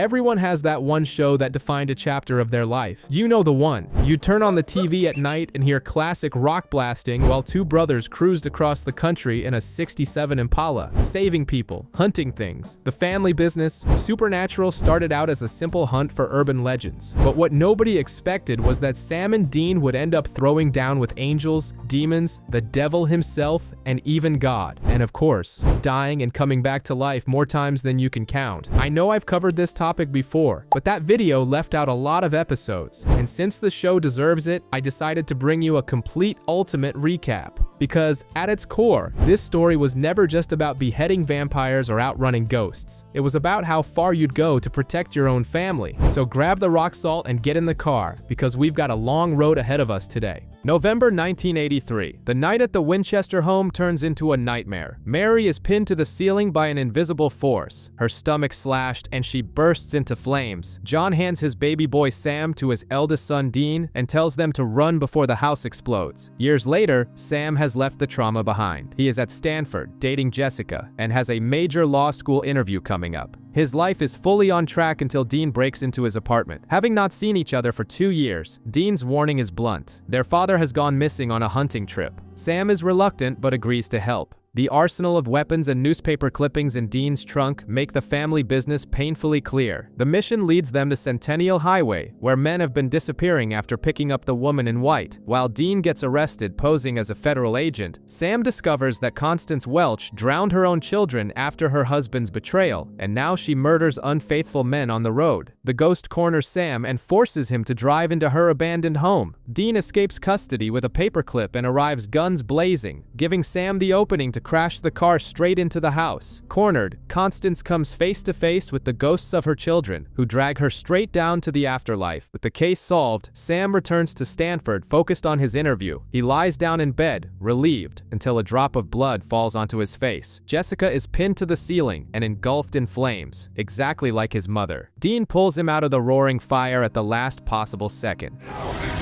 Everyone has that one show that defined a chapter of their life. You know the one. You turn on the TV at night and hear classic rock blasting while two brothers cruised across the country in a '67 Impala, saving people, hunting things. The family business, Supernatural, started out as a simple hunt for urban legends. But what nobody expected was that Sam and Dean would end up throwing down with angels, demons, the devil himself, and even God. And of course, dying and coming back to life more times than you can count. I know I've covered this topic before, but that video left out a lot of episodes. And since the show deserves it, I decided to bring you a complete ultimate recap. Because at its core, this story was never just about beheading vampires or outrunning ghosts. It was about how far you'd go to protect your own family. So grab the rock salt and get in the car, because we've got a long road ahead of us today. November 1983. The night at the Winchester home turns into a nightmare. Mary is pinned to the ceiling by an invisible force, her stomach slashed, and she bursts into flames. John hands his baby boy Sam to his eldest son Dean and tells them to run before the house explodes. Years later, Sam has left the trauma behind. He is at Stanford, dating Jessica, and has a major law school interview coming up. His life is fully on track until Dean breaks into his apartment. Having not seen each other for 2 years, Dean's warning is blunt. Their father has gone missing on a hunting trip. Sam is reluctant but agrees to help. The arsenal of weapons and newspaper clippings in Dean's trunk make the family business painfully clear. The mission leads them to Centennial Highway, where men have been disappearing after picking up the woman in white. While Dean gets arrested posing as a federal agent, Sam discovers that Constance Welch drowned her own children after her husband's betrayal, and now she murders unfaithful men on the road. The ghost corners Sam and forces him to drive into her abandoned home. Dean escapes custody with a paperclip and arrives guns blazing, giving Sam the opening to crash the car straight into the house. Cornered, Constance comes face to face with the ghosts of her children, who drag her straight down to the afterlife. With the case solved, Sam returns to Stanford focused on his interview. He lies down in bed, relieved, until a drop of blood falls onto his face. Jessica is pinned to the ceiling and engulfed in flames, exactly like his mother. Dean pulls him out of the roaring fire at the last possible second. No!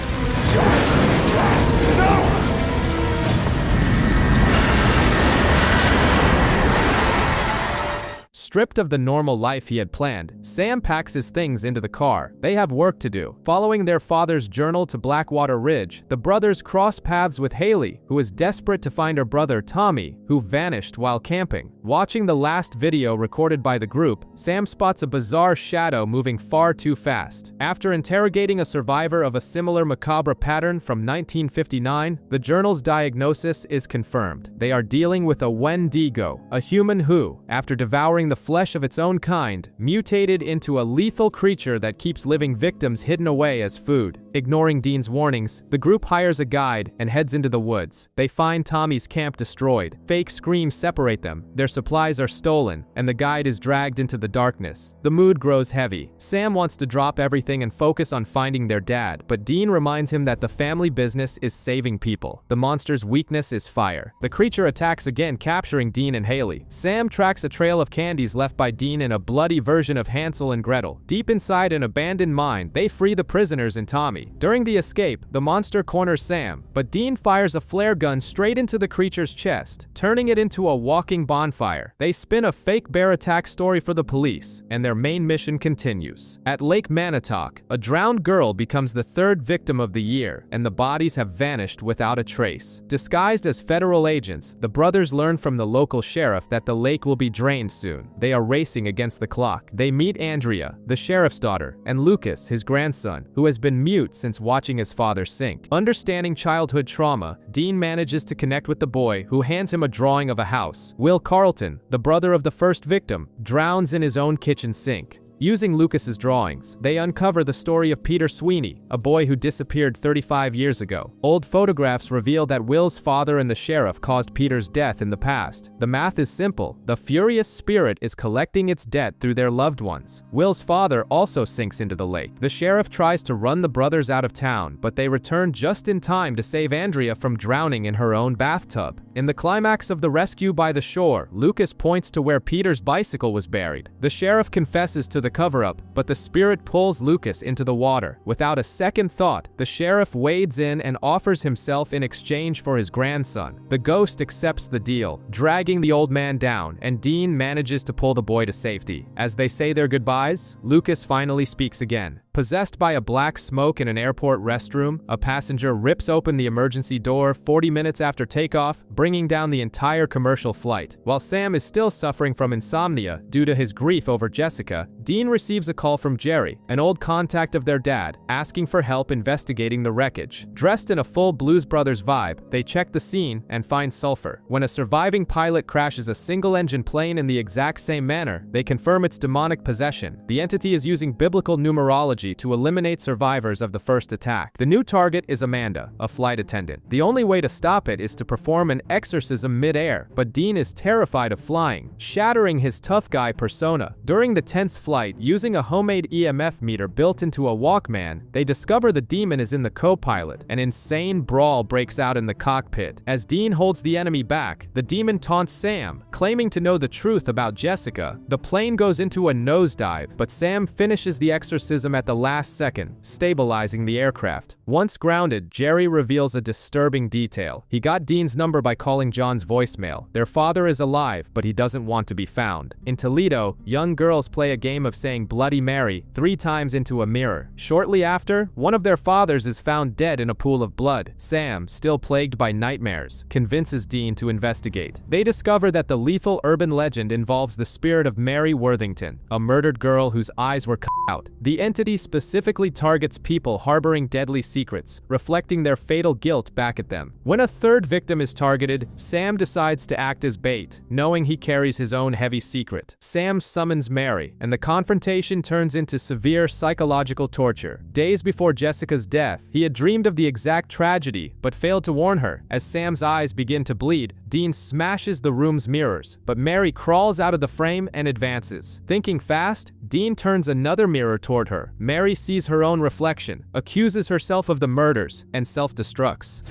Stripped of the normal life he had planned, Sam packs his things into the car. They have work to do. Following their father's journal to Blackwater Ridge, the brothers cross paths with Haley, who is desperate to find her brother Tommy, who vanished while camping. Watching the last video recorded by the group, Sam spots a bizarre shadow moving far too fast. After interrogating a survivor of a similar macabre pattern from 1959, the journal's diagnosis is confirmed. They are dealing with a Wendigo, a human who, after devouring the flesh of its own kind, mutated into a lethal creature that keeps living victims hidden away as food. Ignoring Dean's warnings, the group hires a guide and heads into the woods. They find Tommy's camp destroyed. Fake screams separate them, their supplies are stolen, and the guide is dragged into the darkness. The mood grows heavy. Sam wants to drop everything and focus on finding their dad, but Dean reminds him that the family business is saving people. The monster's weakness is fire. The creature attacks again, capturing Dean and Haley. Sam tracks a trail of candies left by Dean in a bloody version of Hansel and Gretel. Deep inside an abandoned mine, they free the prisoners and Tommy. During the escape, the monster corners Sam, but Dean fires a flare gun straight into the creature's chest, turning it into a walking bonfire. They spin a fake bear attack story for the police, and their main mission continues. At Lake Manitowoc, a drowned girl becomes the third victim of the year, and the bodies have vanished without a trace. Disguised as federal agents, the brothers learn from the local sheriff that the lake will be drained soon. They are racing against the clock. They meet Andrea, the sheriff's daughter, and Lucas, his grandson, who has been mute since watching his father sink. Understanding childhood trauma, Dean manages to connect with the boy, who hands him a drawing of a house. Will Carlton, the brother of the first victim, drowns in his own kitchen sink. Using Lucas's drawings, they uncover the story of Peter Sweeney, a boy who disappeared 35 years ago. Old photographs reveal that Will's father and the sheriff caused Peter's death in the past. The math is simple. The furious spirit is collecting its debt through their loved ones. Will's father also sinks into the lake. The sheriff tries to run the brothers out of town, but they return just in time to save Andrea from drowning in her own bathtub. In the climax of the rescue by the shore, Lucas points to where Peter's bicycle was buried. The sheriff confesses to the the cover-up, but the spirit pulls Lucas into the water. Without a second thought, the sheriff wades in and offers himself in exchange for his grandson. The ghost accepts the deal, dragging the old man down, and Dean manages to pull the boy to safety. As they say their goodbyes, Lucas finally speaks again. Possessed by a black smoke in an airport restroom, a passenger rips open the emergency door 40 minutes after takeoff, bringing down the entire commercial flight. While Sam is still suffering from insomnia due to his grief over Jessica, Dean receives a call from Jerry, an old contact of their dad, asking for help investigating the wreckage. Dressed in a full Blues Brothers vibe, they check the scene and find sulfur. When a surviving pilot crashes a single-engine plane in the exact same manner, they confirm it's demonic possession. The entity is using biblical numerology to eliminate survivors of the first attack. The new target is Amanda, a flight attendant. The only way to stop it is to perform an exorcism mid-air, but Dean is terrified of flying, shattering his tough guy persona. During the tense flight, using a homemade EMF meter built into a Walkman, they discover the demon is in the co-pilot. An insane brawl breaks out in the cockpit. As Dean holds the enemy back, the demon taunts Sam, claiming to know the truth about Jessica. The plane goes into a nosedive, but Sam finishes the exorcism at the last second, stabilizing the aircraft. Once grounded, Jerry reveals a disturbing detail. He got Dean's number by calling John's voicemail. Their father is alive, but he doesn't want to be found. In Toledo, young girls play a game of saying Bloody Mary 3 times into a mirror. Shortly after, one of their fathers is found dead in a pool of blood. Sam, still plagued by nightmares, convinces Dean to investigate. They discover that the lethal urban legend involves the spirit of Mary Worthington, a murdered girl whose eyes were cut out. The entity specifically targets people harboring deadly secrets, reflecting their fatal guilt back at them. When a third victim is targeted, Sam decides to act as bait, knowing he carries his own heavy secret. Sam summons Mary, and the confrontation turns into severe psychological torture. Days before Jessica's death, he had dreamed of the exact tragedy, but failed to warn her. As Sam's eyes begin to bleed, Dean smashes the room's mirrors, but Mary crawls out of the frame and advances. Thinking fast, Dean turns another mirror toward her. Mary sees her own reflection, accuses herself of the murders, and self-destructs.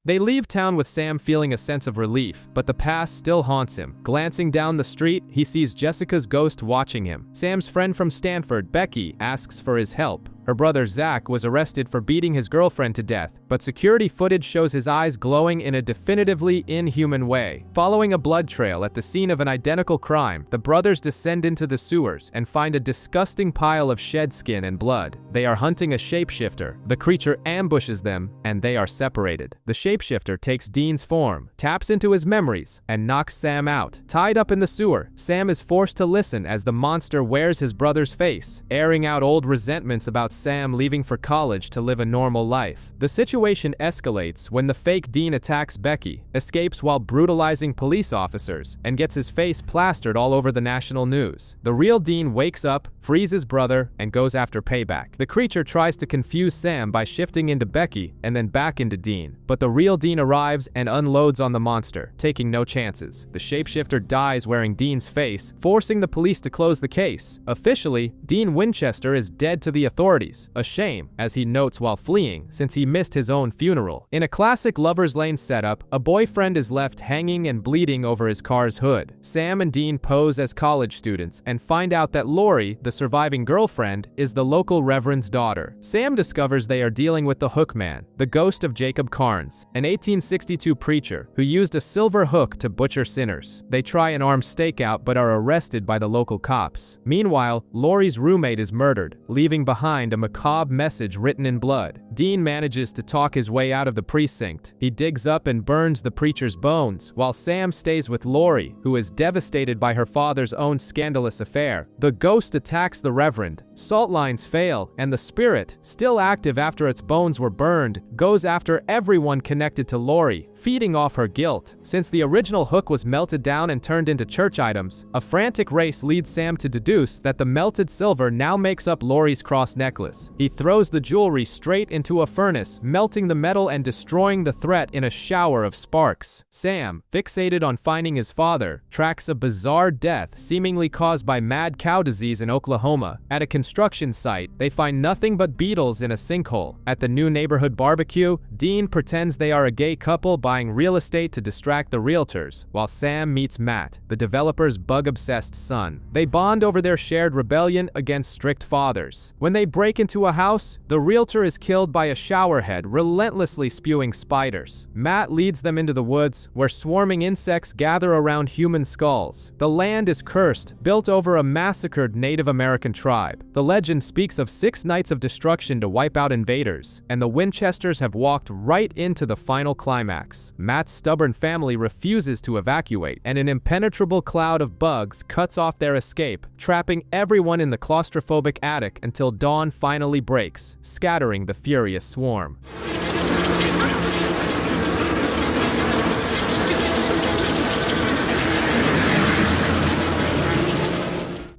They leave town with Sam feeling a sense of relief, but the past still haunts him. Glancing down the street, he sees Jessica's ghost watching him. Sam's friend from Stanford, Becky, asks for his help. Her brother Zach was arrested for beating his girlfriend to death, but security footage shows his eyes glowing in a definitively inhuman way. Following a blood trail at the scene of an identical crime, the brothers descend into the sewers and find a disgusting pile of shed skin and blood. They are hunting a shapeshifter. The creature ambushes them, and they are separated. The shapeshifter takes Dean's form, taps into his memories, and knocks Sam out. Tied up in the sewer, Sam is forced to listen as the monster wears his brother's face, airing out old resentments about Sam leaving for college to live a normal life. The situation escalates when the fake Dean attacks Becky, escapes while brutalizing police officers, and gets his face plastered all over the national news. The real Dean wakes up, frees his brother, and goes after payback. The creature tries to confuse Sam by shifting into Becky and then back into Dean, but the real Dean arrives and unloads on the monster, taking no chances. The shapeshifter dies wearing Dean's face, forcing the police to close the case. Officially, Dean Winchester is dead to the authorities. A shame, as he notes while fleeing, since he missed his own funeral. In a classic Lover's Lane setup, a boyfriend is left hanging and bleeding over his car's hood. Sam and Dean pose as college students and find out that Lori, the surviving girlfriend, is the local reverend's daughter. Sam discovers they are dealing with the Hook Man, the ghost of Jacob Carnes, an 1862 preacher who used a silver hook to butcher sinners. They try an armed stakeout but are arrested by the local cops. Meanwhile, Lori's roommate is murdered, leaving behind a macabre message written in blood. Dean manages to talk his way out of the precinct. He digs up and burns the preacher's bones, while Sam stays with Lori, who is devastated by her father's own scandalous affair. The ghost attacks the reverend. Salt lines fail, and the spirit, still active after its bones were burned, goes after everyone connected to Lori, feeding off her guilt. Since the original hook was melted down and turned into church items, a frantic race leads Sam to deduce that the melted silver now makes up Lori's cross necklace. He throws the jewelry straight into into a furnace, melting the metal and destroying the threat in a shower of sparks. Sam, fixated on finding his father, tracks a bizarre death seemingly caused by mad cow disease in Oklahoma. At a construction site, they find nothing but beetles in a sinkhole. At the new neighborhood barbecue, Dean pretends they are a gay couple buying real estate to distract the realtors, while Sam meets Matt, the developer's bug-obsessed son. They bond over their shared rebellion against strict fathers. When they break into a house, the realtor is killed by a showerhead relentlessly spewing spiders. Matt leads them into the woods, where swarming insects gather around human skulls. The land is cursed, built over a massacred Native American tribe. The legend speaks of 6 nights of destruction to wipe out invaders, and the Winchesters have walked right into the final climax. Matt's stubborn family refuses to evacuate, and an impenetrable cloud of bugs cuts off their escape, trapping everyone in the claustrophobic attic until dawn finally breaks, scattering the furious swarm.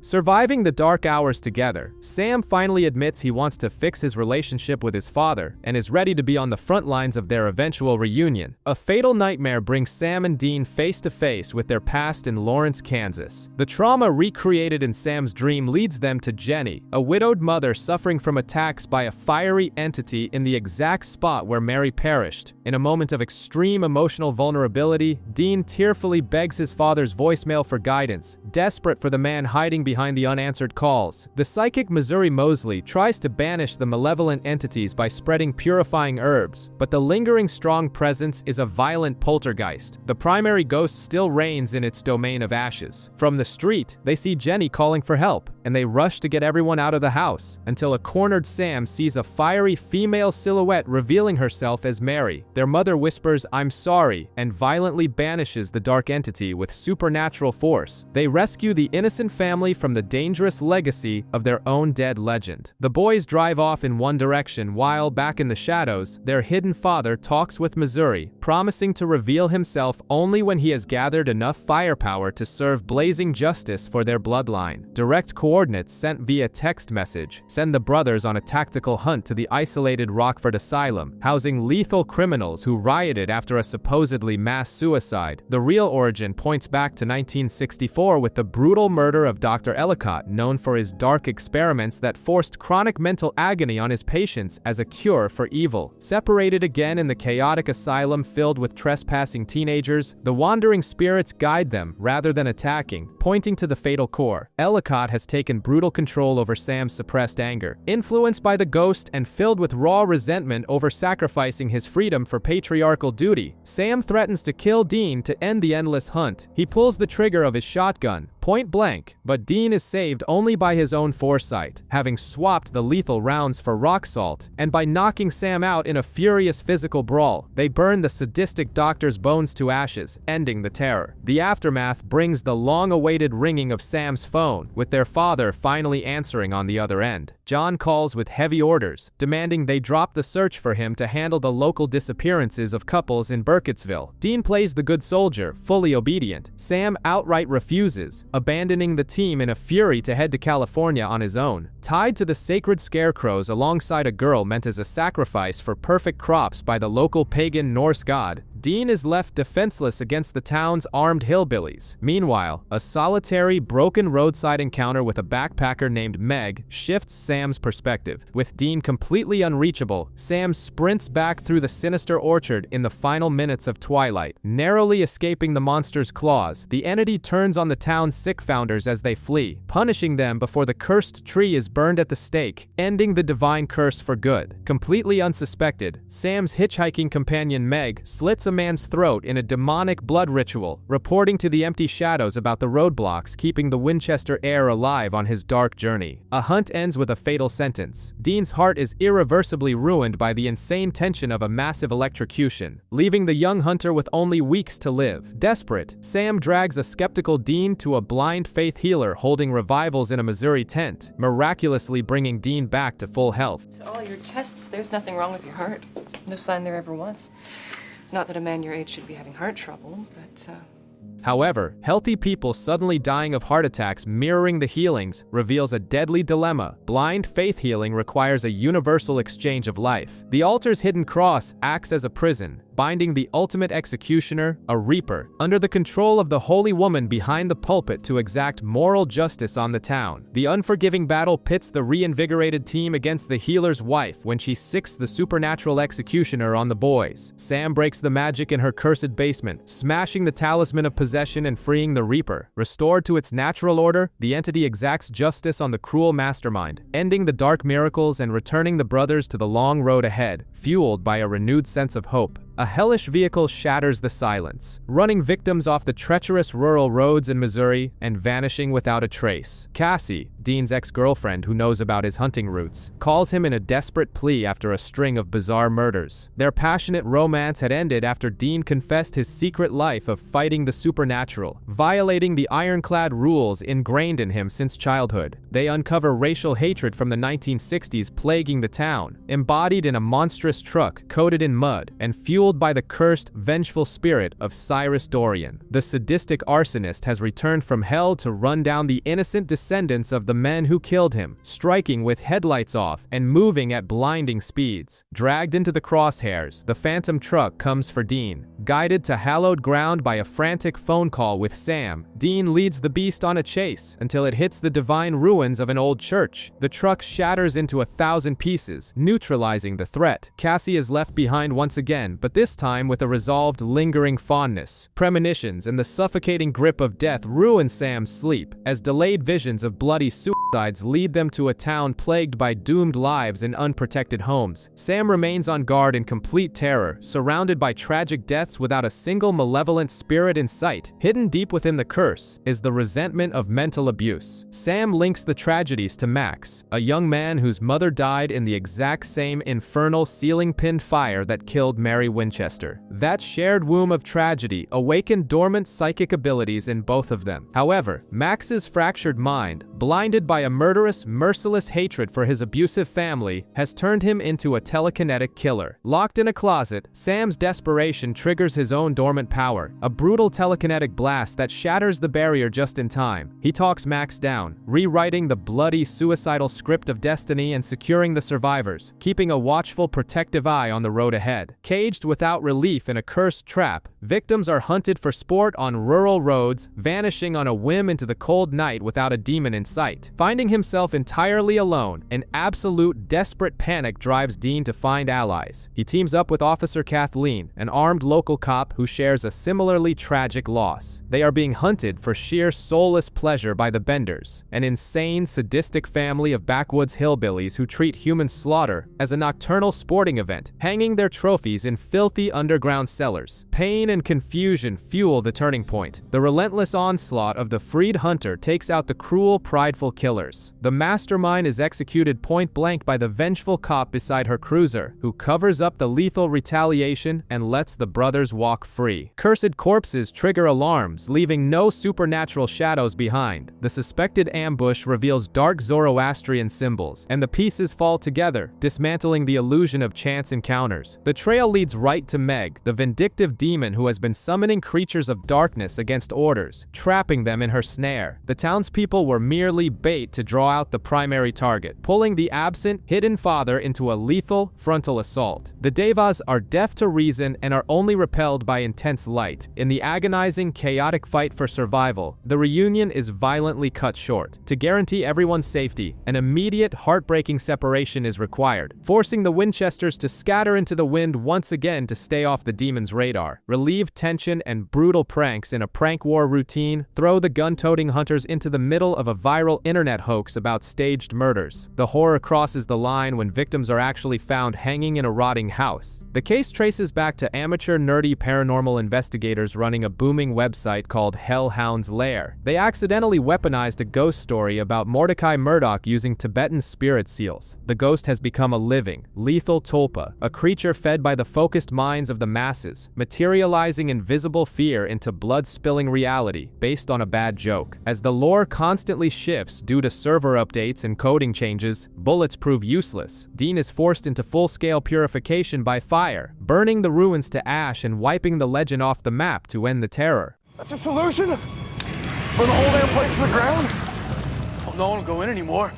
Surviving the dark hours together, Sam finally admits he wants to fix his relationship with his father and is ready to be on the front lines of their eventual reunion. A fatal nightmare brings Sam and Dean face to face with their past in Lawrence, Kansas. The trauma recreated in Sam's dream leads them to Jenny, a widowed mother suffering from attacks by a fiery entity in the exact spot where Mary perished. In a moment of extreme emotional vulnerability, Dean tearfully begs his father's voicemail for guidance, desperate for the man hiding behind the unanswered calls. The psychic Missouri Mosley tries to banish the malevolent entities by spreading purifying herbs, but the lingering strong presence is a violent poltergeist. The primary ghost still reigns in its domain of ashes. From the street, they see Jenny calling for help, and they rush to get everyone out of the house, until a cornered Sam sees a fiery female silhouette revealing herself as Mary. Their mother whispers, "I'm sorry," and violently banishes the dark entity with supernatural force. They rescue the innocent family from the dangerous legacy of their own dead legend. The boys drive off in one direction while, back in the shadows, their hidden father talks with Missouri, promising to reveal himself only when he has gathered enough firepower to serve blazing justice for their bloodline. Direct coordinates sent via text message send the brothers on a tactical hunt to the isolated Rockford Asylum, housing lethal criminals who rioted after a supposedly mass suicide. The real origin points back to 1964 with the brutal murder of Dr. Ellicott, known for his dark experiments that forced chronic mental agony on his patients as a cure for evil. Separated again in the chaotic asylum filled with trespassing teenagers, the wandering spirits guide them rather than attacking, pointing to the fatal core. Ellicott has taken brutal control over Sam's suppressed anger. Influenced by the ghost and filled with raw resentment over sacrificing his freedom for patriarchal duty, Sam threatens to kill Dean to end the endless hunt. He pulls the trigger of his shotgun, point blank, but Dean is saved only by his own foresight, having swapped the lethal rounds for rock salt, and by knocking Sam out in a furious physical brawl. They burn the sadistic doctor's bones to ashes, ending the terror. The aftermath brings the long-awaited ringing of Sam's phone, with their father finally answering on the other end. John calls with heavy orders, demanding they drop the search for him to handle the local disappearances of couples in Burkittsville. Dean plays the good soldier, fully obedient. Sam outright refuses, abandoning the team in a fury to head to California on his own. Tied to the sacred scarecrows alongside a girl meant as a sacrifice for perfect crops by the local pagan Norse god, Dean is left defenseless against the town's armed hillbillies. Meanwhile, a solitary, broken roadside encounter with a backpacker named Meg shifts Sam's perspective. With Dean completely unreachable, Sam sprints back through the sinister orchard in the final minutes of twilight. Narrowly escaping the monster's claws, the entity turns on the town's sick founders as they flee, punishing them before the cursed tree is burned at the stake, ending the divine curse for good. Completely unsuspected, Sam's hitchhiking companion Meg slits a man's throat in a demonic blood ritual, reporting to the empty shadows about the roadblocks keeping the Winchester heir alive on his dark journey. A hunt ends with a fatal sentence. Dean's heart is irreversibly ruined by the insane tension of a massive electrocution, leaving the young hunter with only weeks to live. Desperate, Sam drags a skeptical Dean to a blind faith healer holding revivals in a Missouri tent, miraculously bringing Dean back to full health. To all your tests, there's nothing wrong with your heart. No sign there ever was. Not that a man your age should be having heart trouble, but However, healthy people suddenly dying of heart attacks mirroring the healings reveals a deadly dilemma. Blind faith healing requires a universal exchange of life. The altar's hidden cross acts as a prison, binding the ultimate executioner, a reaper, under the control of the holy woman behind the pulpit to exact moral justice on the town. The unforgiving battle pits the reinvigorated team against the healer's wife when she sicks the supernatural executioner on the boys. Sam breaks the magic in her cursed basement, smashing the talisman of possession and freeing the reaper. Restored to its natural order, the entity exacts justice on the cruel mastermind, ending the dark miracles and returning the brothers to the long road ahead, fueled by a renewed sense of hope. A hellish vehicle shatters the silence, running victims off the treacherous rural roads in Missouri and vanishing without a trace. Cassie, Dean's ex-girlfriend who knows about his hunting routes, calls him in a desperate plea after a string of bizarre murders. Their passionate romance had ended after Dean confessed his secret life of fighting the supernatural, violating the ironclad rules ingrained in him since childhood. They uncover racial hatred from the 1960s plaguing the town, embodied in a monstrous truck coated in mud and fueled by the cursed, vengeful spirit of Cyrus Dorian. The sadistic arsonist has returned from hell to run down the innocent descendants of the men who killed him, striking with headlights off and moving at blinding speeds. Dragged into the crosshairs, the phantom truck comes for Dean. Guided to hallowed ground by a frantic phone call with Sam, Dean leads the beast on a chase until it hits the divine ruins of an old church. The truck shatters into 1,000 pieces, neutralizing the threat. Cassie is left behind once again, but this time with a resolved, lingering fondness. Premonitions and the suffocating grip of death ruin Sam's sleep, as delayed visions of bloody suicides lead them to a town plagued by doomed lives in unprotected homes. Sam remains on guard in complete terror, surrounded by tragic deaths without a single malevolent spirit in sight. Hidden deep within the curse is the resentment of mental abuse. Sam links the tragedies to Max, a young man whose mother died in the exact same infernal ceiling-pinned fire that killed Mary Winchester. That shared womb of tragedy awakened dormant psychic abilities in both of them. However, Max's fractured mind, blinded by a murderous, merciless hatred for his abusive family, has turned him into a telekinetic killer. Locked in a closet, Sam's desperation triggers his own dormant power, a brutal telekinetic blast that shatters the barrier just in time. He talks Max down, rewriting the bloody, suicidal script of destiny and securing the survivors, keeping a watchful, protective eye on the road ahead. Caged without relief in a cursed trap, victims are hunted for sport on rural roads, vanishing on a whim into the cold night without a demon in sight. Finding himself entirely alone, an absolute desperate panic drives Dean to find allies. He teams up with Officer Kathleen, an armed local cop who shares a similarly tragic loss. They are being hunted for sheer soulless pleasure by the Benders, an insane, sadistic family of backwoods hillbillies who treat human slaughter as a nocturnal sporting event, hanging their trophies in filthy underground cellars. Pain and confusion fuel the turning point. The relentless onslaught of the freed hunter takes out the cruel, prideful killers. The mastermind is executed point blank by the vengeful cop beside her cruiser, who covers up the lethal retaliation and lets the brothers walk free. Cursed corpses trigger alarms, leaving no supernatural shadows behind. The suspected ambush reveals dark Zoroastrian symbols, and the pieces fall together, dismantling the illusion of chance encounters. The trail leads right to Meg, the vindictive demon who has been summoning creatures of darkness against orders, trapping them in her snare. The townspeople were merely bait to draw out the primary target, pulling the absent, hidden father into a lethal, frontal assault. The Devas are deaf to reason and are only repelled by intense light. In the agonizing, chaotic fight for survival, the reunion is violently cut short. To guarantee everyone's safety, an immediate, heartbreaking separation is required, forcing the Winchesters to scatter into the wind once again to stay off the demon's radar. Relieve tension and brutal pranks in a prank war routine throw the gun-toting hunters into the middle of a viral internet hoax about staged murders. The horror crosses the line when victims are actually found hanging in a rotting house. The case traces back to amateur nerdy paranormal investigators running a booming website called Hellhound's Lair. They accidentally weaponized a ghost story about Mordecai Murdoch using Tibetan spirit seals. The ghost has become a living, lethal tulpa, a creature fed by the focused minds of the masses, materializing invisible fear into blood-spilling reality based on a bad joke. As the lore constantly shifts due to server updates and coding changes, bullets prove useless. Dean is forced into full-scale purification by fire, burning the ruins to ash and wiping the legend off the map to end the terror. That's a solution? Burn the whole damn place to the ground? Well, no one will go in anymore.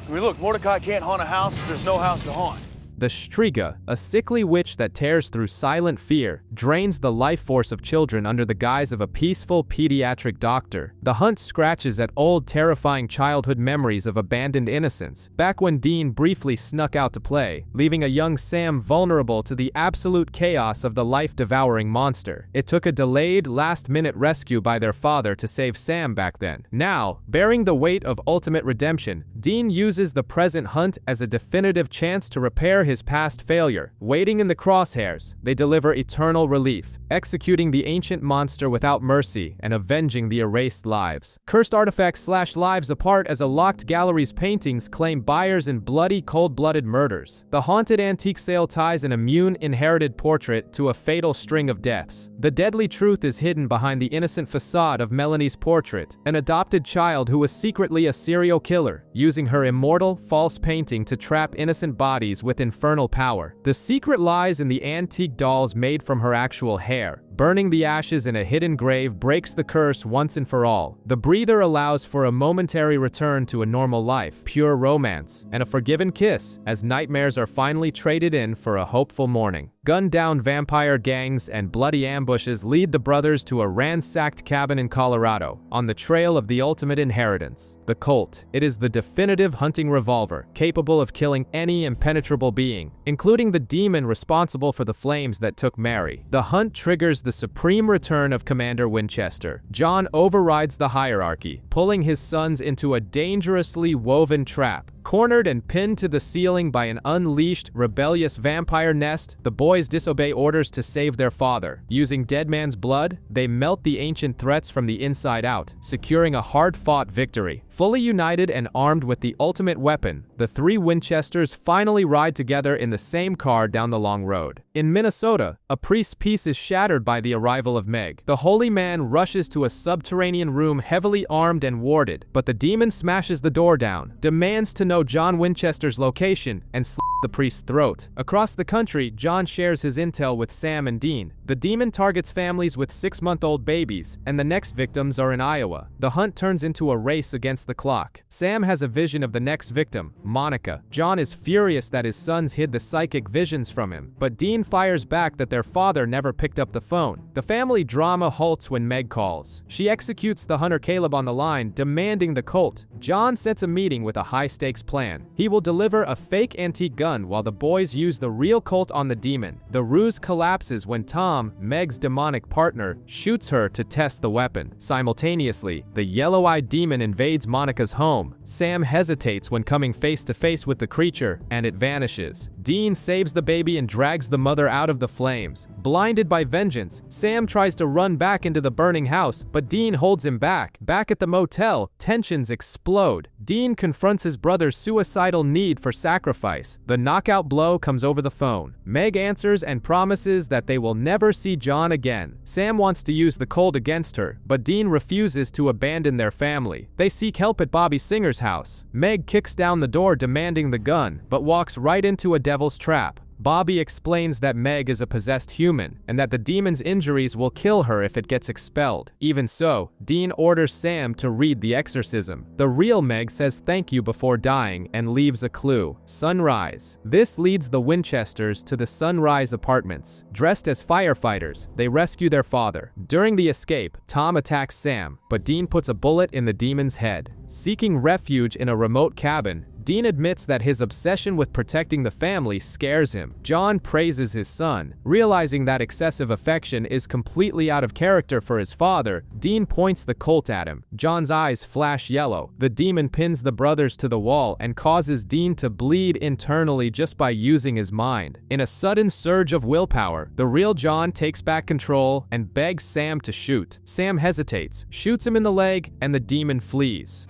I mean, look, Mordecai can't haunt a house if there's no house to haunt. The Striga, a sickly witch that tears through silent fear, drains the life force of children under the guise of a peaceful pediatric doctor. The hunt scratches at old, terrifying childhood memories of abandoned innocence, back when Dean briefly snuck out to play, leaving a young Sam vulnerable to the absolute chaos of the life-devouring monster. It took a delayed, last-minute rescue by their father to save Sam back then. Now, bearing the weight of ultimate redemption, Dean uses the present hunt as a definitive chance to repair his past failure. Waiting in the crosshairs, they deliver eternal relief, executing the ancient monster without mercy and avenging the erased lives. Cursed artifacts slash lives apart as a locked gallery's paintings claim buyers in bloody, cold-blooded murders. The haunted antique sale ties an immune, inherited portrait to a fatal string of deaths. The deadly truth is hidden behind the innocent facade of Melanie's portrait, an adopted child who was secretly a serial killer, using her immortal, false painting to trap innocent bodies with infernal power. The secret lies in the antique dolls made from her actual hair. Burning the ashes in a hidden grave breaks the curse once and for all. The breather allows for a momentary return to a normal life, pure romance, and a forgiven kiss as nightmares are finally traded in for a hopeful morning. Gunned-down vampire gangs and bloody ambushes lead the brothers to a ransacked cabin in Colorado, on the trail of the ultimate inheritance, the Colt. It is the definitive hunting revolver, capable of killing any impenetrable being, including the demon responsible for the flames that took Mary. The hunt triggers the supreme return of Commander Winchester. John overrides the hierarchy, pulling his sons into a dangerously woven trap. Cornered and pinned to the ceiling by an unleashed, rebellious vampire nest, the boys disobey orders to save their father. Using dead man's blood, they melt the ancient threats from the inside out, securing a hard-fought victory. Fully united and armed with the ultimate weapon, the three Winchesters finally ride together in the same car down the long road. In Minnesota, a priest's peace is shattered by the arrival of Meg. The holy man rushes to a subterranean room heavily armed and warded, but the demon smashes the door down, demands to know John Winchester's location, and slits the priest's throat. Across the country, John shares his intel with Sam and Dean. The demon targets families with 6-month-old babies, and the next victims are in Iowa. The hunt turns into a race against the clock. Sam has a vision of the next victim, Monica. John is furious that his sons hid the psychic visions from him, but Dean fires back that their father never picked up the phone. The family drama halts when Meg calls. She executes the hunter Caleb on the line, demanding the Colt. John sets a meeting with a high-stakes plan. He will deliver a fake antique gun while the boys use the real Colt on the demon. The ruse collapses when Tom, Meg's demonic partner, shoots her to test the weapon. Simultaneously, the yellow-eyed demon invades Monica's home. Sam hesitates when coming face-to-face with the creature, and it vanishes. Dean saves the baby and drags the mother out of the flames. Blinded by vengeance, Sam tries to run back into the burning house, but Dean holds him back. Back at the motel, tensions explode. Dean confronts his brother's suicidal need for sacrifice. The knockout blow comes over the phone. Meg answers and promises that they will never see John again. Sam wants to use the Colt against her, but Dean refuses to abandon their family. They seek help at Bobby Singer's house. Meg kicks down the door demanding the gun, but walks right into a devil's trap. Bobby explains that Meg is a possessed human, and that the demon's injuries will kill her if it gets expelled. Even so, Dean orders Sam to read the exorcism. The real Meg says thank you before dying and leaves a clue: Sunrise. This leads the Winchesters to the Sunrise apartments. Dressed as firefighters, they rescue their father. During the escape, Tom attacks Sam, but Dean puts a bullet in the demon's head. Seeking refuge in a remote cabin, Dean admits that his obsession with protecting the family scares him. John praises his son. Realizing that excessive affection is completely out of character for his father, Dean points the Colt at him. John's eyes flash yellow. The demon pins the brothers to the wall and causes Dean to bleed internally just by using his mind. In a sudden surge of willpower, the real John takes back control and begs Sam to shoot. Sam hesitates, shoots him in the leg, and the demon flees.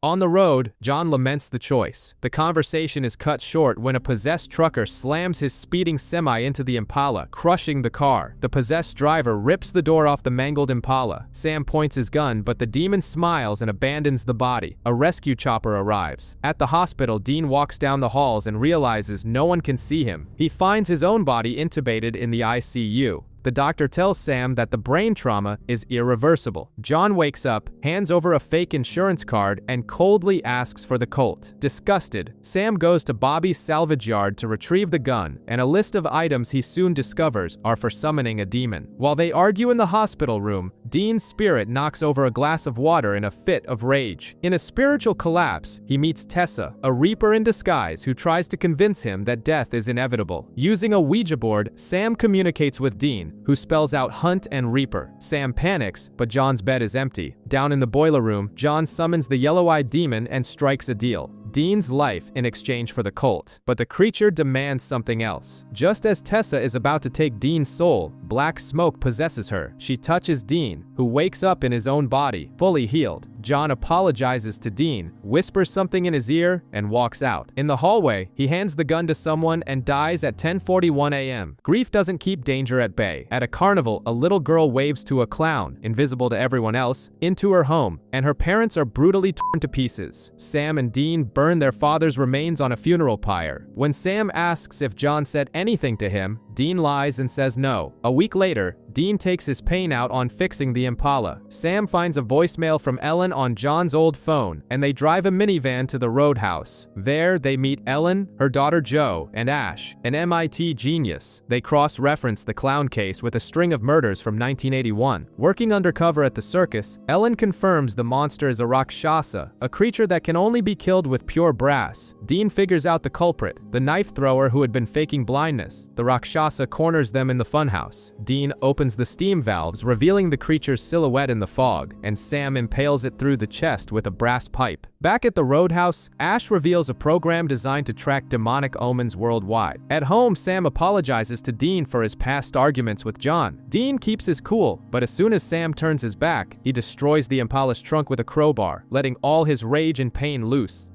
On the road, John laments the choice. The conversation is cut short when a possessed trucker slams his speeding semi into the Impala, crushing the car. The possessed driver rips the door off the mangled Impala. Sam points his gun, but the demon smiles and abandons the body. A rescue chopper arrives. At the hospital, Dean walks down the halls and realizes no one can see him. He finds his own body intubated in the ICU. The doctor tells Sam that the brain trauma is irreversible. John wakes up, hands over a fake insurance card, and coldly asks for the Colt. Disgusted, Sam goes to Bobby's salvage yard to retrieve the gun, and a list of items he soon discovers are for summoning a demon. While they argue in the hospital room, Dean's spirit knocks over a glass of water in a fit of rage. In a spiritual collapse, he meets Tessa, a reaper in disguise who tries to convince him that death is inevitable. Using a Ouija board, Sam communicates with Dean, who spells out Hunt and Reaper. Sam panics, but John's bed is empty. Down in the boiler room, John summons the yellow-eyed demon and strikes a deal. Dean's life in exchange for the Colt, but the creature demands something else. Just as Tessa is about to take Dean's soul, black smoke possesses her. She touches Dean, who wakes up in his own body, fully healed. John apologizes to Dean, whispers something in his ear, and walks out. In the hallway, he hands the gun to someone and dies at 10:41 a.m. Grief doesn't keep danger at bay. At a carnival, a little girl waves to a clown, invisible to everyone else, into her home, and her parents are brutally torn to pieces. Sam and Dean burn their father's remains on a funeral pyre. When Sam asks if John said anything to him, Dean lies and says no. A week later, Dean takes his pain out on fixing the Impala. Sam finds a voicemail from Ellen on John's old phone, and they drive a minivan to the roadhouse. There, they meet Ellen, her daughter Jo, and Ash, an MIT genius. They cross-reference the clown case with a string of murders from 1981. Working undercover at the circus, Ellen confirms the monster is a Rakshasa, a creature that can only be killed with pure brass. Dean figures out the culprit, the knife thrower who had been faking blindness. The Rakshasa corners them in the funhouse. Dean opens the steam valves, revealing the creature's silhouette in the fog, and Sam impales it through the chest with a brass pipe. Back at the roadhouse, Ash reveals a program designed to track demonic omens worldwide. At home, Sam apologizes to Dean for his past arguments with John. Dean keeps his cool, but as soon as Sam turns his back, he destroys the Impala's trunk with a crowbar, letting all his rage and pain loose.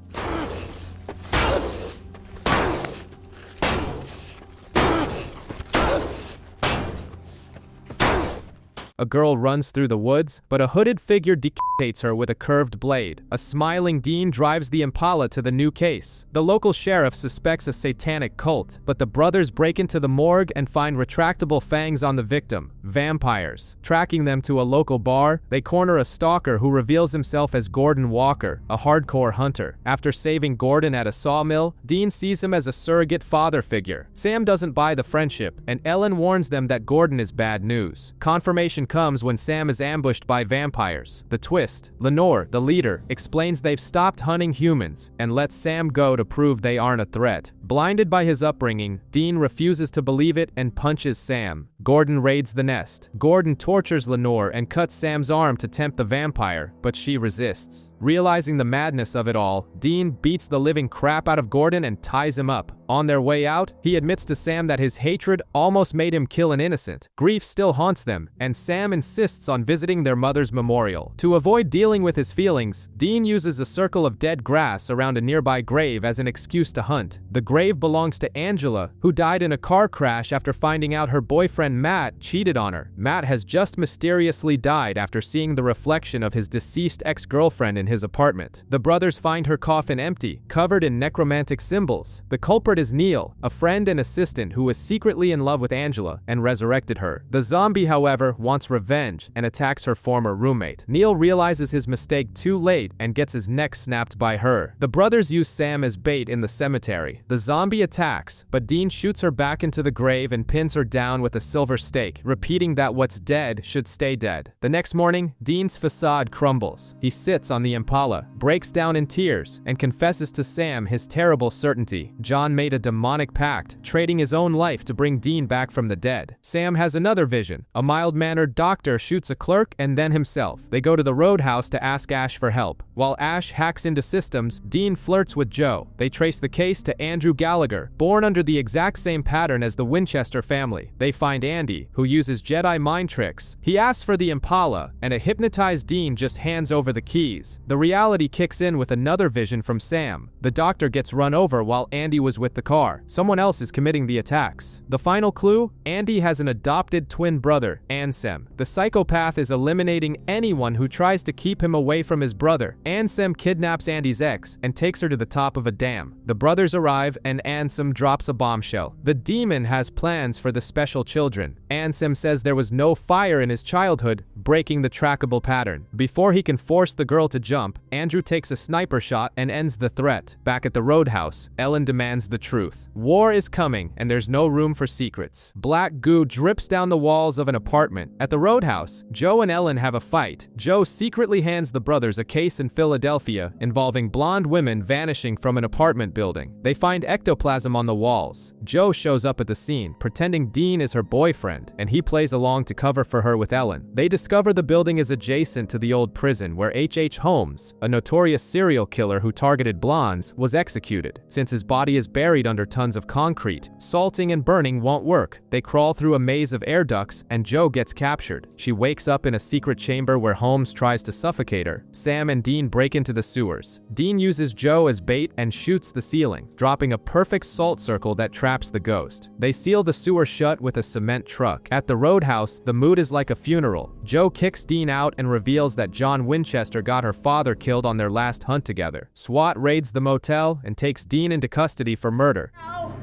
A girl runs through the woods, but a hooded figure decapitates her with a curved blade. A smiling Dean drives the Impala to the new case. The local sheriff suspects a satanic cult, but the brothers break into the morgue and find retractable fangs on the victim, vampires. Tracking them to a local bar, they corner a stalker who reveals himself as Gordon Walker, a hardcore hunter. After saving Gordon at a sawmill, Dean sees him as a surrogate father figure. Sam doesn't buy the friendship, and Ellen warns them that Gordon is bad news. Confirmation comes when Sam is ambushed by vampires. The twist: Lenore, the leader, explains they've stopped hunting humans and lets Sam go to prove they aren't a threat. Blinded by his upbringing, Dean refuses to believe it and punches Sam. Gordon raids the nest. Gordon tortures Lenore and cuts Sam's arm to tempt the vampire, but she resists. Realizing the madness of it all, Dean beats the living crap out of Gordon and ties him up. On their way out, he admits to Sam that his hatred almost made him kill an innocent. Grief still haunts them, and Sam insists on visiting their mother's memorial. To avoid dealing with his feelings, Dean uses a circle of dead grass around a nearby grave as an excuse to hunt. The grave belongs to Angela, who died in a car crash after finding out her boyfriend Matt cheated on her. Matt has just mysteriously died after seeing the reflection of his deceased ex-girlfriend in his apartment. The brothers find her coffin empty, covered in necromantic symbols. The culprit is Neil, a friend and assistant who was secretly in love with Angela and resurrected her. The zombie, however, wants revenge and attacks her former roommate. Neil realizes his mistake too late and gets his neck snapped by her. The brothers use Sam as bait in the cemetery. The zombie attacks, but Dean shoots her back into the grave and pins her down with a silver stake, repeating that what's dead should stay dead. The next morning, Dean's facade crumbles. He sits on the Impala, breaks down in tears, and confesses to Sam his terrible certainty. John made a demonic pact, trading his own life to bring Dean back from the dead. Sam has another vision. A mild-mannered doctor shoots a clerk and then himself. They go to the roadhouse to ask Ash for help. While Ash hacks into systems, Dean flirts with Jo. They trace the case to Andrew Gallagher, born under the exact same pattern as the Winchester family. They find Andy, who uses Jedi mind tricks. He asks for the Impala, and a hypnotized Dean just hands over the keys. The reality kicks in with another vision from Sam. The doctor gets run over while Andy was with the car. Someone else is committing the attacks. The final clue? Andy has an adopted twin brother, Ansem. The psychopath is eliminating anyone who tries to keep him away from his brother. Ansem kidnaps Andy's ex and takes her to the top of a dam. The brothers arrive and Ansem drops a bombshell. The demon has plans for the special children. Ansem says there was no fire in his childhood, breaking the trackable pattern. Before he can force the girl to jump, Andrew takes a sniper shot and ends the threat. Back at the roadhouse, Ellen demands the truth. War is coming, and there's no room for secrets. Black goo drips down the walls of an apartment. At the roadhouse, Joe and Ellen have a fight. Joe secretly hands the brothers a case in Philadelphia involving blonde women vanishing from an apartment building. They find ectoplasm on the walls. Joe shows up at the scene, pretending Dean is her boyfriend, and he plays along to cover for her with Ellen. They discover the building is adjacent to the old prison where H.H. Holmes, a notorious serial killer who targeted blondes, was executed. Since his body is buried under tons of concrete, salting and burning won't work. They crawl through a maze of air ducts, and Joe gets captured. She wakes up in a secret chamber where Holmes tries to suffocate her. Sam and Dean break into the sewers. Dean uses Joe as bait and shoots the ceiling, dropping a perfect salt circle that traps the ghost. They seal the sewer shut with a cement truck. At the roadhouse, the mood is like a funeral. Joe kicks Dean out and reveals that John Winchester got her father killed on their last hunt together. SWAT raids the motel and takes Dean into custody for murder. Ow.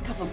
Cuff him.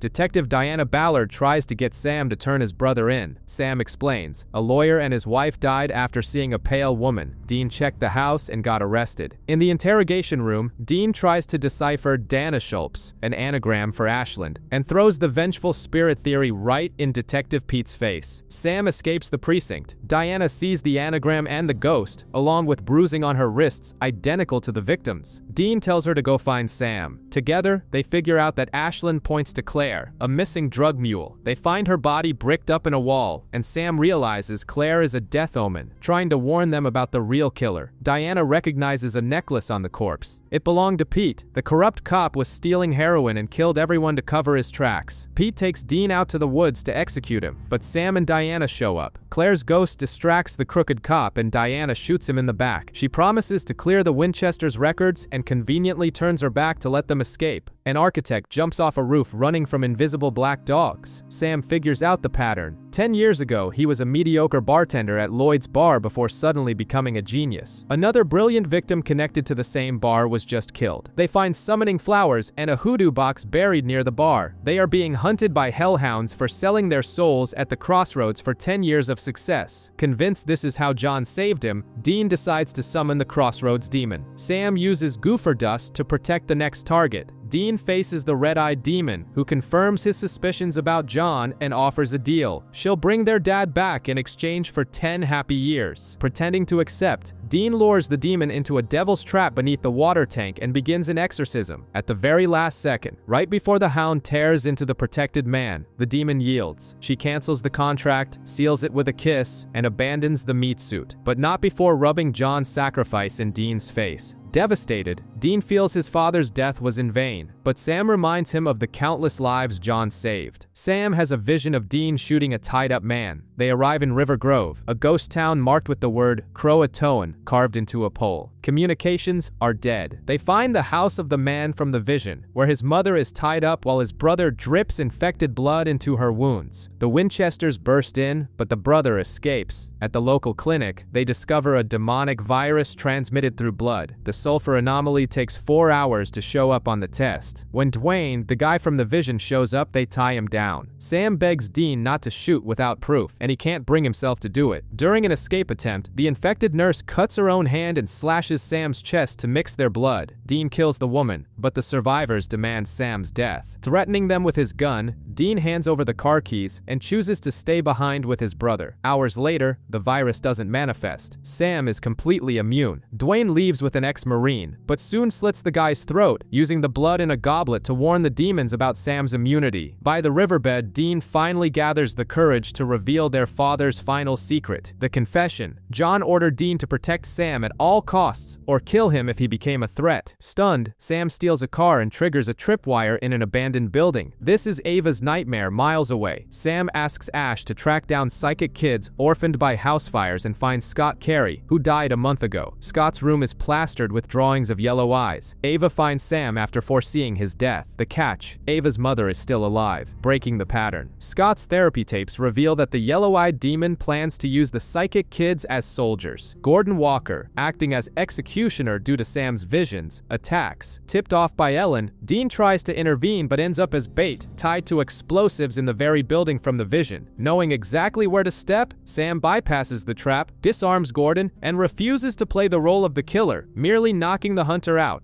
Detective Diana Ballard tries to get Sam to turn his brother in. Sam explains, a lawyer and his wife died after seeing a pale woman. Dean checked the house and got arrested. In the interrogation room, Dean tries to decipher Dana Schultz, an anagram for Ashland, and throws the vengeful spirit theory right in Detective Pete's face. Sam escapes the precinct. Diana sees the anagram and the ghost, along with bruising on her wrists identical to the victims. Dean tells her to go find Sam. Together, they figure out that Ashland points to Claire, a missing drug mule. They find her body bricked up in a wall, and Sam realizes Claire is a death omen, trying to warn them about the real killer. Diana recognizes a necklace on the corpse. It belonged to Pete. The corrupt cop was stealing heroin and killed everyone to cover his tracks. Pete takes Dean out to the woods to execute him, but Sam and Diana show up. Claire's ghost distracts the crooked cop and Diana shoots him in the back. She promises to clear the Winchester's records and conveniently turns her back to let them escape. An architect jumps off a roof running from invisible black dogs. Sam figures out the pattern. 10 years ago, he was a mediocre bartender at Lloyd's bar before suddenly becoming a genius. Another brilliant victim connected to the same bar was just killed. They find summoning flowers and a hoodoo box buried near the bar. They are being hunted by hellhounds for selling their souls at the crossroads for 10 years of success. Convinced this is how John saved him, Dean decides to summon the crossroads demon. Sam uses goofer dust to protect the next target. Dean faces the red-eyed demon, who confirms his suspicions about John and offers a deal. She'll bring their dad back in exchange for 10 happy years. Pretending to accept, Dean lures the demon into a devil's trap beneath the water tank and begins an exorcism. At the very last second, right before the hound tears into the protected man, the demon yields. She cancels the contract, seals it with a kiss, and abandons the meat suit, but not before rubbing John's sacrifice in Dean's face. Devastated, Dean feels his father's death was in vain, but Sam reminds him of the countless lives John saved. Sam has a vision of Dean shooting a tied-up man. They arrive in River Grove, a ghost town marked with the word Croatoan carved into a pole. Communications are dead. They find the house of the man from the vision, where his mother is tied up while his brother drips infected blood into her wounds. The Winchesters burst in, but the brother escapes. At the local clinic, they discover a demonic virus transmitted through blood. The sulfur anomaly takes 4 hours to show up on the test. When Dwayne, the guy from the vision, shows up, they tie him down. Sam begs Dean not to shoot without proof, and he can't bring himself to do it. During an escape attempt, the infected nurse cuts her own hand and slashes Sam's chest to mix their blood. Dean kills the woman, but the survivors demand Sam's death. Threatening them with his gun, Dean hands over the car keys and chooses to stay behind with his brother. Hours later, the virus doesn't manifest. Sam is completely immune. Dwayne leaves with an ex-Marine, but soon slits the guy's throat, using the blood in a goblet to warn the demons about Sam's immunity. By the riverbed, Dean finally gathers the courage to reveal their father's final secret, the confession. John ordered Dean to protect Sam at all costs, or kill him if he became a threat. Stunned, Sam steals a car and triggers a tripwire in an abandoned building. This is Ava's nightmare miles away. Sam asks Ash to track down psychic kids orphaned by house fires and find Scott Carey, who died a month ago. Scott's room is plastered with drawings of yellow eyes. Ava finds Sam after foreseeing his death. The catch: Ava's mother is still alive, breaking the pattern. Scott's therapy tapes reveal that the yellow-eyed demon plans to use the psychic kids as soldiers. Gordon Walker, acting as executioner due to Sam's visions, attacks. Tipped off by Ellen, Dean tries to intervene but ends up as bait, tied to explosives in the very building from the vision. Knowing exactly where to step, Sam bypasses the trap, disarms Gordon, and refuses to play the role of the killer, merely knocking the hunter out.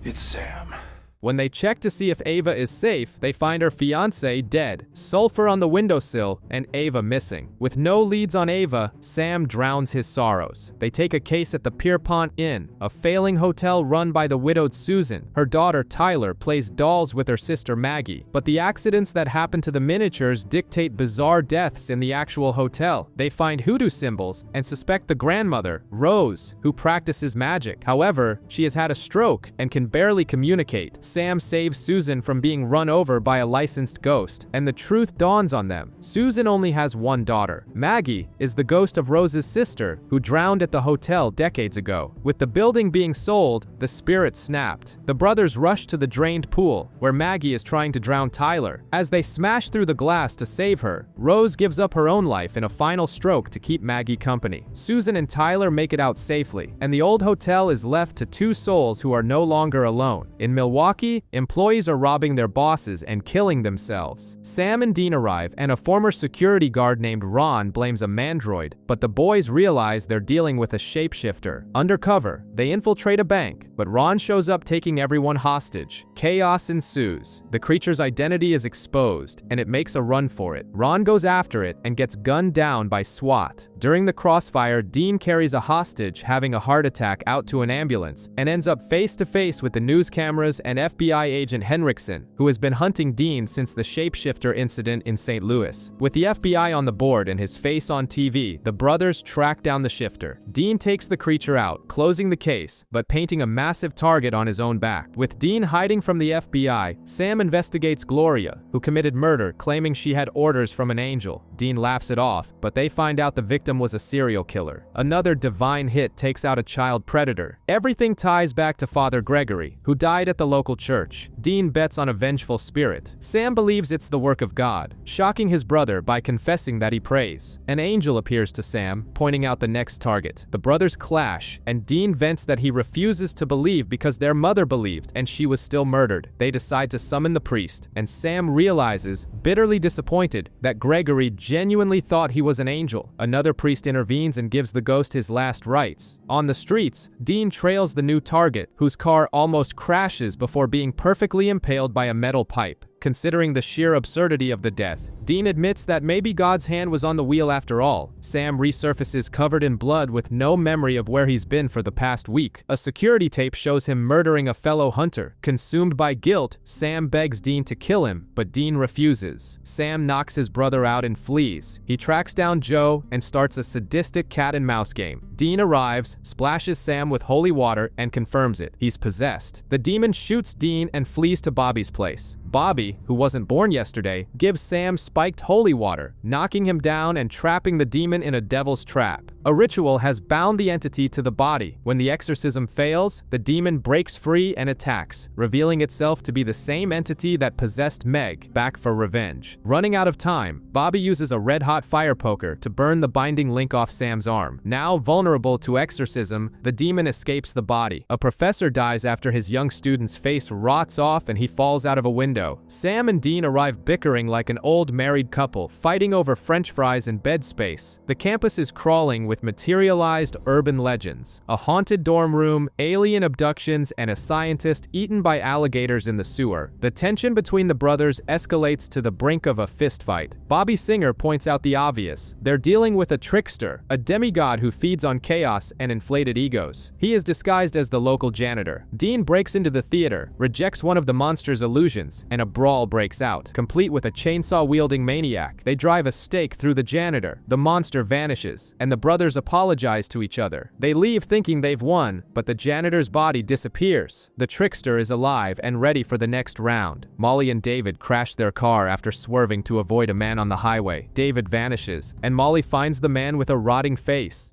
It's Sam. When they check to see if Ava is safe, they find her fiancé dead, sulfur on the windowsill, and Ava missing. With no leads on Ava, Sam drowns his sorrows. They take a case at the Pierpont Inn, a failing hotel run by the widowed Susan. Her daughter Tyler plays dolls with her sister Maggie, but the accidents that happen to the miniatures dictate bizarre deaths in the actual hotel. They find hoodoo symbols and suspect the grandmother, Rose, who practices magic. However, she has had a stroke and can barely communicate. Sam saves Susan from being run over by a licensed ghost, and the truth dawns on them. Susan only has one daughter. Maggie is the ghost of Rose's sister, who drowned at the hotel decades ago. With the building being sold, the spirit snapped. The brothers rush to the drained pool, where Maggie is trying to drown Tyler. As they smash through the glass to save her, Rose gives up her own life in a final stroke to keep Maggie company. Susan and Tyler make it out safely, and the old hotel is left to two souls who are no longer alone. In Milwaukee, employees are robbing their bosses and killing themselves. Sam and Dean arrive, and a former security guard named Ron blames a mandroid, but the boys realize they're dealing with a shapeshifter. Undercover, they infiltrate a bank, but Ron shows up taking everyone hostage. Chaos ensues. The creature's identity is exposed, and it makes a run for it. Ron goes after it and gets gunned down by SWAT. During the crossfire, Dean carries a hostage having a heart attack out to an ambulance and ends up face to face with the news cameras and FBI agent Henriksen, who has been hunting Dean since the shapeshifter incident in St. Louis. With the FBI on the board and his face on TV, the brothers track down the shifter. Dean takes the creature out, closing the case, but painting a massive target on his own back. With Dean hiding from the FBI, Sam investigates Gloria, who committed murder, claiming she had orders from an angel. Dean laughs it off, but they find out the victim was a serial killer. Another divine hit takes out a child predator. Everything ties back to Father Gregory, who died at the local church. Dean bets on a vengeful spirit. Sam believes it's the work of God, shocking his brother by confessing that he prays. An angel appears to Sam, pointing out the next target. The brothers clash, and Dean vents that he refuses to believe because their mother believed and she was still murdered. They decide to summon the priest, and Sam realizes, bitterly disappointed, that Gregory genuinely thought he was an angel. Another priest intervenes and gives the ghost his last rites. On the streets, Dean trails the new target, whose car almost crashes before being perfectly impaled by a metal pipe. Considering the sheer absurdity of the death, Dean admits that maybe God's hand was on the wheel after all. Sam resurfaces covered in blood with no memory of where he's been for the past week. A security tape shows him murdering a fellow hunter. Consumed by guilt, Sam begs Dean to kill him, but Dean refuses. Sam knocks his brother out and flees. He tracks down Joe and starts a sadistic cat-and-mouse game. Dean arrives, splashes Sam with holy water, and confirms it. He's possessed. The demon shoots Dean and flees to Bobby's place. Bobby, who wasn't born yesterday, gives Sam spiked holy water, knocking him down and trapping the demon in a devil's trap. A ritual has bound the entity to the body. When the exorcism fails, the demon breaks free and attacks, revealing itself to be the same entity that possessed Meg, back for revenge. Running out of time, Bobby uses a red-hot fire poker to burn the binding link off Sam's arm. Now vulnerable to exorcism, the demon escapes the body. A professor dies after his young student's face rots off and he falls out of a window. Sam and Dean arrive bickering like an old married couple, fighting over French fries and bed space. The campus is crawling with materialized urban legends, a haunted dorm room, alien abductions, and a scientist eaten by alligators in the sewer. The tension between the brothers escalates to the brink of a fistfight. Bobby Singer points out the obvious. They're dealing with a trickster, a demigod who feeds on chaos and inflated egos. He is disguised as the local janitor. Dean breaks into the theater, rejects one of the monster's illusions, and a brawl breaks out. Complete with a chainsaw-wielding maniac, they drive a stake through the janitor. The monster vanishes, and the brothers apologize to each other. They leave thinking they've won, but the janitor's body disappears. The trickster is alive and ready for the next round. Molly and David crash their car after swerving to avoid a man on the highway. David vanishes, and Molly finds the man with a rotting face.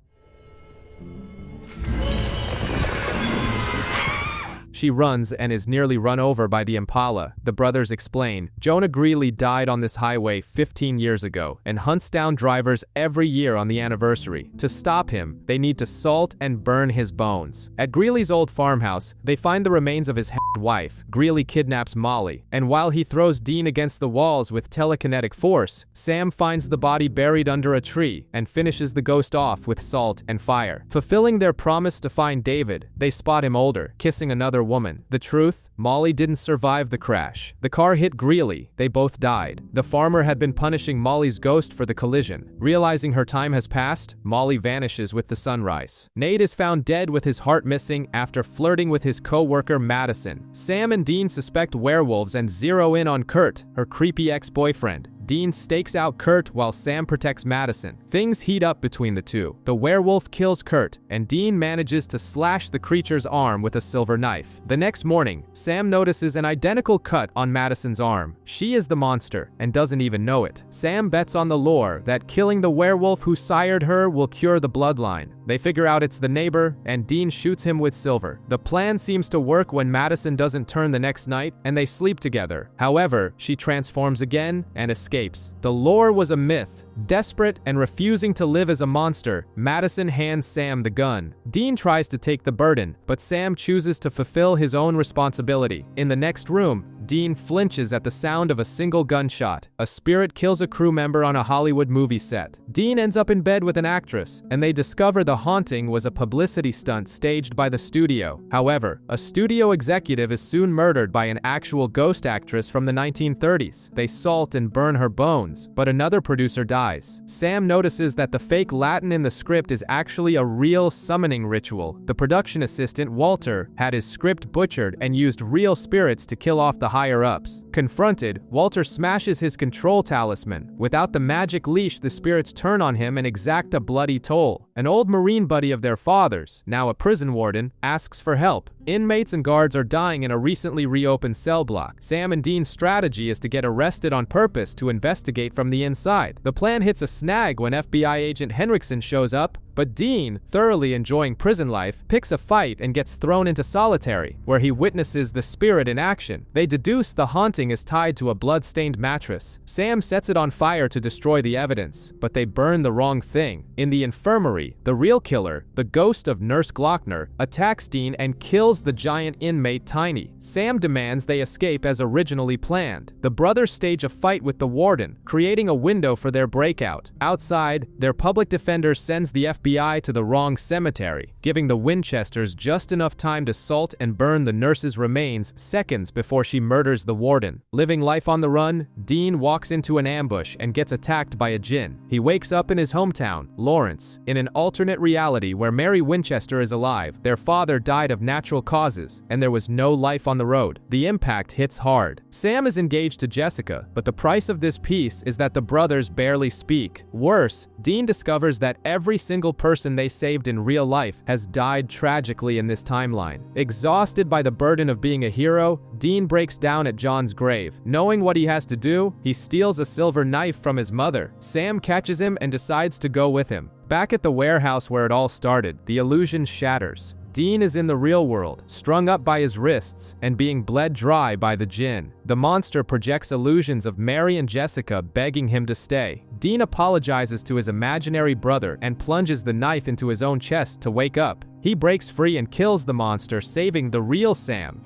She runs and is nearly run over by the Impala. The brothers explain, Jonah Greeley died on this highway 15 years ago and hunts down drivers every year on the anniversary. To stop him, they need to salt and burn his bones. At Greeley's old farmhouse, they find the remains of his wife. Greeley kidnaps Molly, and while he throws Dean against the walls with telekinetic force, Sam finds the body buried under a tree and finishes the ghost off with salt and fire. Fulfilling their promise to find David, they spot him older, kissing another woman. The truth? Molly didn't survive the crash. The car hit Greeley. They both died. The farmer had been punishing Molly's ghost for the collision. Realizing her time has passed, Molly vanishes with the sunrise. Nate is found dead with his heart missing after flirting with his co-worker Madison. Sam and Dean suspect werewolves and zero in on Kurt, her creepy ex-boyfriend. Dean stakes out Kurt while Sam protects Madison. Things heat up between the two. The werewolf kills Kurt, and Dean manages to slash the creature's arm with a silver knife. The next morning, Sam notices an identical cut on Madison's arm. She is the monster, and doesn't even know it. Sam bets on the lore that killing the werewolf who sired her will cure the bloodline. They figure out it's the neighbor, and Dean shoots him with silver. The plan seems to work when Madison doesn't turn the next night, and they sleep together. However, she transforms again and escapes. The lore was a myth. Desperate and refusing to live as a monster, Madison hands Sam the gun. Dean tries to take the burden, but Sam chooses to fulfill his own responsibility. In the next room, Dean flinches at the sound of a single gunshot. A spirit kills a crew member on a Hollywood movie set. Dean ends up in bed with an actress, and they discover the haunting was a publicity stunt staged by the studio. However, a studio executive is soon murdered by an actual ghost actress from the 1930s. They salt and burn her bones, but another producer dies. Sam notices that the fake Latin in the script is actually a real summoning ritual. The production assistant, Walter, had his script butchered and used real spirits to kill off the higher-ups. Confronted, Walter smashes his control talisman. Without the magic leash, the spirits turn on him and exact a bloody toll. An old Marine buddy of their father's, now a prison warden, asks for help. Inmates and guards are dying in a recently reopened cell block. Sam and Dean's strategy is to get arrested on purpose to investigate from the inside. The plan hits a snag when FBI agent Henriksen shows up, but Dean, thoroughly enjoying prison life, picks a fight and gets thrown into solitary, where he witnesses the spirit in action. They deduce the haunting is tied to a blood-stained mattress. Sam sets it on fire to destroy the evidence, but they burn the wrong thing. In the infirmary, the real killer, the ghost of Nurse Glockner, attacks Dean and kills the giant inmate Tiny. Sam demands they escape as originally planned. The brothers stage a fight with the warden, creating a window for their breakout. Outside, their public defender sends the FBI to the wrong cemetery, giving the Winchesters just enough time to salt and burn the nurse's remains seconds before she murders the warden. Living life on the run, Dean walks into an ambush and gets attacked by a djinn. He wakes up in his hometown, Lawrence, in an alternate reality where Mary Winchester is alive. Their father died of natural causes, and there was no life on the road. The impact hits hard. Sam is engaged to Jessica, but the price of this peace is that the brothers barely speak. Worse, Dean discovers that every single person they saved in real life has died tragically in this timeline. Exhausted by the burden of being a hero, Dean breaks down at John's grave. Knowing what he has to do, he steals a silver knife from his mother. Sam catches him and decides to go with him. Back at the warehouse where it all started, the illusion shatters. Dean is in the real world, strung up by his wrists and being bled dry by the djinn. The monster projects illusions of Mary and Jessica begging him to stay. Dean apologizes to his imaginary brother and plunges the knife into his own chest to wake up. He breaks free and kills the monster, saving the real Sam.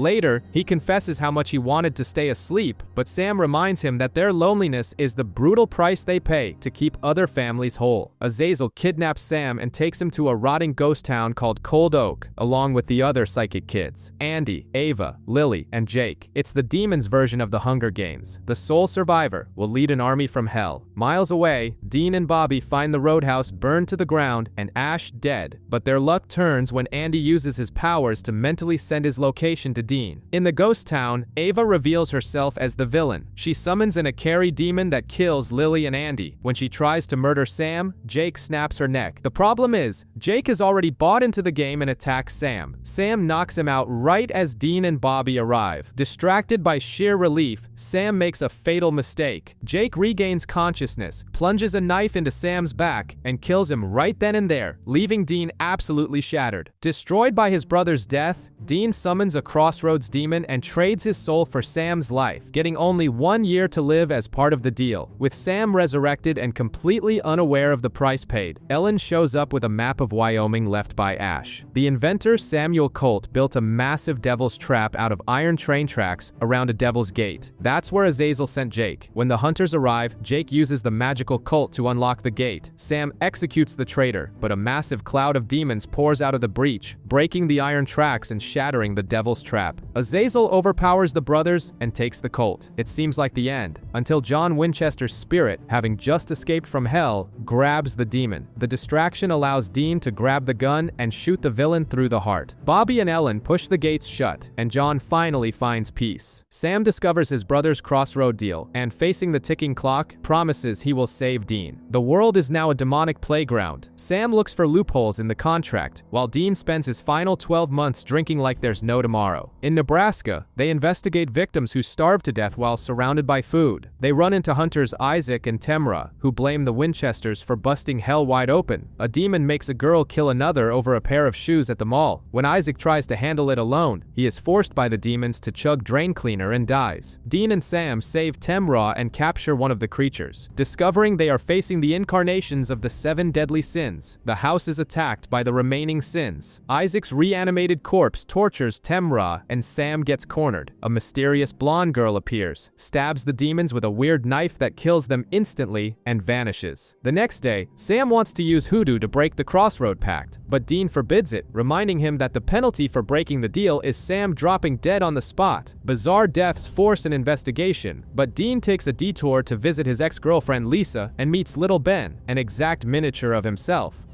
Later, he confesses how much he wanted to stay asleep, but Sam reminds him that their loneliness is the brutal price they pay to keep other families whole. Azazel kidnaps Sam and takes him to a rotting ghost town called Cold Oak, along with the other psychic kids, Andy, Ava, Lily, and Jake. It's the demon's version of the Hunger Games. The sole survivor will lead an army from hell. Miles away, Dean and Bobby find the roadhouse burned to the ground and Ash dead, but their luck turns when Andy uses his powers to mentally send his location to Dean. In the ghost town, Ava reveals herself as the villain. She summons an Ikari demon that kills Lily and Andy. When she tries to murder Sam, Jake snaps her neck. The problem is, Jake has already bought into the game and attacks Sam. Sam knocks him out right as Dean and Bobby arrive. Distracted by sheer relief, Sam makes a fatal mistake. Jake regains consciousness, plunges a knife into Sam's back, and kills him right then and there, leaving Dean absolutely shattered. Destroyed by his brother's death, Dean summons a Crossroads demon and trades his soul for Sam's life, getting only 1 year to live as part of the deal. With Sam resurrected and completely unaware of the price paid, Ellen shows up with a map of Wyoming left by Ash. The inventor Samuel Colt built a massive devil's trap out of iron train tracks around a devil's gate. That's where Azazel sent Jake. When the hunters arrive, Jake uses the magical Colt to unlock the gate. Sam executes the traitor, but a massive cloud of demons pours out of the breach, breaking the iron tracks and shattering the devil's trap. Azazel overpowers the brothers and takes the Colt. It seems like the end, until John Winchester's spirit, having just escaped from hell, grabs the demon. The distraction allows Dean to grab the gun and shoot the villain through the heart. Bobby and Ellen push the gates shut, and John finally finds peace. Sam discovers his brother's crossroad deal, and facing the ticking clock, promises he will save Dean. The world is now a demonic playground. Sam looks for loopholes in the contract, while Dean spends his final 12 months drinking like there's no tomorrow. In Nebraska, they investigate victims who starve to death while surrounded by food. They run into hunters Isaac and Temra, who blame the Winchesters for busting hell wide open. A demon makes a girl kill another over a pair of shoes at the mall. When Isaac tries to handle it alone, he is forced by the demons to chug drain cleaner and dies. Dean and Sam save Temra and capture one of the creatures. Discovering they are facing the incarnations of the 7 deadly sins, the house is attacked by the remaining sins. Isaac's reanimated corpse tortures Temra, and Sam gets cornered. A mysterious blonde girl appears, stabs the demons with a weird knife that kills them instantly, and vanishes. The next day, Sam wants to use hoodoo to break the Crossroad Pact, but Dean forbids it, reminding him that the penalty for breaking the deal is Sam dropping dead on the spot. Bizarre deaths force an investigation, but Dean takes a detour to visit his ex-girlfriend Lisa and meets Little Ben, an exact miniature of himself.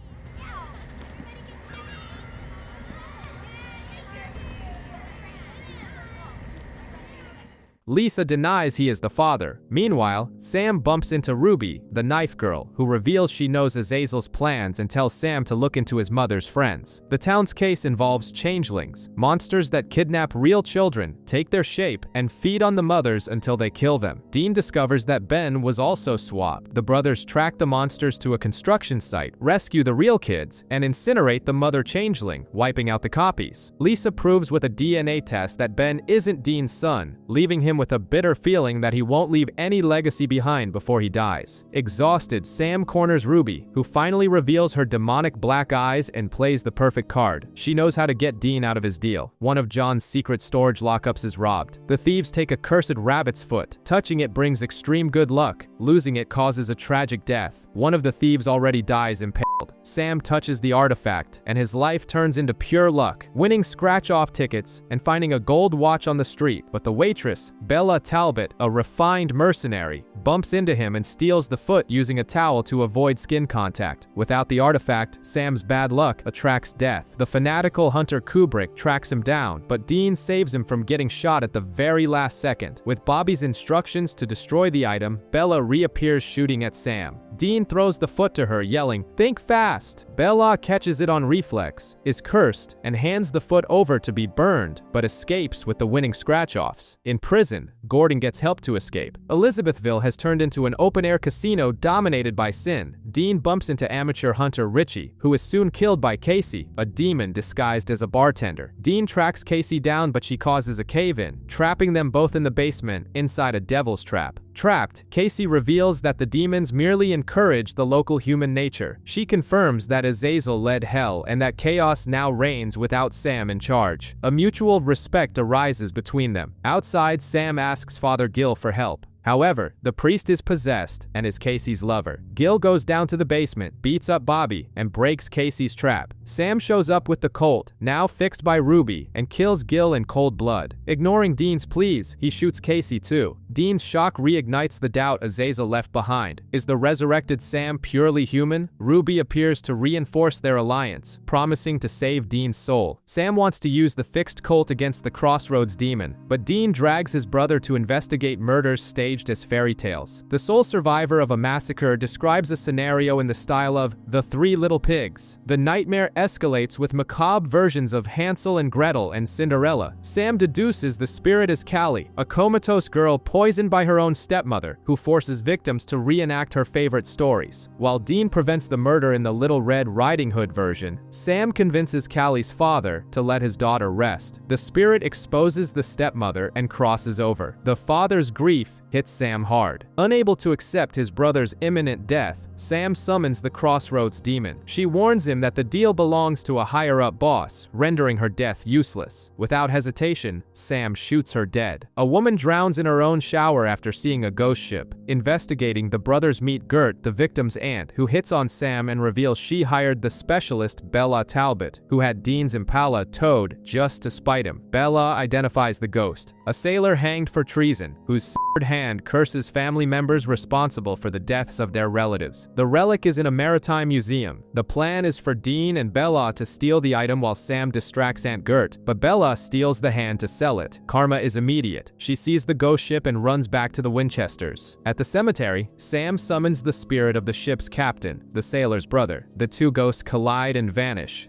Lisa denies he is the father. Meanwhile, Sam bumps into Ruby, the knife girl, who reveals she knows Azazel's plans and tells Sam to look into his mother's friends. The town's case involves changelings, monsters that kidnap real children, take their shape, and feed on the mothers until they kill them. Dean discovers that Ben was also swapped. The brothers track the monsters to a construction site, rescue the real kids, and incinerate the mother changeling, wiping out the copies. Lisa proves with a DNA test that Ben isn't Dean's son, leaving him with a bitter feeling that he won't leave any legacy behind before he dies. Exhausted, Sam corners Ruby, who finally reveals her demonic black eyes and plays the perfect card. She knows how to get Dean out of his deal. One of John's secret storage lockups is robbed. The thieves take a cursed rabbit's foot. Touching it brings extreme good luck. Losing it causes a tragic death. One of the thieves already dies impaled. Sam touches the artifact, and his life turns into pure luck, winning scratch-off tickets and finding a gold watch on the street. But the waitress, Bella Talbot, a refined mercenary, bumps into him and steals the foot using a towel to avoid skin contact. Without the artifact, Sam's bad luck attracts death. The fanatical hunter Kubrick tracks him down, but Dean saves him from getting shot at the very last second. With Bobby's instructions to destroy the item, Bella reappears shooting at Sam. Dean throws the foot to her, yelling, "Think fast!" Bella catches it on reflex, is cursed, and hands the foot over to be burned, but escapes with the winning scratch-offs. In prison, Gordon gets help to escape. Elizabethville has turned into an open-air casino dominated by sin. Dean bumps into amateur hunter Richie, who is soon killed by Casey, a demon disguised as a bartender. Dean tracks Casey down, but she causes a cave-in, trapping them both in the basement inside a devil's trap. Trapped, Casey reveals that the demons merely encourage the local human nature. She confirms that Azazel led hell and that chaos now reigns without Sam in charge. A mutual respect arises between them. Outside, Sam asks Father Gil for help. However, the priest is possessed and is Casey's lover. Gil goes down to the basement, beats up Bobby, and breaks Casey's trap. Sam shows up with the Colt, now fixed by Ruby, and kills Gil in cold blood. Ignoring Dean's pleas, he shoots Casey too. Dean's shock reignites the doubt Azazel left behind. Is the resurrected Sam purely human? Ruby appears to reinforce their alliance, promising to save Dean's soul. Sam wants to use the fixed Colt against the Crossroads demon, but Dean drags his brother to investigate murders staged as fairy tales. The sole survivor of a massacre describes a scenario in the style of The Three Little Pigs. The nightmare escalates with macabre versions of Hansel and Gretel and Cinderella. Sam deduces the spirit is Callie, a comatose girl poisoned by her own stepmother, who forces victims to reenact her favorite stories. While Dean prevents the murder in the Little Red Riding Hood version, Sam convinces Callie's father to let his daughter rest. The spirit exposes the stepmother and crosses over. The father's grief hits Sam hard. Unable to accept his brother's imminent death, Sam summons the Crossroads demon. She warns him that the deal belongs to a higher-up boss, rendering her death useless. Without hesitation, Sam shoots her dead. A woman drowns in her own shower after seeing a ghost ship. Investigating, the brothers meet Gert, the victim's aunt, who hits on Sam and reveals she hired the specialist Bella Talbot, who had Dean's Impala towed just to spite him. Bella identifies the ghost, a sailor hanged for treason, whose severed hand curses family members responsible for the deaths of their relatives. The relic is in a maritime museum. The plan is for Dean and Bella to steal the item while Sam distracts Aunt Gert, but Bella steals the hand to sell it. Karma is immediate. She sees the ghost ship and runs back to the Winchesters. At the cemetery, Sam summons the spirit of the ship's captain, the sailor's brother. The two ghosts collide and vanish.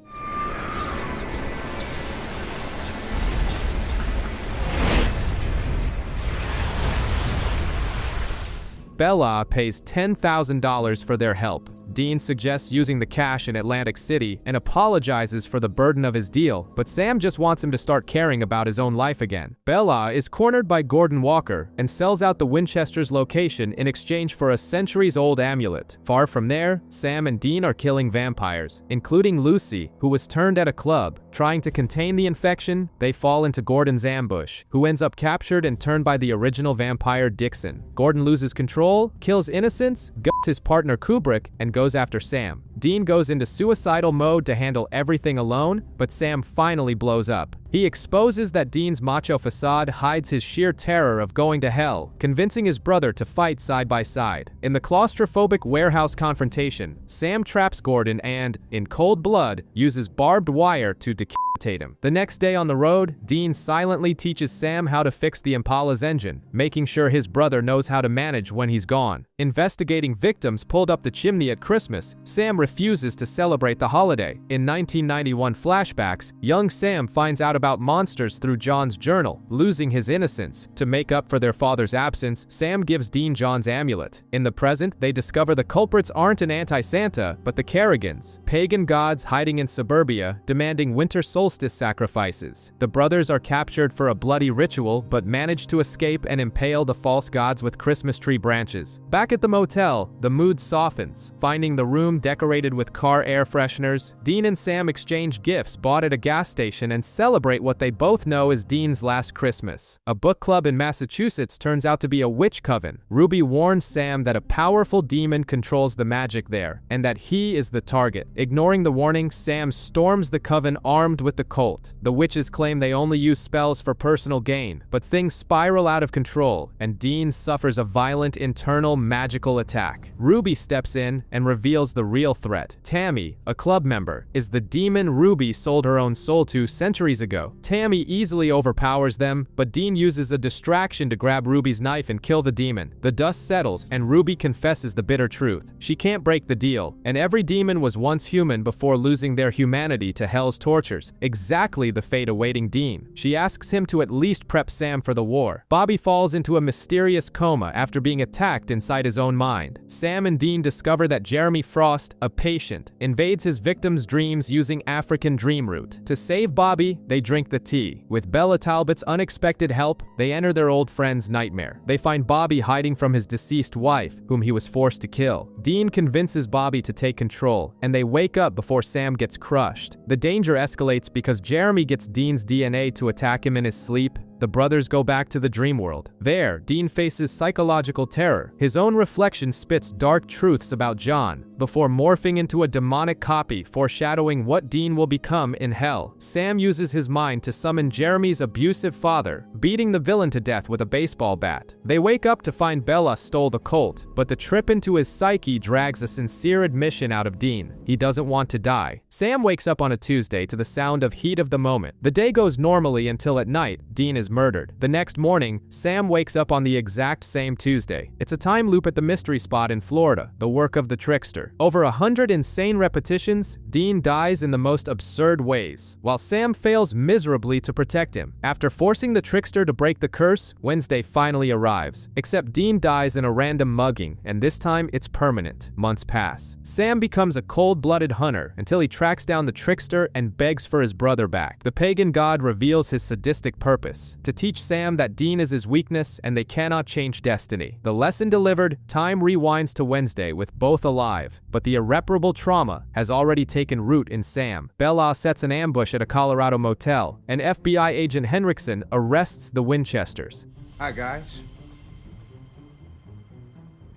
Bella pays $10,000 for their help. Dean suggests using the cash in Atlantic City and apologizes for the burden of his deal, but Sam just wants him to start caring about his own life again. Bella is cornered by Gordon Walker and sells out the Winchester's location in exchange for a centuries-old amulet. Far from there, Sam and Dean are killing vampires, including Lucy, who was turned at a club. Trying to contain the infection, they fall into Gordon's ambush, who ends up captured and turned by the original vampire Dixon. Gordon loses control, kills innocents, guts his partner Kubrick, and goes after Sam. Dean goes into suicidal mode to handle everything alone, but Sam finally blows up. He exposes that Dean's macho facade hides his sheer terror of going to hell, convincing his brother to fight side by side. In the claustrophobic warehouse confrontation, Sam traps Gordon and, in cold blood, uses barbed wire to decapitate him. The next day on the road, Dean silently teaches Sam how to fix the Impala's engine, making sure his brother knows how to manage when he's gone. Investigating victims pulled up the chimney at Christmas, Sam refuses to celebrate the holiday. In 1991 flashbacks, young Sam finds out about monsters through John's journal, losing his innocence. To make up for their father's absence, Sam gives Dean John's amulet. In the present, they discover the culprits aren't an anti-Santa, but the Kerrigans, pagan gods hiding in suburbia, demanding winter solstice sacrifices. The brothers are captured for a bloody ritual, but manage to escape and impale the false gods with Christmas tree branches. Back at the motel, the mood softens. Finding the room decorated with car air fresheners, Dean and Sam exchange gifts bought at a gas station and celebrate what they both know is Dean's last Christmas. A book club in Massachusetts turns out to be a witch coven. Ruby warns Sam that a powerful demon controls the magic there, and that he is the target. Ignoring the warning, Sam storms the coven armed with the Colt. The witches claim they only use spells for personal gain, but things spiral out of control, and Dean suffers a violent internal magical attack. Ruby steps in and reveals the real threat. Tammy, a club member, is the demon Ruby sold her own soul to centuries ago. Tammy easily overpowers them, but Dean uses a distraction to grab Ruby's knife and kill the demon. The dust settles, and Ruby confesses the bitter truth. She can't break the deal, and every demon was once human before losing their humanity to hell's tortures, exactly the fate awaiting Dean. She asks him to at least prep Sam for the war. Bobby falls into a mysterious coma after being attacked inside his own mind. Sam and Dean discover that Jeremy Frost, a patient, invades his victim's dreams using African dream root. To save Bobby, they drink the tea. With Bella Talbot's unexpected help, they enter their old friend's nightmare. They find Bobby hiding from his deceased wife, whom he was forced to kill. Dean convinces Bobby to take control, and they wake up before Sam gets crushed. The danger escalates because Jeremy gets Dean's DNA to attack him in his sleep. The brothers go back to the dream world. There, Dean faces psychological terror. His own reflection spits dark truths about John, before morphing into a demonic copy, foreshadowing what Dean will become in hell. Sam uses his mind to summon Jeremy's abusive father, beating the villain to death with a baseball bat. They wake up to find Bella stole the Colt, but the trip into his psyche drags a sincere admission out of Dean. He doesn't want to die. Sam wakes up on a Tuesday to the sound of Heat of the Moment. The day goes normally until at night, Dean is murdered. The next morning, Sam wakes up on the exact same Tuesday. It's a time loop at the mystery spot in Florida, the work of the trickster. Over 100 insane repetitions, Dean dies in the most absurd ways, while Sam fails miserably to protect him. After forcing the trickster to break the curse, Wednesday finally arrives. Except Dean dies in a random mugging, and this time it's permanent. Months pass. Sam becomes a cold-blooded hunter until he tracks down the trickster and begs for his brother back. The pagan god reveals his sadistic purpose: to teach Sam that Dean is his weakness and they cannot change destiny. The lesson delivered, time rewinds to Wednesday with both alive, but the irreparable trauma has already taken root in Sam. Bella sets an ambush at a Colorado motel, and FBI agent Henriksen arrests the Winchesters. Hi guys.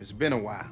It's been a while.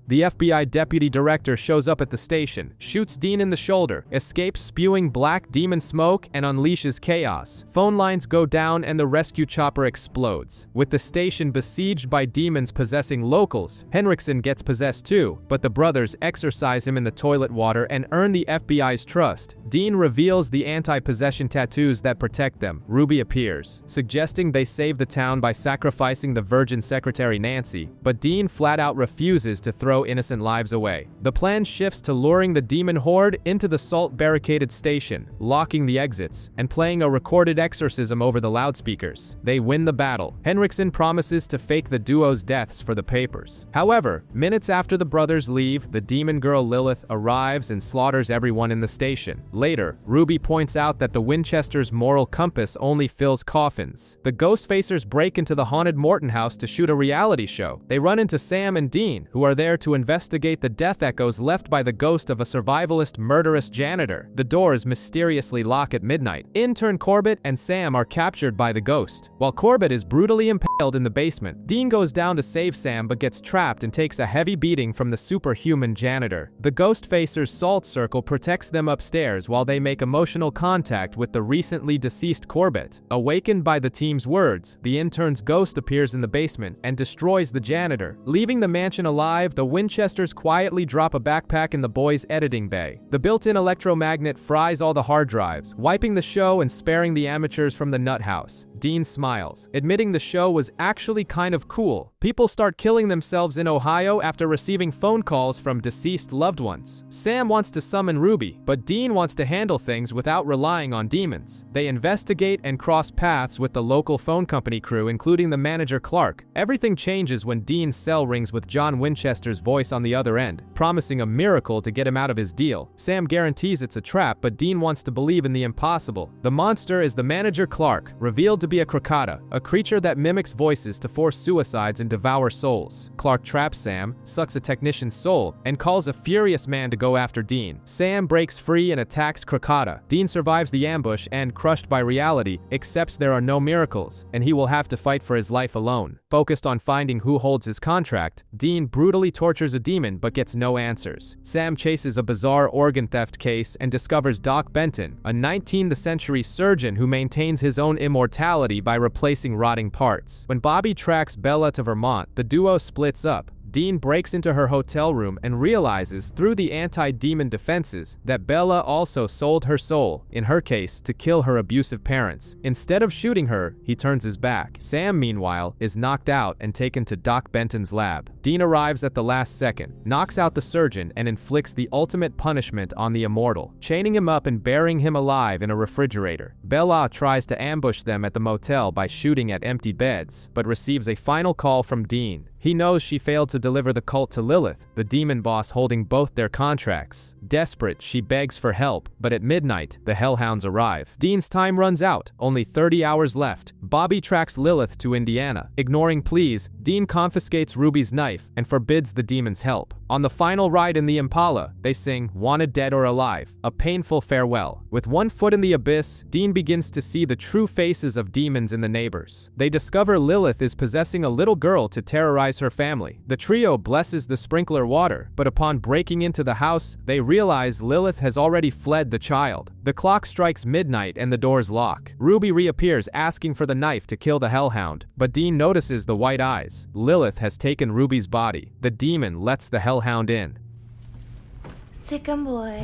The FBI deputy director shows up at the station, shoots Dean in the shoulder, escapes spewing black demon smoke, and unleashes chaos. Phone lines go down and the rescue chopper explodes. With the station besieged by demons possessing locals, Henriksen gets possessed too, but the brothers exorcise him in the toilet water and earn the FBI's trust. Dean reveals the anti-possession tattoos that protect them. Ruby appears, suggesting they save the town by sacrificing the Virgin Secretary Nancy, but Dean flat out refuses to throw innocent lives away. The plan shifts to luring the demon horde into the salt-barricaded station, locking the exits, and playing a recorded exorcism over the loudspeakers. They win the battle. Henriksen promises to fake the duo's deaths for the papers. However, minutes after the brothers leave, the demon girl Lilith arrives and slaughters everyone in the station. Later, Ruby points out that the Winchesters' moral compass only fills coffins. The Ghostfacers break into the haunted Morton house to shoot a reality show. They run into Sam and Dean, who are there to investigate the death echoes left by the ghost of a survivalist murderous janitor. The doors mysteriously lock at midnight. Intern Corbett and Sam are captured by the ghost. While Corbett is brutally impaled in the basement, Dean goes down to save Sam but gets trapped and takes a heavy beating from the superhuman janitor. The Ghostfacers' salt circle protects them upstairs while they make emotional contact with the recently deceased Corbett. Awakened by the team's words, the intern's ghost appears in the basement and destroys the janitor. Leaving the mansion alive, the Winchesters quietly drop a backpack in the boys' editing bay. The built-in electromagnet fries all the hard drives, wiping the show and sparing the amateurs from the nut house. Dean smiles, admitting the show was actually kind of cool. People start killing themselves in Ohio after receiving phone calls from deceased loved ones. Sam wants to summon Ruby, but Dean wants to handle things without relying on demons. They investigate and cross paths with the local phone company crew, including the manager Clark. Everything changes when Dean's cell rings with John Winchester's voice on the other end, promising a miracle to get him out of his deal. Sam guarantees it's a trap, but Dean wants to believe in the impossible. The monster is the manager Clark, revealed to be a Krakata, a creature that mimics voices to force suicides and devour souls. Clark traps Sam, sucks a technician's soul, and calls a furious man to go after Dean. Sam breaks free and attacks Krakata. Dean survives the ambush and, crushed by reality, accepts there are no miracles, and he will have to fight for his life alone. Focused on finding who holds his contract, Dean brutally tortures a demon but gets no answers. Sam chases a bizarre organ theft case and discovers Doc Benton, a 19th century surgeon who maintains his own immortality by replacing rotting parts. When Bobby tracks Bella to Vermont, the duo splits up. Dean breaks into her hotel room and realizes through the anti-demon defenses that Bella also sold her soul, in her case, to kill her abusive parents. Instead of shooting her, he turns his back. Sam, meanwhile, is knocked out and taken to Doc Benton's lab. Dean arrives at the last second, knocks out the surgeon, and inflicts the ultimate punishment on the immortal, chaining him up and burying him alive in a refrigerator. Bella tries to ambush them at the motel by shooting at empty beds, but receives a final call from Dean. He knows she failed to deliver the cult to Lilith, the demon boss holding both their contracts. Desperate, she begs for help, but at midnight, the Hellhounds arrive. Dean's time runs out, only 30 hours left. Bobby tracks Lilith to Indiana. Ignoring pleas, Dean confiscates Ruby's knife and forbids the demon's help. On the final ride in the Impala, they sing "Wanted Dead or Alive," a painful farewell. With one foot in the abyss, Dean begins to see the true faces of demons in the neighbors. They discover Lilith is possessing a little girl to terrorize her family. The trio blesses the sprinkler water, but upon breaking into the house, they realize Lilith has already fled the child. The clock strikes midnight and the doors lock. Ruby reappears asking for the knife to kill the Hellhound, but Dean notices the white eyes. Lilith has taken Ruby's body. The demon lets the Hellhound in. Sick'em boy.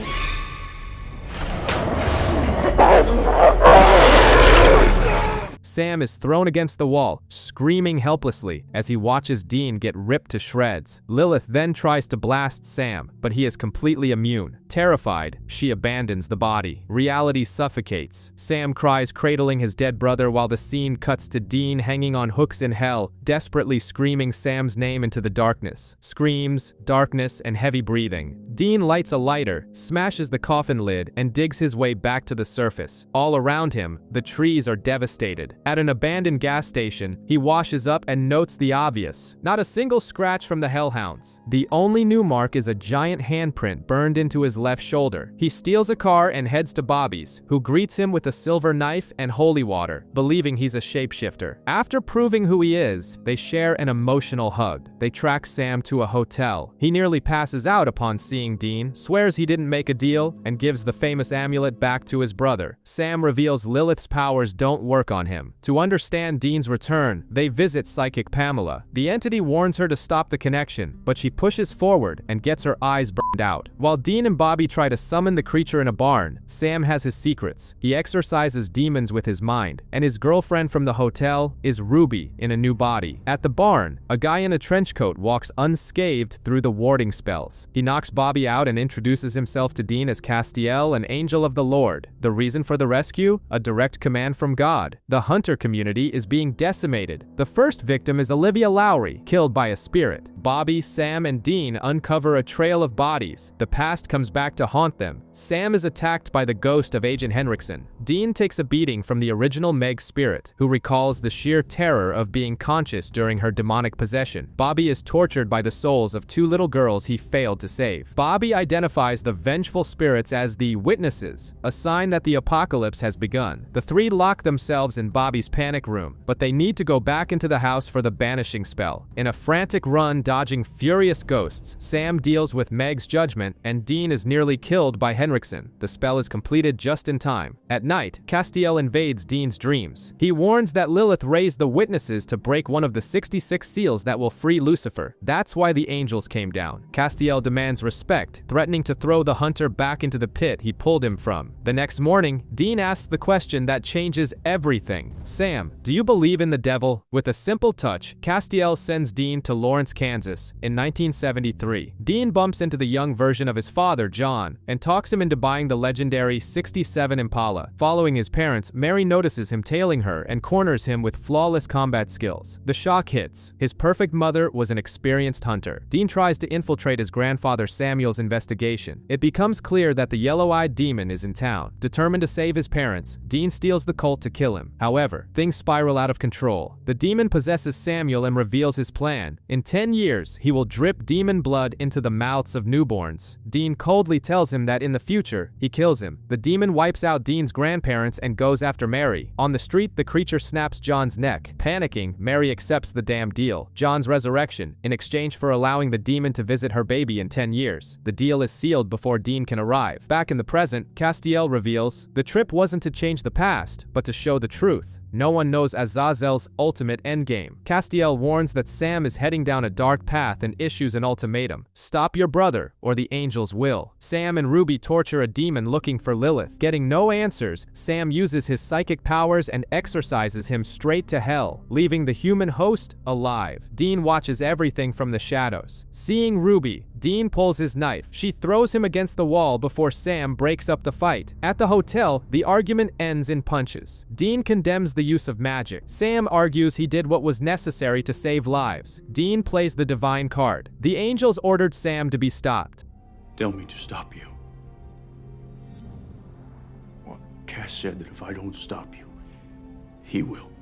Sam is thrown against the wall, screaming helplessly as he watches Dean get ripped to shreds. Lilith then tries to blast Sam, but he is completely immune. Terrified, she abandons the body. Reality suffocates. Sam cries, cradling his dead brother, while the scene cuts to Dean hanging on hooks in hell, desperately screaming Sam's name into the darkness. Screams, darkness, and heavy breathing. Dean lights a lighter, smashes the coffin lid, and digs his way back to the surface. All around him, the trees are devastated. At an abandoned gas station, he washes up and notes the obvious. Not a single scratch from the Hellhounds. The only new mark is a giant handprint burned into his left shoulder. He steals a car and heads to Bobby's, who greets him with a silver knife and holy water, believing he's a shapeshifter. After proving who he is, they share an emotional hug. They track Sam to a hotel. He nearly passes out upon seeing Dean, swears he didn't make a deal, and gives the famous amulet back to his brother. Sam reveals Lilith's powers don't work on him. To understand Dean's return, they visit Psychic Pamela. The entity warns her to stop the connection, but she pushes forward and gets her eyes burned out. While Dean and Bobby try to summon the creature in a barn, Sam has his secrets. He exorcises demons with his mind, and his girlfriend from the hotel is Ruby in a new body. At the barn, a guy in a trench coat walks unscathed through the warding spells. He knocks Bobby out and introduces himself to Dean as Castiel, an angel of the Lord. The reason for the rescue? A direct command from God. The hunter community is being decimated. The first victim is Olivia Lowry, killed by a spirit. Bobby, Sam, and Dean uncover a trail of bodies. The past comes back to haunt them. Sam is attacked by the ghost of Agent Henriksen. Dean takes a beating from the original Meg spirit, who recalls the sheer terror of being conscious during her demonic possession. Bobby is tortured by the souls of two little girls he failed to save. Bobby identifies the vengeful spirits as the Witnesses, a sign that the apocalypse has begun. The three lock themselves in Bobby's panic room, but they need to go back into the house for the banishing spell. In a frantic run dodging furious ghosts, Sam deals with Meg's judgment, and Dean is nearly killed by Henriksen. The spell is completed just in time. At night, Castiel invades Dean's dreams. He warns that Lilith raised the Witnesses to break one of the 66 seals that will free Lucifer. That's why the angels came down. Castiel demands respect, threatening to throw the hunter back into the pit he pulled him from. The next morning, Dean asks the question that changes everything. Sam, do you believe in the devil? With a simple touch, Castiel sends Dean to Lawrence, Kansas in 1973. Dean bumps into the young version of his father, John, and talks him into buying the legendary 67 Impala. Following his parents, Mary notices him tailing her and corners him with flawless combat skills. The shock hits. His perfect mother was an experienced hunter. Dean tries to infiltrate his grandfather Samuel's investigation. It becomes clear that the yellow-eyed demon is in town. Determined to save his parents, Dean steals the colt to kill him. However, things spiral out of control. The demon possesses Samuel and reveals his plan. In 10 years, he will drip demon blood into the mouths of newborns. Dean coldly tells him that in the future, he kills him. The demon wipes out Dean's grandparents and goes after Mary. On the street, the creature snaps John's neck. Panicking, Mary accepts the damn deal. John's resurrection, in exchange for allowing the demon to visit her baby in 10 years. The deal is sealed before Dean can arrive. Back in the present, Castiel reveals, the trip wasn't to change the past, but to show the truth. No one knows Azazel's ultimate endgame. Castiel warns that Sam is heading down a dark path and issues an ultimatum. Stop your brother, or the angels will. Sam and Ruby torture a demon looking for Lilith. Getting no answers, Sam uses his psychic powers and exorcises him straight to hell, leaving the human host alive. Dean watches everything from the shadows. Seeing Ruby, Dean pulls his knife. She throws him against the wall before Sam breaks up the fight. At the hotel, the argument ends in punches. Dean condemns the use of magic. Sam argues he did what was necessary to save lives. Dean plays the divine card. The angels ordered Sam to be stopped. Tell me to stop you. Well, Cass said that if I don't stop you, he will.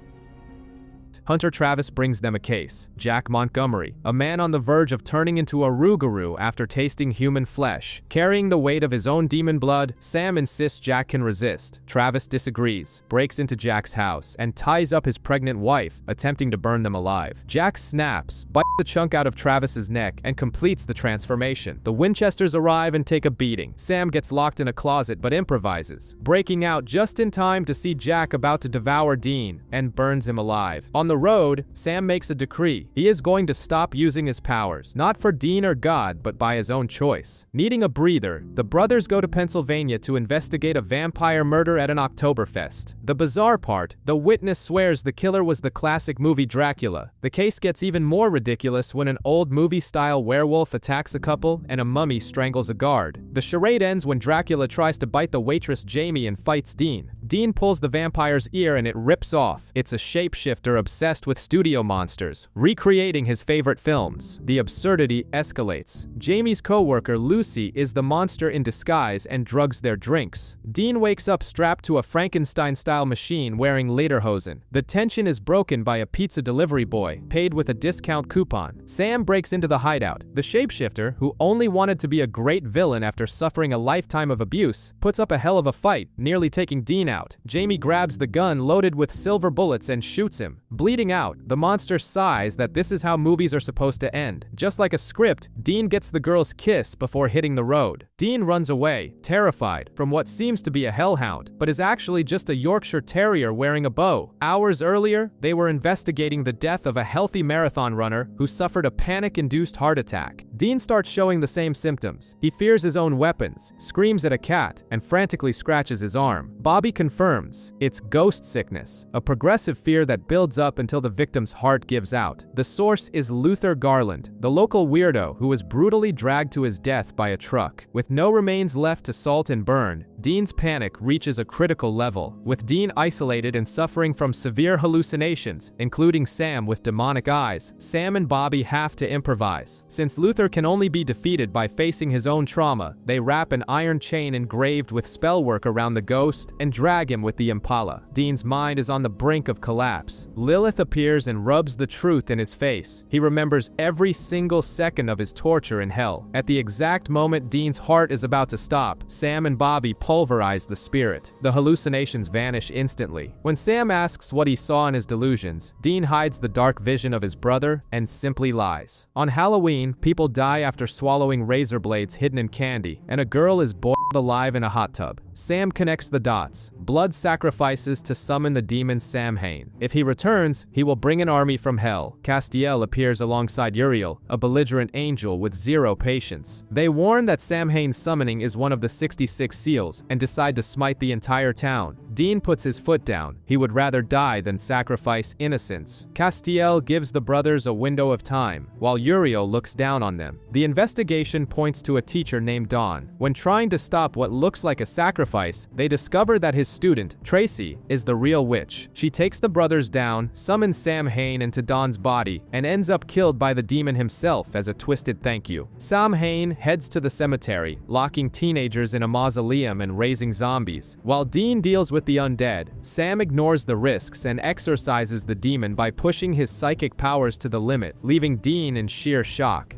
Hunter Travis brings them a case. Jack Montgomery, a man on the verge of turning into a Rougarou after tasting human flesh. Carrying the weight of his own demon blood, Sam insists Jack can resist. Travis disagrees, breaks into Jack's house, and ties up his pregnant wife, attempting to burn them alive. Jack snaps, bites the chunk out of Travis's neck, and completes the transformation. The Winchesters arrive and take a beating. Sam gets locked in a closet but improvises, breaking out just in time to see Jack about to devour Dean, and burns him alive. On the road, Sam makes a decree. He is going to stop using his powers, not for Dean or God, but by his own choice. Needing a breather, the brothers go to Pennsylvania to investigate a vampire murder at an Oktoberfest. The bizarre part, the witness swears the killer was the classic movie Dracula. The case gets even more ridiculous when an old movie-style werewolf attacks a couple and a mummy strangles a guard. The charade ends when Dracula tries to bite the waitress Jamie and fights Dean. Dean pulls the vampire's ear and it rips off. It's a shapeshifter obsessed with studio monsters, recreating his favorite films. The absurdity escalates. Jamie's co-worker Lucy is the monster in disguise and drugs their drinks. Dean wakes up strapped to a Frankenstein-style machine wearing lederhosen. The tension is broken by a pizza delivery boy, paid with a discount coupon. Sam breaks into the hideout. The shapeshifter, who only wanted to be a great villain after suffering a lifetime of abuse, puts up a hell of a fight, nearly taking Dean out. Jamie grabs the gun loaded with silver bullets and shoots him. Bleeding out, the monster sighs that this is how movies are supposed to end. Just like a script, Dean gets the girl's kiss before hitting the road. Dean runs away, terrified, from what seems to be a hellhound, but is actually just a Yorkshire Terrier wearing a bow. Hours earlier, they were investigating the death of a healthy marathon runner who suffered a panic-induced heart attack. Dean starts showing the same symptoms. He fears his own weapons, screams at a cat, and frantically scratches his arm. Bobby confirms it's ghost sickness, a progressive fear that builds up until the victim's heart gives out. The source is Luther Garland, the local weirdo who was brutally dragged to his death by a truck. With no remains left to salt and burn, Dean's panic reaches a critical level, with Dean isolated and suffering from severe hallucinations, including Sam with demonic eyes. Sam and Bobby have to improvise. Since Luther can only be defeated by facing his own trauma, they wrap an iron chain engraved with spellwork around the ghost and drag him with the Impala. Dean's mind is on the brink of collapse. Lilith appears and rubs the truth in his face. He remembers every single second of his torture in hell. At the exact moment Dean's heart is about to stop, Sam and Bobby pulverize the spirit. The hallucinations vanish instantly. When Sam asks what he saw in his delusions, Dean hides the dark vision of his brother and simply lies. On Halloween, people die after swallowing razor blades hidden in candy, and a girl is boiled alive in a hot tub. Sam connects the dots. Blood sacrifices to summon the demon Samhain. If he returns, he will bring an army from hell. Castiel appears alongside Uriel, a belligerent angel with zero patience. They warn that Samhain's summoning is one of the 66 seals and decide to smite the entire town. Dean puts his foot down. He would rather die than sacrifice innocence. Castiel gives the brothers a window of time, while Uriel looks down on them. The investigation points to a teacher named Dawn. When trying to stop what looks like a sacrifice, they discover that his student, Tracy, is the real witch. She takes the brothers down, summons Samhain into Dawn's body, and ends up killed by the demon himself as a twisted thank you. Samhain heads to the cemetery, locking teenagers in a mausoleum and raising zombies. While Dean deals with the undead, Sam ignores the risks and exorcises the demon by pushing his psychic powers to the limit, leaving Dean in sheer shock.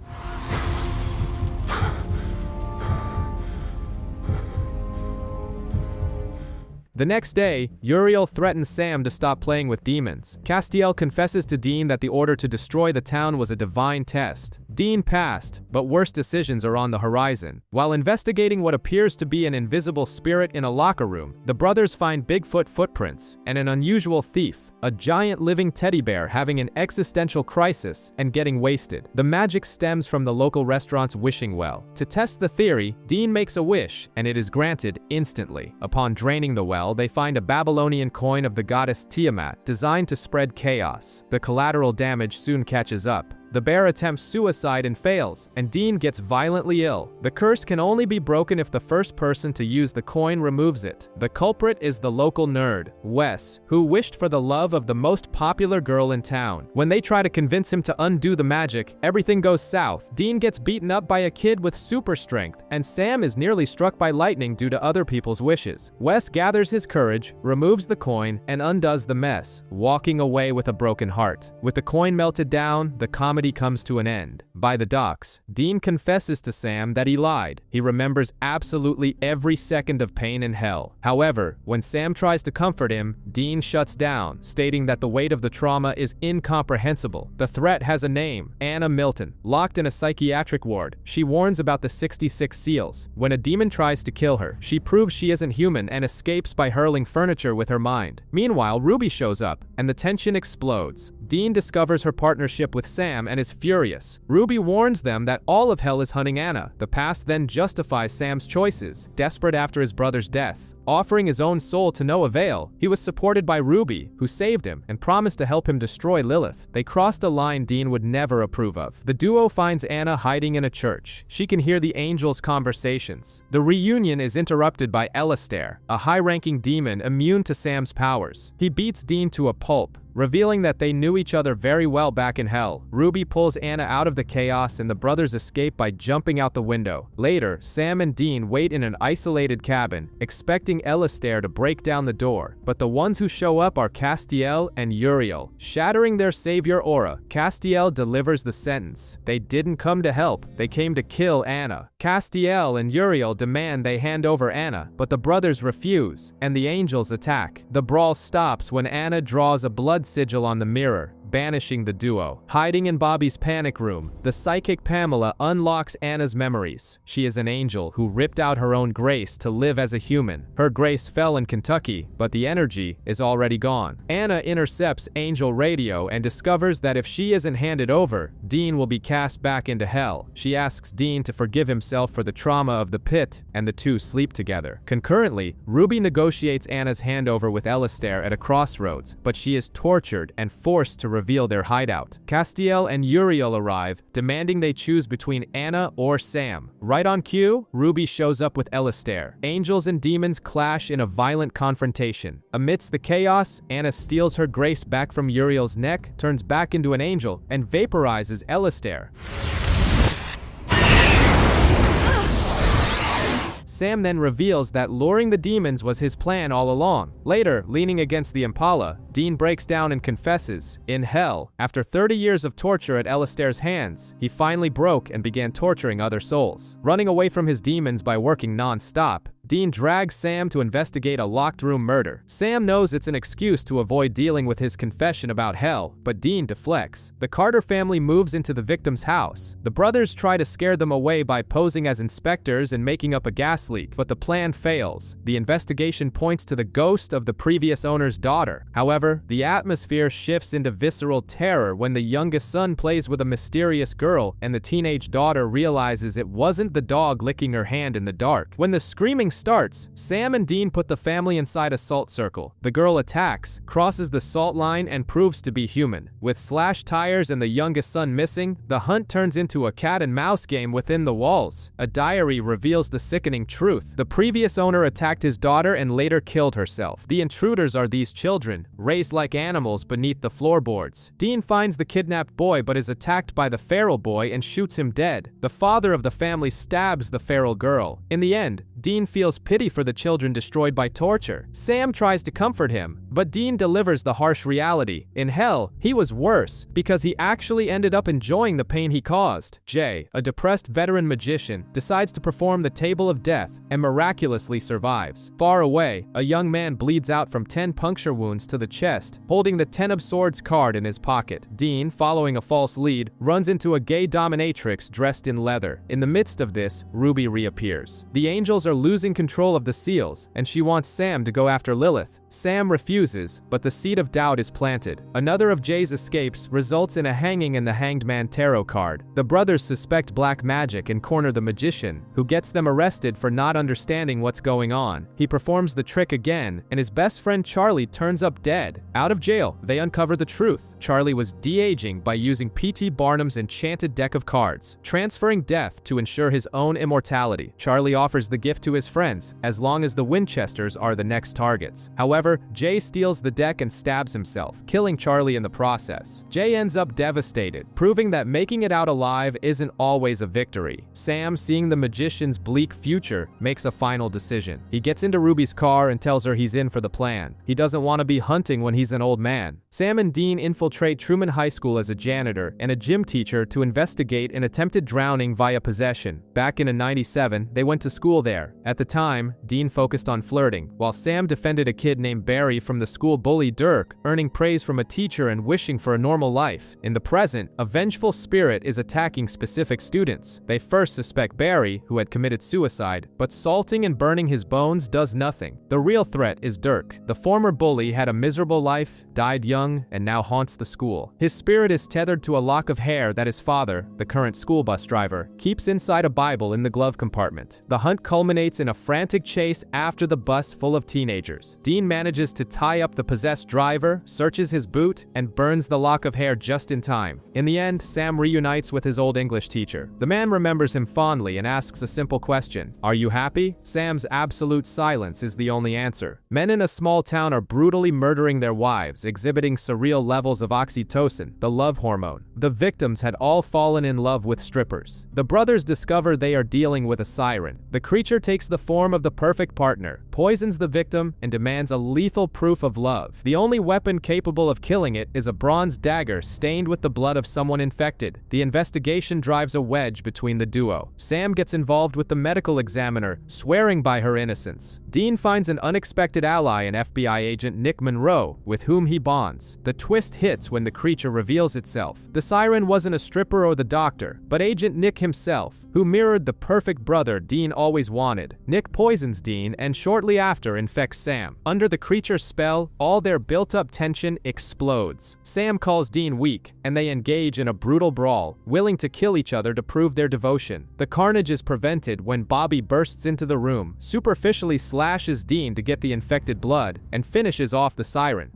The next day, Uriel threatens Sam to stop playing with demons. Castiel confesses to Dean that the order to destroy the town was a divine test. Dean passed, but worse decisions are on the horizon. While investigating what appears to be an invisible spirit in a locker room, the brothers find Bigfoot footprints and an unusual thief, a giant living teddy bear having an existential crisis and getting wasted. The magic stems from the local restaurant's wishing well. To test the theory, Dean makes a wish, and it is granted instantly. Upon draining the well, they find a Babylonian coin of the goddess Tiamat, designed to spread chaos. The collateral damage soon catches up. The bear attempts suicide and fails, and Dean gets violently ill. The curse can only be broken if the first person to use the coin removes it. The culprit is the local nerd, Wes, who wished for the love of the most popular girl in town. When they try to convince him to undo the magic, everything goes south. Dean gets beaten up by a kid with super strength, and Sam is nearly struck by lightning due to other people's wishes. Wes gathers his courage, removes the coin, and undoes the mess, walking away with a broken heart. With the coin melted down, the comedy comes to an end. By the docks, Dean confesses to Sam that he lied. He remembers absolutely every second of pain in hell. However, when Sam tries to comfort him, Dean shuts down, stating that the weight of the trauma is incomprehensible. The threat has a name, Anna Milton. Locked in a psychiatric ward, she warns about the 66 seals. When a demon tries to kill her, she proves she isn't human and escapes by hurling furniture with her mind. Meanwhile, Ruby shows up, and the tension explodes. Dean discovers her partnership with Sam and is furious. Ruby warns them that all of hell is hunting Anna. The past then justifies Sam's choices, desperate after his brother's death. Offering his own soul to no avail, he was supported by Ruby, who saved him and promised to help him destroy Lilith. They crossed a line Dean would never approve of. The duo finds Anna hiding in a church. She can hear the angels' conversations. The reunion is interrupted by Alistair, a high-ranking demon immune to Sam's powers. He beats Dean to a pulp, revealing that they knew each other very well back in hell. Ruby pulls Anna out of the chaos and the brothers escape by jumping out the window. Later, Sam and Dean wait in an isolated cabin, expecting Alistair to break down the door, but the ones who show up are Castiel and Uriel. Shattering their savior aura, Castiel delivers the sentence: they didn't come to help, they came to kill Anna. Castiel and Uriel demand they hand over Anna, but the brothers refuse, and the angels attack. The brawl stops when Anna draws a blood sigil on the mirror, banishing the duo. Hiding in Bobby's panic room, the psychic Pamela unlocks Anna's memories. She is an angel who ripped out her own grace to live as a human. Her grace fell in Kentucky, but the energy is already gone. Anna intercepts Angel Radio and discovers that if she isn't handed over, Dean will be cast back into hell. She asks Dean to forgive himself for the trauma of the pit, and the two sleep together. Concurrently, Ruby negotiates Anna's handover with Alistair at a crossroads, but she is tortured and forced to reveal their hideout. Castiel and Uriel arrive, demanding they choose between Anna or Sam. Right on cue, Ruby shows up with Alistair. Angels and demons clash in a violent confrontation. Amidst the chaos, Anna steals her grace back from Uriel's neck, turns back into an angel, and vaporizes Alistair. Sam then reveals that luring the demons was his plan all along. Later, leaning against the Impala, Dean breaks down and confesses. In hell, after 30 years of torture at Alistair's hands, he finally broke and began torturing other souls. Running away from his demons by working non-stop, Dean drags Sam to investigate a locked room murder. Sam knows it's an excuse to avoid dealing with his confession about hell, but Dean deflects. The Carter family moves into the victim's house. The brothers try to scare them away by posing as inspectors and making up a gas leak, but the plan fails. The investigation points to the ghost of the previous owner's daughter. However, the atmosphere shifts into visceral terror when the youngest son plays with a mysterious girl and the teenage daughter realizes it wasn't the dog licking her hand in the dark. When the screaming starts, Sam and Dean put the family inside a salt circle. The girl attacks, crosses the salt line, and proves to be human. With slashed tires and the youngest son missing, the hunt turns into a cat and mouse game within the walls. A diary reveals the sickening truth. The previous owner attacked his daughter and later killed herself. The intruders are these children, raised like animals beneath the floorboards. Dean finds the kidnapped boy but is attacked by the feral boy and shoots him dead. The father of the family stabs the feral girl. In the end, Dean feels pity for the children destroyed by torture. Sam tries to comfort him, but Dean delivers the harsh reality. In hell, he was worse, because he actually ended up enjoying the pain he caused. Jay, a depressed veteran magician, decides to perform the Table of Death and miraculously survives. Far away, a young man bleeds out from 10 puncture wounds to the chest, holding the 10 of Swords card in his pocket. Dean, following a false lead, runs into a gay dominatrix dressed in leather. In the midst of this, Ruby reappears. The angels are losing control of the seals, and she wants Sam to go after Lilith. Sam refuses, refuses, but the seed of doubt is planted. Another of Jay's escapes results in a hanging in the Hanged Man tarot card. The brothers suspect black magic and corner the magician, who gets them arrested for not understanding what's going on. He performs the trick again, and his best friend Charlie turns up dead. Out of jail, they uncover the truth. Charlie was de-aging by using P.T. Barnum's enchanted deck of cards, transferring death to ensure his own immortality. Charlie offers the gift to his friends, as long as the Winchesters are the next targets. However, Jay steals the deck and stabs himself, killing Charlie in the process. Jay ends up devastated, proving that making it out alive isn't always a victory. Sam, seeing the magician's bleak future, makes a final decision. He gets into Ruby's car and tells her he's in for the plan. He doesn't want to be hunting when he's an old man. Sam and Dean infiltrate Truman High School as a janitor and a gym teacher to investigate an attempted drowning via possession. Back in '97, they went to school there. At the time, Dean focused on flirting, while Sam defended a kid named Barry from the school bully Dirk, earning praise from a teacher and wishing for a normal life. In the present, a vengeful spirit is attacking specific students. They first suspect Barry, who had committed suicide, but salting and burning his bones does nothing. The real threat is Dirk. The former bully had a miserable life, died young, and now haunts the school. His spirit is tethered to a lock of hair that his father, the current school bus driver, keeps inside a Bible in the glove compartment. The hunt culminates in a frantic chase after the bus full of teenagers. Dean manages to tie up the possessed driver, searches his boot, and burns the lock of hair just in time. In the end, Sam reunites with his old English teacher. The man remembers him fondly and asks a simple question: "Are you happy?" Sam's absolute silence is the only answer. Men in a small town are brutally murdering their wives, exhibiting surreal levels of oxytocin, the love hormone. The victims had all fallen in love with strippers. The brothers discover they are dealing with a siren. The creature takes the form of the perfect partner, poisons the victim, and demands a lethal proof of love. The only weapon capable of killing it is a bronze dagger stained with the blood of someone infected. The investigation drives a wedge between the duo. Sam gets involved with the medical examiner, swearing by her innocence. Dean finds an unexpected ally in FBI agent Nick Monroe, with whom he bonds. The twist hits when the creature reveals itself. The siren wasn't a stripper or the doctor, but Agent Nick himself, who mirrored the perfect brother Dean always wanted. Nick poisons Dean and shortly after infects Sam. Under the creature's spell, all their built-up tension explodes. Sam calls Dean weak, and they engage in a brutal brawl, willing to kill each other to prove their devotion. The carnage is prevented when Bobby bursts into the room, superficially slashes Dean to get the infected blood, and finishes off the siren.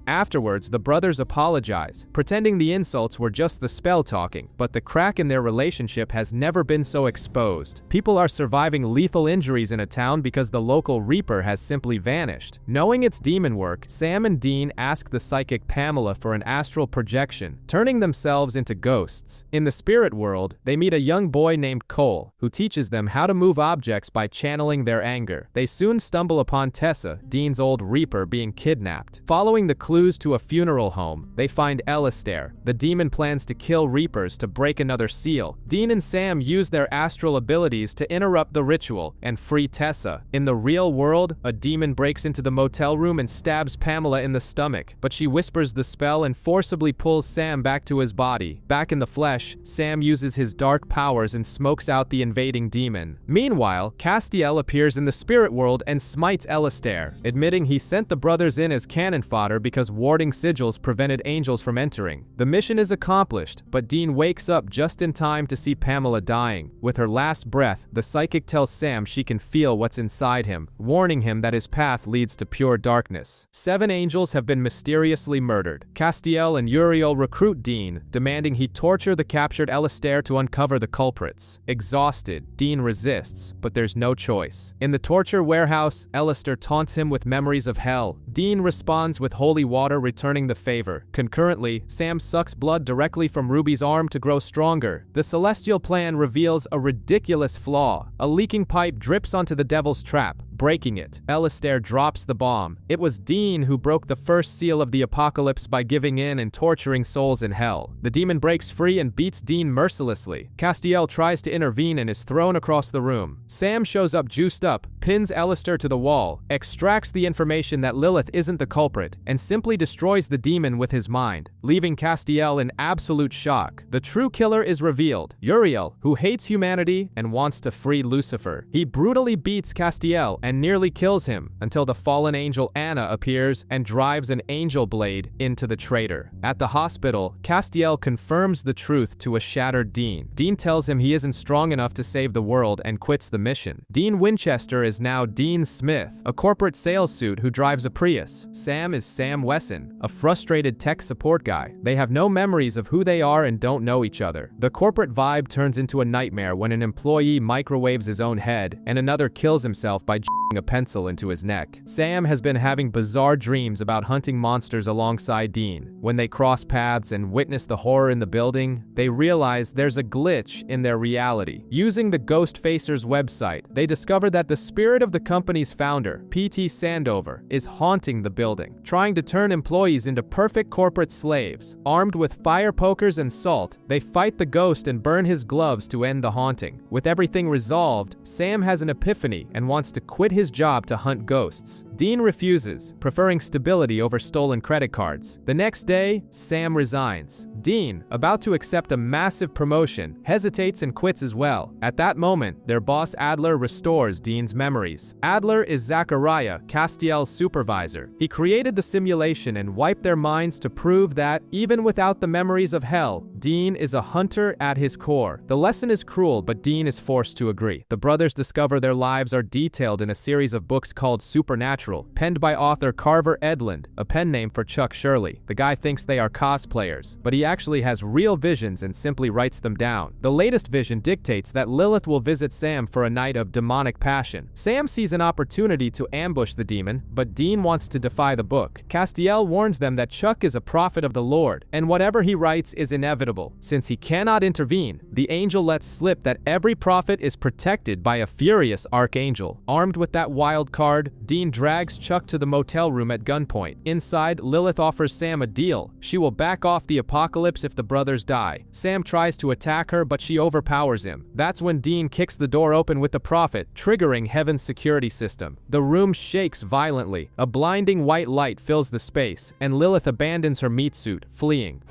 Afterwards, the brothers apologize, pretending the insults were just the spell talking, but the crack in their relationship has never been so exposed. People are surviving lethal injuries in a town because the local Reaper has simply vanished. Knowing it's demon work, Sam and Dean ask the psychic Pamela for an astral projection, turning themselves into ghosts. In the spirit world, they meet a young boy named Cole, who teaches them how to move objects by channeling their anger. They soon stumble upon Tessa, Dean's old Reaper, being kidnapped. Following the clues to a funeral home, they find Alistair. The demon plans to kill Reapers to break another seal. Dean and Sam use their astral abilities to interrupt the ritual and free Tessa. In the real world, a demon breaks into the motel room and stabs Pamela in the stomach, but she whispers the spell and forcibly pulls Sam back to his body. Back in the flesh, Sam uses his dark powers and smokes out the invading demon. Meanwhile, Castiel appears in the spirit world and smites Alistair, admitting he sent the brothers in as cannon fodder because warding sigils prevented angels from entering. The mission is accomplished, but Dean wakes up just in time to see Pamela dying. With her last breath, the psychic tells Sam she can feel what's inside him, warning him that his path leads to pure darkness. 7 angels have been mysteriously murdered. Castiel and Uriel recruit Dean, demanding he torture the captured Alistair to uncover the culprits. Exhausted, Dean resists, but there's no choice. In the torture warehouse, Alistair taunts him with memories of hell. Dean responds with holy water, returning the favor. Concurrently, Sam sucks blood directly from Ruby's arm to grow stronger. The celestial plan reveals a ridiculous flaw. A leaking pipe drips onto the devil's trap, breaking it. Alistair drops the bomb. It was Dean who broke the first seal of the apocalypse by giving in and torturing souls in hell. The demon breaks free and beats Dean mercilessly. Castiel tries to intervene and is thrown across the room. Sam shows up juiced up, pins Alistair to the wall, extracts the information that Lilith isn't the culprit, and simply destroys the demon with his mind, leaving Castiel in absolute shock. The true killer is revealed, Uriel, who hates humanity and wants to free Lucifer. He brutally beats Castiel and nearly kills him until the fallen angel Anna appears and drives an angel blade into the traitor. At the hospital, Castiel confirms the truth to a shattered Dean. Dean tells him he isn't strong enough to save the world and quits the mission. Dean Winchester is now Dean Smith, a corporate sales suit who drives a Prius. Sam is Sam Wesson, a frustrated tech support guy. They have no memories of who they are and don't know each other. The corporate vibe turns into a nightmare when an employee microwaves his own head and another kills himself by a pencil into his neck. Sam has been having bizarre dreams about hunting monsters alongside Dean. When they cross paths and witness the horror in the building, they realize there's a glitch in their reality. Using the Ghostfacers website, they discover that the spirit of the company's founder, P.T. Sandover, is haunting the building, trying to turn employees into perfect corporate slaves. Armed with fire pokers and salt, they fight the ghost and burn his gloves to end the haunting. With everything resolved, Sam has an epiphany and wants to quit his job to hunt ghosts. Dean refuses, preferring stability over stolen credit cards. The next day, Sam resigns. Dean, about to accept a massive promotion, hesitates and quits as well. At that moment, their boss Adler restores Dean's memories. Adler is Zachariah, Castiel's supervisor. He created the simulation and wiped their minds to prove that, even without the memories of hell, Dean is a hunter at his core. The lesson is cruel, but Dean is forced to agree. The brothers discover their lives are detailed in a series of books called Supernatural, penned by author Carver Edlund, a pen name for Chuck Shirley. The guy thinks they are cosplayers, but he actually has real visions and simply writes them down. The latest vision dictates that Lilith will visit Sam for a night of demonic passion. Sam sees an opportunity to ambush the demon, but Dean wants to defy the book. Castiel warns them that Chuck is a prophet of the Lord, and whatever he writes is inevitable. Since he cannot intervene, the angel lets slip that every prophet is protected by a furious archangel. Armed with that wild card, Dean drags Chuck to the motel room at gunpoint. Inside, Lilith offers Sam a deal. She will back off the apocalypse if the brothers die. Sam tries to attack her, but she overpowers him. That's when Dean kicks the door open with the prophet, triggering Heaven's security system. The room shakes violently. A blinding white light fills the space, and Lilith abandons her meat suit, fleeing.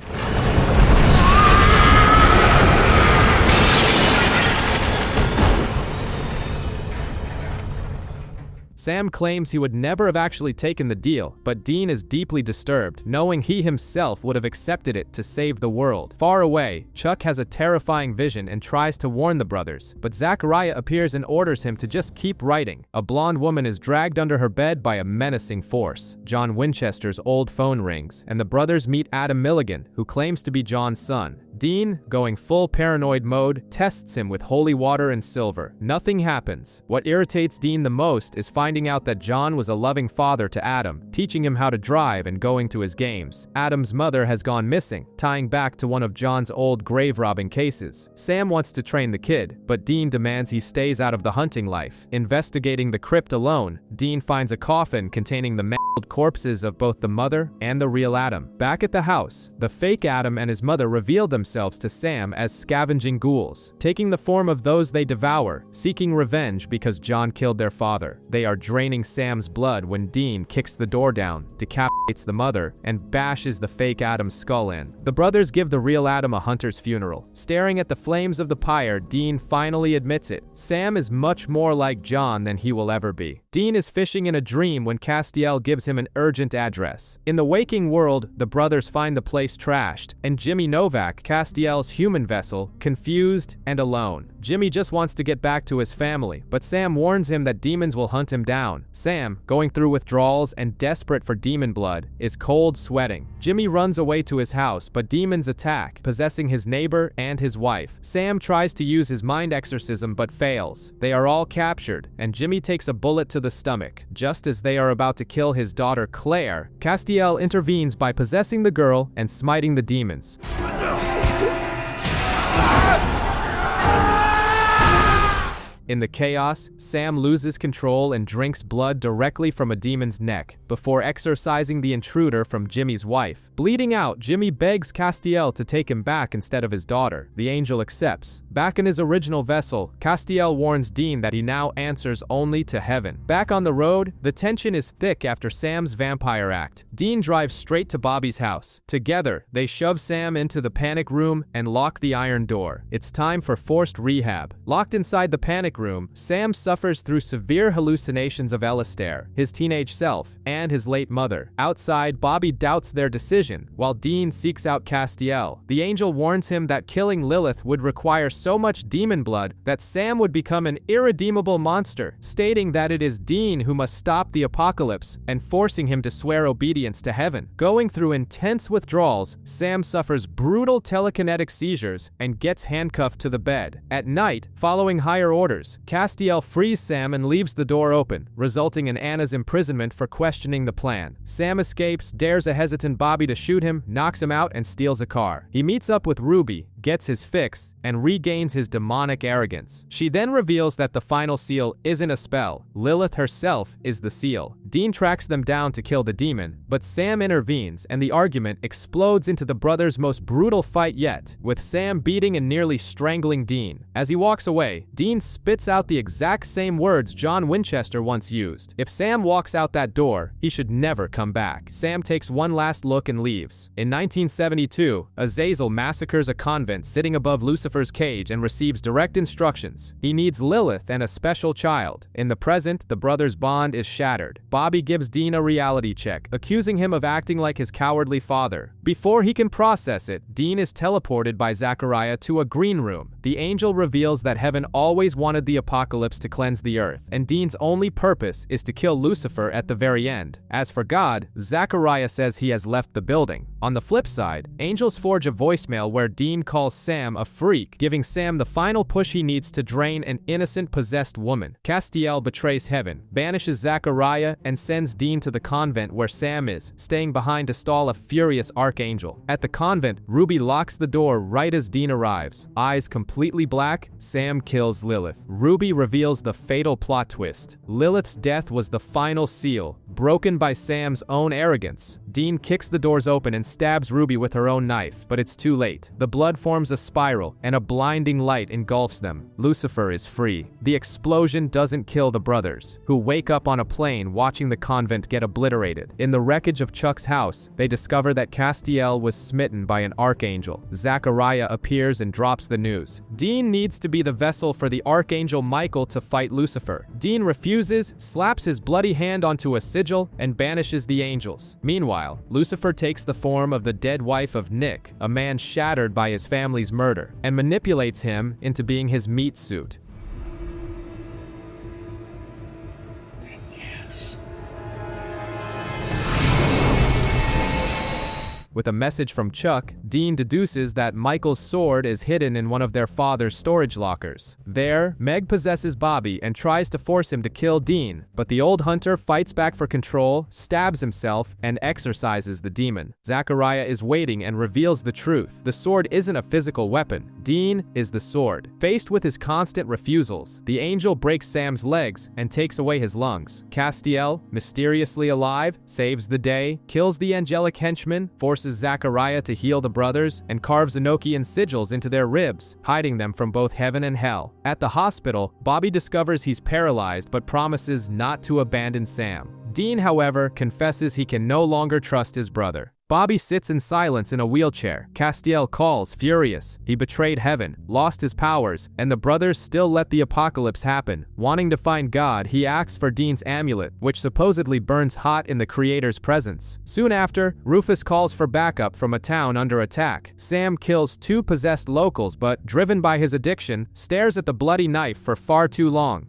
Sam claims he would never have actually taken the deal, but Dean is deeply disturbed, knowing he himself would have accepted it to save the world. Far away, Chuck has a terrifying vision and tries to warn the brothers, but Zachariah appears and orders him to just keep writing. A blonde woman is dragged under her bed by a menacing force. John Winchester's old phone rings, and the brothers meet Adam Milligan, who claims to be John's son. Dean, going full paranoid mode, tests him with holy water and silver. Nothing happens. What irritates Dean the most is finding out that John was a loving father to Adam, teaching him how to drive and going to his games. Adam's mother has gone missing, tying back to one of John's old grave-robbing cases. Sam wants to train the kid, but Dean demands he stays out of the hunting life. Investigating the crypt alone, Dean finds a coffin containing the mangled corpses of both the mother and the real Adam. Back at the house, the fake Adam and his mother reveal themselves to Sam as scavenging ghouls, taking the form of those they devour, seeking revenge because John killed their father. They are draining Sam's blood when Dean kicks the door down, decapitates the mother, and bashes the fake Adam's skull in. The brothers give the real Adam a hunter's funeral. Staring at the flames of the pyre, Dean finally admits it. Sam is much more like John than he will ever be. Dean is fishing in a dream when Castiel gives him an urgent address. In the waking world, the brothers find the place trashed, and Jimmy Novak, Castiel's human vessel, confused and alone. Jimmy just wants to get back to his family, but Sam warns him that demons will hunt him down. Sam, going through withdrawals and desperate for demon blood, is cold sweating. Jimmy runs away to his house, but demons attack, possessing his neighbor and his wife. Sam tries to use his mind exorcism but fails. They are all captured, and Jimmy takes a bullet to the stomach. Just as they are about to kill his daughter Claire, Castiel intervenes by possessing the girl and smiting the demons. In the chaos, Sam loses control and drinks blood directly from a demon's neck, before exorcising the intruder from Jimmy's wife. Bleeding out, Jimmy begs Castiel to take him back instead of his daughter. The angel accepts. Back in his original vessel, Castiel warns Dean that he now answers only to heaven. Back on the road, the tension is thick after Sam's vampire act. Dean drives straight to Bobby's house. Together, they shove Sam into the panic room and lock the iron door. It's time for forced rehab. Locked inside the panic room, Sam suffers through severe hallucinations of Alistair, his teenage self, and his late mother. Outside, Bobby doubts their decision, while Dean seeks out Castiel. The angel warns him that killing Lilith would require so much demon blood that Sam would become an irredeemable monster, stating that it is Dean who must stop the apocalypse and forcing him to swear obedience to heaven. Going through intense withdrawals, Sam suffers brutal telekinetic seizures and gets handcuffed to the bed. At night, following higher orders, Castiel frees Sam and leaves the door open, resulting in Anna's imprisonment for questioning the plan. Sam escapes, dares a hesitant Bobby to shoot him, knocks him out, and steals a car. He meets up with Ruby, gets his fix, and regains his demonic arrogance. She then reveals that the final seal isn't a spell. Lilith herself is the seal. Dean tracks them down to kill the demon, but Sam intervenes and the argument explodes into the brothers' most brutal fight yet, with Sam beating and nearly strangling Dean. As he walks away, Dean spits out the exact same words John Winchester once used. If Sam walks out that door, he should never come back. Sam takes one last look and leaves. In 1972, Azazel massacres a convent sitting above Lucifer's cage and receives direct instructions. He needs Lilith and a special child. In the present, the brothers' bond is shattered. Bobby gives Dean a reality check, accusing him of acting like his cowardly father. Before he can process it, Dean is teleported by Zachariah to a green room. The angel reveals that heaven always wanted the apocalypse to cleanse the earth, and Dean's only purpose is to kill Lucifer at the very end. As for God, Zachariah says he has left the building. On the flip side, angels forge a voicemail where Dean calls Sam a freak, giving Sam the final push he needs to drain an innocent possessed woman. Castiel betrays heaven, banishes Zachariah, and sends Dean to the convent where Sam is, staying behind to stall a furious archangel. At the convent, Ruby locks the door right as Dean arrives. Eyes completely black, Sam kills Lilith. Ruby reveals the fatal plot twist. Lilith's death was the final seal, broken by Sam's own arrogance. Dean kicks the doors open and stabs Ruby with her own knife, but it's too late. The blood forms a spiral, and a blinding light engulfs them. Lucifer is free. The explosion doesn't kill the brothers, who wake up on a plane watching the convent get obliterated. In the wreckage of Chuck's house, they discover that Castiel was smitten by an archangel. Zachariah appears and drops the news. Dean needs to be the vessel for the archangel Michael to fight Lucifer. Dean refuses, slaps his bloody hand onto a sigil, and banishes the angels. Meanwhile, Lucifer takes the form of the dead wife of Nick, a man shattered by his family's murder, and manipulates him into being his meat suit. With a message from Chuck, Dean deduces that Michael's sword is hidden in one of their father's storage lockers. There, Meg possesses Bobby and tries to force him to kill Dean, but the old hunter fights back for control, stabs himself, and exorcises the demon. Zachariah is waiting and reveals the truth. The sword isn't a physical weapon. Dean is the sword. Faced with his constant refusals, the angel breaks Sam's legs and takes away his lungs. Castiel, mysteriously alive, saves the day, kills the angelic henchman, forces Zachariah to heal the brothers, and carves Enochian sigils into their ribs, hiding them from both heaven and hell. At the hospital, Bobby discovers he's paralyzed but promises not to abandon Sam. Dean, however, confesses he can no longer trust his brother. Bobby sits in silence in a wheelchair. Castiel calls, furious. He betrayed heaven, lost his powers, and the brothers still let the apocalypse happen. Wanting to find God, he asks for Dean's amulet, which supposedly burns hot in the Creator's presence. Soon after, Rufus calls for backup from a town under attack. Sam kills 2 possessed locals, but, driven by his addiction, stares at the bloody knife for far too long.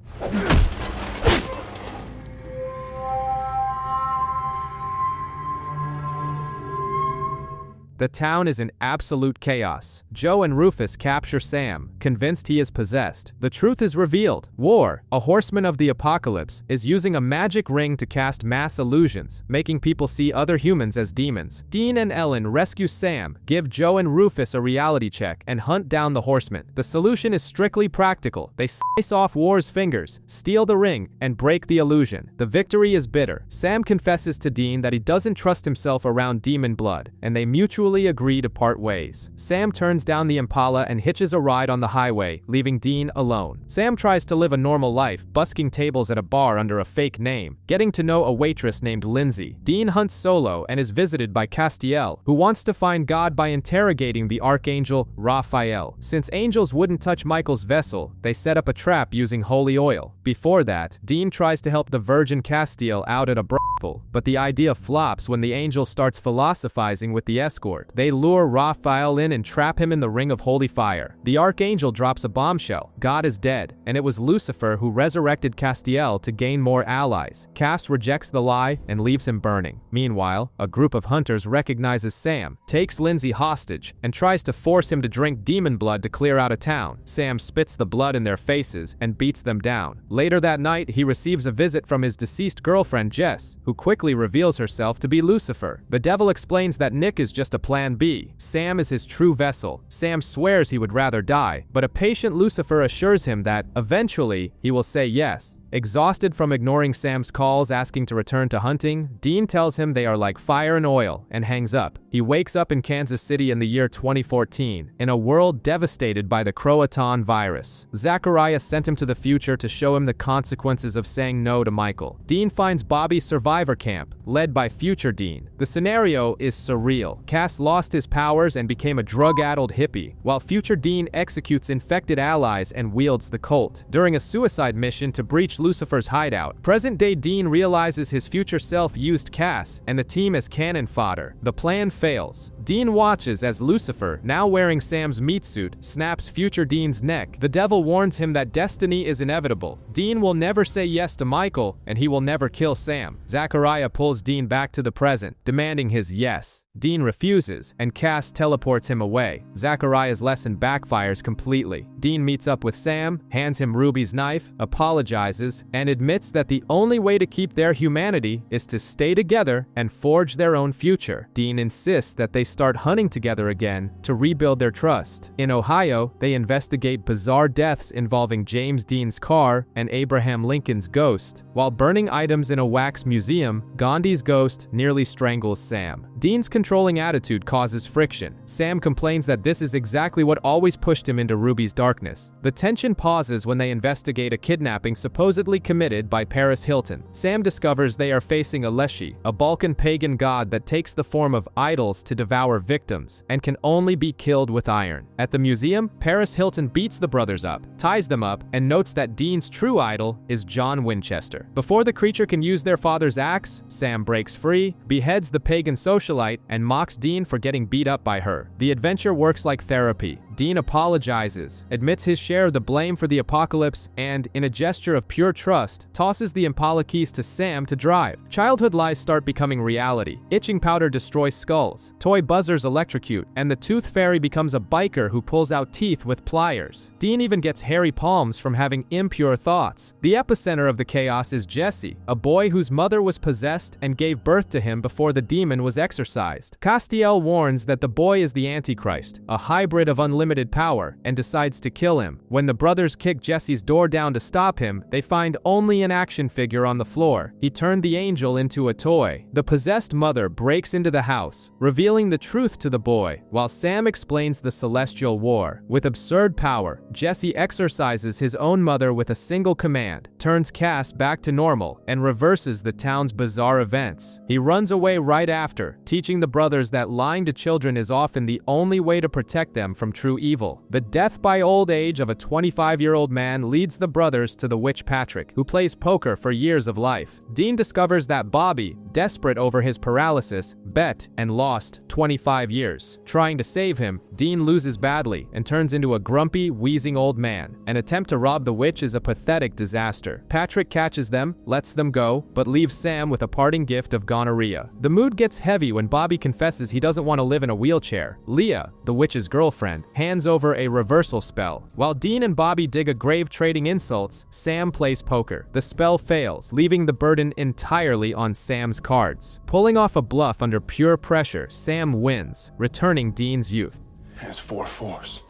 The town is in absolute chaos. Joe and Rufus capture Sam, convinced he is possessed. The truth is revealed. War, a horseman of the apocalypse, is using a magic ring to cast mass illusions, making people see other humans as demons. Dean and Ellen rescue Sam, give Joe and Rufus a reality check, and hunt down the horseman. The solution is strictly practical. They slice off War's fingers, steal the ring, and break the illusion. The victory is bitter. Sam confesses to Dean that he doesn't trust himself around demon blood, and they mutually agree to part ways. Sam turns down the Impala and hitches a ride on the highway, leaving Dean alone. Sam tries to live a normal life, busking tables at a bar under a fake name, getting to know a waitress named Lindsay. Dean hunts solo and is visited by Castiel, who wants to find God by interrogating the archangel Raphael. Since angels wouldn't touch Michael's vessel, they set up a trap using holy oil. Before that, Dean tries to help the virgin Castiel out at a brothel, but the idea flops when the angel starts philosophizing with the escort. They lure Raphael in and trap him in the ring of holy fire. The archangel drops a bombshell. God is dead, and it was Lucifer who resurrected Castiel to gain more allies. Cass rejects the lie and leaves him burning. Meanwhile, a group of hunters recognizes Sam, takes Lindsay hostage, and tries to force him to drink demon blood to clear out of town. Sam spits the blood in their faces and beats them down. Later that night, he receives a visit from his deceased girlfriend Jess, who quickly reveals herself to be Lucifer. The devil explains that Nick is just a plan B. Sam is his true vessel. Sam swears he would rather die, but a patient Lucifer assures him that, eventually, he will say yes. Exhausted from ignoring Sam's calls asking to return to hunting, Dean tells him they are like fire and oil and hangs up. He wakes up in Kansas City in the year 2014, in a world devastated by the Croatan virus. Zachariah sent him to the future to show him the consequences of saying no to Michael. Dean finds Bobby's survivor camp, led by future Dean. The scenario is surreal. Cass lost his powers and became a drug-addled hippie, while future Dean executes infected allies and wields the Colt. During a suicide mission to breach Lucifer's hideout, present-day Dean realizes his future self used Cass and the team as cannon fodder. The plan fails. Dean watches as Lucifer, now wearing Sam's meat suit, snaps future Dean's neck. The devil warns him that destiny is inevitable. Dean will never say yes to Michael, and he will never kill Sam. Zachariah pulls Dean back to the present, demanding his yes. Dean refuses, and Cass teleports him away. Zachariah's lesson backfires completely. Dean meets up with Sam, hands him Ruby's knife, apologizes, and admits that the only way to keep their humanity is to stay together and forge their own future. Dean insists that they start hunting together again to rebuild their trust. In Ohio, they investigate bizarre deaths involving James Dean's car and Abraham Lincoln's ghost. While burning items in a wax museum, Gandhi's ghost nearly strangles Sam. Dean's controlling attitude causes friction. Sam complains that this is exactly what always pushed him into Ruby's darkness. The tension pauses when they investigate a kidnapping supposedly committed by Paris Hilton. Sam discovers they are facing a Leshy, a Balkan pagan god that takes the form of idols to devour victims, and can only be killed with iron. At the museum, Paris Hilton beats the brothers up, ties them up, and notes that Dean's true idol is John Winchester. Before the creature can use their father's axe, Sam breaks free, beheads the pagan socialite, and mocks Dean for getting beat up by her. The adventure works like therapy. Dean apologizes, admits his share of the blame for the apocalypse, and, in a gesture of pure trust, tosses the Impala keys to Sam to drive. Childhood lies start becoming reality. Itching powder destroys skulls, toy buzzers electrocute, and the Tooth Fairy becomes a biker who pulls out teeth with pliers. Dean even gets hairy palms from having impure thoughts. The epicenter of the chaos is Jesse, a boy whose mother was possessed and gave birth to him before the demon was exorcised. Castiel warns that the boy is the Antichrist, a hybrid of unlimited power, and decides to kill him. When the brothers kick Jesse's door down to stop him, they find only an action figure on the floor. He turned the angel into a toy. The possessed mother breaks into the house, revealing the truth to the boy, while Sam explains the celestial war. With absurd power, Jesse exorcises his own mother with a single command, turns Cass back to normal, and reverses the town's bizarre events. He runs away right after, teaching the brothers that lying to children is often the only way to protect them from true evil. The death by old age of a 25-year-old man leads the brothers to the witch Patrick, who plays poker for years of life. Dean discovers that Bobby, desperate over his paralysis, bet and lost 25 years. Trying to save him, Dean loses badly and turns into a grumpy, wheezing old man. An attempt to rob the witch is a pathetic disaster. Patrick catches them, lets them go, but leaves Sam with a parting gift of gonorrhea. The mood gets heavy when Bobby confesses he doesn't want to live in a wheelchair. Leah, the witch's girlfriend, hands over a reversal spell. While Dean and Bobby dig a grave trading insults, Sam plays poker. The spell fails, leaving the burden entirely on Sam's cards. Pulling off a bluff under pure pressure, Sam wins, returning Dean's youth. Has 4 fours.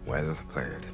Well played.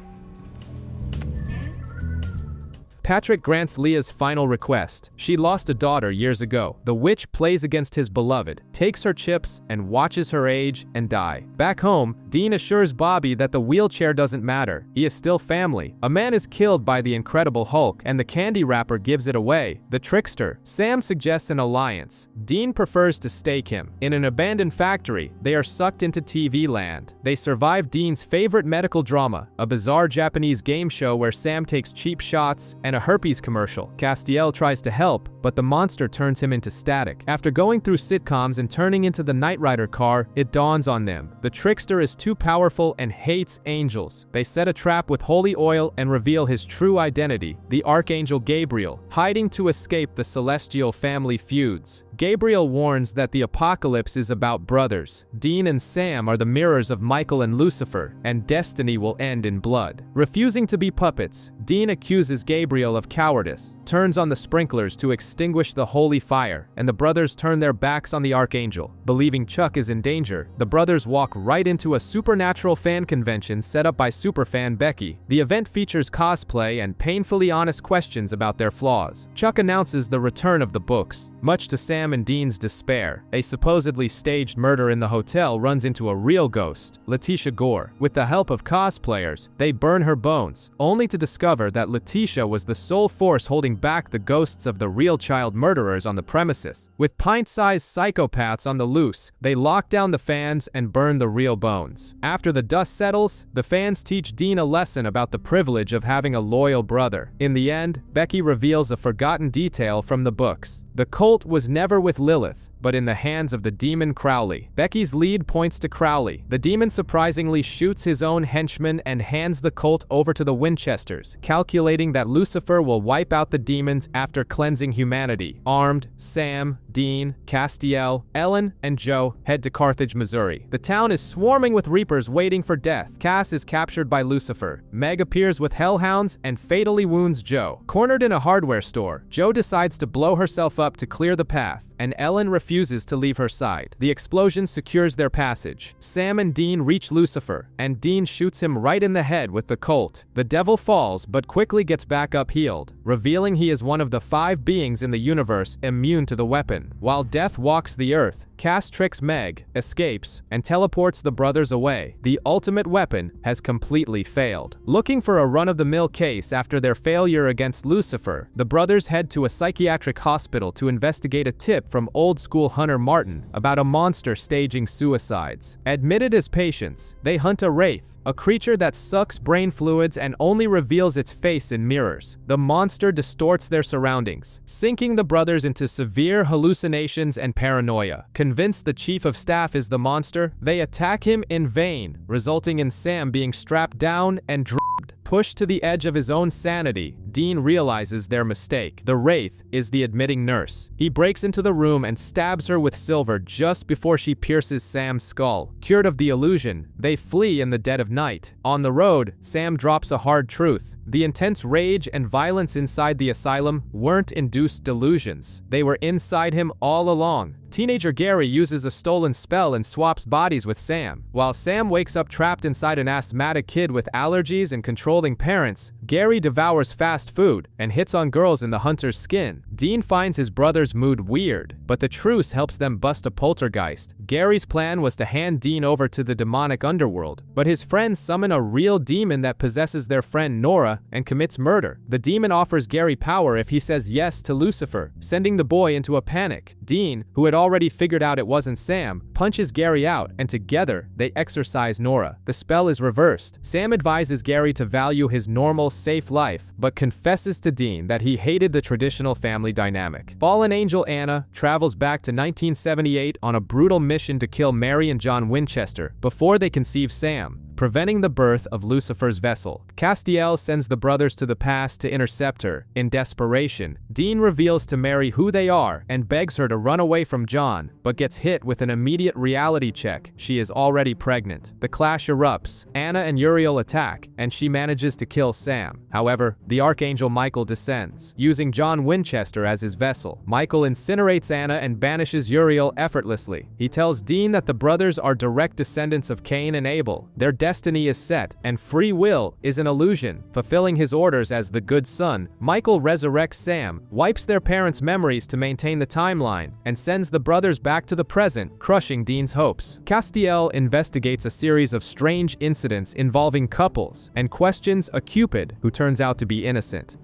Patrick grants Leah's final request. She lost a daughter years ago. The witch plays against his beloved, takes her chips, and watches her age and die. Back home, Dean assures Bobby that the wheelchair doesn't matter. He is still family. A man is killed by the Incredible Hulk, and the candy wrapper gives it away. The trickster. Sam suggests an alliance. Dean prefers to stake him. In an abandoned factory, they are sucked into TV land. They survive Dean's favorite medical drama, a bizarre Japanese game show where Sam takes cheap shots, and a herpes commercial. Castiel tries to help, but the monster turns him into static. After going through sitcoms and turning into the Knight Rider car, it dawns on them. The trickster is too powerful and hates angels. They set a trap with holy oil and reveal his true identity, the Archangel Gabriel, hiding to escape the celestial family feuds. Gabriel warns that the apocalypse is about brothers. Dean and Sam are the mirrors of Michael and Lucifer, and destiny will end in blood. Refusing to be puppets, Dean accuses Gabriel of cowardice, turns on the sprinklers to extinguish the holy fire, and the brothers turn their backs on the Archangel. Believing Chuck is in danger, the brothers walk right into a supernatural fan convention set up by superfan Becky. The event features cosplay and painfully honest questions about their flaws. Chuck announces the return of the books. Much to Sam and Dean's despair, a supposedly staged murder in the hotel runs into a real ghost, Letitia Gore. With the help of cosplayers, they burn her bones, only to discover that Letitia was the sole force holding back the ghosts of the real child murderers on the premises. With pint-sized psychopaths on the loose, they lock down the fans and burn the real bones. After the dust settles, the fans teach Dean a lesson about the privilege of having a loyal brother. In the end, Becky reveals a forgotten detail from the books. The cult was never with Lilith, but in the hands of the demon Crowley. Becky's lead points to Crowley. The demon surprisingly shoots his own henchman and hands the cult over to the Winchesters, calculating that Lucifer will wipe out the demons after cleansing humanity. Armed, Sam, Dean, Castiel, Ellen, and Joe head to Carthage, Missouri. The town is swarming with reapers waiting for death. Cass is captured by Lucifer. Meg appears with hellhounds and fatally wounds Joe. Cornered in a hardware store, Joe decides to blow herself up to clear the path, and Ellen refuses to leave her side. The explosion secures their passage. Sam and Dean reach Lucifer, and Dean shoots him right in the head with the Colt. The devil falls, but quickly gets back up healed, revealing he is one of the 5 beings in the universe immune to the weapon. While death walks the earth, Cass tricks Meg, escapes, and teleports the brothers away. The ultimate weapon has completely failed. Looking for a run-of-the-mill case after their failure against Lucifer, the brothers head to a psychiatric hospital to investigate a tip from old-school Hunter Martin about a monster staging suicides. Admitted as patients, they hunt a wraith, a creature that sucks brain fluids and only reveals its face in mirrors. The monster distorts their surroundings, sinking the brothers into severe hallucinations and paranoia. Convinced the chief of staff is the monster, they attack him in vain, resulting in Sam being strapped down and drugged. Pushed to the edge of his own sanity, Dean realizes their mistake. The wraith is the admitting nurse. He breaks into the room and stabs her with silver just before she pierces Sam's skull. Cured of the illusion, they flee in the dead of night. On the road, Sam drops a hard truth. The intense rage and violence inside the asylum weren't induced delusions. They were inside him all along. Teenager Gary uses a stolen spell and swaps bodies with Sam. While Sam wakes up trapped inside an asthmatic kid with allergies and controlling parents, Gary devours fast food and hits on girls in the hunter's skin. Dean finds his brother's mood weird, but the truce helps them bust a poltergeist. Gary's plan was to hand Dean over to the demonic underworld, but his friends summon a real demon that possesses their friend Nora and commits murder. The demon offers Gary power if he says yes to Lucifer, sending the boy into a panic. Dean, who had already figured out it wasn't Sam, punches Gary out, and together they exorcise Nora. The spell is reversed. Sam advises Gary to value his normal, safe life, but confesses to Dean that he hated the traditional family dynamic. Fallen angel Anna travels back to 1978 on a brutal mission to kill Mary and John Winchester before they conceive Sam, preventing the birth of Lucifer's vessel. Castiel sends the brothers to the past to intercept her. In desperation, Dean reveals to Mary who they are and begs her to run away from John, but gets hit with an immediate reality check. She is already pregnant. The clash erupts. Anna and Uriel attack, and she manages to kill Sam. However, the Archangel Michael descends, using John Winchester as his vessel. Michael incinerates Anna and banishes Uriel effortlessly. He tells Dean that the brothers are direct descendants of Cain and Abel. Their destiny is set, and free will is an illusion. Fulfilling his orders as the good son, Michael resurrects Sam, wipes their parents' memories to maintain the timeline, and sends the brothers back to the present, crushing Dean's hopes. Castiel investigates a series of strange incidents involving couples and questions a Cupid who turns out to be innocent.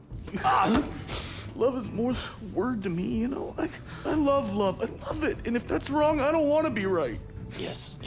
Love is more than a word to me, you know. I love love. I love it. And if that's wrong, I don't want to be right. Yes.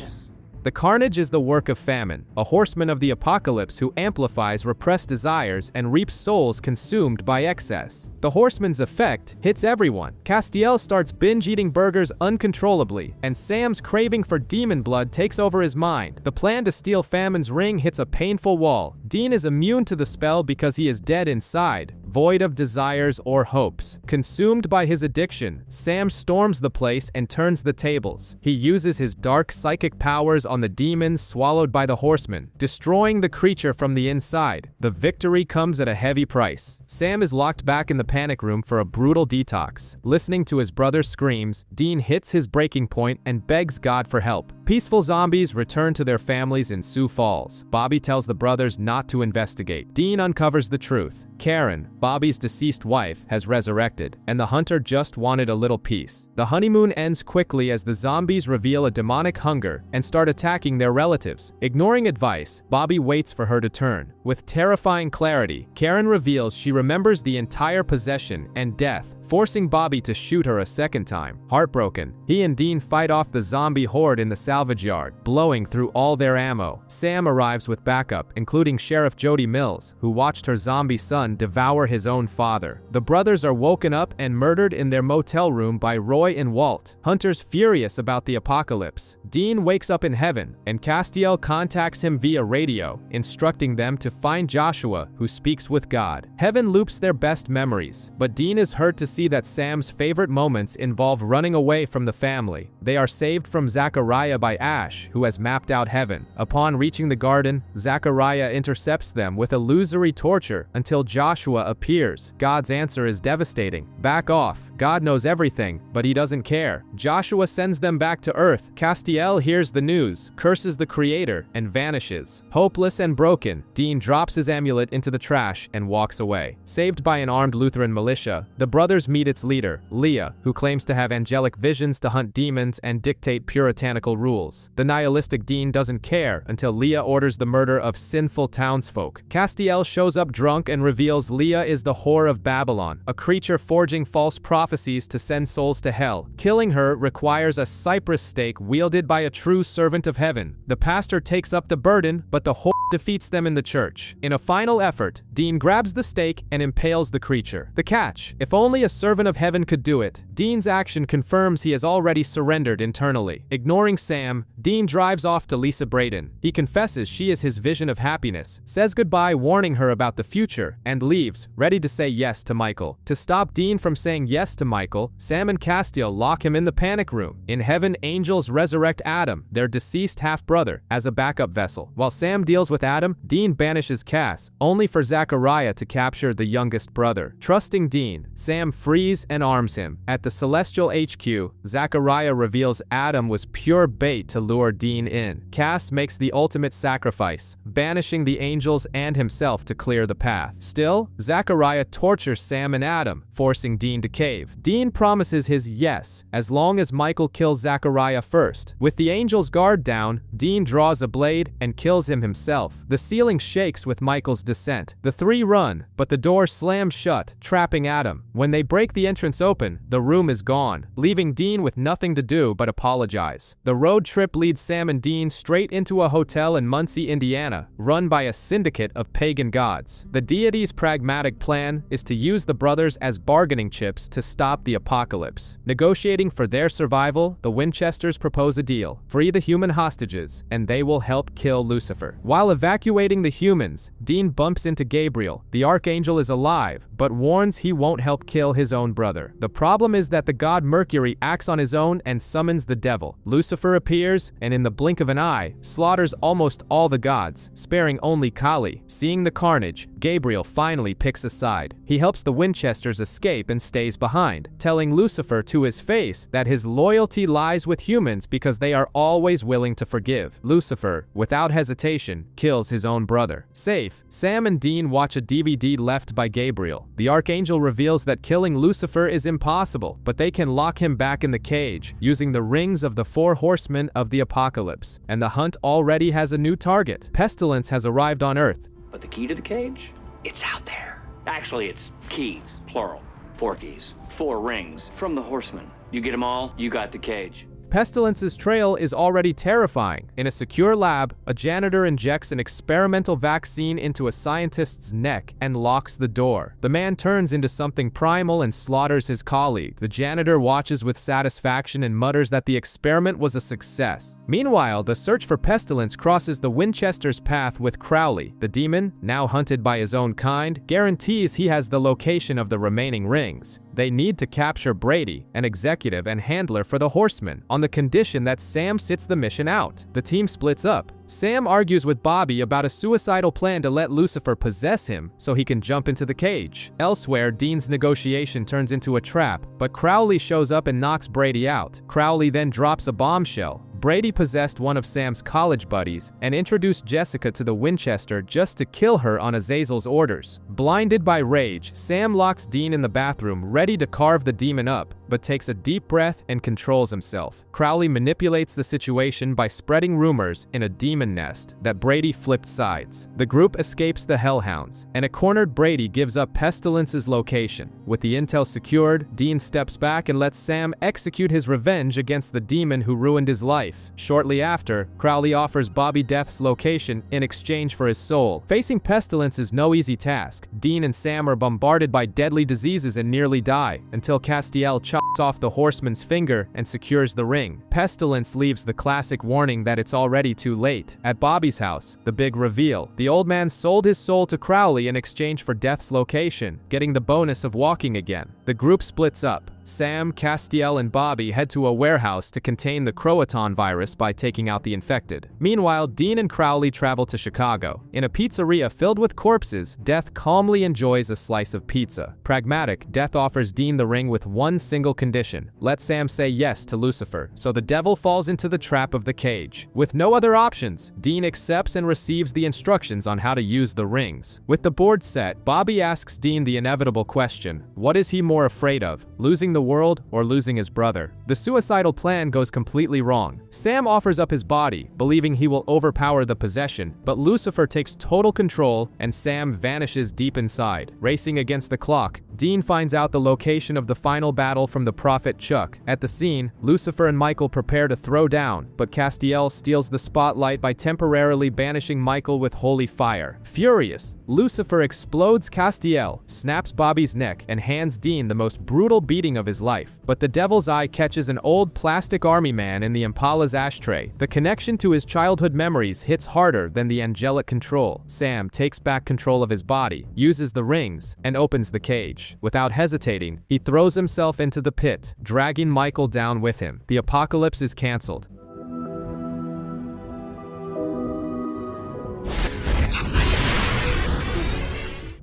The carnage is the work of Famine, a horseman of the apocalypse who amplifies repressed desires and reaps souls consumed by excess. The horseman's effect hits everyone. Castiel starts binge-eating burgers uncontrollably, and Sam's craving for demon blood takes over his mind. The plan to steal Famine's ring hits a painful wall. Dean is immune to the spell because he is dead inside, void of desires or hopes. Consumed by his addiction, Sam storms the place and turns the tables. He uses his dark psychic powers on the demons swallowed by the horseman, destroying the creature from the inside. The victory comes at a heavy price. Sam is locked back in the panic room for a brutal detox. Listening to his brother's screams, Dean hits his breaking point and begs God for help. Peaceful zombies return to their families in Sioux Falls. Bobby tells the brothers not to investigate. Dean uncovers the truth. Karen, Bobby's deceased wife, has resurrected, and the hunter just wanted a little peace. The honeymoon ends quickly as the zombies reveal a demonic hunger and start attacking their relatives. Ignoring advice, Bobby waits for her to turn. With terrifying clarity, Karen reveals she remembers the entire possession and death, forcing Bobby to shoot her a second time. Heartbroken, he and Dean fight off the zombie horde in the salvage yard, blowing through all their ammo. Sam arrives with backup, including Sheriff Jody Mills, who watched her zombie son devour his own father. The brothers are woken up and murdered in their motel room by Roy and Walt. Hunter's furious about the apocalypse. Dean wakes up in heaven, and Castiel contacts him via radio, instructing them to find Joshua, who speaks with God. Heaven loops their best memories, but Dean is hurt to see that Sam's favorite moments involve running away from the family. They are saved from Zachariah by Ash, who has mapped out heaven. Upon reaching the garden, Zachariah intercepts them with illusory torture until Joshua appears. God's answer is devastating. Back off. God knows everything, but he doesn't care. Joshua sends them back to Earth. Castiel hears the news, curses the Creator, and vanishes. Hopeless and broken, Dean drops his amulet into the trash and walks away. Saved by an armed Lutheran militia, the brothers meet its leader, Leah, who claims to have angelic visions to hunt demons and dictate puritanical rules. The nihilistic Dean doesn't care until Leah orders the murder of sinful townsfolk. Castiel shows up drunk and reveals Leah is the whore of Babylon, a creature forging false prophecies to send souls to hell. Killing her requires a cypress stake wielded by a true servant of heaven. The pastor takes up the burden, but the whore defeats them in the church. In a final effort, Dean grabs the stake and impales the creature. The catch: if only a servant of heaven could do it. Dean's action confirms he has already surrendered internally. Ignoring Sam, Dean drives off to Lisa Braden. He confesses she is his vision of happiness, says goodbye warning her about the future, and leaves, ready to say yes to Michael. To stop Dean from saying yes to Michael, Sam and Castiel lock him in the panic room. In heaven, angels resurrect Adam, their deceased half-brother, as a backup vessel. While Sam deals with Adam, Dean banishes Cass, only for Zachariah to capture the youngest brother. Trusting Dean, Sam frees and arms him. At the Celestial HQ, Zachariah reveals Adam was pure bait to lure Dean in. Cass makes the ultimate sacrifice, banishing the angels and himself to clear the path. Still, Zachariah tortures Sam and Adam, forcing Dean to cave. Dean promises his yes, as long as Michael kills Zachariah first. With the angels' guard down, Dean draws a blade and kills him himself. The ceiling shakes with Michael's descent. The three run, but the door slams shut, trapping Adam. When they break the entrance open, the room is gone, leaving Dean with nothing to do but apologize. The road trip leads Sam and Dean straight into a hotel in Muncie, Indiana, run by a syndicate of pagan gods. The deity's pragmatic plan is to use the brothers as bargaining chips to stop the apocalypse. Negotiating for their survival, the Winchesters propose a deal: free the human hostages, and they will help kill Lucifer. While evacuating the humans, Dean bumps into Gabriel. The Archangel is alive, but warns he won't help kill his own brother. The problem is that the god Mercury acts on his own and summons the devil. Lucifer appears, and in the blink of an eye, slaughters almost all the gods, sparing only Kali. Seeing the carnage, Gabriel finally picks a side. He helps the Winchesters escape and stays behind, telling Lucifer to his face that his loyalty lies with humans because they are always willing to forgive. Lucifer, without hesitation, kills his own brother. Safe, Sam and Dean watch a DVD left by Gabriel. The Archangel reveals that killing Lucifer is impossible, but they can lock him back in the cage, using the rings of the 4 horsemen of the apocalypse. And the hunt already has a new target. Pestilence has arrived on Earth. But the key to the cage? It's out there. Actually, it's keys, plural. 4 keys. 4 rings from the horsemen. You get them all, you got the cage. Pestilence's trail is already terrifying. In a secure lab, a janitor injects an experimental vaccine into a scientist's neck and locks the door. The man turns into something primal and slaughters his colleague. The janitor watches with satisfaction and mutters that the experiment was a success. Meanwhile, the search for Pestilence crosses the Winchester's path with Crowley. The demon, now hunted by his own kind, guarantees he has the location of the remaining rings. They need to capture Brady, an executive and handler for the Horsemen, on the condition that Sam sits the mission out. The team splits up. Sam argues with Bobby about a suicidal plan to let Lucifer possess him so he can jump into the cage. Elsewhere, Dean's negotiation turns into a trap, but Crowley shows up and knocks Brady out. Crowley then drops a bombshell. Brady possessed one of Sam's college buddies and introduced Jessica to the Winchester just to kill her on Azazel's orders. Blinded by rage, Sam locks Dean in the bathroom, ready to carve the demon up, but takes a deep breath and controls himself. Crowley manipulates the situation by spreading rumors in a demon nest that Brady flipped sides. The group escapes the Hellhounds, and a cornered Brady gives up Pestilence's location. With the intel secured, Dean steps back and lets Sam execute his revenge against the demon who ruined his life. Shortly after, Crowley offers Bobby Death's location in exchange for his soul. Facing Pestilence is no easy task. Dean and Sam are bombarded by deadly diseases and nearly die, until Castiel chops off the horseman's finger and secures the ring. Pestilence leaves the classic warning that it's already too late. At Bobby's house, the big reveal. The old man sold his soul to Crowley in exchange for Death's location, getting the bonus of walking again. The group splits up. Sam, Castiel, and Bobby head to a warehouse to contain the Croatan virus by taking out the infected. Meanwhile, Dean and Crowley travel to Chicago. In a pizzeria filled with corpses, Death calmly enjoys a slice of pizza. Pragmatic, Death offers Dean the ring with one single condition: let Sam say yes to Lucifer, so the devil falls into the trap of the cage. With no other options, Dean accepts and receives the instructions on how to use the rings. With the board set, Bobby asks Dean the inevitable question: what is he more afraid of, losing the world or losing his brother? The suicidal plan goes completely wrong. Sam offers up his body, believing he will overpower the possession, but Lucifer takes total control and Sam vanishes deep inside. Racing against the clock, Dean finds out the location of the final battle from the prophet Chuck. At the scene, Lucifer and Michael prepare to throw down, but Castiel steals the spotlight by temporarily banishing Michael with holy fire. Furious, Lucifer explodes Castiel, snaps Bobby's neck, and hands Dean the most brutal beating of his life. But the devil's eye catches an old plastic army man in the Impala's ashtray. The connection to his childhood memories hits harder than the angelic control. Sam takes back control of his body, uses the rings, and opens the cage. Without hesitating, he throws himself into the pit, dragging Michael down with him. The apocalypse is cancelled.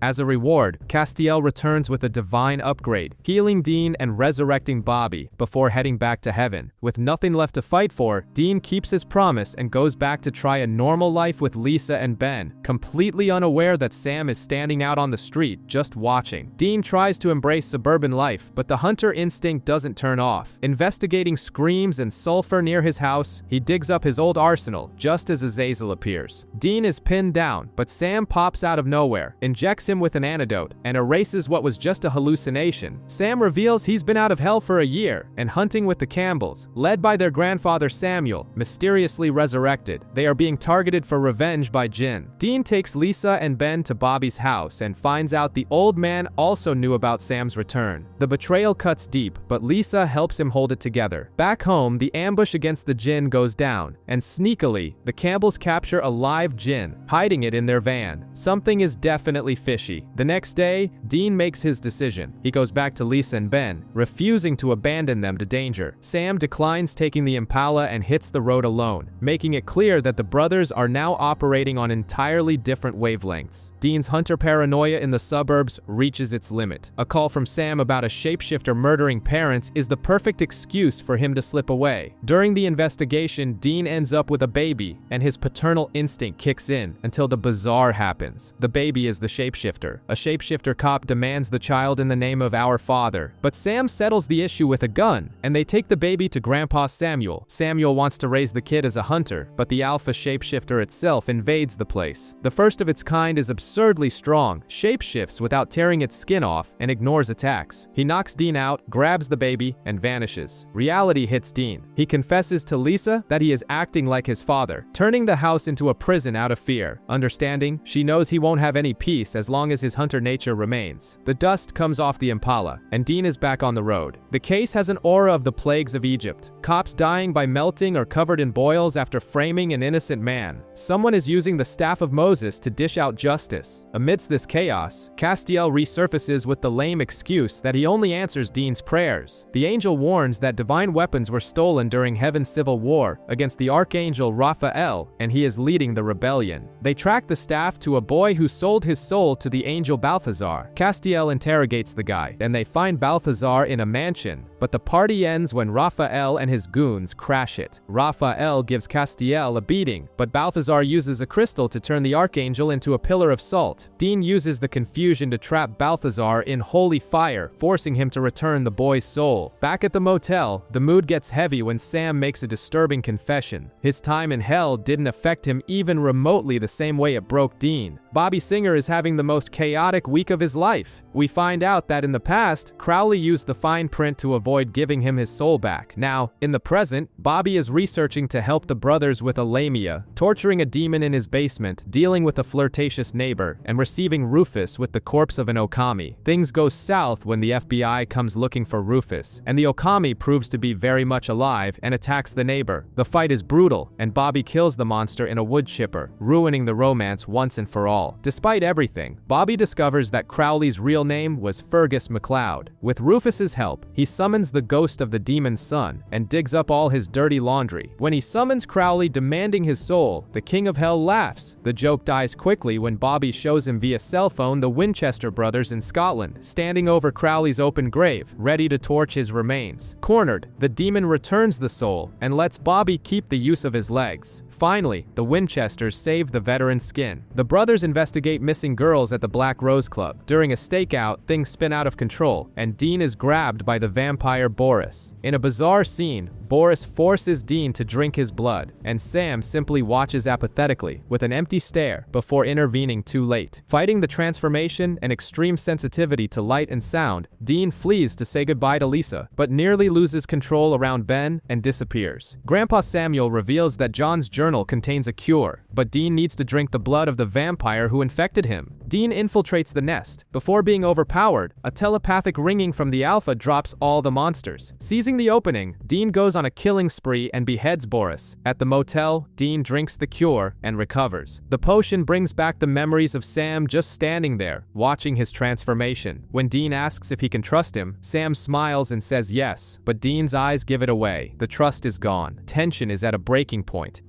As a reward, Castiel returns with a divine upgrade, healing Dean and resurrecting Bobby before heading back to heaven. With nothing left to fight for, Dean keeps his promise and goes back to try a normal life with Lisa and Ben, completely unaware that Sam is standing out on the street, just watching. Dean tries to embrace suburban life, but the hunter instinct doesn't turn off. Investigating screams and sulfur near his house, he digs up his old arsenal just as Azazel appears. Dean is pinned down, but Sam pops out of nowhere, injects him with an antidote, and erases what was just a hallucination. Sam reveals he's been out of hell for a year and hunting with the Campbells, led by their grandfather Samuel, mysteriously resurrected. They are being targeted for revenge by Jin. Dean takes Lisa and Ben to Bobby's house and finds out the old man also knew about Sam's return. The betrayal cuts deep, but Lisa helps him hold it together. Back home, the ambush against the Jin goes down, and sneakily, the Campbells capture a live Jin, hiding it in their van. Something is definitely fishy. The next day, Dean makes his decision. He goes back to Lisa and Ben, refusing to abandon them to danger. Sam declines taking the Impala and hits the road alone, making it clear that the brothers are now operating on entirely different wavelengths. Dean's hunter paranoia in the suburbs reaches its limit. A call from Sam about a shapeshifter murdering parents is the perfect excuse for him to slip away. During the investigation, Dean ends up with a baby, and his paternal instinct kicks in until the bizarre happens. The baby is the shapeshifter. A shapeshifter cop demands the child in the name of Our Father, but Sam settles the issue with a gun, and they take the baby to Grandpa Samuel. Samuel wants to raise the kid as a hunter, but the alpha shapeshifter itself invades the place. The first of its kind is absurdly strong, shapeshifts without tearing its skin off, and ignores attacks. He knocks Dean out, grabs the baby, and vanishes. Reality hits Dean. He confesses to Lisa that he is acting like his father, turning the house into a prison out of fear. Understanding, she knows he won't have any peace as long as his hunter nature remains. The dust comes off the Impala, and Dean is back on the road. The case has an aura of the plagues of Egypt. Cops dying by melting or covered in boils after framing an innocent man. Someone is using the staff of Moses to dish out justice. Amidst this chaos, Castiel resurfaces with the lame excuse that he only answers Dean's prayers. The angel warns that divine weapons were stolen during Heaven's civil war against the archangel Raphael, and he is leading the rebellion. They track the staff to a boy who sold his soul to the angel Balthazar. Castiel interrogates the guy, and they find Balthazar in a mansion, but the party ends when Raphael and his goons crash it. Raphael gives Castiel a beating, but Balthazar uses a crystal to turn the archangel into a pillar of salt. Dean uses the confusion to trap Balthazar in holy fire, forcing him to return the boy's soul. Back at the motel, the mood gets heavy when Sam makes a disturbing confession. His time in hell didn't affect him even remotely the same way it broke Dean. Bobby Singer is having the most chaotic week of his life. We find out that in the past, Crowley used the fine print to avoid giving him his soul back. Now, in the present, Bobby is researching to help the brothers with a Lamia, torturing a demon in his basement, dealing with a flirtatious neighbor, and receiving Rufus with the corpse of an Okami. Things go south when the FBI comes looking for Rufus, and the Okami proves to be very much alive and attacks the neighbor. The fight is brutal, and Bobby kills the monster in a wood chipper, ruining the romance once and for all. Despite everything, Bobby discovers that Crowley's real name was Fergus McLeod. With Rufus's help, he summons the ghost of the demon's son and digs up all his dirty laundry. When he summons Crowley demanding his soul, the King of Hell laughs. The joke dies quickly when Bobby shows him via cell phone the Winchester brothers in Scotland, standing over Crowley's open grave, ready to torch his remains. Cornered, the demon returns the soul and lets Bobby keep the use of his legs. Finally, the Winchesters save the veteran's skin. The brothers investigate missing girls at the Black Rose Club. During a stakeout, things spin out of control, and Dean is grabbed by the vampire Boris. In a bizarre scene, Boris forces Dean to drink his blood, and Sam simply watches apathetically, with an empty stare, before intervening too late. Fighting the transformation and extreme sensitivity to light and sound, Dean flees to say goodbye to Lisa, but nearly loses control around Ben and disappears. Grandpa Samuel reveals that John's journal contains a cure, but Dean needs to drink the blood of the vampire who infected him. Dean infiltrates the nest. Before being overpowered, a telepathic ringing from the Alpha drops all the monsters. Seizing the opening, Dean goes on a killing spree and beheads Boris. At the motel, Dean drinks the cure and recovers. The potion brings back the memories of Sam just standing there, watching his transformation. When Dean asks if he can trust him, Sam smiles and says yes, but Dean's eyes give it away. The trust is gone. Tension is at a breaking point.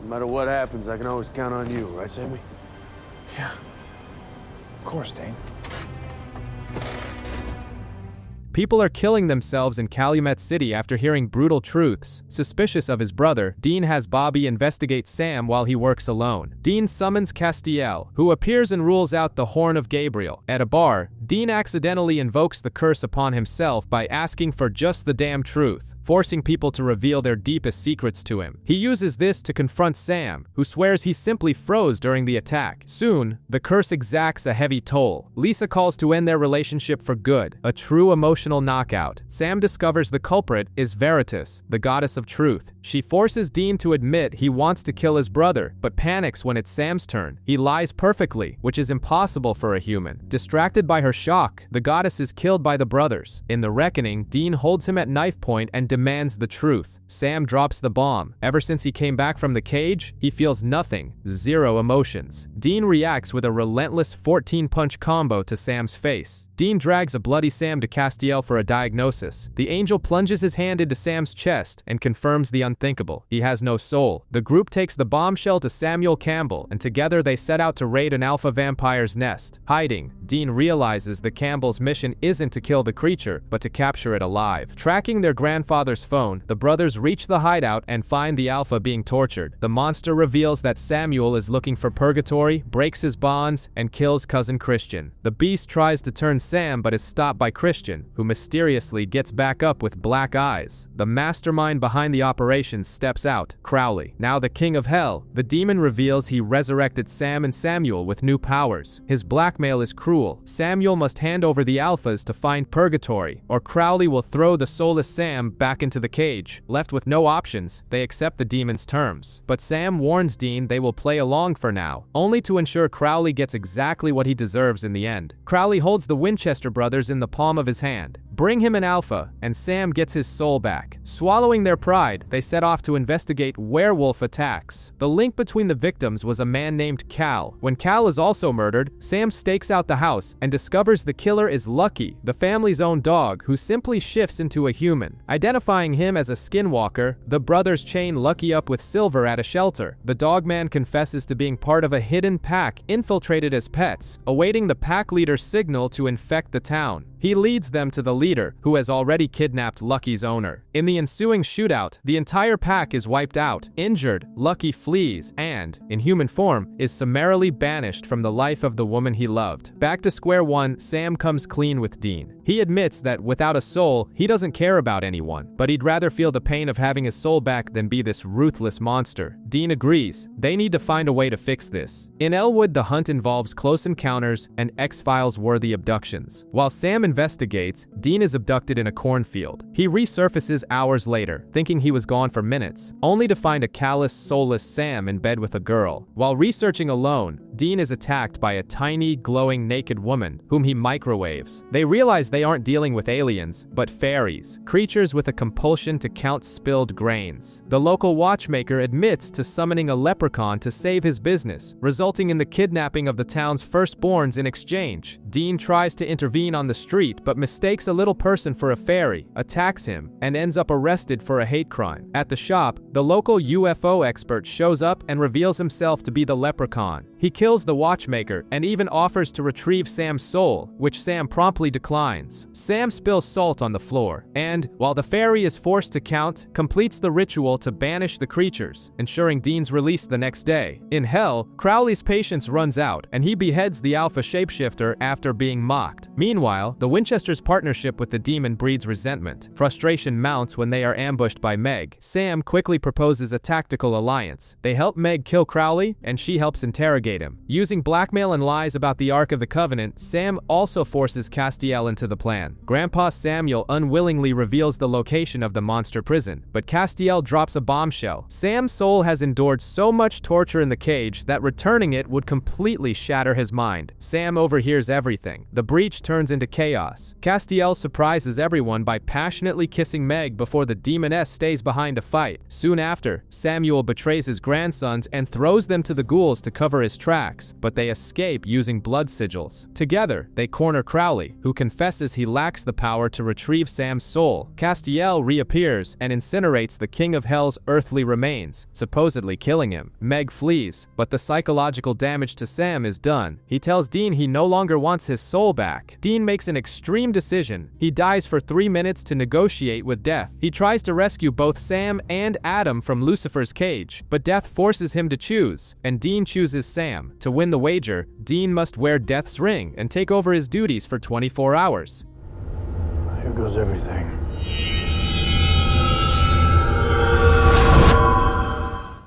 No matter what happens, I can always count on you, right, Sammy? Yeah. Of course, Dane. People are killing themselves in Calumet City after hearing brutal truths. Suspicious of his brother, Dean has Bobby investigate Sam while he works alone. Dean summons Castiel, who appears and rules out the Horn of Gabriel. At a bar, Dean accidentally invokes the curse upon himself by asking for just the damn truth, forcing people to reveal their deepest secrets to him. He uses this to confront Sam, who swears he simply froze during the attack. Soon, the curse exacts a heavy toll. Lisa calls to end their relationship for good, a true emotional knockout. Sam discovers the culprit is Veritas, the goddess of truth. She forces Dean to admit he wants to kill his brother, but panics when it's Sam's turn. He lies perfectly, which is impossible for a human. Distracted by her shock, the goddess is killed by the brothers. In the reckoning, Dean holds him at knife point and demands the truth. Sam drops the bomb. Ever since he came back from the cage, he feels nothing, zero emotions. Dean reacts with a relentless 14-punch combo to Sam's face. Dean drags a bloody Sam to Castiel for a diagnosis. The angel plunges his hand into Sam's chest and confirms the unthinkable. He has no soul. The group takes the bombshell to Samuel Campbell, and together they set out to raid an alpha vampire's nest. Hiding, Dean realizes the Campbell's mission isn't to kill the creature, but to capture it alive. Tracking their grandfather's phone, the brothers reach the hideout and find the alpha being tortured. The monster reveals that Samuel is looking for purgatory, breaks his bonds, and kills cousin Christian. The beast tries to turn Sam but is stopped by Christian, who mysteriously gets back up with black eyes. The mastermind behind the operation steps out, Crowley. Now the king of hell, the demon reveals he resurrected Sam and Samuel with new powers. His blackmail is cruel. Samuel must hand over the alphas to find purgatory, or Crowley will throw the soulless Sam back into the cage. Left with no options, they accept the demon's terms. But Sam warns Dean they will play along for now, only to ensure Crowley gets exactly what he deserves in the end. Crowley holds the Winchester brothers in the palm of his hand. Bring him an alpha, and Sam gets his soul back. Swallowing their pride, they set off to investigate werewolf attacks. The link between the victims was a man named Cal. When Cal is also murdered, Sam stakes out the house and discovers the killer is Lucky, the family's own dog, who simply shifts into a human. Identifying him as a skinwalker, the brothers chain Lucky up with Silver at a shelter. The dogman confesses to being part of a hidden pack infiltrated as pets, awaiting the pack leader's signal to infect the town. He leads them to the leader, who has already kidnapped Lucky's owner. In the ensuing shootout, the entire pack is wiped out. Injured, Lucky flees and, in human form, is summarily banished from the life of the woman he loved. Back to square one, Sam comes clean with Dean. He admits that without a soul, he doesn't care about anyone, but he'd rather feel the pain of having his soul back than be this ruthless monster. Dean agrees. They need to find a way to fix this. In Elwood, the hunt involves close encounters and X-Files-worthy abductions. While Sam investigates, Dean is abducted in a cornfield. He resurfaces hours later, thinking he was gone for minutes, only to find a callous, soulless Sam in bed with a girl. While researching alone, Dean is attacked by a tiny, glowing, naked woman, whom he microwaves. They realize they aren't dealing with aliens, but fairies, creatures with a compulsion to count spilled grains. The local watchmaker admits to summoning a leprechaun to save his business, resulting in the kidnapping of the town's firstborns in exchange. Dean tries to intervene on the street, but mistakes a little person for a fairy, attacks him, and ends up arrested for a hate crime. At the shop, the local UFO expert shows up and reveals himself to be the leprechaun. He kills the watchmaker and even offers to retrieve Sam's soul, which Sam promptly declines. Sam spills salt on the floor, and, while the fairy is forced to count, completes the ritual to banish the creatures, ensuring Dean's release the next day. In hell, Crowley's patience runs out, and he beheads the alpha shapeshifter after being mocked. Meanwhile, the Winchester's partnership with the demon breeds resentment. Frustration mounts when they are ambushed by Meg. Sam quickly proposes a tactical alliance. They help Meg kill Crowley, and she helps interrogate him. Using blackmail and lies about the Ark of the Covenant, Sam also forces Castiel into the plan. Grandpa Samuel unwillingly reveals the location of the monster prison, but Castiel drops a bombshell. Sam's soul has endured so much torture in the cage that returning it would completely shatter his mind. Sam overhears everything. The breach turns into chaos. chaos. Castiel surprises everyone by passionately kissing Meg before the demoness stays behind to fight. Soon after, Samuel betrays his grandsons and throws them to the ghouls to cover his tracks, but they escape using blood sigils. Together, they corner Crowley, who confesses he lacks the power to retrieve Sam's soul. Castiel reappears and incinerates the King of Hell's earthly remains, supposedly killing him. Meg flees, but the psychological damage to Sam is done. He tells Dean he no longer wants his soul back. Dean makes an extreme decision. He dies for 3 minutes to negotiate with death. He tries to rescue both Sam and Adam from Lucifer's cage, but death forces him to choose, and Dean chooses Sam. To win the wager, Dean must wear Death's ring and take over his duties for 24 hours. Here goes everything.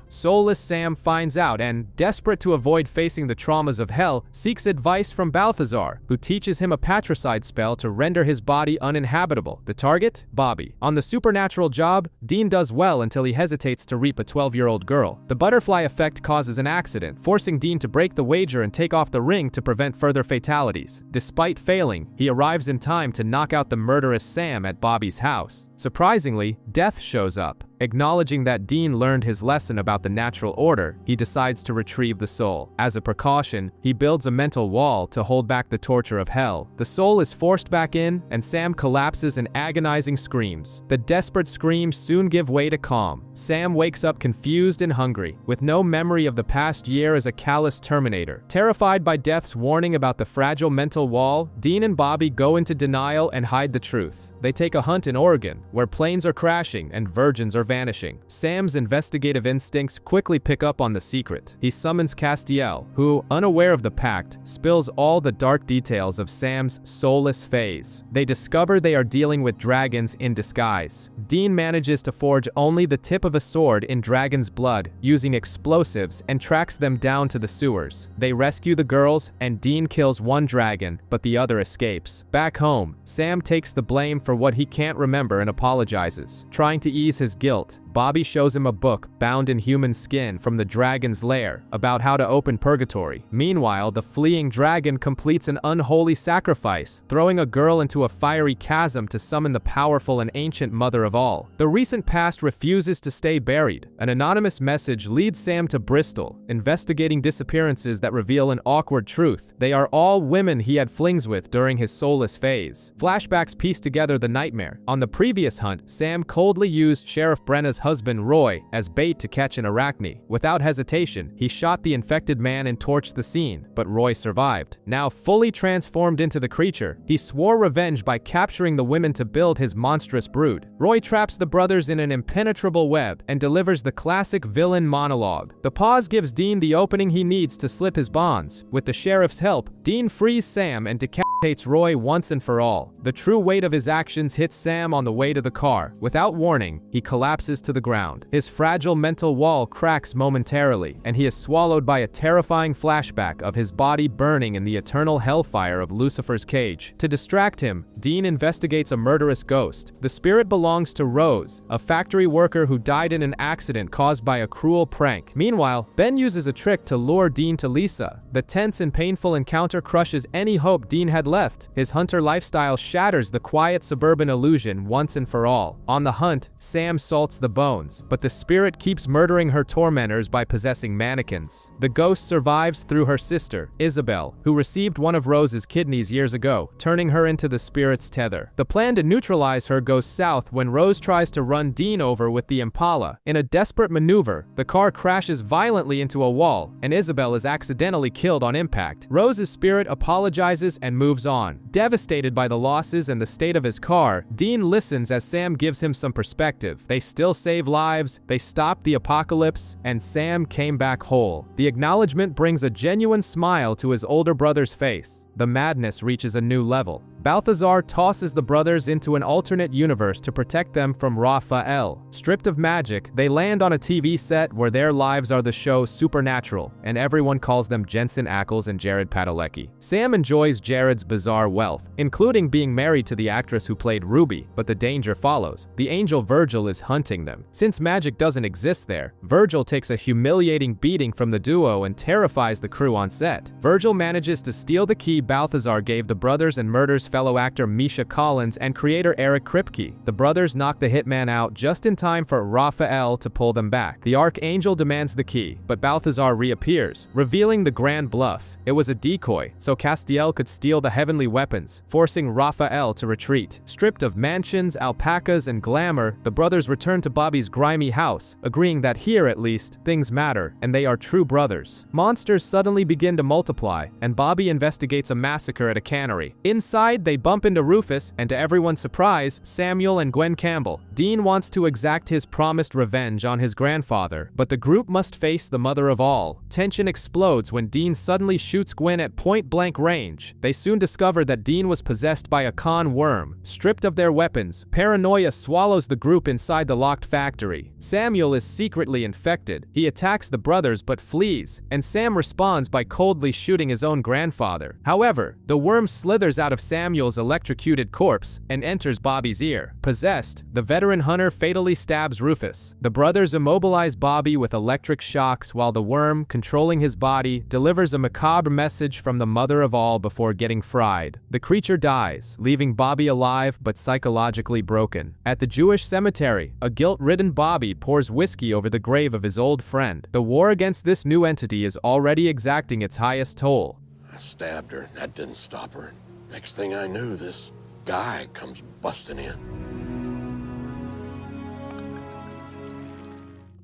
Soulless Sam finds out and, desperate to avoid facing the traumas of hell, seeks advice from Balthazar, who teaches him a patricide spell to render his body uninhabitable. The target? Bobby. On the supernatural job, Dean does well until he hesitates to reap a 12-year-old girl. The butterfly effect causes an accident, forcing Dean to break the wager and take off the ring to prevent further fatalities. Despite failing, he arrives in time to knock out the murderous Sam at Bobby's house. Surprisingly, Death shows up. Acknowledging that Dean learned his lesson about the natural order, he decides to retrieve the soul. As a precaution, he builds a mental wall to hold back the torture of hell. The soul is forced back in, and Sam collapses in agonizing screams. The desperate screams soon give way to calm. Sam wakes up confused and hungry, with no memory of the past year as a callous Terminator. Terrified by Death's warning about the fragile mental wall, Dean and Bobby go into denial and hide the truth. They take a hunt in Oregon, where planes are crashing and virgins are vanishing. Sam's investigative instincts quickly pick up on the secret. He summons Castiel, who, unaware of the pact, spills all the dark details of Sam's soulless phase. They discover they are dealing with dragons in disguise. Dean manages to forge only the tip of a sword in dragon's blood, using explosives, and tracks them down to the sewers. They rescue the girls, and Dean kills one dragon, but the other escapes. Back home, Sam takes the blame for what he can't remember and apologizes. Trying to ease his guilt, Bobby shows him a book bound in human skin from the dragon's lair about how to open purgatory. Meanwhile, the fleeing dragon completes an unholy sacrifice, throwing a girl into a fiery chasm to summon the powerful and ancient mother of all. The recent past refuses to stay buried. An anonymous message leads Sam to Bristol, investigating disappearances that reveal an awkward truth. They are all women he had flings with during his soulless phase. Flashbacks piece together the nightmare. On the previous hunt, Sam coldly used Sheriff Brenna's husband Roy as bait to catch an arachne. Without hesitation, he shot the infected man and torched the scene, but Roy survived. Now fully transformed into the creature, he swore revenge by capturing the women to build his monstrous brood. Roy traps the brothers in an impenetrable web and delivers the classic villain monologue. The pause gives Dean the opening he needs to slip his bonds. With the sheriff's help, Dean frees Sam and decapitates Roy once and for all. The true weight of his actions hits Sam on the way to the car. Without warning, he collapses to the ground. His fragile mental wall cracks momentarily, and he is swallowed by a terrifying flashback of his body burning in the eternal hellfire of Lucifer's cage. To distract him, Dean investigates a murderous ghost. The spirit belongs to Rose, a factory worker who died in an accident caused by a cruel prank. Meanwhile, Ben uses a trick to lure Dean to Lisa. The tense and painful encounter crushes any hope Dean had left. His hunter lifestyle shatters the quiet suburban illusion once and for all. On the hunt, Sam salts the bones, but the spirit keeps murdering her tormentors by possessing mannequins. The ghost survives through her sister, Isabel, who received one of Rose's kidneys years ago, turning her into the spirit's tether. The plan to neutralize her goes south when Rose tries to run Dean over with the Impala. In a desperate maneuver, the car crashes violently into a wall, and Isabel is accidentally killed on impact. Rose's spirit apologizes and moves on. Devastated by the losses and the state of his car, Dean listens as Sam gives him some perspective. They still save lives, they stopped the apocalypse, and Sam came back whole. The acknowledgement brings a genuine smile to his older brother's face. The madness reaches a new level. Balthazar tosses the brothers into an alternate universe to protect them from Raphael. Stripped of magic, they land on a TV set where their lives are the show Supernatural, and everyone calls them Jensen Ackles and Jared Padalecki. Sam enjoys Jared's bizarre wealth, including being married to the actress who played Ruby, but the danger follows. The angel Virgil is hunting them. Since magic doesn't exist there, Virgil takes a humiliating beating from the duo and terrifies the crew on set. Virgil manages to steal the key Balthazar gave the brothers and murders fellow actor Misha Collins and creator Eric Kripke. The brothers knock the hitman out just in time for Raphael to pull them back. The Archangel demands the key, but Balthazar reappears, revealing the grand bluff. It was a decoy, so Castiel could steal the heavenly weapons, forcing Raphael to retreat. Stripped of mansions, alpacas, and glamour, the brothers return to Bobby's grimy house, agreeing that here, at least, things matter, and they are true brothers. Monsters suddenly begin to multiply, and Bobby investigates a massacre at a cannery. Inside, they bump into Rufus, and to everyone's surprise, Samuel and Gwen Campbell. Dean wants to exact his promised revenge on his grandfather, but the group must face the mother of all. Tension explodes when Dean suddenly shoots Gwen at point-blank range. They soon discover that Dean was possessed by a con worm. Stripped of their weapons, paranoia swallows the group inside the locked factory. Samuel is secretly infected. He attacks the brothers but flees, and Sam responds by coldly shooting his own grandfather. However, the worm slithers out of Samuel's electrocuted corpse and enters Bobby's ear. Possessed, the veteran hunter fatally stabs Rufus. The brothers immobilize Bobby with electric shocks while the worm, controlling his body, delivers a macabre message from the mother of all before getting fried. The creature dies, leaving Bobby alive but psychologically broken. At the Jewish cemetery, a guilt-ridden Bobby pours whiskey over the grave of his old friend. The war against this new entity is already exacting its highest toll. I stabbed her. That didn't stop her. Next thing I knew, this guy comes busting in.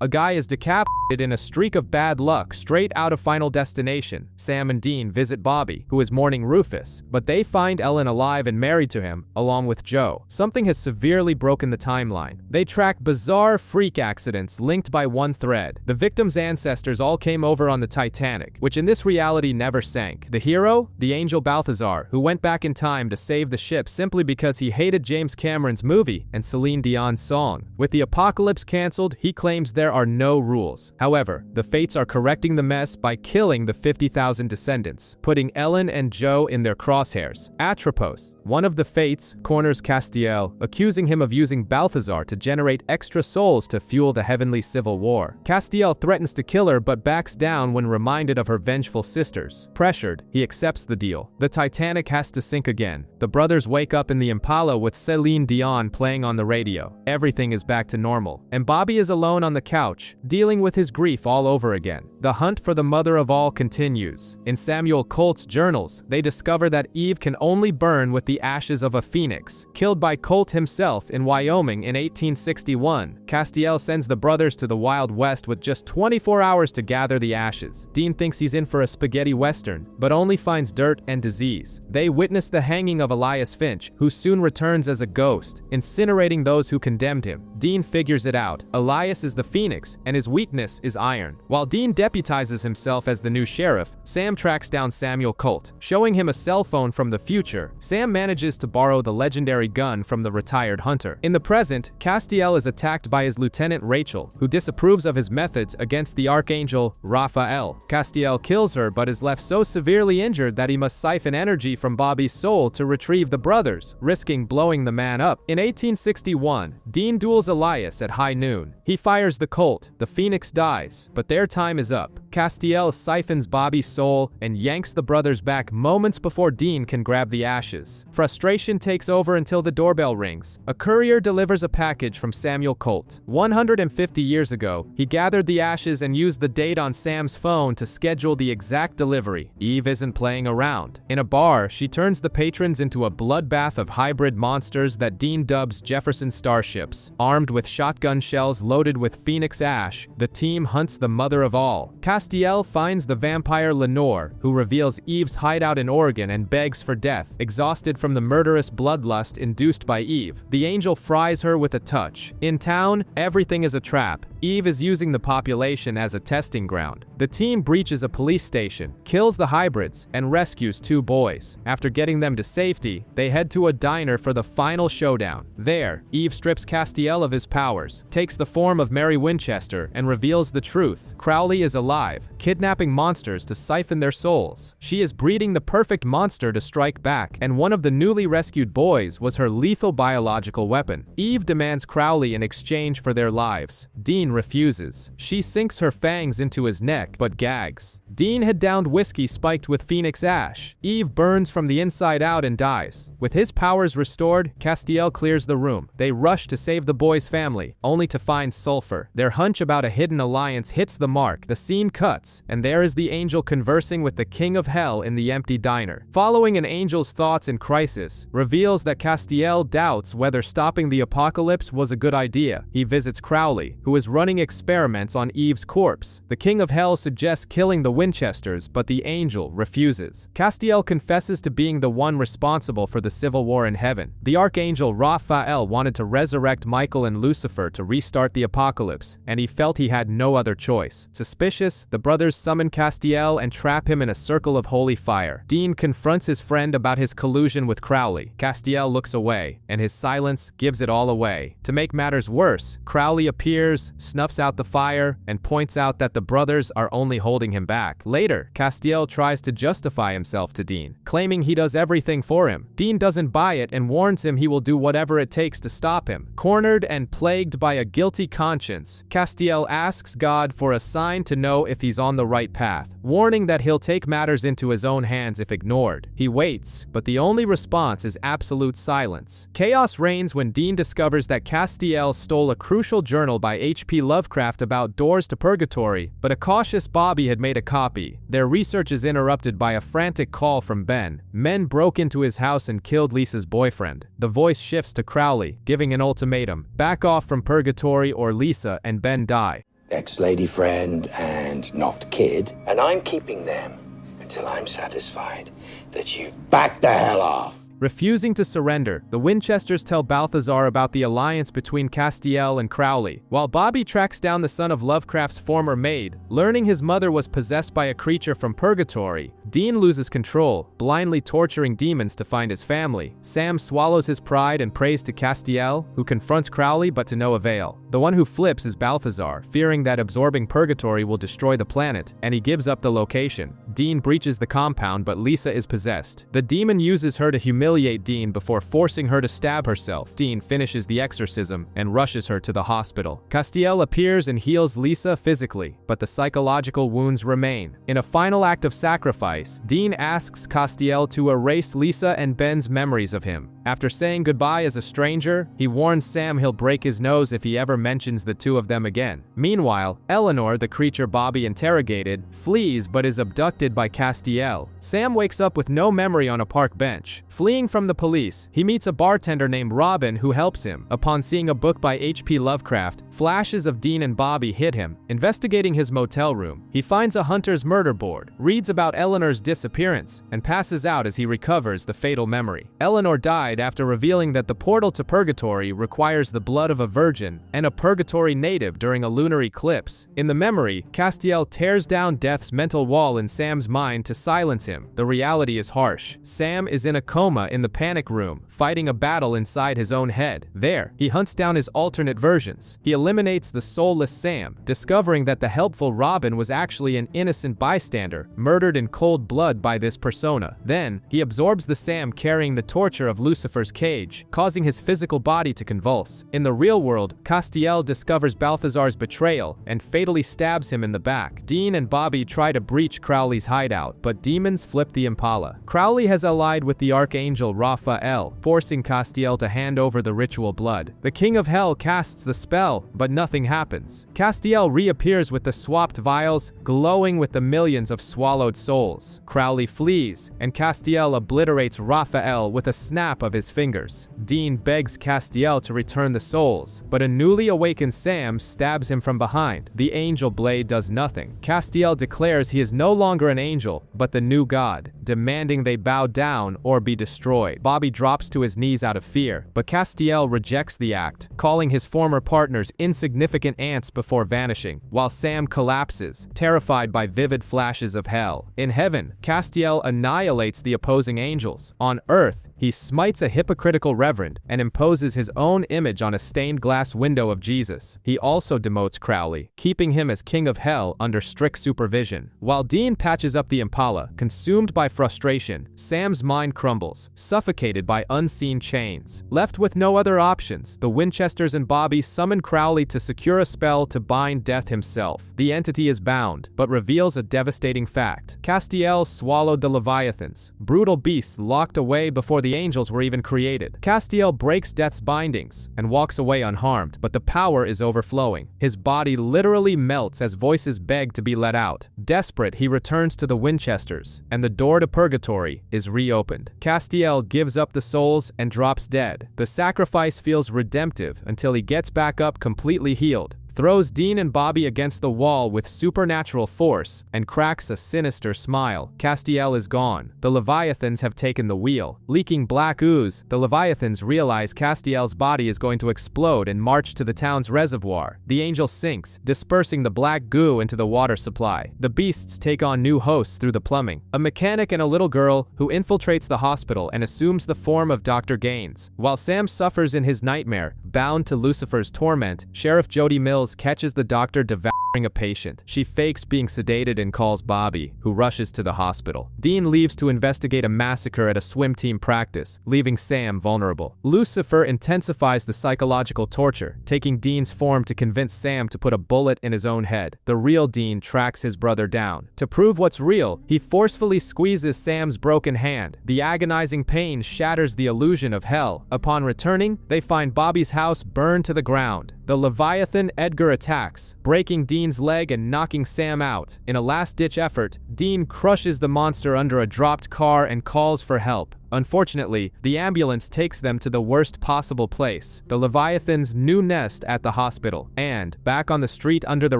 A guy is decapitated in a streak of bad luck straight out of Final Destination. Sam and Dean visit Bobby, who is mourning Rufus, but they find Ellen alive and married to him, along with Joe. Something has severely broken the timeline. They track bizarre freak accidents linked by one thread. The victims' ancestors all came over on the Titanic, which in this reality never sank. The hero? The angel Balthazar, who went back in time to save the ship simply because he hated James Cameron's movie and Celine Dion's song. With the apocalypse cancelled, he claims there are no rules. However, the fates are correcting the mess by killing the 50,000 descendants, putting Ellen and Joe in their crosshairs. Atropos, one of the fates, corners Castiel, accusing him of using Balthazar to generate extra souls to fuel the heavenly civil war. Castiel threatens to kill her but backs down when reminded of her vengeful sisters. Pressured, he accepts the deal. The Titanic has to sink again. The brothers wake up in the Impala with Celine Dion playing on the radio. Everything is back to normal, and Bobby is alone on the couch, dealing with his grief all over again. The hunt for the mother of all continues. In Samuel Colt's journals, they discover that Eve can only burn with the ashes of a phoenix. Killed by Colt himself in Wyoming in 1861, Castiel sends the brothers to the Wild West with just 24 hours to gather the ashes. Dean thinks he's in for a spaghetti western, but only finds dirt and disease. They witness the hanging of Elias Finch, who soon returns as a ghost, incinerating those who condemned him. Dean figures it out. Elias is the phoenix, and his weakness is iron. While Dean deputizes himself as the new sheriff, Sam tracks down Samuel Colt. Showing him a cell phone from the future, Sam manages to borrow the legendary gun from the retired hunter. In the present, Castiel is attacked by his lieutenant Rachel, who disapproves of his methods against the Archangel Raphael. Castiel kills her but is left so severely injured that he must siphon energy from Bobby's soul to retrieve the brothers, risking blowing the man up. In 1861, Dean duels Elias at high noon. He fires the Colt. The Phoenix dies, but their time is up. Castiel siphons Bobby's soul and yanks the brothers back moments before Dean can grab the ashes. Frustration takes over until the doorbell rings. A courier delivers a package from Samuel Colt. 150 years ago, he gathered the ashes and used the date on Sam's phone to schedule the exact delivery. Eve isn't playing around. In a bar, she turns the patrons into a bloodbath of hybrid monsters that Dean dubs Jefferson Starships. Armed with shotgun shells loaded with Phoenix ash, the team hunts the mother of all. Castiel finds the vampire Lenore, who reveals Eve's hideout in Oregon and begs for death, exhausted from the murderous bloodlust induced by Eve. The angel fries her with a touch. In town, everything is a trap. Eve is using the population as a testing ground. The team breaches a police station, kills the hybrids, and rescues 2 boys. After getting them to safety, they head to a diner for the final showdown. There, Eve strips Castiel of his powers, takes the form of Mary Winchester, and reveals the truth. Crowley is alive, kidnapping monsters to siphon their souls. She is breeding the perfect monster to strike back, and one of the newly rescued boys was her lethal biological weapon. Eve demands Crowley in exchange for their lives. Dean Dean refuses. She sinks her fangs into his neck, but gags. Dean had downed whiskey spiked with Phoenix ash. Eve burns from the inside out and dies. With his powers restored, Castiel clears the room. They rush to save the boy's family, only to find sulfur. Their hunch about a hidden alliance hits the mark. The scene cuts, and there is the angel conversing with the king of hell in the empty diner. Following an angel's thoughts in crisis, reveals that Castiel doubts whether stopping the apocalypse was a good idea. He visits Crowley, who is running experiments on Eve's corpse. The king of hell suggests killing the Winchesters, but the angel refuses. Castiel confesses to being the one responsible for the civil war in heaven. The archangel Raphael wanted to resurrect Michael and Lucifer to restart the apocalypse, and he felt he had no other choice. Suspicious, the brothers summon Castiel and trap him in a circle of holy fire. Dean confronts his friend about his collusion with Crowley. Castiel looks away, and his silence gives it all away. To make matters worse, Crowley appears, snuffs out the fire, and points out that the brothers are only holding him back. Later, Castiel tries to justify himself to Dean, claiming he does everything for him. Dean doesn't buy it and warns him he will do whatever it takes to stop him. Cornered and plagued by a guilty conscience, Castiel asks God for a sign to know if he's on the right path, warning that he'll take matters into his own hands if ignored. He waits, but the only response is absolute silence. Chaos reigns when Dean discovers that Castiel stole a crucial journal by H.P. Lovecraft about doors to purgatory, but a cautious Bobby had made a copy. Their research is interrupted by a frantic call from Ben. Men broke into his house and killed Lisa's boyfriend. The voice shifts to Crowley, giving an ultimatum: back off from purgatory or Lisa and Ben die. Ex-lady friend and not kid, and I'm keeping them until I'm satisfied that you've backed the hell off. Refusing to surrender, the Winchesters tell Balthazar about the alliance between Castiel and Crowley, while Bobby tracks down the son of Lovecraft's former maid. Learning his mother was possessed by a creature from purgatory, Dean loses control, blindly torturing demons to find his family. Sam swallows his pride and prays to Castiel, who confronts Crowley but to no avail. The one who flips is Balthazar, fearing that absorbing purgatory will destroy the planet, and he gives up the location. Dean breaches the compound, but Lisa is possessed. The demon uses her to humiliate Dean before forcing her to stab herself. Dean finishes the exorcism and rushes her to the hospital. Castiel appears and heals Lisa physically, but the psychological wounds remain. In a final act of sacrifice, Dean asks Castiel to erase Lisa and Ben's memories of him. After saying goodbye as a stranger, he warns Sam he'll break his nose if he ever mentions the two of them again. Meanwhile, Eleanor, the creature Bobby interrogated, flees but is abducted by Castiel. Sam wakes up with no memory on a park bench. Fleeing from the police, he meets a bartender named Robin who helps him. Upon seeing a book by H.P. Lovecraft, flashes of Dean and Bobby hit him. Investigating his motel room, he finds a hunter's murder board, reads about Eleanor's disappearance, and passes out as he recovers the fatal memory. Eleanor died after revealing that the portal to purgatory requires the blood of a virgin and a purgatory native during a lunar eclipse. In the memory, Castiel tears down Death's mental wall in Sam's mind to silence him. The reality is harsh. Sam is in a coma in the panic room, fighting a battle inside his own head. There, he hunts down his alternate versions. He eliminates the soulless Sam, discovering that the helpful Robin was actually an innocent bystander, murdered in cold blood by this persona. Then, he absorbs the Sam carrying the torture of Lucifer's cage, causing his physical body to convulse. In the real world, Castiel discovers Balthazar's betrayal and fatally stabs him in the back. Dean and Bobby try to breach Crowley's hideout, but demons flip the Impala. Crowley has allied with the archangel Raphael, forcing Castiel to hand over the ritual blood. The king of hell casts the spell, but nothing happens. Castiel reappears with the swapped vials, glowing with the millions of swallowed souls. Crowley flees, and Castiel obliterates Raphael with a snap of his fingers. Dean begs Castiel to return the souls, but a newly awakened Sam stabs him from behind. The angel blade does nothing. Castiel declares he is no longer an angel, but the new god, demanding they bow down or be destroyed. Bobby drops to his knees out of fear, but Castiel rejects the act, calling his former partners insignificant ants before vanishing, while Sam collapses, terrified by vivid flashes of hell. In heaven, Castiel annihilates the opposing angels. On earth, he smites a hypocritical reverend and imposes his own image on a stained glass window of Jesus. He also demotes Crowley, keeping him as king of hell under strict supervision. While Dean patches up the Impala, consumed by frustration, Sam's mind crumbles, suffocated by unseen chains. Left with no other options, the Winchesters and Bobby summon Crowley to secure a spell to bind Death himself. The entity is bound, but reveals a devastating fact. Castiel swallowed the Leviathans, brutal beasts locked away before the angels were even created. Castiel breaks Death's bindings and walks away unharmed, but the power is overflowing. His body literally melts as voices beg to be let out. Desperate, he returns to the Winchesters, and the door to purgatory is reopened. Castiel gives up the souls and drops dead. The sacrifice feels redemptive until he gets back up completely healed, throws Dean and Bobby against the wall with supernatural force, and cracks a sinister smile. Castiel is gone. The Leviathans have taken the wheel. Leaking black ooze, the Leviathans realize Castiel's body is going to explode and march to the town's reservoir. The angel sinks, dispersing the black goo into the water supply. The beasts take on new hosts through the plumbing. A mechanic and a little girl who infiltrates the hospital and assumes the form of Dr. Gaines. While Sam suffers in his nightmare, bound to Lucifer's torment, Sheriff Jody Mills catches the doctor devouring a patient. She fakes being sedated and calls Bobby, who rushes to the hospital. Dean leaves to investigate a massacre at a swim team practice, leaving Sam vulnerable. Lucifer intensifies the psychological torture, taking Dean's form to convince Sam to put a bullet in his own head. The real Dean tracks his brother down. To prove what's real, he forcefully squeezes Sam's broken hand. The agonizing pain shatters the illusion of hell. Upon returning, they find Bobby's house burned to the ground. The Leviathan Edgar attacks, breaking Dean's leg and knocking Sam out. In a last-ditch effort, Dean crushes the monster under a dropped car and calls for help. Unfortunately, the ambulance takes them to the worst possible place, the Leviathan's new nest at the hospital. And, back on the street under the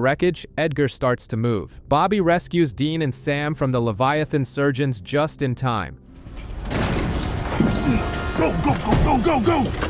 wreckage, Edgar starts to move. Bobby rescues Dean and Sam from the Leviathan surgeons just in time. Go, go, go, go, go, go!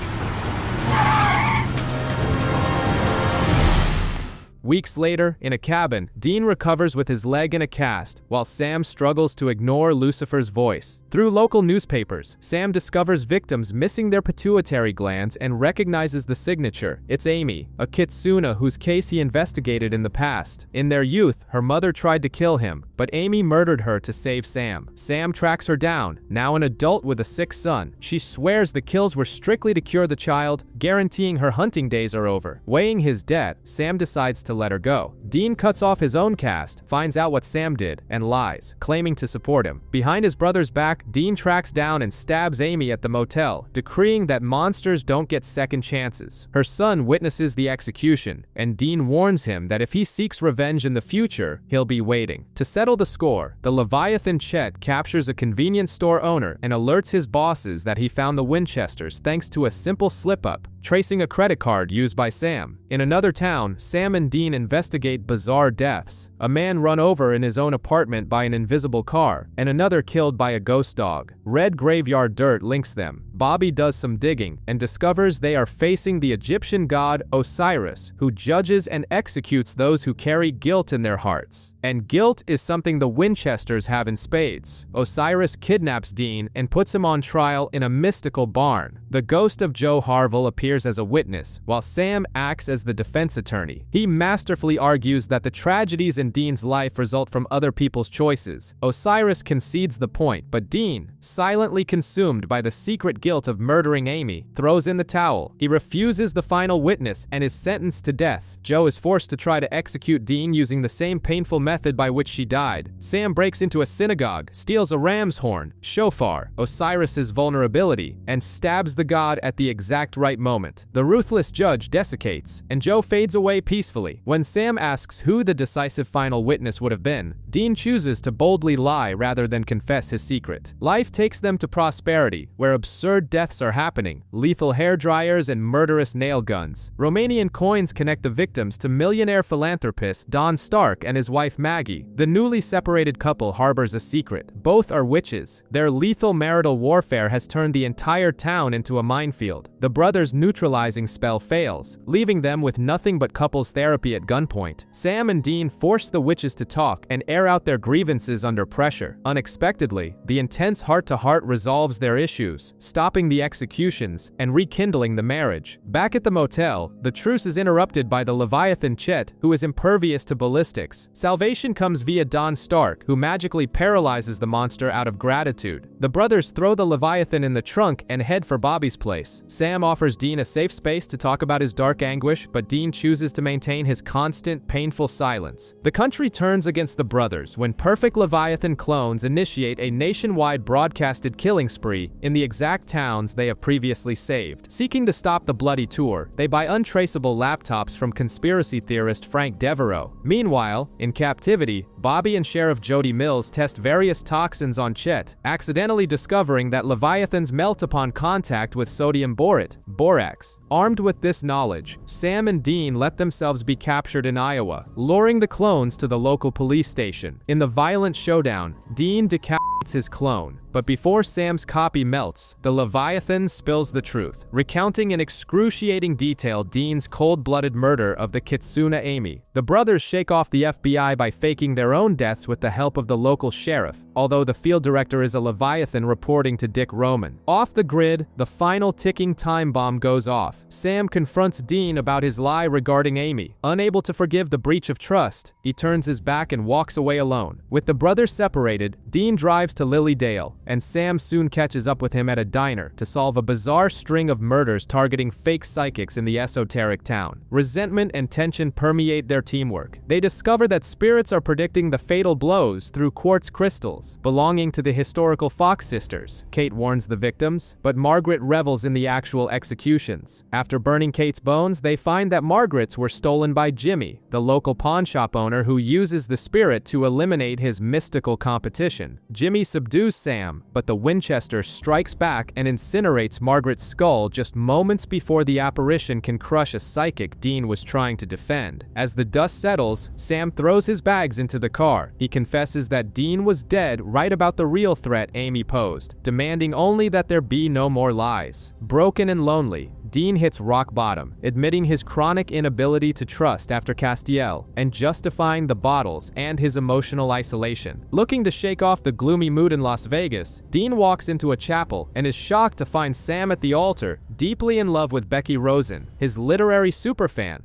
Weeks later, in a cabin, Dean recovers with his leg in a cast, while Sam struggles to ignore Lucifer's voice. Through local newspapers, Sam discovers victims missing their pituitary glands and recognizes the signature. It's Amy, a kitsuna whose case he investigated in the past. In their youth, her mother tried to kill him, but Amy murdered her to save Sam. Sam tracks her down, now an adult with a sick son. She swears the kills were strictly to cure the child, guaranteeing her hunting days are over. Weighing his debt, Sam decides to let her go. Dean cuts off his own cast, finds out what Sam did, and lies, claiming to support him. Behind his brother's back, Dean tracks down and stabs Amy at the motel, decreeing that monsters don't get second chances. Her son witnesses the execution, and Dean warns him that if he seeks revenge in the future, he'll be waiting. To settle the score, the Leviathan Chet captures a convenience store owner and alerts his bosses that he found the Winchesters thanks to a simple slip-up, tracing a credit card used by Sam. In another town, Sam and Dean investigate bizarre deaths. A man run over in his own apartment by an invisible car, and another killed by a ghost dog. Red graveyard dirt links them. Bobby does some digging and discovers they are facing the Egyptian god Osiris, who judges and executes those who carry guilt in their hearts. And guilt is something the Winchesters have in spades. Osiris kidnaps Dean and puts him on trial in a mystical barn. The ghost of Joe Harville appears as a witness, while Sam acts as the defense attorney. He masterfully argues that the tragedies in Dean's life result from other people's choices. Osiris concedes the point, but Dean, silently consumed by the secret guilt of murdering Amy, throws in the towel. He refuses the final witness and is sentenced to death. Joe is forced to try to execute Dean using the same painful method by which she died. Sam breaks into a synagogue, steals a ram's horn, shofar, Osiris's vulnerability, and stabs the god at the exact right moment. The ruthless judge desiccates, and Joe fades away peacefully. When Sam asks who the decisive final witness would have been, Dean chooses to boldly lie rather than confess his secret. Life takes them to prosperity, where absurd deaths are happening, lethal hair dryers and murderous nail guns. Romanian coins connect the victims to millionaire philanthropist Don Stark and his wife Maggie. The newly separated couple harbors a secret. Both are witches. Their lethal marital warfare has turned the entire town into a minefield. The brothers' neutralizing spell fails, leaving them with nothing but couples therapy at gunpoint. Sam and Dean force the witches to talk and air out their grievances under pressure. Unexpectedly, the intense heart-to-heart resolves their issues, stopping the executions and rekindling the marriage. Back at the motel, the truce is interrupted by the Leviathan Chet, who is impervious to ballistics. Salvation inspiration comes via Don Stark, who magically paralyzes the monster out of gratitude. The brothers throw the Leviathan in the trunk and head for Bobby's place. Sam offers Dean a safe space to talk about his dark anguish, but Dean chooses to maintain his constant, painful silence. The country turns against the brothers when perfect Leviathan clones initiate a nationwide broadcasted killing spree in the exact towns they have previously saved. Seeking to stop the bloody tour, they buy untraceable laptops from conspiracy theorist Frank Devereaux. Meanwhile, in captivity, Bobby and Sheriff Jody Mills test various toxins on Chet, accidentally discovering that Leviathans melt upon contact with sodium borate, borax. Armed with this knowledge, Sam and Dean let themselves be captured in Iowa, luring the clones to the local police station. In the violent showdown, Dean decapitates his clone, but before Sam's copy melts, the Leviathan spills the truth, recounting in excruciating detail Dean's cold-blooded murder of the Kitsuna Amy. The brothers shake off the FBI by faking their own deaths with the help of the local sheriff, although the field director is a Leviathan reporting to Dick Roman. Off the grid, the final ticking time bomb goes off. Sam confronts Dean about his lie regarding Amy. Unable to forgive the breach of trust, he turns his back and walks away alone. With the brothers separated, Dean drives to Lilydale, and Sam soon catches up with him at a diner to solve a bizarre string of murders targeting fake psychics in the esoteric town. Resentment and tension permeate their teamwork. They discover that spirits are predicting the fatal blows through quartz crystals belonging to the historical Fox sisters. Kate warns the victims, but Margaret revels in the actual executions. After burning Kate's bones, they find that Margaret's were stolen by Jimmy, the local pawn shop owner who uses the spirit to eliminate his mystical competition. Jimmy subdues Sam, but the Winchester strikes back and incinerates Margaret's skull just moments before the apparition can crush a psychic Dean was trying to defend. As the dust settles, Sam throws his bags into the car. He confesses that Dean was dead right about the real threat Amy posed, demanding only that there be no more lies. Broken and lonely, Dean hits rock bottom, admitting his chronic inability to trust after Castiel, and justifying the bottles and his emotional isolation. Looking to shake off the gloomy mood in Las Vegas, Dean walks into a chapel and is shocked to find Sam at the altar, deeply in love with Becky Rosen, his literary superfan.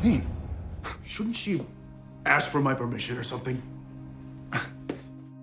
Dean, shouldn't she ask for my permission or something?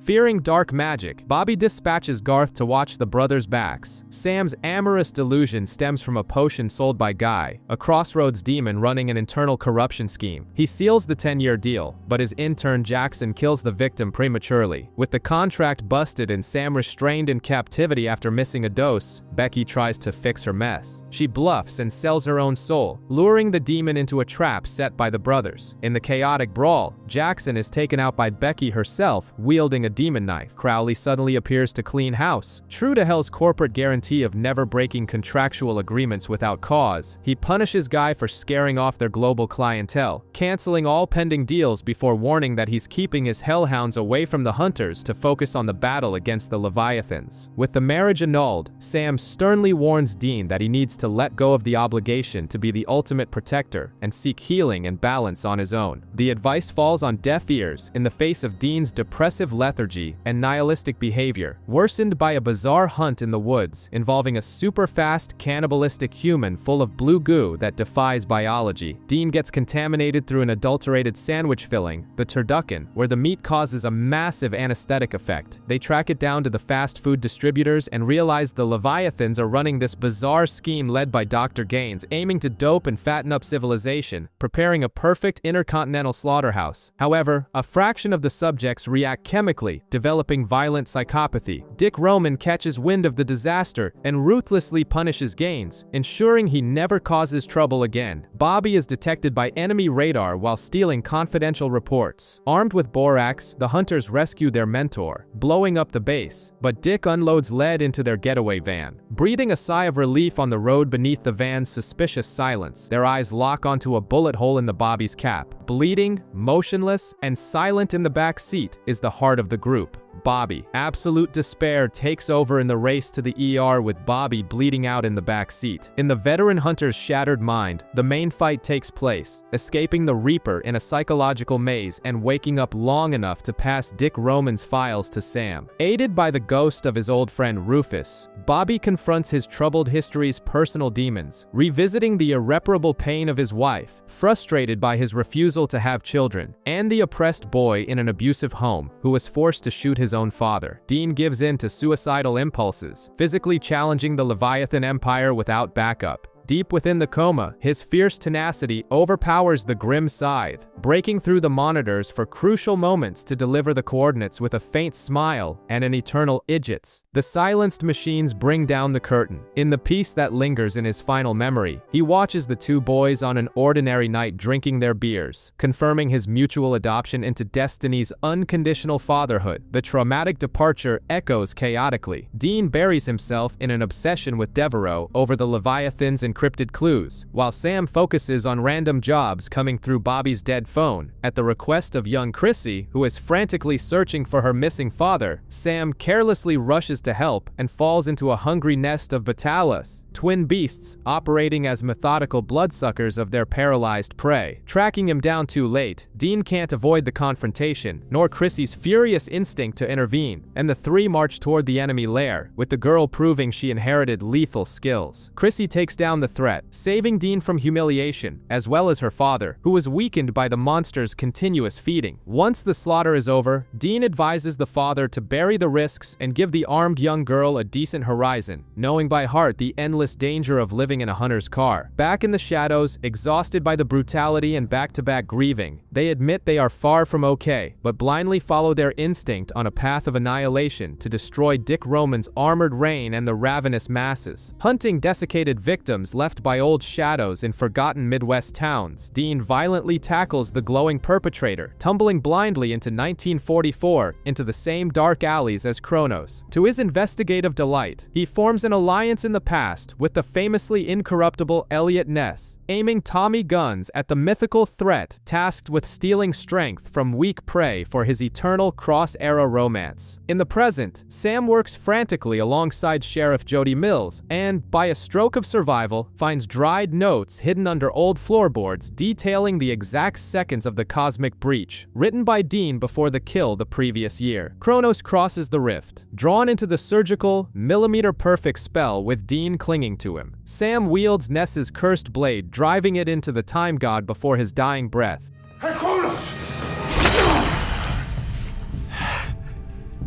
Fearing dark magic, Bobby dispatches Garth to watch the brothers' backs. Sam's amorous delusion stems from a potion sold by Guy, a crossroads demon running an internal corruption scheme. He seals the 10-year deal, but his intern Jackson kills the victim prematurely. With the contract busted and Sam restrained in captivity after missing a dose, Becky tries to fix her mess. She bluffs and sells her own soul, luring the demon into a trap set by the brothers. In the chaotic brawl, Jackson is taken out by Becky herself, wielding a demon knife. Crowley suddenly appears to clean house. True to Hell's corporate guarantee of never breaking contractual agreements without cause, he punishes Guy for scaring off their global clientele, canceling all pending deals before warning that he's keeping his hellhounds away from the hunters to focus on the battle against the Leviathans. With the marriage annulled, Sam sternly warns Dean that he needs to let go of the obligation to be the ultimate protector and seek healing and balance on his own. The advice falls on deaf ears in the face of Dean's depressive lethargy and nihilistic behavior, worsened by a bizarre hunt in the woods involving a super-fast cannibalistic human full of blue goo that defies biology. Dean gets contaminated through an adulterated sandwich filling, the turducken, where the meat causes a massive anesthetic effect. They track it down to the fast food distributors and realize the Leviathans are running this bizarre scheme led by Dr. Gaines, aiming to dope and fatten up civilization, preparing a perfect intercontinental slaughterhouse. However, a fraction of the subjects react chemically, developing violent psychopathy. Dick Roman catches wind of the disaster and ruthlessly punishes Gaines, ensuring he never causes trouble again. Bobby is detected by enemy radar while stealing confidential reports. Armed with borax, the hunters rescue their mentor, blowing up the base, but Dick unloads lead into their getaway van. Breathing a sigh of relief on the road beneath the van's suspicious silence, their eyes lock onto a bullet hole in the Bobby's cap. Bleeding, motionless, and silent in the back seat is the heart of the group, Bobby. Absolute despair takes over in the race to the ER with Bobby bleeding out in the back seat. In the veteran hunter's shattered mind, the main fight takes place, escaping the Reaper in a psychological maze and waking up long enough to pass Dick Roman's files to Sam. Aided by the ghost of his old friend Rufus, Bobby confronts his troubled history's personal demons, revisiting the irreparable pain of his wife, frustrated by his refusal to have children, and the oppressed boy in an abusive home who was forced to shoot his own father. Dean gives in to suicidal impulses, physically challenging the Leviathan Empire without backup. Deep within the coma, his fierce tenacity overpowers the grim Scythe, breaking through the monitors for crucial moments to deliver the coordinates with a faint smile and an eternal "idiots." The silenced machines bring down the curtain. In the peace that lingers in his final memory, he watches the two boys on an ordinary night drinking their beers, confirming his mutual adoption into Destiny's unconditional fatherhood. The traumatic departure echoes chaotically. Dean buries himself in an obsession with Devereaux over the Leviathan's encrypted clues, while Sam focuses on random jobs coming through Bobby's dead phone. At the request of young Chrissy, who is frantically searching for her missing father, Sam carelessly rushes to help and falls into a hungry nest of Batalas, twin beasts operating as methodical bloodsuckers of their paralyzed prey. Tracking him down too late, Dean can't avoid the confrontation, nor Chrissy's furious instinct to intervene, and the three march toward the enemy lair, with the girl proving she inherited lethal skills. Chrissy takes down the threat, saving Dean from humiliation, as well as her father, who was weakened by the monster's continuous feeding. Once the slaughter is over, Dean advises the father to bury the risks and give the armed young girl a decent horizon, knowing by heart the endless danger of living in a hunter's car. Back in the shadows, exhausted by the brutality and back-to-back grieving, they admit they are far from okay, but blindly follow their instinct on a path of annihilation to destroy Dick Roman's armored reign and the ravenous masses. Hunting desiccated victims left by old shadows in forgotten Midwest towns, Dean violently tackles the glowing perpetrator, tumbling blindly into 1944 into the same dark alleys as Kronos. To his investigative delight, he forms an alliance in the past with the famously incorruptible Elliot Ness, aiming Tommy guns at the mythical threat tasked with stealing strength from weak prey for his eternal cross-era romance. In the present, Sam works frantically alongside Sheriff Jody Mills and, by a stroke of survival, finds dried notes hidden under old floorboards detailing the exact seconds of the cosmic breach, written by Dean before the kill the previous year. Kronos crosses the rift, drawn into the surgical, millimeter-perfect spell with Dean clinging to him. Sam wields Ness's cursed blade, driving it into the time god before his dying breath. Hey, Kronos!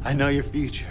I know your future.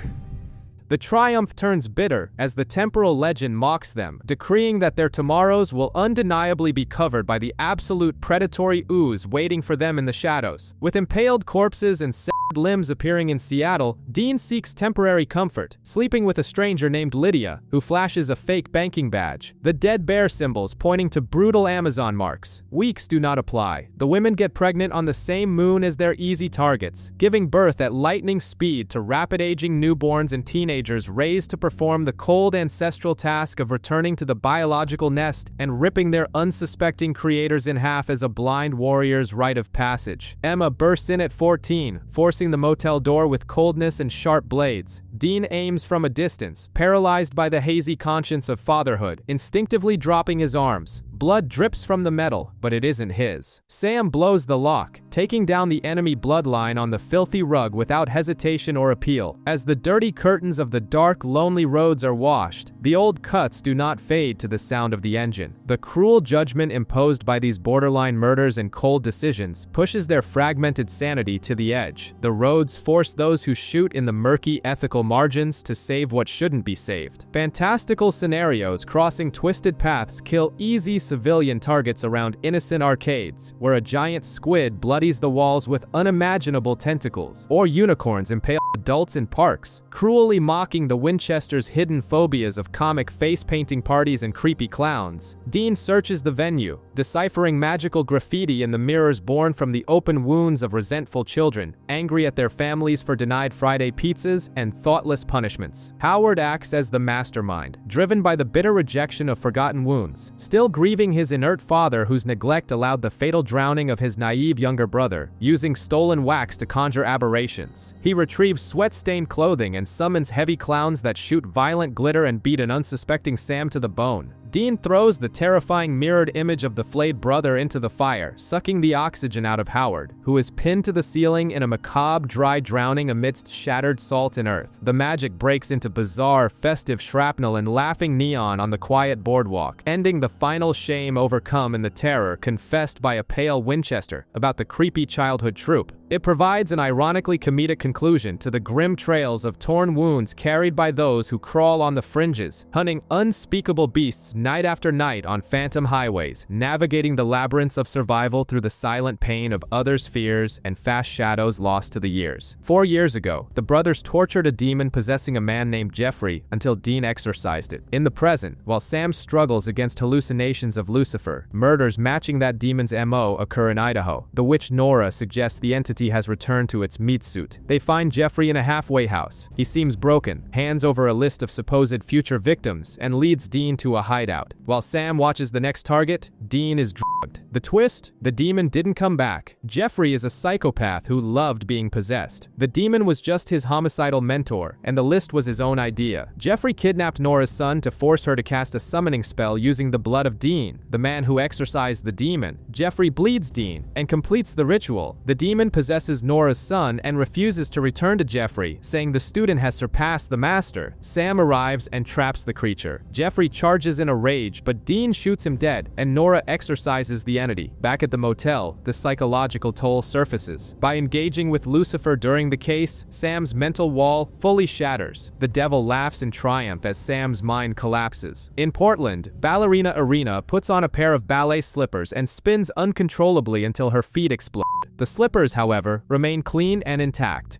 The triumph turns bitter as the temporal legend mocks them, decreeing that their tomorrows will undeniably be covered by the absolute predatory ooze waiting for them in the shadows. With impaled corpses and severed limbs appearing in Seattle, Dean seeks temporary comfort, sleeping with a stranger named Lydia, who flashes a fake banking badge. The dead bear symbols pointing to brutal Amazon marks. Weeks do not apply. The women get pregnant on the same moon as their easy targets, giving birth at lightning speed to rapid-aging newborns and teenagers raised to perform the cold ancestral task of returning to the biological nest and ripping their unsuspecting creators in half as a blind warrior's rite of passage. Emma bursts in at 14, forcing the motel door with coldness and sharp blades. Dean aims from a distance, paralyzed by the hazy conscience of fatherhood, instinctively dropping his arms. Blood drips from the metal, but it isn't his. Sam blows the lock, taking down the enemy bloodline on the filthy rug without hesitation or appeal. As the dirty curtains of the dark, lonely roads are washed, the old cuts do not fade to the sound of the engine. The cruel judgment imposed by these borderline murders and cold decisions pushes their fragmented sanity to the edge. The roads force those who shoot in the murky ethical margins to save what shouldn't be saved. Fantastical scenarios crossing twisted paths kill easy civilian targets around innocent arcades, where a giant squid bloodies the walls with unimaginable tentacles, or unicorns impale adults in parks, cruelly mocking the Winchesters' hidden phobias of comic face-painting parties and creepy clowns. Dean searches the venue, deciphering magical graffiti in the mirrors born from the open wounds of resentful children, angry at their families for denied Friday pizzas and thoughtless punishments. Howard acts as the mastermind, driven by the bitter rejection of forgotten wounds, still grieving his inert father whose neglect allowed the fatal drowning of his naive younger brother, using stolen wax to conjure aberrations. He retrieves sweat-stained clothing and summons heavy clowns that shoot violent glitter and beat an unsuspecting Sam to the bone. Dean throws the terrifying mirrored image of the flayed brother into the fire, sucking the oxygen out of Howard, who is pinned to the ceiling in a macabre, dry drowning amidst shattered salt and earth. The magic breaks into bizarre, festive shrapnel and laughing neon on the quiet boardwalk, ending the final shame overcome in the terror confessed by a pale Winchester about the creepy childhood troop. It provides an ironically comedic conclusion to the grim trails of torn wounds carried by those who crawl on the fringes, hunting unspeakable beasts night after night on phantom highways, navigating the labyrinths of survival through the silent pain of others' fears and fast shadows lost to the years. 4 years ago, the brothers tortured a demon possessing a man named Jeffrey until Dean exorcised it. In the present, while Sam struggles against hallucinations of Lucifer, murders matching that demon's MO occur in Idaho. The witch Nora suggests the entity has returned to its meat suit. They find Jeffrey in a halfway house. He seems broken, hands over a list of supposed future victims, and leads Dean to a hideout. While Sam watches the next target, Dean is drugged. The twist? The demon didn't come back. Jeffrey is a psychopath who loved being possessed. The demon was just his homicidal mentor, and the list was his own idea. Jeffrey kidnapped Nora's son to force her to cast a summoning spell using the blood of Dean, the man who exorcised the demon. Jeffrey bleeds Dean and completes the ritual. The demon possesses Nora's son and refuses to return to Jeffrey, saying the student has surpassed the master. Sam arrives and traps the creature. Jeffrey charges in a rage, but Dean shoots him dead, and Nora exorcises the entity. Back at the motel, the psychological toll surfaces. By engaging with Lucifer during the case, Sam's mental wall fully shatters. The devil laughs in triumph as Sam's mind collapses. In Portland, ballerina Irina puts on a pair of ballet slippers and spins uncontrollably until her feet explode. The slippers, however, remain clean and intact.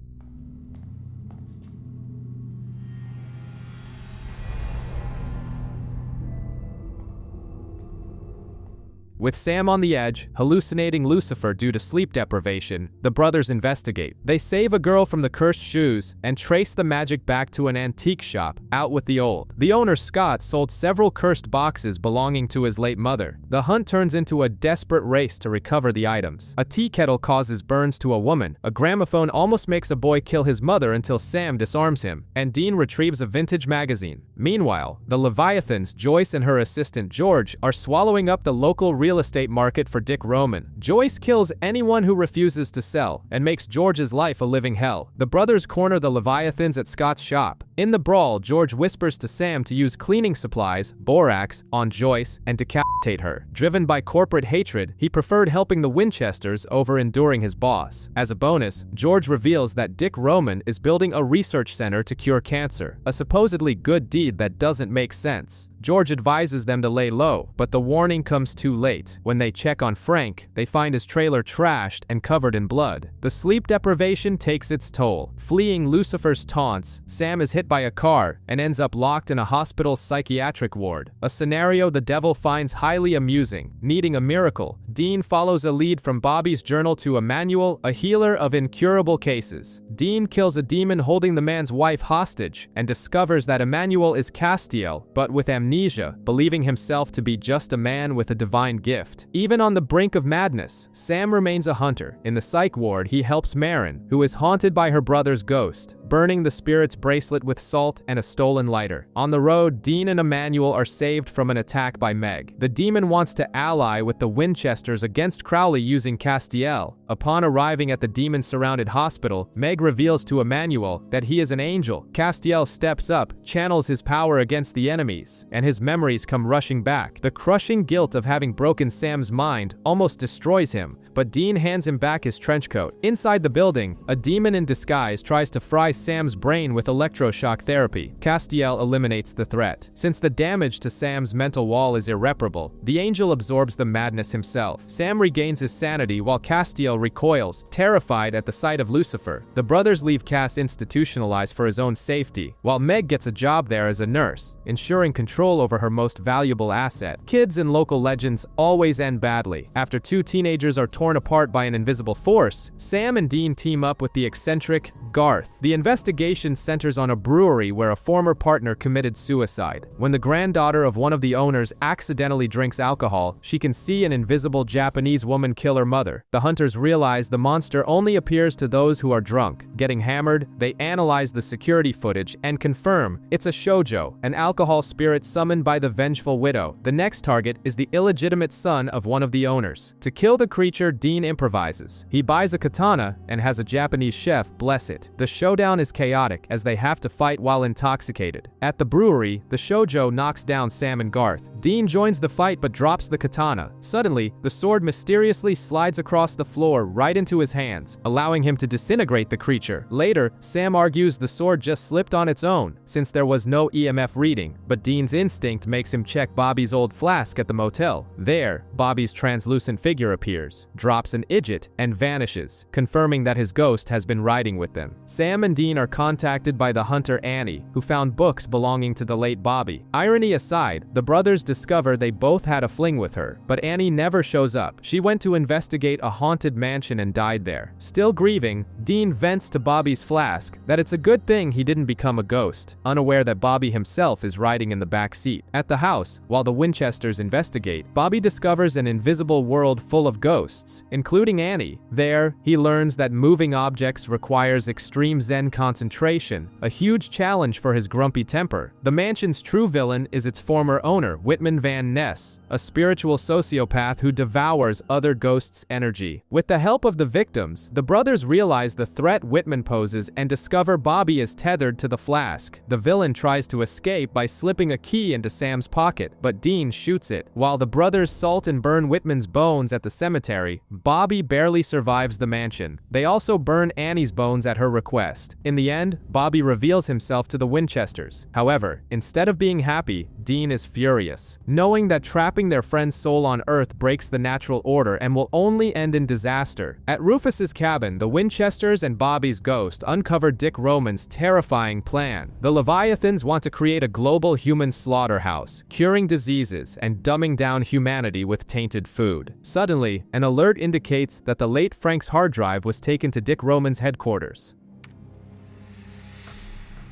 With Sam on the edge, hallucinating Lucifer due to sleep deprivation, the brothers investigate. They save a girl from the cursed shoes and trace the magic back to an antique shop, out with the old. The owner, Scott, sold several cursed boxes belonging to his late mother. The hunt turns into a desperate race to recover the items. A tea kettle causes burns to a woman. A gramophone almost makes a boy kill his mother until Sam disarms him, and Dean retrieves a vintage magazine. Meanwhile, the Leviathans, Joyce and her assistant George, are swallowing up the local real estate market for Dick Roman. Joyce kills anyone who refuses to sell and makes George's life a living hell. The brothers corner the Leviathans at Scott's shop. In the brawl, George whispers to Sam to use cleaning supplies, borax, on Joyce and decapitate her. Driven by corporate hatred, he preferred helping the Winchesters over enduring his boss. As a bonus, George reveals that Dick Roman is building a research center to cure cancer, a supposedly good deed that doesn't make sense. George advises them to lay low, but the warning comes too late. When they check on Frank, they find his trailer trashed and covered in blood. The sleep deprivation takes its toll. Fleeing Lucifer's taunts, Sam is hit by a car and ends up locked in a hospital's psychiatric ward, a scenario the devil finds highly amusing. Needing a miracle, Dean follows a lead from Bobby's journal to Emmanuel, a healer of incurable cases. Dean kills a demon holding the man's wife hostage and discovers that Emmanuel is Castiel, but with amnesia, believing himself to be just a man with a divine gift. Even on the brink of madness, Sam remains a hunter. In the psych ward, he helps Marin, who is haunted by her brother's ghost, burning the spirit's bracelet with salt and a stolen lighter. On the road, Dean and Emmanuel are saved from an attack by Meg. The demon wants to ally with the Winchesters against Crowley using Castiel. Upon arriving at the demon-surrounded hospital, Meg reveals to Emmanuel that he is an angel. Castiel steps up, channels his power against the enemies, and his memories come rushing back. The crushing guilt of having broken Sam's mind almost destroys him, but Dean hands him back his trench coat. Inside the building, a demon in disguise tries to fry Sam's brain with electroshock therapy. Castiel eliminates the threat. Since the damage to Sam's mental wall is irreparable, the angel absorbs the madness himself. Sam regains his sanity while Castiel recoils, terrified at the sight of Lucifer. The brothers leave Cass institutionalized for his own safety, while Meg gets a job there as a nurse, ensuring control over her most valuable asset. Kids in local legends always end badly. After two teenagers are torn apart by an invisible force, Sam and Dean team up with the eccentric Garth. The investigation centers on a brewery where a former partner committed suicide. When the granddaughter of one of the owners accidentally drinks alcohol, she can see an invisible Japanese woman kill her mother. The hunters realize the monster only appears to those who are drunk. Getting hammered, they analyze the security footage and confirm it's a shoujo, an alcohol spirit summoned by the vengeful widow. The next target is the illegitimate son of one of the owners. To kill the creature, Dean improvises. He buys a katana and has a Japanese chef bless it. The showdown is chaotic as they have to fight while intoxicated. At the brewery, the shoujo knocks down Sam and Garth. Dean joins the fight but drops the katana. Suddenly, the sword mysteriously slides across the floor right into his hands, allowing him to disintegrate the creature. Later, Sam argues the sword just slipped on its own, since there was no EMF reading, but Dean's instinct makes him check Bobby's old flask at the motel. There, Bobby's translucent figure appears, drops an idjit, and vanishes, confirming that his ghost has been riding with them. Sam and Dean are contacted by the hunter Annie, who found books belonging to the late Bobby. Irony aside, the brothers discover they both had a fling with her, but Annie never shows up. She went to investigate a haunted mansion and died there. Still grieving, Dean vents to Bobby's flask that it's a good thing he didn't become a ghost, unaware that Bobby himself is riding in the back seat. At the house, while the Winchesters investigate, Bobby discovers an invisible world full of ghosts, including Annie. There, he learns that moving objects requires extreme Zen concentration, a huge challenge for his grumpy temper. The mansion's true villain is its former owner, Whitman Van Ness, a spiritual sociopath who devours other ghosts' energy. With the help of the victims, the brothers realize the threat Whitman poses and discover Bobby is tethered to the flask. The villain tries to escape by slipping a key into Sam's pocket, but Dean shoots it. While the brothers salt and burn Whitman's bones at the cemetery, Bobby barely survives the mansion. They also burn Annie's bones at her request. In the end, Bobby reveals himself to the Winchesters. However, instead of being happy, Dean is furious, knowing that trapping their friend's soul on Earth breaks the natural order and will only end in disaster. At Rufus's cabin, the Winchesters and Bobby's ghost uncover Dick Roman's terrifying plan. The Leviathans want to create a global human slaughterhouse, curing diseases and dumbing down humanity with tainted food. Suddenly, an alert indicates that the late Frank's hard drive was taken to Dick Roman's headquarters.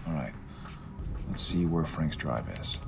All right, let's see where Frank's drive is.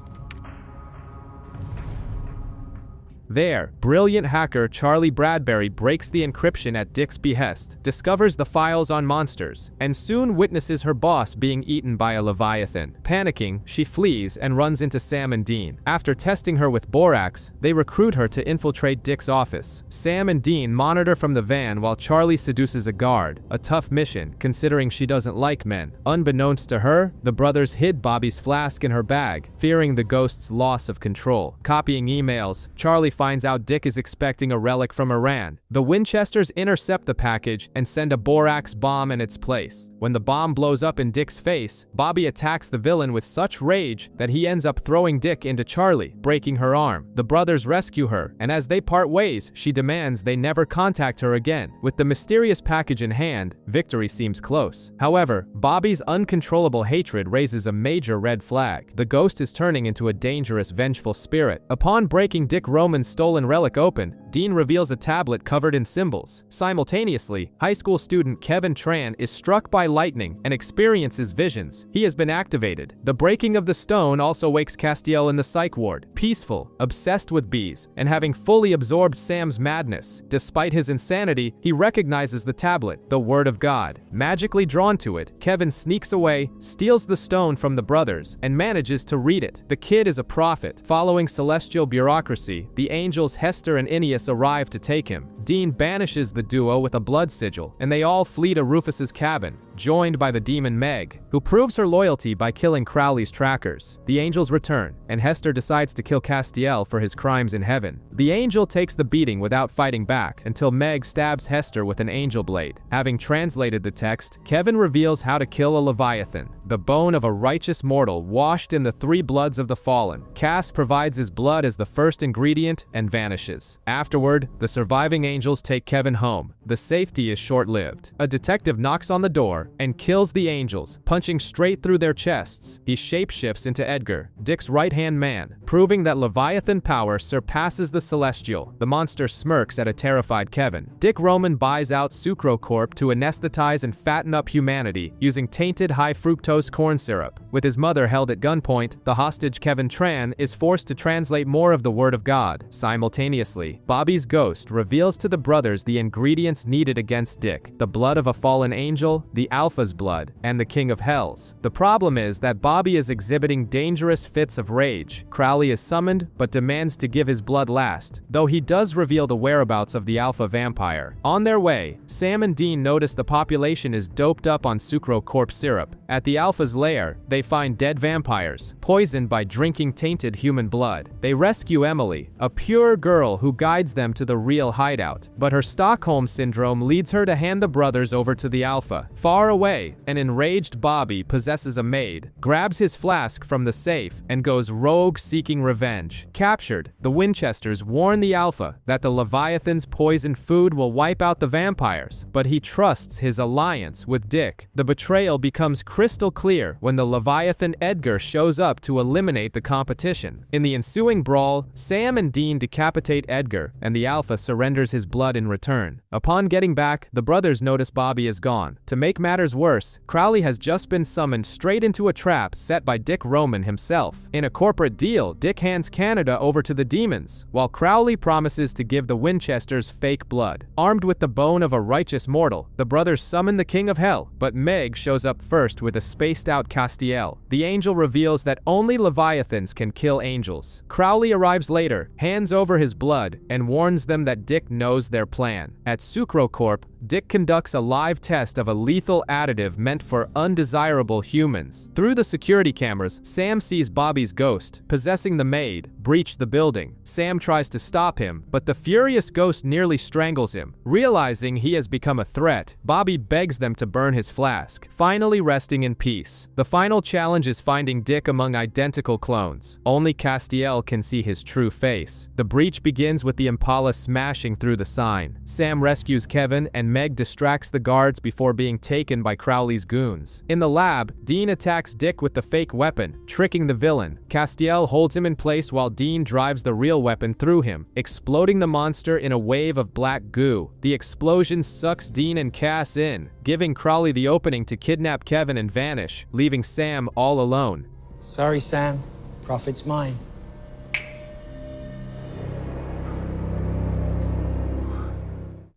There, brilliant hacker Charlie Bradbury breaks the encryption at Dick's behest, discovers the files on monsters, and soon witnesses her boss being eaten by a Leviathan. Panicking, she flees and runs into Sam and Dean. After testing her with borax, they recruit her to infiltrate Dick's office. Sam and Dean monitor from the van while Charlie seduces a guard, a tough mission, considering she doesn't like men. Unbeknownst to her, the brothers hid Bobby's flask in her bag, fearing the ghost's loss of control. Copying emails, Charlie finds out Dick is expecting a relic from Iran. The Winchesters intercept the package and send a borax bomb in its place. When the bomb blows up in Dick's face, Bobby attacks the villain with such rage that he ends up throwing Dick into Charlie, breaking her arm. The brothers rescue her, and as they part ways, she demands they never contact her again. With the mysterious package in hand, victory seems close. However, Bobby's uncontrollable hatred raises a major red flag. The ghost is turning into a dangerous, vengeful spirit. Upon breaking Dick Roman's stolen relic open, Dean reveals a tablet covered in symbols. Simultaneously, high school student Kevin Tran is struck by lightning and experiences visions. He has been activated. The breaking of the stone also wakes Castiel in the psych ward, peaceful, obsessed with bees, and having fully absorbed Sam's madness. Despite his insanity, he recognizes the tablet, the Word of God. Magically drawn to it, Kevin sneaks away, steals the stone from the brothers, and manages to read it. The kid is a prophet. Following celestial bureaucracy, the angels Hester and Aeneas arrive to take him. Dean banishes the duo with a blood sigil, and they all flee to Rufus's cabin, joined by the demon Meg, who proves her loyalty by killing Crowley's trackers. The angels return, and Hester decides to kill Castiel for his crimes in heaven. The angel takes the beating without fighting back until Meg stabs Hester with an angel blade. Having translated the text, Kevin reveals how to kill a Leviathan, the bone of a righteous mortal washed in the 3 bloods of the fallen. Cass provides his blood as the first ingredient and vanishes. Afterward, the surviving angels take Kevin home. The safety is short-lived. A detective knocks on the door and kills the angels, punching straight through their chests. He shapeshifts into Edgar, Dick's right-hand man, proving that Leviathan power surpasses the Celestial. The monster smirks at a terrified Kevin. Dick Roman buys out Sucro Corp to anesthetize and fatten up humanity using tainted high-fructose corn syrup. With his mother held at gunpoint, the hostage Kevin Tran is forced to translate more of the Word of God. Simultaneously, Bobby's ghost reveals to the brothers the ingredients needed against Dick: the blood of a fallen angel, the Alpha's blood, and the King of Hells. The problem is that Bobby is exhibiting dangerous fits of rage. Crowley is summoned, but demands to give his blood last, though he does reveal the whereabouts of the Alpha vampire. On their way, Sam and Dean notice the population is doped up on Sucro Corp syrup. At the Alpha's lair, they find dead vampires, poisoned by drinking tainted human blood. They rescue Emily, a pure girl who guides them to the real hideout, but her Stockholm Syndrome leads her to hand the brothers over to the Alpha. Far away, an enraged Bobby possesses a maid, grabs his flask from the safe, and goes rogue seeking revenge. Captured, the Winchesters warn the Alpha that the Leviathan's poisoned food will wipe out the vampires, but he trusts his alliance with Dick. The betrayal becomes crystal clear when the Leviathan Edgar shows up to eliminate the competition. In the ensuing brawl, Sam and Dean decapitate Edgar, and the Alpha surrenders his blood in return. Upon getting back, the brothers notice Bobby is gone. To make matters worse, Crowley has just been summoned straight into a trap set by Dick Roman himself. In a corporate deal, Dick hands Canada over to the demons, while Crowley promises to give the Winchesters fake blood. Armed with the bone of a righteous mortal, the brothers summon the King of Hell, but Meg shows up first with a spaced-out Castiel. The angel reveals that only Leviathans can kill angels. Crowley arrives later, hands over his blood, and warns them that Dick knows their plan. At Sucro Corp, Dick conducts a live test of a lethal additive meant for undesirable humans. Through the security cameras, Sam sees Bobby's ghost, possessing the maid, breach the building. Sam tries to stop him, but the furious ghost nearly strangles him. Realizing he has become a threat, Bobby begs them to burn his flask, finally resting in peace. The final challenge is finding Dick among identical clones. Only Castiel can see his true face. The breach begins with the Impala smashing through the sign. Sam rescues Kevin, and Meg distracts the guards before being taken by Crowley's goons. In the lab, Dean attacks Dick with the fake weapon, tricking the villain. Castiel holds him in place while Dean drives the real weapon through him, exploding the monster in a wave of black goo. The explosion sucks Dean and Cass in, giving Crowley the opening to kidnap Kevin and vanish, leaving Sam all alone. Sorry, Sam. Profit's mine.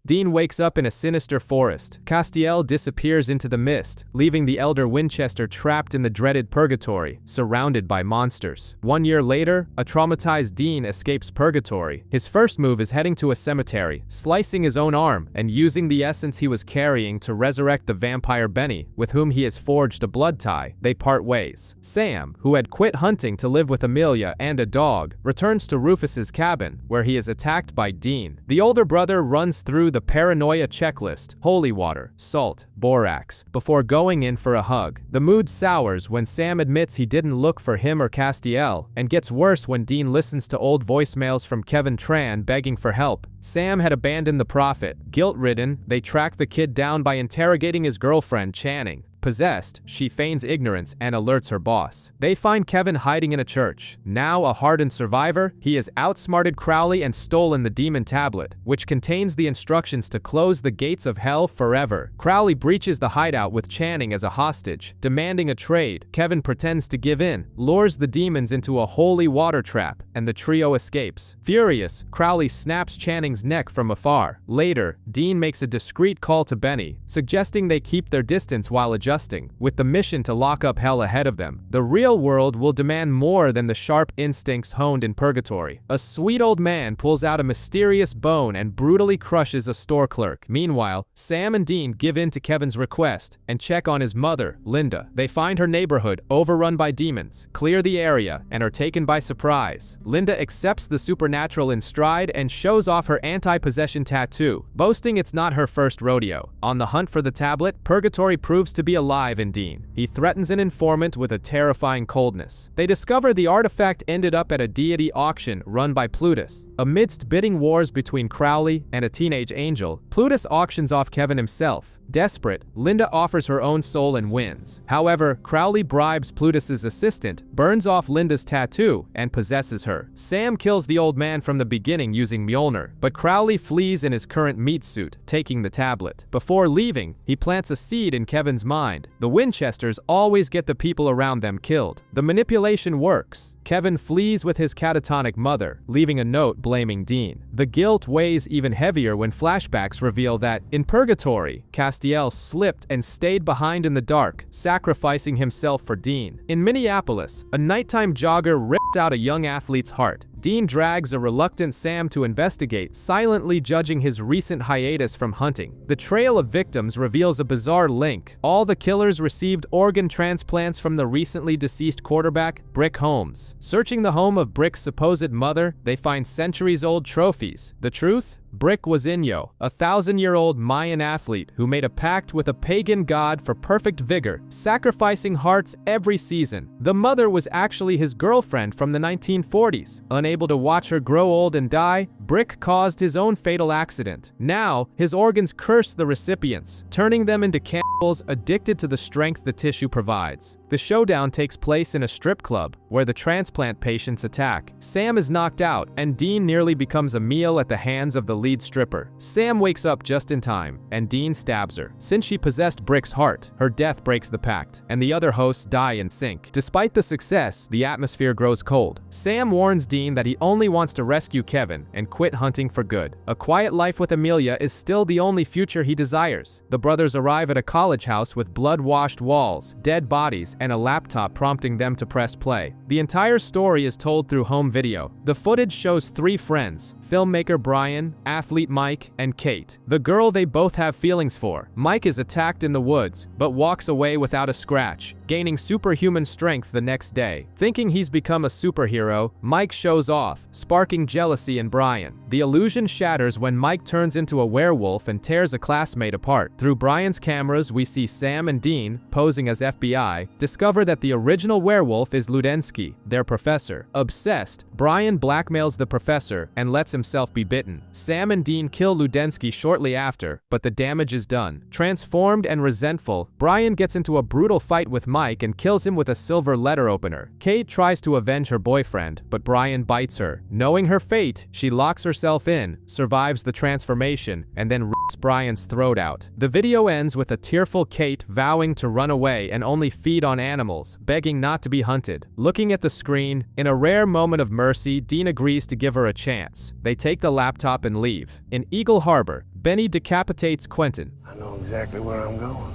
Dean wakes up in a sinister forest. Castiel disappears into the mist, leaving the elder Winchester trapped in the dreaded purgatory, surrounded by monsters. 1 year later, a traumatized Dean escapes purgatory. His first move is heading to a cemetery, slicing his own arm, and using the essence he was carrying to resurrect the vampire Benny, with whom he has forged a blood tie. They part ways. Sam, who had quit hunting to live with Amelia and a dog, returns to Rufus's cabin, where he is attacked by Dean. The older brother runs through the paranoia checklist: holy water, salt, borax, before going in for a hug. The mood sours when Sam admits he didn't look for him or Castiel, and gets worse when Dean listens to old voicemails from Kevin Tran begging for help. Sam had abandoned the prophet. Guilt-ridden, they track the kid down by interrogating his girlfriend, Channing. Possessed, she feigns ignorance and alerts her boss. They find Kevin hiding in a church. Now a hardened survivor, he has outsmarted Crowley and stolen the demon tablet, which contains the instructions to close the gates of hell forever. Crowley breaches the hideout with Channing as a hostage, demanding a trade. Kevin pretends to give in, lures the demons into a holy water trap, and the trio escapes. Furious, Crowley snaps Channing's neck from afar. Later, Dean makes a discreet call to Benny, suggesting they keep their distance while adjusting adjusting, with the mission to lock up hell ahead of them. The real world will demand more than the sharp instincts honed in purgatory. A sweet old man pulls out a mysterious bone and brutally crushes a store clerk. Meanwhile, Sam and Dean give in to Kevin's request and check on his mother, Linda. They find her neighborhood overrun by demons, clear the area, and are taken by surprise. Linda accepts the supernatural in stride and shows off her anti-possession tattoo, boasting it's not her first rodeo. On the hunt for the tablet, Purgatory proves to be alive in Dean. He threatens an informant with a terrifying coldness. They discover the artifact ended up at a deity auction run by Plutus. Amidst bidding wars between Crowley and a teenage angel, Plutus auctions off Kevin himself. Desperate, Linda offers her own soul and wins. However, Crowley bribes Plutus's assistant, burns off Linda's tattoo, and possesses her. Sam kills the old man from the beginning using Mjolnir, but Crowley flees in his current meat suit, taking the tablet. Before leaving, he plants a seed in Kevin's mind. The Winchesters always get the people around them killed. The manipulation works. Kevin flees with his catatonic mother, leaving a note blaming Dean. The guilt weighs even heavier when flashbacks reveal that, in Purgatory, Castiel slipped and stayed behind in the dark, sacrificing himself for Dean. In Minneapolis, a nighttime jogger ripped out a young athlete's heart. Dean drags a reluctant Sam to investigate, silently judging his recent hiatus from hunting. The trail of victims reveals a bizarre link. All the killers received organ transplants from the recently deceased quarterback, Brick Holmes. Searching the home of Brick's supposed mother, they find centuries-old trophies. The truth? Brick was Inyo, a 1,000-year-old Mayan athlete who made a pact with a pagan god for perfect vigor, sacrificing hearts every season. The mother was actually his girlfriend from the 1940s. Unable to watch her grow old and die, Brick caused his own fatal accident. Now, his organs curse the recipients, turning them into cannibals addicted to the strength the tissue provides. The showdown takes place in a strip club, where the transplant patients attack. Sam is knocked out, and Dean nearly becomes a meal at the hands of the lead stripper. Sam wakes up just in time, and Dean stabs her. Since she possessed Brick's heart, her death breaks the pact, and the other hosts die in sync. Despite the success, the atmosphere grows cold. Sam warns Dean that he only wants to rescue Kevin and quit hunting for good. A quiet life with Amelia is still the only future he desires. The brothers arrive at a college house with blood-washed walls, dead bodies, and a laptop prompting them to press play. The entire story is told through home video. The footage shows three friends, filmmaker Brian, athlete Mike, and Kate, the girl they both have feelings for. Mike is attacked in the woods, but walks away without a scratch, gaining superhuman strength the next day. Thinking he's become a superhero, Mike shows off, sparking jealousy in Brian. The illusion shatters when Mike turns into a werewolf and tears a classmate apart. Through Brian's cameras, we see Sam and Dean, posing as FBI, discover that the original werewolf is Ludensky, their professor. Obsessed, Brian blackmails the professor and lets himself be bitten. Sam and Dean kill Ludensky shortly after, but the damage is done. Transformed and resentful, Brian gets into a brutal fight with Mike and kills him with a silver letter opener. Kate tries to avenge her boyfriend, but Brian bites her. Knowing her fate, she locks herself in, survives the transformation, and then rips Brian's throat out. The video ends with a tearful Kate vowing to run away and only feed on animals, begging not to be hunted. Looking at the screen, in a rare moment of mercy, Dean agrees to give her a chance. They take the laptop and leave. In Eagle Harbor, Benny decapitates Quentin. I know exactly where I'm going.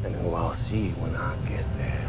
And who I'll see when I get there.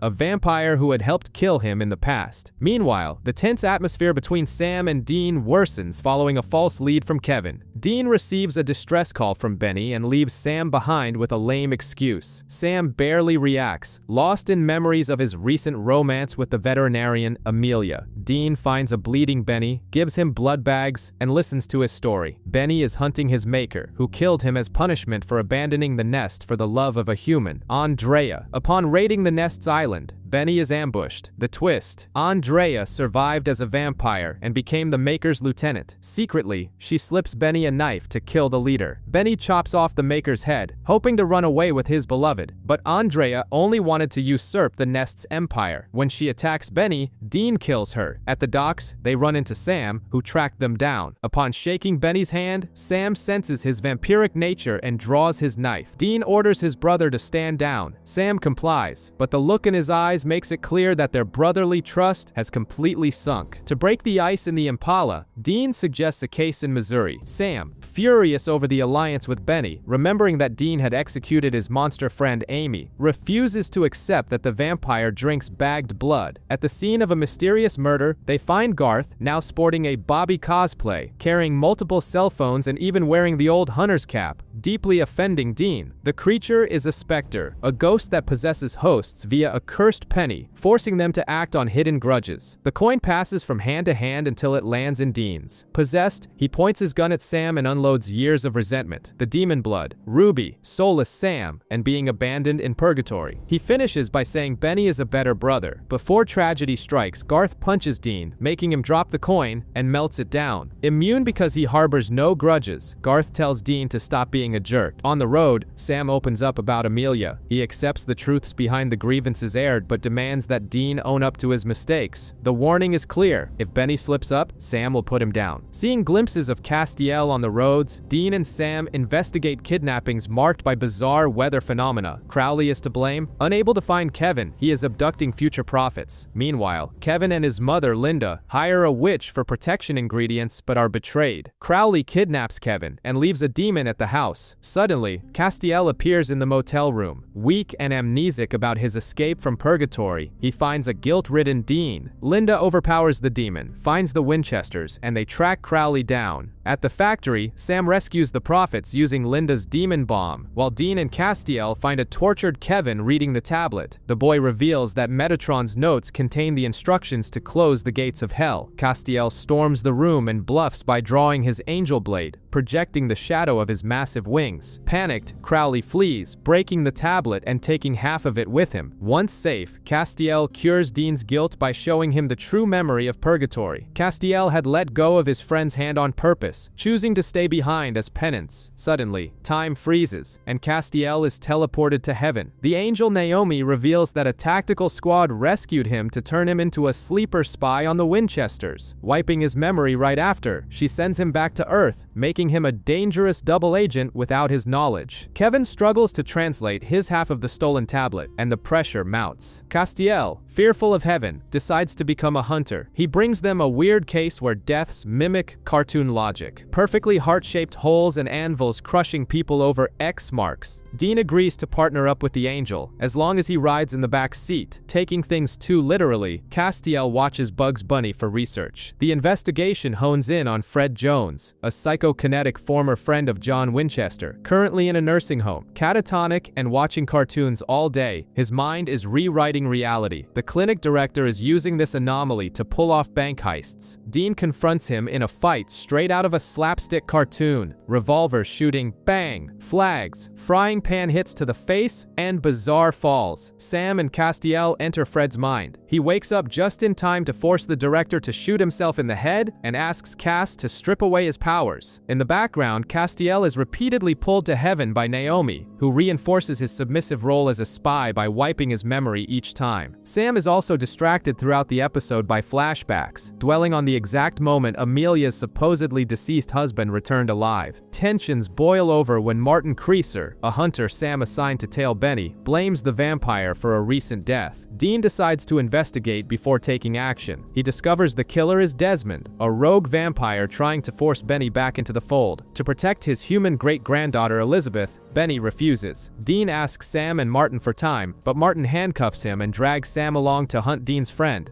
A vampire who had helped kill him in the past. Meanwhile, the tense atmosphere between Sam and Dean worsens following a false lead from Kevin. Dean receives a distress call from Benny and leaves Sam behind with a lame excuse. Sam barely reacts, lost in memories of his recent romance with the veterinarian, Amelia. Dean finds a bleeding Benny, gives him blood bags, and listens to his story. Benny is hunting his maker, who killed him as punishment for abandoning the nest for the love of a human, Andrea. Upon raiding the nest's island, Benny is ambushed. The twist: Andrea survived as a vampire and became the Maker's lieutenant. Secretly, she slips Benny a knife to kill the leader. Benny chops off the Maker's head, hoping to run away with his beloved. But Andrea only wanted to usurp the nest's empire. When she attacks Benny, Dean kills her. At the docks, they run into Sam, who tracked them down. Upon shaking Benny's hand, Sam senses his vampiric nature and draws his knife. Dean orders his brother to stand down. Sam complies, but the look in his eyes surprise makes it clear that their brotherly trust has completely sunk. To break the ice in the Impala, Dean suggests a case in Missouri. Sam, furious over the alliance with Benny, remembering that Dean had executed his monster friend Amy, refuses to accept that the vampire drinks bagged blood. At the scene of a mysterious murder, they find Garth, now sporting a Bobby cosplay, carrying multiple cell phones and even wearing the old hunter's cap, deeply offending Dean. The creature is a specter, a ghost that possesses hosts via a cursed penny, forcing them to act on hidden grudges. The coin passes from hand to hand until it lands in Dean's. Possessed, he points his gun at Sam and unloads years of resentment, the demon blood, Ruby, soulless Sam, and being abandoned in purgatory. He finishes by saying Benny is a better brother. Before tragedy strikes, Garth punches Dean, making him drop the coin, and melts it down. Immune because he harbors no grudges, Garth tells Dean to stop being a jerk. On the road, Sam opens up about Amelia. He accepts the truths behind the grievances aired, but demands that Dean own up to his mistakes. The warning is clear: if Benny slips up, Sam will put him down. Seeing glimpses of Castiel on the roads, Dean and Sam investigate kidnappings marked by bizarre weather phenomena. Crowley is to blame. Unable to find Kevin, he is abducting future prophets. Meanwhile, Kevin and his mother, Linda, hire a witch for protection ingredients but are betrayed. Crowley kidnaps Kevin and leaves a demon at the house. Suddenly, Castiel appears in the motel room. Weak and amnesic about his escape from purgatory, he finds a guilt-ridden Dean. Linda overpowers the demon, finds the Winchesters, and they track Crowley down. At the factory, Sam rescues the prophets using Linda's demon bomb, while Dean and Castiel find a tortured Kevin reading the tablet. The boy reveals that Metatron's notes contain the instructions to close the gates of hell. Castiel storms the room and bluffs by drawing his angel blade, projecting the shadow of his massive wings. Panicked, Crowley flees, breaking the tablet and taking half of it with him. Once safe, Castiel cures Dean's guilt by showing him the true memory of purgatory. Castiel had let go of his friend's hand on purpose, choosing to stay behind as penance. Suddenly, time freezes, and Castiel is teleported to heaven. The angel Naomi reveals that a tactical squad rescued him to turn him into a sleeper spy on the Winchesters. Wiping his memory right after, she sends him back to Earth, making him a dangerous double agent without his knowledge. Kevin struggles to translate his half of the stolen tablet, and the pressure mounts. Castiel, fearful of heaven, decides to become a hunter. He brings them a weird case where deaths mimic cartoon logic. Perfectly heart-shaped holes and anvils crushing people over X marks. Dean agrees to partner up with the angel, as long as he rides in the back seat. Taking things too literally, Castiel watches Bugs Bunny for research. The investigation hones in on Fred Jones, a psychokinetic former friend of John Winchester, currently in a nursing home. Catatonic and watching cartoons all day, his mind is rewriting reality. The clinic director is using this anomaly to pull off bank heists. Dean confronts him in a fight straight out of a slapstick cartoon. Revolvers shooting, bang, flags, frying pan hits to the face, and bizarre falls. Sam and Castiel enter Fred's mind. He wakes up just in time to force the director to shoot himself in the head and asks Cass to strip away his powers. In the background, Castiel is repeatedly pulled to heaven by Naomi, who reinforces his submissive role as a spy by wiping his memory each time. Sam is also distracted throughout the episode by flashbacks, dwelling on the exact moment Amelia's supposedly deceased husband returned alive. Tensions boil over when Martin Creaser, a hunter Sam assigned to tail Benny, blames the vampire for a recent death. Dean decides to investigate before taking action. He discovers the killer is Desmond, a rogue vampire trying to force Benny back into the fold. To protect his human great-granddaughter Elizabeth, Benny refuses. Dean asks Sam and Martin for time, but Martin handcuffs him and drags Sam along to hunt Dean's friend.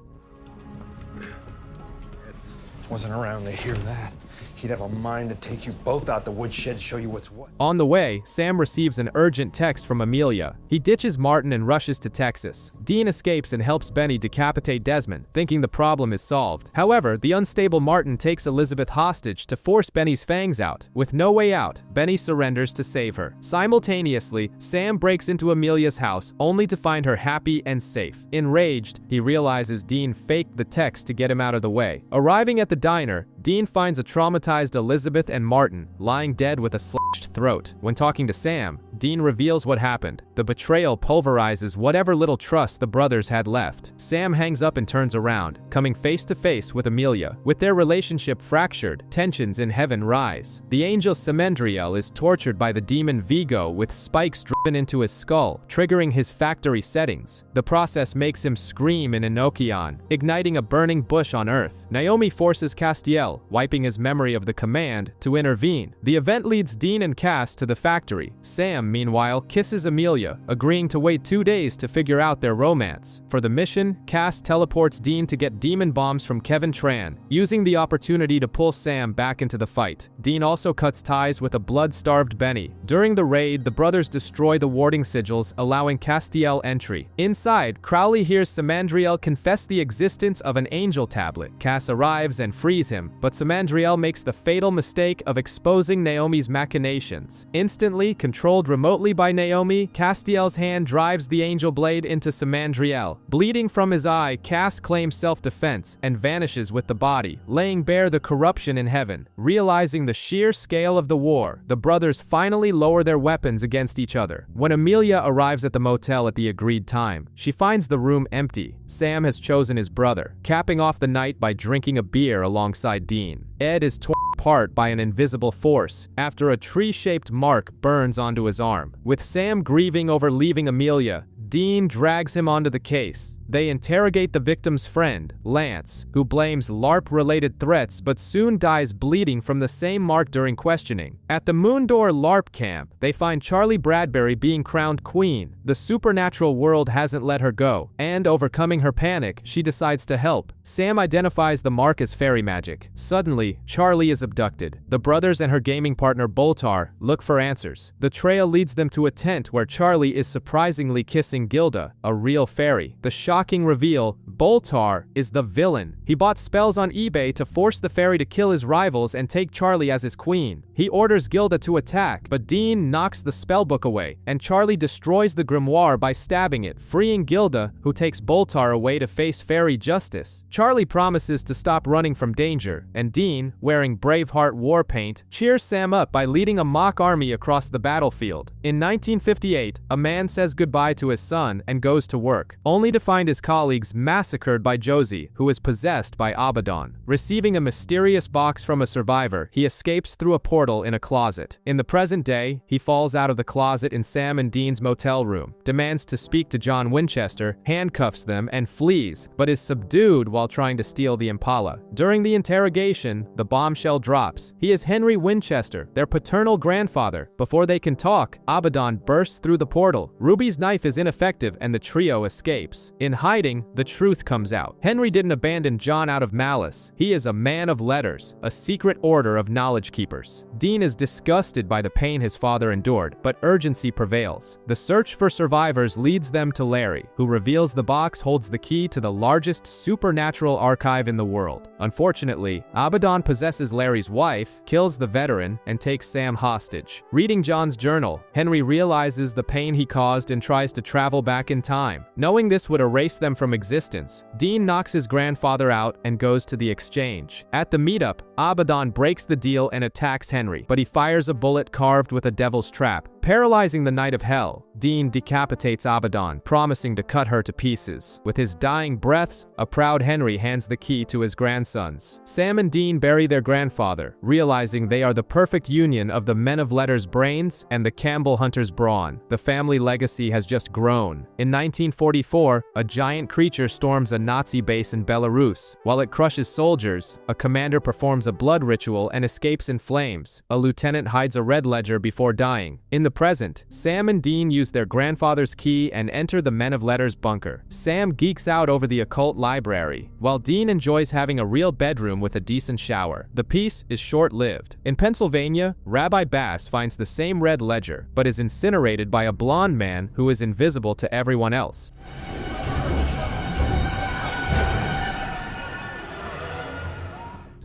Wasn't around to hear that. He'd have a mind to take you both out the woodshed to show you what's what. On the way, Sam receives an urgent text from Amelia. He ditches Martin and rushes to Texas. Dean escapes and helps Benny decapitate Desmond, thinking the problem is solved. However, the unstable Martin takes Elizabeth hostage to force Benny's fangs out. With no way out, Benny surrenders to save her. Simultaneously, Sam breaks into Amelia's house, only to find her happy and safe. Enraged, he realizes Dean faked the text to get him out of the way. Arriving at the diner, Dean finds a traumatized Elizabeth and Martin lying dead with a slashed throat. When talking to Sam, Dean reveals what happened. The betrayal pulverizes whatever little trust the brothers had left. Sam hangs up and turns around, coming face to face with Amelia. With their relationship fractured, tensions in heaven rise. The angel Semendriel is tortured by the demon Vigo with spikes driven into his skull, triggering his factory settings. The process makes him scream in Enochian, igniting a burning bush on Earth. Naomi forces Castiel, wiping his memory of the command, to intervene. The event leads Dean and Cass to the factory. Sam, meanwhile, kisses Amelia, agreeing to wait 2 days to figure out their romance. For the mission, Cass teleports Dean to get demon bombs from Kevin Tran, using the opportunity to pull Sam back into the fight. Dean also cuts ties with a blood-starved Benny. During the raid, the brothers destroy the warding sigils, allowing Castiel entry. Inside, Crowley hears Semendriel confess the existence of an angel tablet. Cass arrives and frees him, but Semendriel makes the fatal mistake of exposing Naomi's machinations. Instantly controlled remotely by Naomi, Castiel's hand drives the angel blade into Semendriel. Bleeding from his eye, Cass claims self-defense and vanishes with the body, laying bare the corruption in heaven. Realizing the sheer scale of the war, the brothers finally lower their weapons against each other. When Amelia arrives at the motel at the agreed time, she finds the room empty. Sam has chosen his brother, capping off the night by drinking a beer alongside Dean. Ed is torn apart by an invisible force after a tree-shaped mark burns onto his arm. With Sam grieving over leaving Amelia, Dean drags him onto the case. They interrogate the victim's friend, Lance, who blames LARP-related threats but soon dies bleeding from the same mark during questioning. At the Moondor LARP camp, they find Charlie Bradbury being crowned queen. The supernatural world hasn't let her go, and overcoming her panic, she decides to help. Sam identifies the mark as fairy magic. Suddenly, Charlie is abducted. The brothers and her gaming partner Boltar look for answers. The trail leads them to a tent where Charlie is surprisingly kissing Gilda, a real fairy. The shocking reveal, Boltar is the villain. He bought spells on eBay to force the fairy to kill his rivals and take Charlie as his queen. He orders Gilda to attack, but Dean knocks the spellbook away, and Charlie destroys the grimoire by stabbing it, freeing Gilda, who takes Boltar away to face fairy justice. Charlie promises to stop running from danger, and Dean, wearing Braveheart war paint, cheers Sam up by leading a mock army across the battlefield. In 1958, a man says goodbye to his son and goes to work, only to find his colleagues massacred by Josie, who is possessed by Abaddon. Receiving a mysterious box from a survivor, he escapes through a portal in a closet. In the present day, he falls out of the closet in Sam and Dean's motel room, demands to speak to John Winchester, handcuffs them, and flees, but is subdued while trying to steal the Impala. During the interrogation, the bombshell drops. He is Henry Winchester, their paternal grandfather. Before they can talk, Abaddon bursts through the portal. Ruby's knife is ineffective and the trio escapes. In hiding, the truth comes out. Henry didn't abandon John out of malice. He is a man of letters, a secret order of knowledge keepers. Dean is disgusted by the pain his father endured, but urgency prevails. The search for survivors leads them to Larry, who reveals the box holds the key to the largest supernatural archive in the world. Unfortunately, Abaddon possesses Larry's wife, kills the veteran, and takes Sam hostage. Reading John's journal, Henry realizes the pain he caused and tries to travel back in time. Knowing this would erase them from existence, Dean knocks his grandfather out and goes to the exchange. At the meetup, Abaddon breaks the deal and attacks Henry, but he fires a bullet carved with a devil's trap, paralyzing the Knight of Hell. Dean decapitates Abaddon, promising to cut her to pieces. With his dying breaths, a proud Henry hands the key to his grandsons. Sam and Dean bury their grandfather, realizing they are the perfect union of the Men of Letters' brains and the Campbell hunters' brawn. The family legacy has just grown. In 1944, a giant creature storms a Nazi base in Belarus. While it crushes soldiers, a commander performs a blood ritual and escapes in flames. A lieutenant hides a red ledger before dying. In the present, Sam and Dean use their grandfather's key and enter the Men of Letters bunker. Sam geeks out over the occult library, while Dean enjoys having a real bedroom with a decent shower. The peace is short-lived. In Pennsylvania, Rabbi Bass finds the same red ledger, but is incinerated by a blonde man who is invisible to everyone else.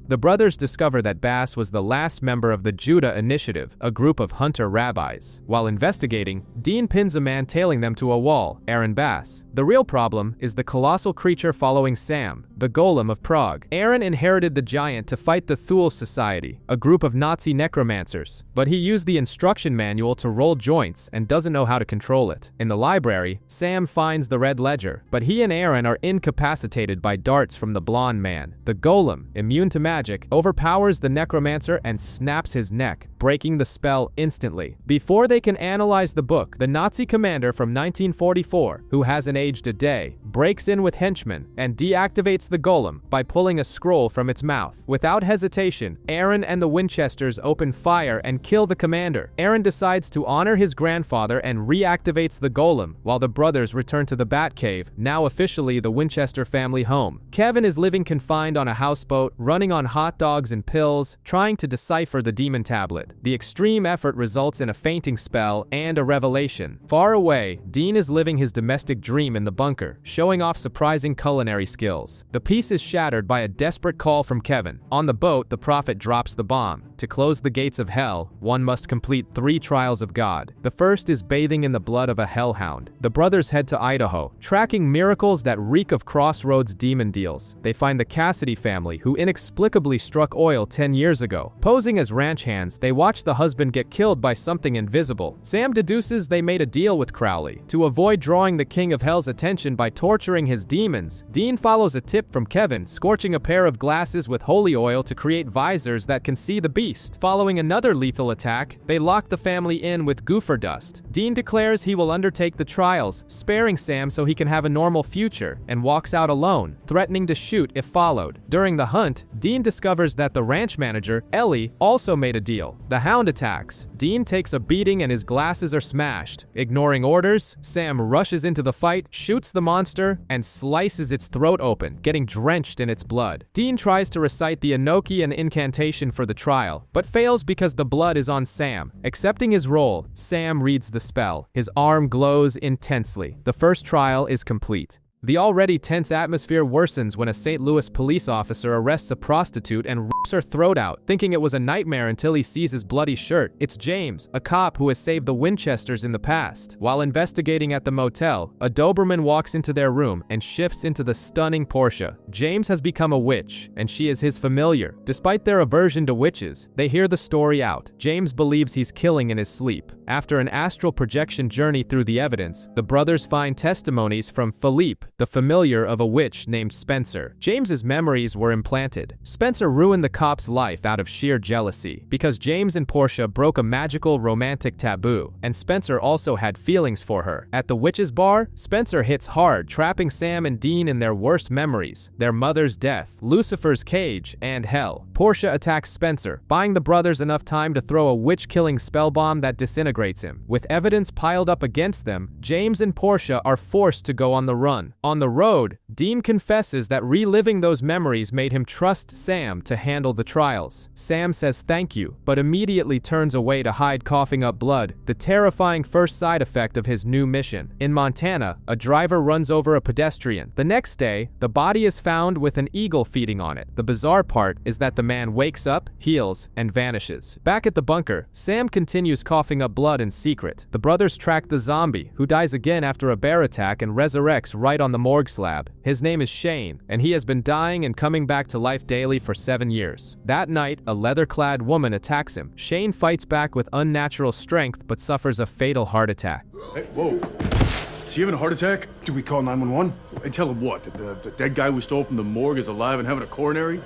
The brothers discover that Bass was the last member of the Judah Initiative, a group of hunter rabbis. While investigating, Dean pins a man tailing them to a wall, Aaron Bass. The real problem is the colossal creature following Sam, the Golem of Prague. Aaron inherited the giant to fight the Thule Society, a group of Nazi necromancers, but he used the instruction manual to roll joints and doesn't know how to control it. In the library, Sam finds the red ledger, but he and Aaron are incapacitated by darts from the blonde man. The Golem, immune to magic, overpowers the necromancer and snaps his neck, breaking the spell instantly. Before they can analyze the book, the Nazi commander from 1944, who hasn't aged a day, breaks in with henchmen and deactivates the Golem by pulling a scroll from its mouth. Without hesitation, Aaron and the Winchesters open fire and kill the commander. Aaron decides to honor his grandfather and reactivates the Golem, while the brothers return to the Batcave, now officially the Winchester family home. Kevin is living confined on a houseboat, running on hot dogs and pills, trying to decipher the demon tablet. The extreme effort results in a fainting spell and a revelation. Far away, Dean is living his domestic dream in the bunker, showing off surprising culinary skills. The peace is shattered by a desperate call from Kevin. On the boat, the prophet drops the bomb. To close the gates of hell, one must complete 3 trials of God. The first is bathing in the blood of a hellhound. The brothers head to Idaho, tracking miracles that reek of Crossroads demon deals. They find the Cassidy family, who inexplicably struck oil 10 years ago. Posing as ranch hands, they watch the husband get killed by something invisible. Sam deduces they made a deal with Crowley to avoid drawing the King of Hell's attention by torturing his demons. Dean follows a tip from Kevin, scorching a pair of glasses with holy oil to create visors that can see the beast. Following another lethal attack, they lock the family in with goofer dust. Dean declares he will undertake the trials, sparing Sam so he can have a normal future, and walks out alone, threatening to shoot if followed. During the hunt, Dean discovers that the ranch manager, Ellie, also made a deal. The hound attacks. Dean takes a beating and his glasses are smashed. Ignoring orders, Sam rushes into the fight, shoots the monster, and slices its throat open, getting drenched in its blood. Dean tries to recite the Enochian incantation for the trial, but fails because the blood is on Sam. Accepting his role, Sam reads the spell. His arm glows intensely. The first trial is complete. The already tense atmosphere worsens when a St. Louis police officer arrests a prostitute and rips her throat out, thinking it was a nightmare until he sees his bloody shirt. It's James, a cop who has saved the Winchesters in the past. While investigating at the motel, a Doberman walks into their room and shifts into the stunning Portia. James has become a witch, and she is his familiar. Despite their aversion to witches, they hear the story out. James believes he's killing in his sleep. After an astral projection journey through the evidence, the brothers find testimonies from Philippe, the familiar of a witch named Spencer. James's memories were implanted. Spencer ruined the cop's life out of sheer jealousy, because James and Portia broke a magical romantic taboo, and Spencer also had feelings for her. At the witch's bar, Spencer hits hard, trapping Sam and Dean in their worst memories, their mother's death, Lucifer's cage, and hell. Portia attacks Spencer, buying the brothers enough time to throw a witch-killing spell bomb that disintegrates him. With evidence piled up against them, James and Portia are forced to go on the run. On the road, Dean confesses that reliving those memories made him trust Sam to handle the trials. Sam says thank you, but immediately turns away to hide coughing up blood, the terrifying first side effect of his new mission. In Montana, a driver runs over a pedestrian. The next day, the body is found with an eagle feeding on it. The bizarre part is that the man wakes up, heals, and vanishes. Back at the bunker, Sam continues coughing up blood in secret. The brothers track the zombie, who dies again after a bear attack and resurrects right on the morgue slab. His name is Shane, and he has been dying and coming back to life daily for 7 years. That night, a leather-clad woman attacks him. Shane fights back with unnatural strength, but suffers a fatal heart attack. Hey, whoa. Is he having a heart attack? Do we call 911? And tell him what? That the dead guy we stole from the morgue is alive and having a coronary?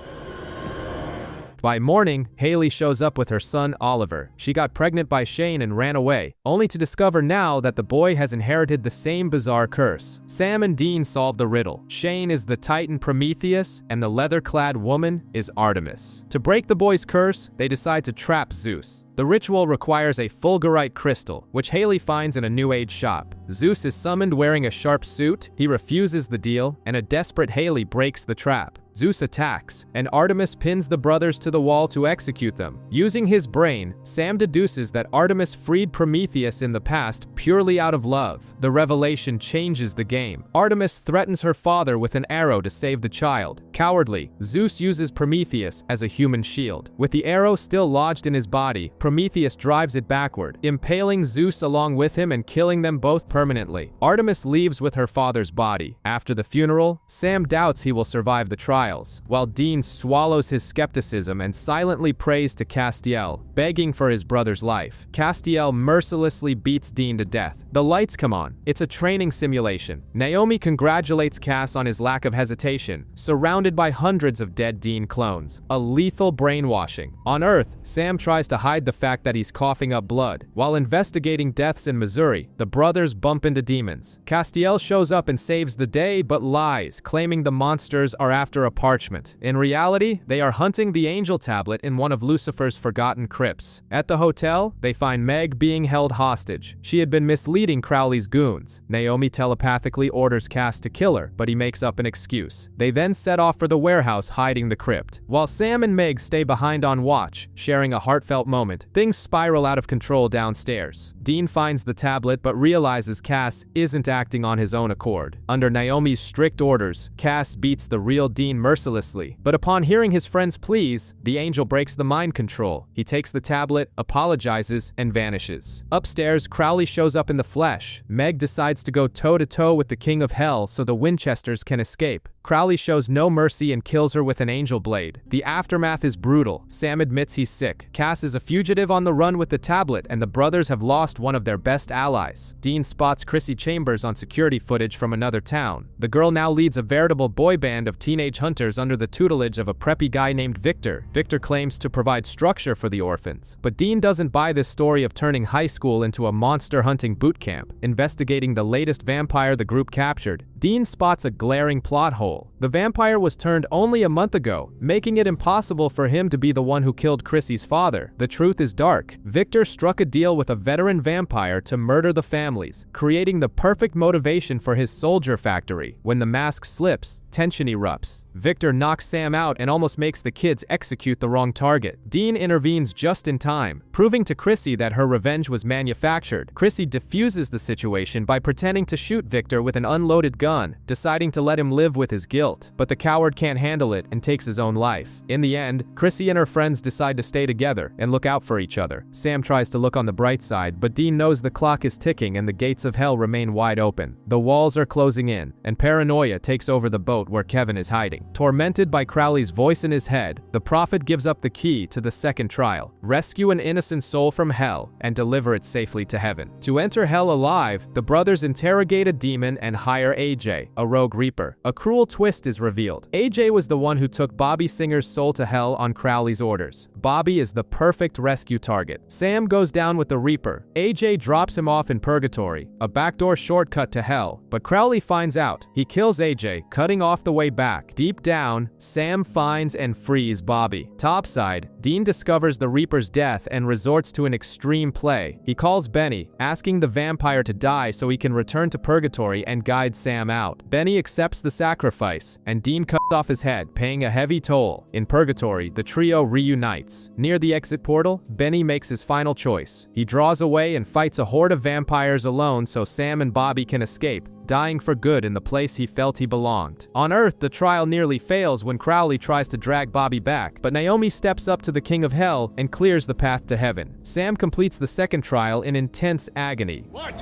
By morning, Haley shows up with her son, Oliver. She got pregnant by Shane and ran away, only to discover now that the boy has inherited the same bizarre curse. Sam and Dean solve the riddle. Shane is the Titan Prometheus, and the leather-clad woman is Artemis. To break the boy's curse, they decide to trap Zeus. The ritual requires a fulgurite crystal, which Haley finds in a New Age shop. Zeus is summoned wearing a sharp suit, he refuses the deal, and a desperate Haley breaks the trap. Zeus attacks, and Artemis pins the brothers to the wall to execute them. Using his brain, Sam deduces that Artemis freed Prometheus in the past purely out of love. The revelation changes the game. Artemis threatens her father with an arrow to save the child. Cowardly, Zeus uses Prometheus as a human shield. With the arrow still lodged in his body, Prometheus drives it backward, impaling Zeus along with him and killing them both permanently. Artemis leaves with her father's body. After the funeral, Sam doubts he will survive the trials, while Dean swallows his skepticism and silently prays to Castiel, begging for his brother's life. Castiel mercilessly beats Dean to death. The lights come on. It's a training simulation. Naomi congratulates Cass on his lack of hesitation, surrounded by hundreds of dead Dean clones. A lethal brainwashing. On Earth, Sam tries to hide the fact that he's coughing up blood. While investigating deaths in Missouri, the brothers bump into demons. Castiel shows up and saves the day, but lies, claiming the monsters are after a parchment. In reality, they are hunting the angel tablet in one of Lucifer's forgotten crypts. At the hotel, they find Meg being held hostage. She had been misleading Crowley's goons. Naomi telepathically orders Cass to kill her, but he makes up an excuse. They then set off for the warehouse hiding the crypt. While Sam and Meg stay behind on watch, sharing a heartfelt moment, things spiral out of control downstairs. Dean finds the tablet but realizes Cass isn't acting on his own accord. Under Naomi's strict orders, Cass beats the real Dean mercilessly, but upon hearing his friend's pleas, the angel breaks the mind control. He takes the tablet, apologizes, and vanishes. Upstairs, Crowley shows up in the flesh. Meg decides to go toe-to-toe with the King of Hell so the Winchesters can escape. Crowley shows no mercy and kills her with an angel blade. The aftermath is brutal. Sam admits he's sick. Cass is a fugitive on the run with the tablet, and the brothers have lost one of their best allies. Dean spots Chrissy Chambers on security footage from another town. The girl now leads a veritable boy band of teenage hunters under the tutelage of a preppy guy named Victor. Victor claims to provide structure for the orphans. But Dean doesn't buy this story of turning high school into a monster hunting boot camp. Investigating the latest vampire the group captured, Dean spots a glaring plot hole. The vampire was turned only a month ago, making it impossible for him to be the one who killed Chrissy's father. The truth is dark. Victor struck a deal with a veteran vampire to murder the families, creating the perfect motivation for his soldier factory. When the mask slips, tension erupts. Victor knocks Sam out and almost makes the kids execute the wrong target. Dean intervenes just in time, proving to Chrissy that her revenge was manufactured. Chrissy diffuses the situation by pretending to shoot Victor with an unloaded gun, deciding to let him live with his guilt. But the coward can't handle it and takes his own life. In the end, Chrissy and her friends decide to stay together and look out for each other. Sam tries to look on the bright side, but Dean knows the clock is ticking and the gates of hell remain wide open. The walls are closing in, and paranoia takes over the boat where Kevin is hiding. Tormented by Crowley's voice in his head, the prophet gives up the key to the second trial: rescue an innocent soul from hell and deliver it safely to heaven. To enter hell alive, the brothers interrogate a demon and hire AJ, a rogue reaper. A cruel twist is revealed. AJ was the one who took Bobby Singer's soul to hell on Crowley's orders. Bobby is the perfect rescue target. Sam goes down with the Reaper. AJ drops him off in purgatory, a backdoor shortcut to hell, but Crowley finds out. He kills AJ, cutting off the way back. Deep down, Sam finds and frees Bobby. Topside, Dean discovers the Reaper's death and resorts to an extreme play. He calls Benny, asking the vampire to die so he can return to purgatory and guide Sam out. Benny accepts the sacrifice, and Dean cuts off his head, paying a heavy toll. In purgatory, the trio reunites. Near the exit portal, Benny makes his final choice. He draws away and fights a horde of vampires alone so Sam and Bobby can escape, dying for good in the place he felt he belonged. On Earth, the trial nearly fails when Crowley tries to drag Bobby back, but Naomi steps up to the King of Hell and clears the path to heaven. Sam completes the second trial in intense agony. What?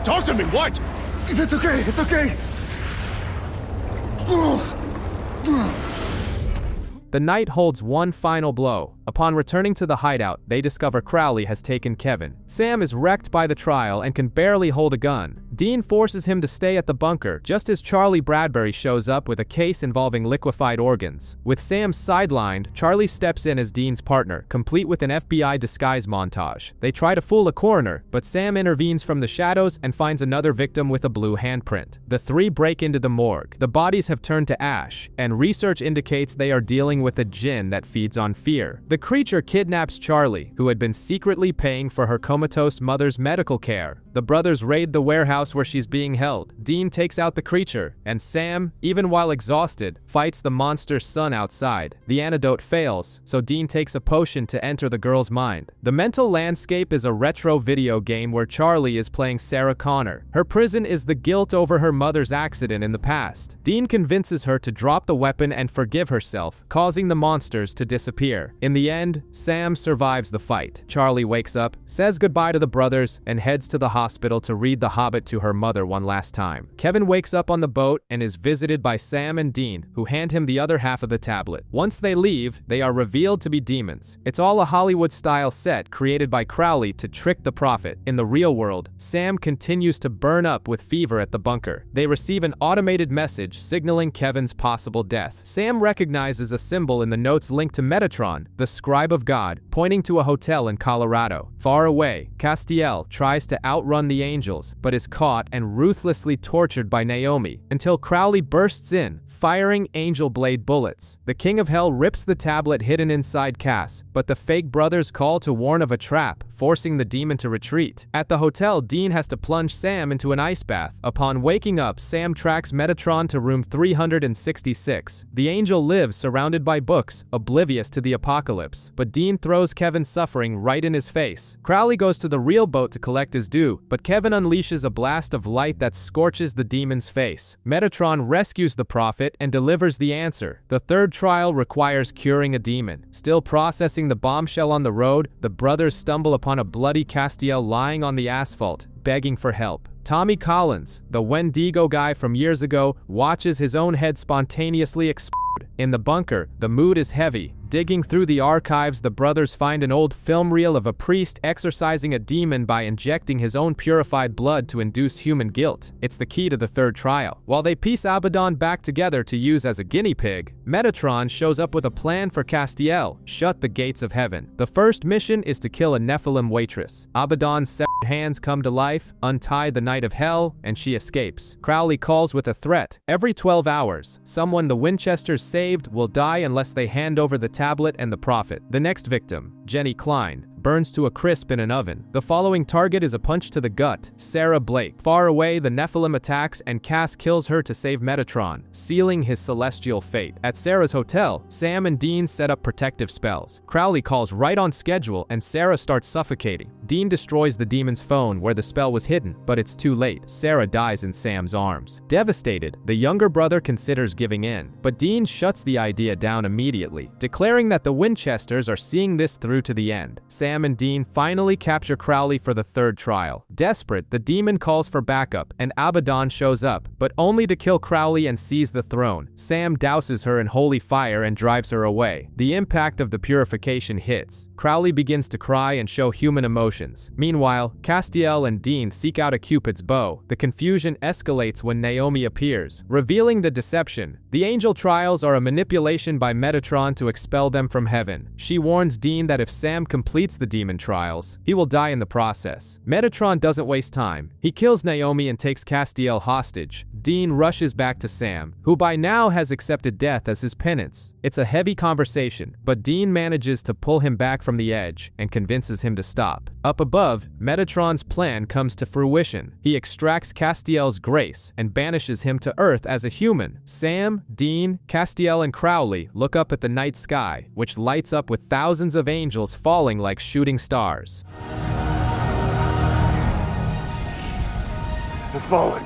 Talk to me, what? It's okay, it's okay. The night holds one final blow. Upon returning to the hideout, they discover Crowley has taken Kevin. Sam is wrecked by the trial and can barely hold a gun. Dean forces him to stay at the bunker just as Charlie Bradbury shows up with a case involving liquefied organs. With Sam sidelined, Charlie steps in as Dean's partner, complete with an FBI disguise montage. They try to fool a coroner, but Sam intervenes from the shadows and finds another victim with a blue handprint. The three break into the morgue. The bodies have turned to ash, and research indicates they are dealing with a djinn that feeds on fear. The creature kidnaps Charlie, who had been secretly paying for her comatose mother's medical care. The brothers raid the warehouse where she's being held. Dean takes out the creature, and Sam, even while exhausted, fights the monster's son outside. The antidote fails, so Dean takes a potion to enter the girl's mind. The mental landscape is a retro video game where Charlie is playing Sarah Connor. Her prison is the guilt over her mother's accident in the past. Dean convinces her to drop the weapon and forgive herself, causing the monsters to disappear. In the end, Sam survives the fight. Charlie wakes up, says goodbye to the brothers, and heads to the hospital to read The Hobbit to her mother one last time. Kevin wakes up on the boat and is visited by Sam and Dean, who hand him the other half of the tablet. Once they leave, they are revealed to be demons. It's all a Hollywood-style set created by Crowley to trick the Prophet. In the real world, Sam continues to burn up with fever at the bunker. They receive an automated message signaling Kevin's possible death. Sam recognizes a symbol in the notes linked to Metatron, the Scribe of God, pointing to a hotel in Colorado. Far away, Castiel tries to outrun the angels, but is caught and ruthlessly tortured by Naomi, until Crowley bursts in, firing angel blade bullets. The King of Hell rips the tablet hidden inside Cass, but the fake brothers call to warn of a trap, forcing the demon to retreat. At the hotel, Dean has to plunge Sam into an ice bath. Upon waking up, Sam tracks Metatron to room 366. The angel lives surrounded by books, oblivious to the apocalypse, but Dean throws Kevin's suffering right in his face. Crowley goes to the real boat to collect his due, but Kevin unleashes a blast of light that scorches the demon's face. Metatron rescues the Prophet and delivers the answer. The third trial requires curing a demon. Still processing the bombshell on the road, the brothers stumble upon a bloody Castiel lying on the asphalt, begging for help. Tommy Collins, the Wendigo guy from years ago, watches his own head spontaneously explode. In the bunker, the mood is heavy. Digging through the archives, the brothers find an old film reel of a priest exorcising a demon by injecting his own purified blood to induce human guilt. It's the key to the third trial. While they piece Abaddon back together to use as a guinea pig, Metatron shows up with a plan for Castiel: shut the gates of heaven. The first mission is to kill a Nephilim waitress. Abaddon's severed hands come to life, untie the Knight of Hell, and she escapes. Crowley calls with a threat: every 12 hours, someone the Winchesters saved will die unless they hand over the tablet and the Prophet. The next victim, Jenny Klein, burns to a crisp in an oven. The following target is a punch to the gut, Sarah Blake. Far away, the Nephilim attacks and Cass kills her to save Metatron, sealing his celestial fate. At Sarah's hotel, Sam and Dean set up protective spells. Crowley calls right on schedule and Sarah starts suffocating. Dean destroys the demon's phone where the spell was hidden, but it's too late. Sarah dies in Sam's arms. Devastated, the younger brother considers giving in, but Dean shuts the idea down immediately, declaring that the Winchesters are seeing this through to the end. Sam and Dean finally capture Crowley for the third trial. Desperate, the demon calls for backup, and Abaddon shows up, but only to kill Crowley and seize the throne. Sam douses her in holy fire and drives her away. The impact of the purification hits. Crowley begins to cry and show human emotions. Meanwhile, Castiel and Dean seek out a Cupid's bow. The confusion escalates when Naomi appears, revealing the deception. The angel trials are a manipulation by Metatron to expel them from heaven. She warns Dean that if Sam completes the demon trials, he will die in the process. Metatron doesn't waste time. He kills Naomi and takes Castiel hostage. Dean rushes back to Sam, who by now has accepted death as his penance. It's a heavy conversation, but Dean manages to pull him back from the edge and convinces him to stop. Up above, Metatron's plan comes to fruition. He extracts Castiel's grace and banishes him to Earth as a human. Sam, Dean, Castiel, and Crowley look up at the night sky, which lights up with thousands of angels falling like shooting stars. They're falling.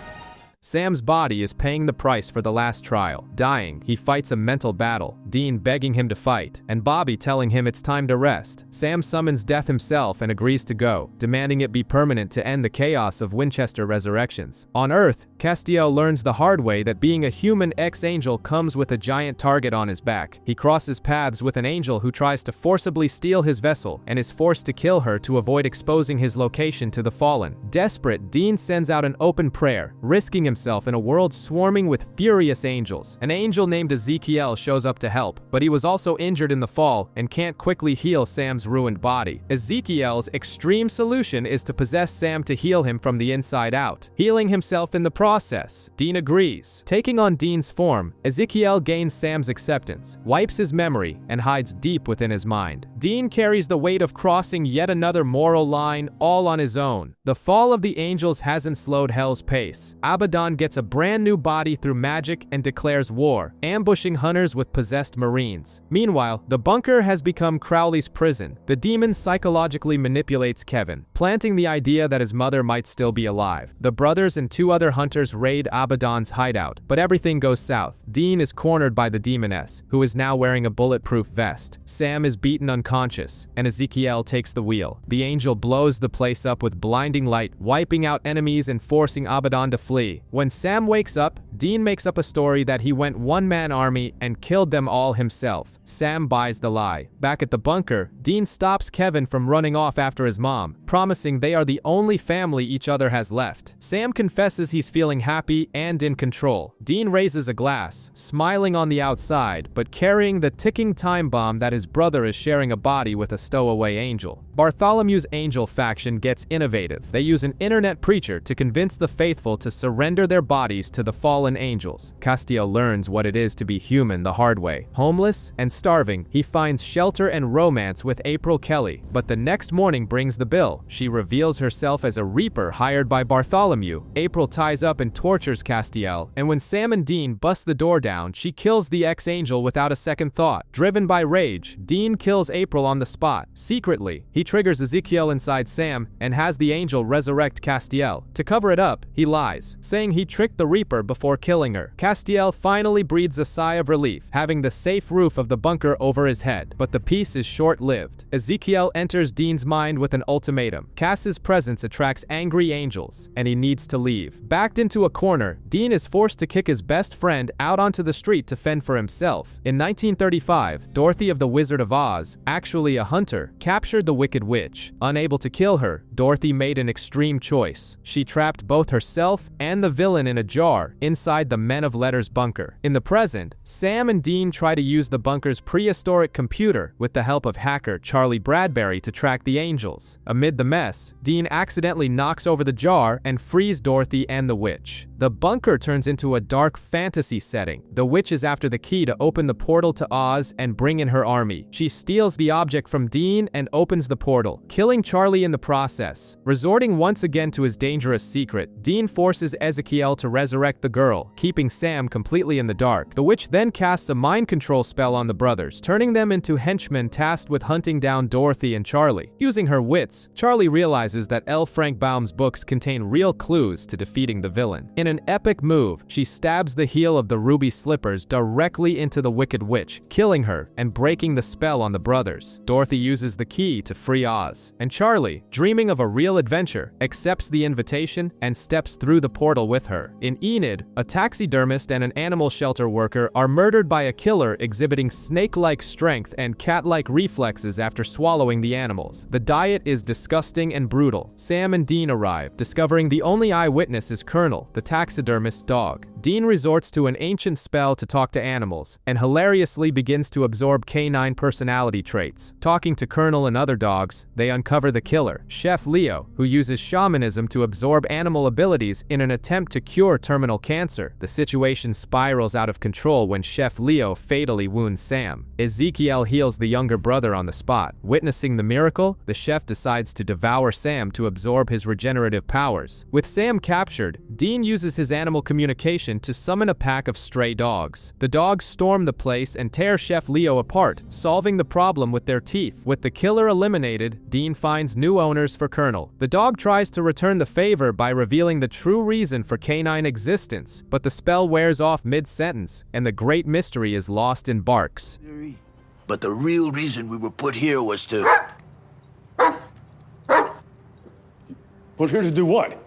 Sam's body is paying the price for the last trial. Dying, he fights a mental battle, Dean begging him to fight, and Bobby telling him it's time to rest. Sam summons death himself and agrees to go, demanding it be permanent to end the chaos of Winchester resurrections. On Earth, Castiel learns the hard way that being a human ex-angel comes with a giant target on his back. He crosses paths with an angel who tries to forcibly steal his vessel and is forced to kill her to avoid exposing his location to the fallen. Desperate, Dean sends out an open prayer, risking himself himself in a world swarming with furious angels. An angel named Ezekiel shows up to help, but he was also injured in the fall and can't quickly heal Sam's ruined body. Ezekiel's extreme solution is to possess Sam to heal him from the inside out, healing himself in the process. Dean agrees. Taking on Dean's form, Ezekiel gains Sam's acceptance, wipes his memory, and hides deep within his mind. Dean carries the weight of crossing yet another moral line all on his own. The fall of the angels hasn't slowed Hell's pace. Abaddon gets a brand new body through magic and declares war, ambushing hunters with possessed marines. Meanwhile, the bunker has become Crowley's prison. The demon psychologically manipulates Kevin, planting the idea that his mother might still be alive. The brothers and 2 other hunters raid Abaddon's hideout, but everything goes south. Dean is cornered by the demoness, who is now wearing a bulletproof vest. Sam is beaten unconscious, and Ezekiel takes the wheel. The angel blows the place up with blinding light, wiping out enemies and forcing Abaddon to flee. When Sam wakes up, Dean makes up a story that he went one-man army and killed them all himself. Sam buys the lie. Back at the bunker, Dean stops Kevin from running off after his mom, promising they are the only family each other has left. Sam confesses he's feeling happy and in control. Dean raises a glass, smiling on the outside, but carrying the ticking time bomb that his brother is sharing a body with a stowaway angel. Bartholomew's angel faction gets innovative. They use an internet preacher to convince the faithful to surrender their bodies to the fallen angels. Castiel learns what it is to be human the hard way. Homeless and starving, he finds shelter and romance with April Kelly, but the next morning brings the bill. She reveals herself as a reaper hired by Bartholomew. April ties up and tortures Castiel, and when Sam and Dean bust the door down, she kills the ex-angel without a second thought. Driven by rage, Dean kills April on the spot. Secretly, he triggers Ezekiel inside Sam and has the angel resurrect Castiel. To cover it up, he lies, saying he tricked the Reaper before killing her. Castiel finally breathes a sigh of relief, having the safe roof of the bunker over his head, but the peace is short-lived. Ezekiel enters Dean's mind with an ultimatum. Cass's presence attracts angry angels, and he needs to leave. Backed into a corner, Dean is forced to kick his best friend out onto the street to fend for himself. In 1935, Dorothy of the Wizard of Oz, actually a hunter, captured the Wicked Witch. Unable to kill her, Dorothy made an extreme choice. She trapped both herself and the villain in a jar inside the Men of Letters bunker. In the present, Sam and Dean try to use the bunker's prehistoric computer with the help of hacker Charlie Bradbury to track the angels. Amid the mess, Dean accidentally knocks over the jar and frees Dorothy and the witch. The bunker turns into a dark fantasy setting. The witch is after the key to open the portal to Oz and bring in her army. She steals the object from Dean and opens the portal, killing Charlie in the process. Resorting once again to his dangerous secret, Dean forces Ezekiel to resurrect the girl, keeping Sam completely in the dark. The witch then casts a mind control spell on the brothers, turning them into henchmen tasked with hunting down Dorothy and Charlie. Using her wits, Charlie realizes that L. Frank Baum's books contain real clues to defeating the villain. In an epic move, she stabs the heel of the ruby slippers directly into the Wicked Witch, killing her and breaking the spell on the brothers. Dorothy uses the key to free Oz, and Charlie, dreaming of a real adventure, accepts the invitation and steps through the portal with her. In Enid, a taxidermist and an animal shelter worker are murdered by a killer exhibiting snake-like strength and cat-like reflexes after swallowing the animals. The diet is disgusting and brutal. Sam and Dean arrive, discovering the only eyewitness is Colonel, the taxidermist's dog. Dean resorts to an ancient spell to talk to animals, and hilariously begins to absorb canine personality traits. Talking to Colonel and other dogs, they uncover the killer, Chef Leo, who uses shamanism to absorb animal abilities in an attempt to cure terminal cancer. The situation spirals out of control when Chef Leo fatally wounds Sam. Ezekiel heals the younger brother on the spot. Witnessing the miracle, the chef decides to devour Sam to absorb his regenerative powers. With Sam captured, Dean uses his animal communication to summon a pack of stray dogs. The dogs storm the place and tear Chef Leo apart, solving the problem with their teeth. With the killer eliminated, Dean finds new owners for Colonel. The dog tries to return the favor by revealing the true reason for canine existence, but the spell wears off mid-sentence, and the great mystery is lost in barks. But the real reason we were put here was to... Put here to do what?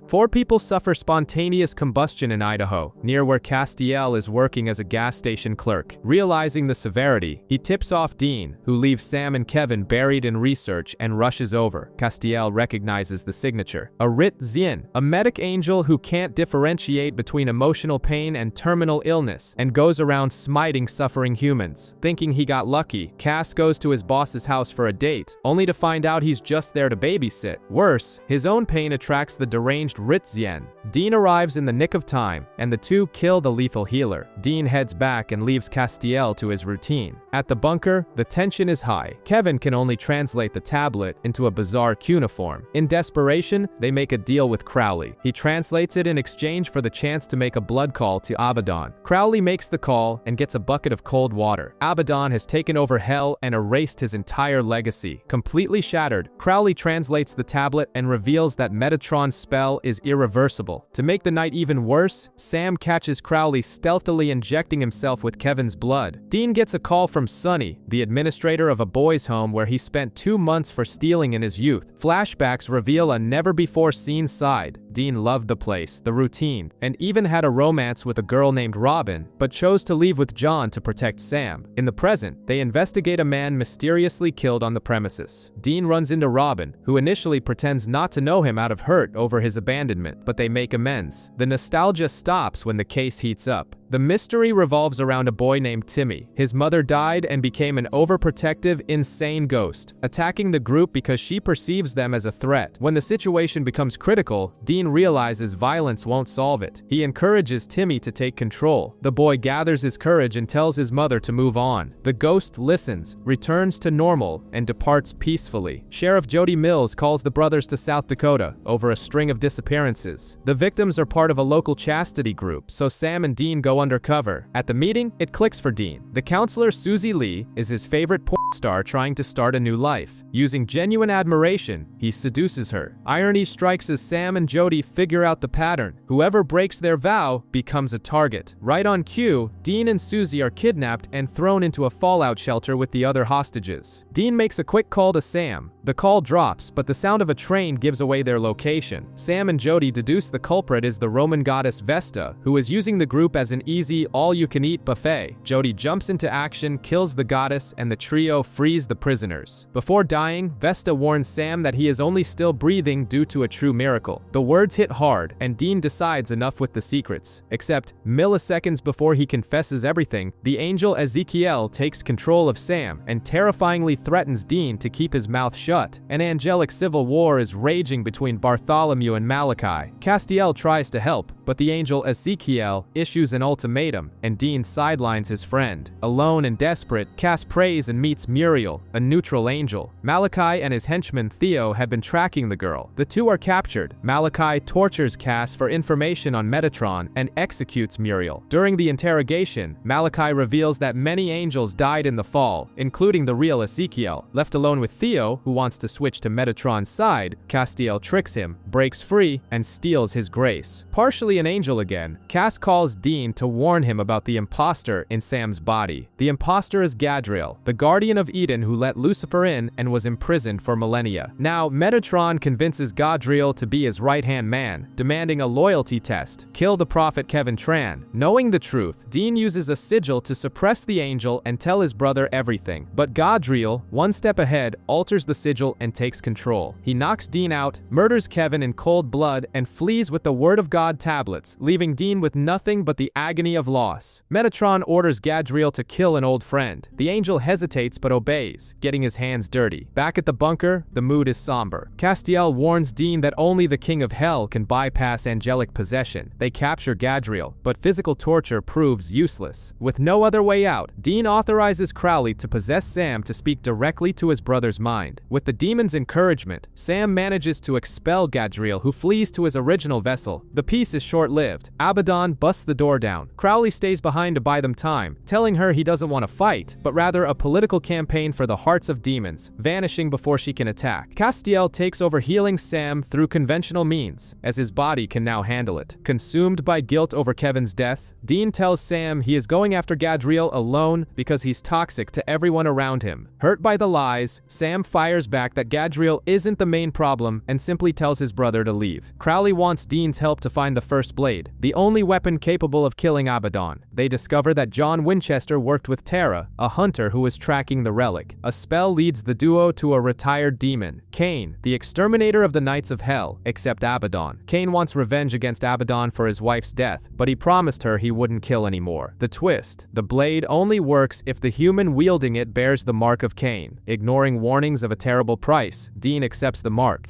4 people suffer spontaneous combustion in Idaho, near where Castiel is working as a gas station clerk. Realizing the severity, he tips off Dean, who leaves Sam and Kevin buried in research and rushes over. Castiel recognizes the signature. A Rit Zien, a medic angel who can't differentiate between emotional pain and terminal illness, and goes around smiting suffering humans. Thinking he got lucky, Cass goes to his boss's house for a date, only to find out he's just there to babysit. Worse, his own pain attracts the deranged Rit Zien. Dean arrives in the nick of time, and the two kill the lethal healer. Dean heads back and leaves Castiel to his routine. At the bunker, the tension is high. Kevin can only translate the tablet into a bizarre cuneiform. In desperation, they make a deal with Crowley. He translates it in exchange for the chance to make a blood call to Abaddon. Crowley makes the call and gets a bucket of cold water. Abaddon has taken over Hell and erased his entire legacy. Completely shattered, Crowley translates the tablet and reveals that Metatron's spell is irreversible. To make the night even worse, Sam catches Crowley stealthily injecting himself with Kevin's blood. Dean gets a call from Sonny, the administrator of a boys' home where he spent 2 months for stealing in his youth. Flashbacks reveal a never-before-seen side. Dean loved the place, the routine, and even had a romance with a girl named Robin, but chose to leave with John to protect Sam. In the present, they investigate a man mysteriously killed on the premises. Dean runs into Robin, who initially pretends not to know him out of hurt over his abandonment, but they make amends. The nostalgia stops when the case heats up. The mystery revolves around a boy named Timmy. His mother died and became an overprotective, insane ghost, attacking the group because she perceives them as a threat. When the situation becomes critical, Dean realizes violence won't solve it. He encourages Timmy to take control. The boy gathers his courage and tells his mother to move on. The ghost listens, returns to normal, and departs peacefully. Sheriff Jody Mills calls the brothers to South Dakota over a string of disappearances. The victims are part of a local chastity group, so Sam and Dean go undercover. At the meeting, it clicks for Dean. The counselor Susie Lee is his favorite porn star trying to start a new life. Using genuine admiration, he seduces her. Irony strikes as Sam and Jody figure out the pattern. Whoever breaks their vow becomes a target. Right on cue, Dean and Susie are kidnapped and thrown into a fallout shelter with the other hostages. Dean makes a quick call to Sam. The call drops, but the sound of a train gives away their location. Sam and Jody deduce the culprit is the Roman goddess Vesta, who is using the group as an easy, all-you-can-eat buffet. Jody jumps into action, kills the goddess, and the trio frees the prisoners. Before dying, Vesta warns Sam that he is only still breathing due to a true miracle. The words hit hard, and Dean decides enough with the secrets. Except, milliseconds before he confesses everything, the angel Ezekiel takes control of Sam and terrifyingly threatens Dean to keep his mouth shut. An angelic civil war is raging between Bartholomew and Malachi. Castiel tries to help, but the angel Ezekiel issues an ultimatum, and Dean sidelines his friend. Alone and desperate, Cass prays and meets Muriel, a neutral angel. Malachi and his henchman Theo had been tracking the girl. The two are captured. Malachi tortures Cass for information on Metatron and executes Muriel. During the interrogation, Malachi reveals that many angels died in the fall, including the real Ezekiel. Left alone with Theo, who wants to switch to Metatron's side, Castiel tricks him, breaks free, and steals his grace. Partially an angel again, Cass calls Dean to warn him about the imposter in Sam's body. The imposter is Gadriel, the guardian of Eden who let Lucifer in and was imprisoned for millennia. Now, Metatron convinces Gadriel to be his right-hand man, demanding a loyalty test. Kill the prophet Kevin Tran. Knowing the truth, Dean uses a sigil to suppress the angel and tell his brother everything. But Gadriel, one step ahead, alters the sigil and takes control. He knocks Dean out, murders Kevin in cold blood, and flees with the Word of God tablets, leaving Dean with nothing but the agony of loss. Metatron orders Gadriel to kill an old friend. The angel hesitates but obeys, getting his hands dirty. Back at the bunker, the mood is somber. Castiel warns Dean that only the King of Hell can bypass angelic possession. They capture Gadriel, but physical torture proves useless. With no other way out, Dean authorizes Crowley to possess Sam to speak directly to his brother's mind. With the demon's encouragement, Sam manages to expel Gadriel, who flees to his original vessel. The piece is short short-lived. Abaddon busts the door down. Crowley stays behind to buy them time, telling her he doesn't want to fight, but rather a political campaign for the hearts of demons, vanishing before she can attack. Castiel takes over healing Sam through conventional means, as his body can now handle it. Consumed by guilt over Kevin's death, Dean tells Sam he is going after Gadriel alone because he's toxic to everyone around him. Hurt by the lies, Sam fires back that Gadriel isn't the main problem and simply tells his brother to leave. Crowley wants Dean's help to find the first blade, the only weapon capable of killing Abaddon. They discover that John Winchester worked with Tara, a hunter who was tracking the relic. A spell leads the duo to a retired demon, Cain, the exterminator of the Knights of Hell, except Abaddon. Cain wants revenge against Abaddon for his wife's death, but he promised her he wouldn't kill anymore. The twist: the blade only works if the human wielding it bears the mark of Cain. Ignoring warnings of a terrible price, Dean accepts the mark.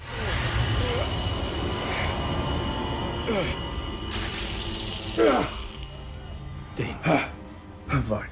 Dean. I'm fine.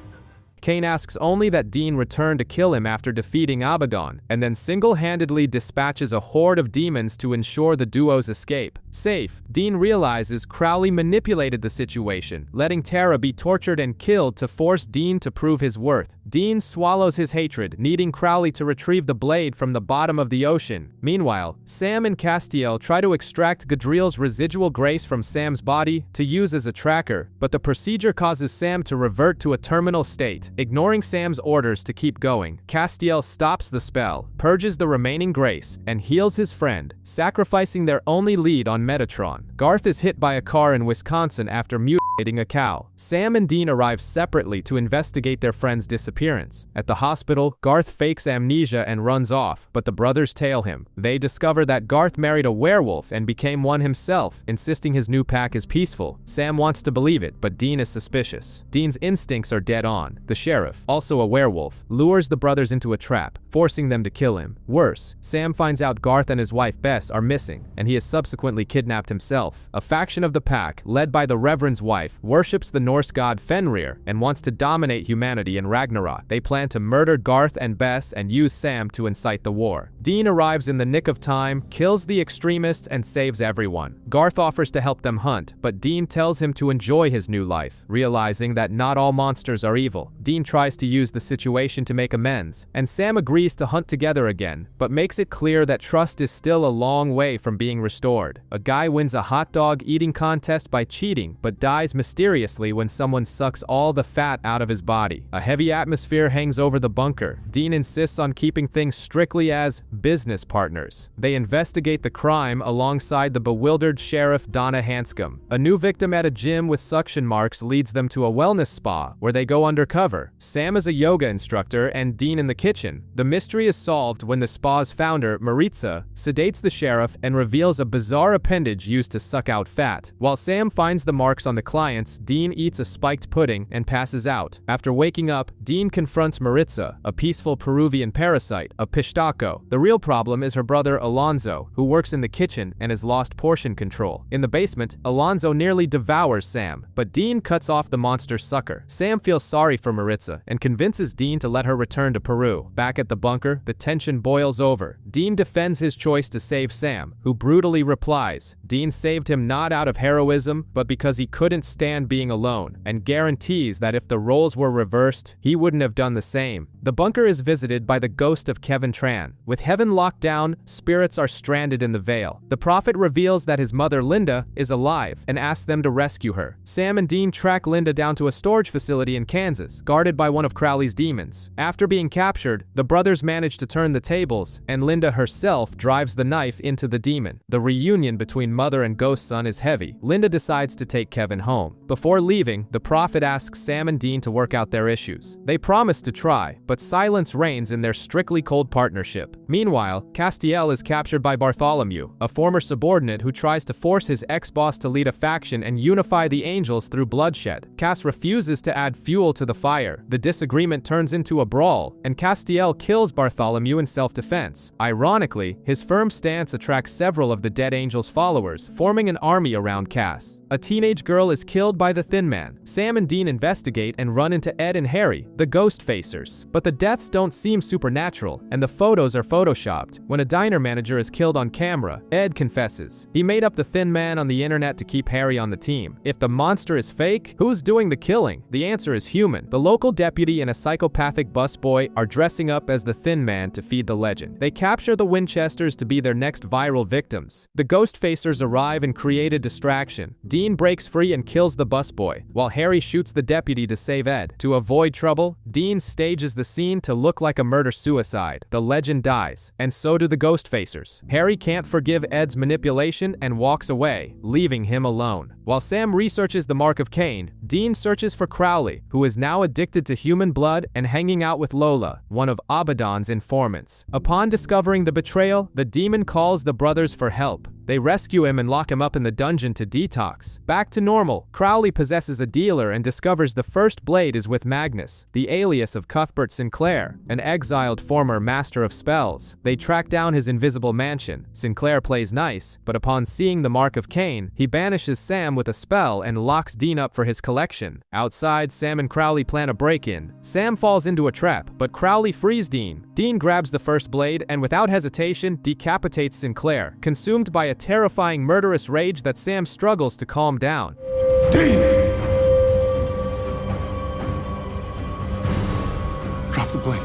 Cain asks only that Dean return to kill him after defeating Abaddon, and then single-handedly dispatches a horde of demons to ensure the duo's escape. Safe, Dean realizes Crowley manipulated the situation, letting Tara be tortured and killed to force Dean to prove his worth. Dean swallows his hatred, needing Crowley to retrieve the blade from the bottom of the ocean. Meanwhile, Sam and Castiel try to extract Gadriel's residual grace from Sam's body to use as a tracker, but the procedure causes Sam to revert to a terminal state. Ignoring Sam's orders to keep going, Castiel stops the spell, purges the remaining grace, and heals his friend, sacrificing their only lead on Metatron. Garth is hit by a car in Wisconsin after mutilating a cow. Sam and Dean arrive separately to investigate their friend's disappearance. At the hospital, Garth fakes amnesia and runs off, but the brothers tail him. They discover that Garth married a werewolf and became one himself, insisting his new pack is peaceful. Sam wants to believe it, but Dean is suspicious. Dean's instincts are dead on. The sheriff, also a werewolf, lures the brothers into a trap, forcing them to kill him. Worse, Sam finds out Garth and his wife Bess are missing, and he has subsequently kidnapped himself. A faction of the pack, led by the Reverend's wife, worships the Norse god Fenrir and wants to dominate humanity in Ragnarok. They plan to murder Garth and Bess and use Sam to incite the war. Dean arrives in the nick of time, kills the extremists, and saves everyone. Garth offers to help them hunt, but Dean tells him to enjoy his new life, realizing that not all monsters are evil. Dean tries to use the situation to make amends, and Sam agrees to hunt together again, but makes it clear that trust is still a long way from being restored. A guy wins a hot dog eating contest by cheating, but dies mysteriously when someone sucks all the fat out of his body. A heavy atmosphere hangs over the bunker. Dean insists on keeping things strictly as business partners. They investigate the crime alongside the bewildered sheriff Donna Hanscom. A new victim at a gym with suction marks leads them to a wellness spa, where they go undercover. Sam is a yoga instructor and Dean in the kitchen. The mystery is solved when the spa's founder, Maritza, sedates the sheriff and reveals a bizarre appendage used to suck out fat. While Sam finds the marks on the clients, Dean eats a spiked pudding and passes out. After waking up, Dean confronts Maritza, a peaceful Peruvian parasite, a pistaco. The real problem is her brother Alonzo, who works in the kitchen and has lost portion control. In the basement, Alonzo nearly devours Sam, but Dean cuts off the monster's sucker. Sam feels sorry for Maritza and convinces Dean to let her return to Peru. Back at the bunker, the tension boils over. Dean defends his choice to save Sam, who brutally replies Dean saved him not out of heroism, but because he couldn't stand being alone, and guarantees that if the roles were reversed, he wouldn't have done the same. The bunker is visited by the ghost of Kevin Tran. With heaven locked down, spirits are stranded in the Vale. The prophet reveals that his mother Linda is alive and asks them to rescue her. Sam and Dean track Linda down to a storage facility in Kansas, guarded by one of Crowley's demons. After being captured, the brothers manage to turn the tables, and Linda herself drives the knife into the demon. The reunion between mother and ghost son is heavy. Linda decides to take Kevin home. Before leaving, the prophet asks Sam and Dean to work out their issues. They promise to try, but silence reigns in their strictly cold partnership. Meanwhile, Castiel is captured by Bartholomew, a former subordinate who tries to force his ex-boss to lead a faction and unify the angels through bloodshed. Cass refuses to add fuel to the fire. The disagreement turns into a brawl, and Castiel kills Bartholomew in self-defense. Ironically, his firm stance attracts several of the dead angel's followers, forming an army around Cass. A teenage girl is killed by the Thin Man. Sam and Dean investigate and run into Ed and Harry, the Ghost Facers. But the deaths don't seem supernatural, and the photos are photoshopped. When a diner manager is killed on camera, Ed confesses. He made up the Thin Man on the internet to keep Harry on the team. If the monster is fake, who's doing the killing? The answer is human. The local deputy and a psychopathic busboy are dressing up as the Thin Man to feed the legend. They capture the Winchesters to be their next viral victims. The Ghost Facers arrive and create a distraction. Dean breaks free and kills the busboy, while Harry shoots the deputy to save Ed. To avoid trouble, Dean stages the scene to look like a murder-suicide. The legend dies, and so do the Ghost Facers. Harry can't forgive Ed's manipulation and walks away, leaving him alone. While Sam researches the Mark of Cain, Dean searches for Crowley, who is now addicted to human blood and hanging out with Lola, one of Abaddon's informants. Upon discovering the betrayal, the demon calls the brothers for help. They rescue him and lock him up in the dungeon to detox. Back to normal, Crowley possesses a dealer and discovers the first blade is with Magnus, the alias of Cuthbert Sinclair, an exiled former master of spells. They track down his invisible mansion. Sinclair plays nice, but upon seeing the Mark of Cain, he banishes Sam with a spell and locks Dean up for his collection. Outside, Sam and Crowley plan a break-in. Sam falls into a trap, but Crowley frees Dean. Dean grabs the first blade and without hesitation decapitates Sinclair, consumed by a terrifying murderous rage that Sam struggles to calm down. Dean! Drop the blade.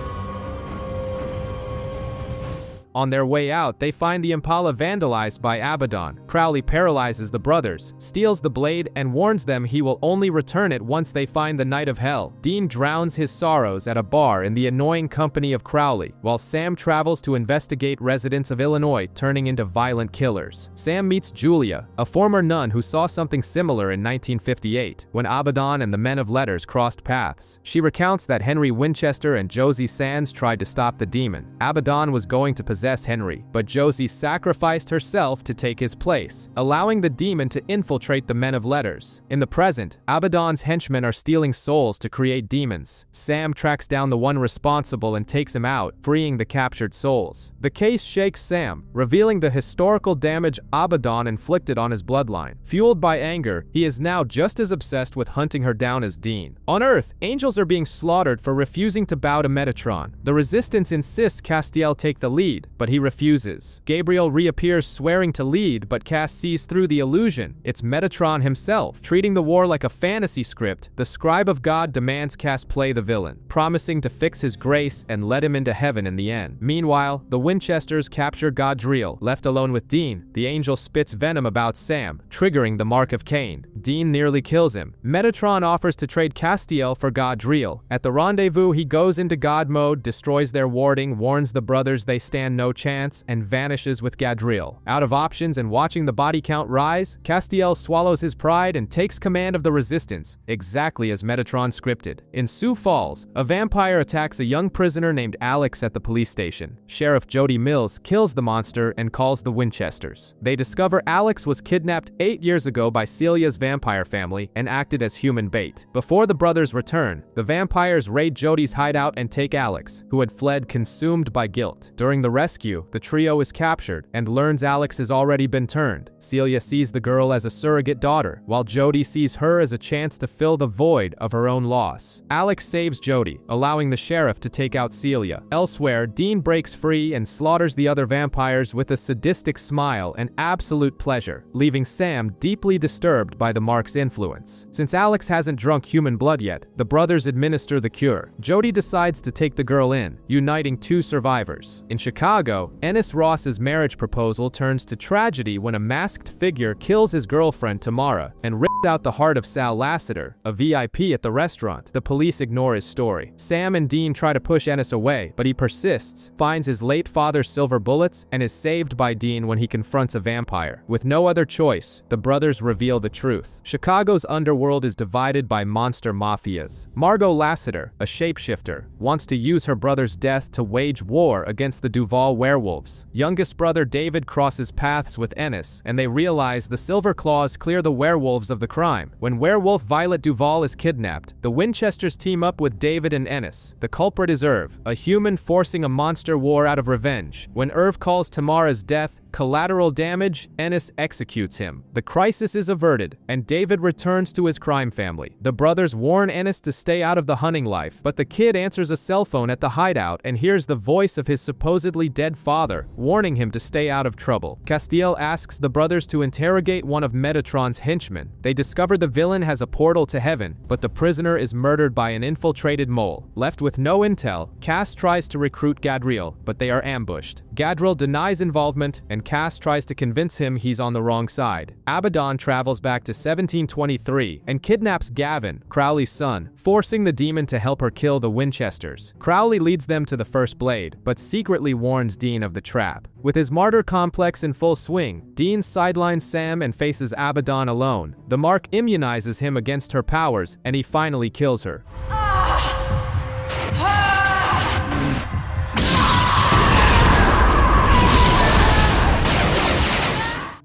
On their way out, they find the Impala vandalized by Abaddon. Crowley paralyzes the brothers, steals the blade, and warns them he will only return it once they find the Night of Hell. Dean drowns his sorrows at a bar in the annoying company of Crowley, while Sam travels to investigate residents of Illinois turning into violent killers. Sam meets Julia, a former nun who saw something similar in 1958, when Abaddon and the Men of Letters crossed paths. She recounts that Henry Winchester and Josie Sands tried to stop the demon. Abaddon was going to possess Henry, but Josie sacrificed herself to take his place, allowing the demon to infiltrate the Men of Letters. In the present, Abaddon's henchmen are stealing souls to create demons. Sam tracks down the one responsible and takes him out, freeing the captured souls. The case shakes Sam, revealing the historical damage Abaddon inflicted on his bloodline. Fueled by anger, he is now just as obsessed with hunting her down as Dean. On Earth, angels are being slaughtered for refusing to bow to Metatron. The Resistance insists Castiel take the lead, but he refuses. Gabriel reappears swearing to lead, but Cass sees through the illusion. It's Metatron himself. Treating the war like a fantasy script, the Scribe of God demands Cass play the villain, promising to fix his grace and let him into heaven in the end. Meanwhile, the Winchesters capture Godriel. Left alone with Dean, the angel spits venom about Sam, triggering the Mark of Cain. Dean nearly kills him. Metatron offers to trade Castiel for Godriel. At the rendezvous, he goes into God mode, destroys their warding, warns the brothers they stand no chance, and vanishes with Gadriel. Out of options and watching the body count rise, Castiel swallows his pride and takes command of the Resistance, exactly as Metatron scripted. In Sioux Falls, a vampire attacks a young prisoner named Alex at the police station. Sheriff Jody Mills kills the monster and calls the Winchesters. They discover Alex was kidnapped 8 years ago by Celia's vampire family and acted as human bait. Before the brothers return, the vampires raid Jody's hideout and take Alex, who had fled consumed by guilt. During the rescue, the trio is captured and learns Alex has already been turned. Celia sees the girl as a surrogate daughter, while Jody sees her as a chance to fill the void of her own loss. Alex saves Jody, allowing the sheriff to take out Celia. Elsewhere, Dean breaks free and slaughters the other vampires with a sadistic smile and absolute pleasure, leaving Sam deeply disturbed by the Mark's influence. Since Alex hasn't drunk human blood yet, the brothers administer the cure. Jody decides to take the girl in, uniting two survivors. In Chicago, Ennis Ross's marriage proposal turns to tragedy when a masked figure kills his girlfriend Tamara and rips out the heart of Sal Lassiter, a VIP at the restaurant. The police ignore his story. Sam and Dean try to push Ennis away, but he persists, finds his late father's silver bullets, and is saved by Dean when he confronts a vampire. With no other choice, the brothers reveal the truth. Chicago's underworld is divided by monster mafias. Margot Lassiter, a shapeshifter, wants to use her brother's death to wage war against the Duval werewolves. Youngest brother David crosses paths with Ennis, and they realize the Silver Claws clear the werewolves of the crime. When werewolf Violet Duval is kidnapped, the Winchesters team up with David and Ennis. The culprit is Irv, a human forcing a monster war out of revenge. When Irv calls Tamara's death collateral damage, Ennis executes him. The crisis is averted, and David returns to his crime family. The brothers warn Ennis to stay out of the hunting life, but the kid answers a cell phone at the hideout and hears the voice of his supposedly dead father, warning him to stay out of trouble. Castiel asks the brothers to interrogate one of Metatron's henchmen. They discover the villain has a portal to heaven, but the prisoner is murdered by an infiltrated mole. Left with no intel, Cass tries to recruit Gadriel, but they are ambushed. Gadriel denies involvement, and Cass tries to convince him he's on the wrong side. Abaddon travels back to 1723 and kidnaps Gavin, Crowley's son, forcing the demon to help her kill the Winchesters. Crowley leads them to the First Blade, but secretly warns Dean of the trap. With his martyr complex in full swing, Dean sidelines Sam and faces Abaddon alone. The Mark immunizes him against her powers, and he finally kills her.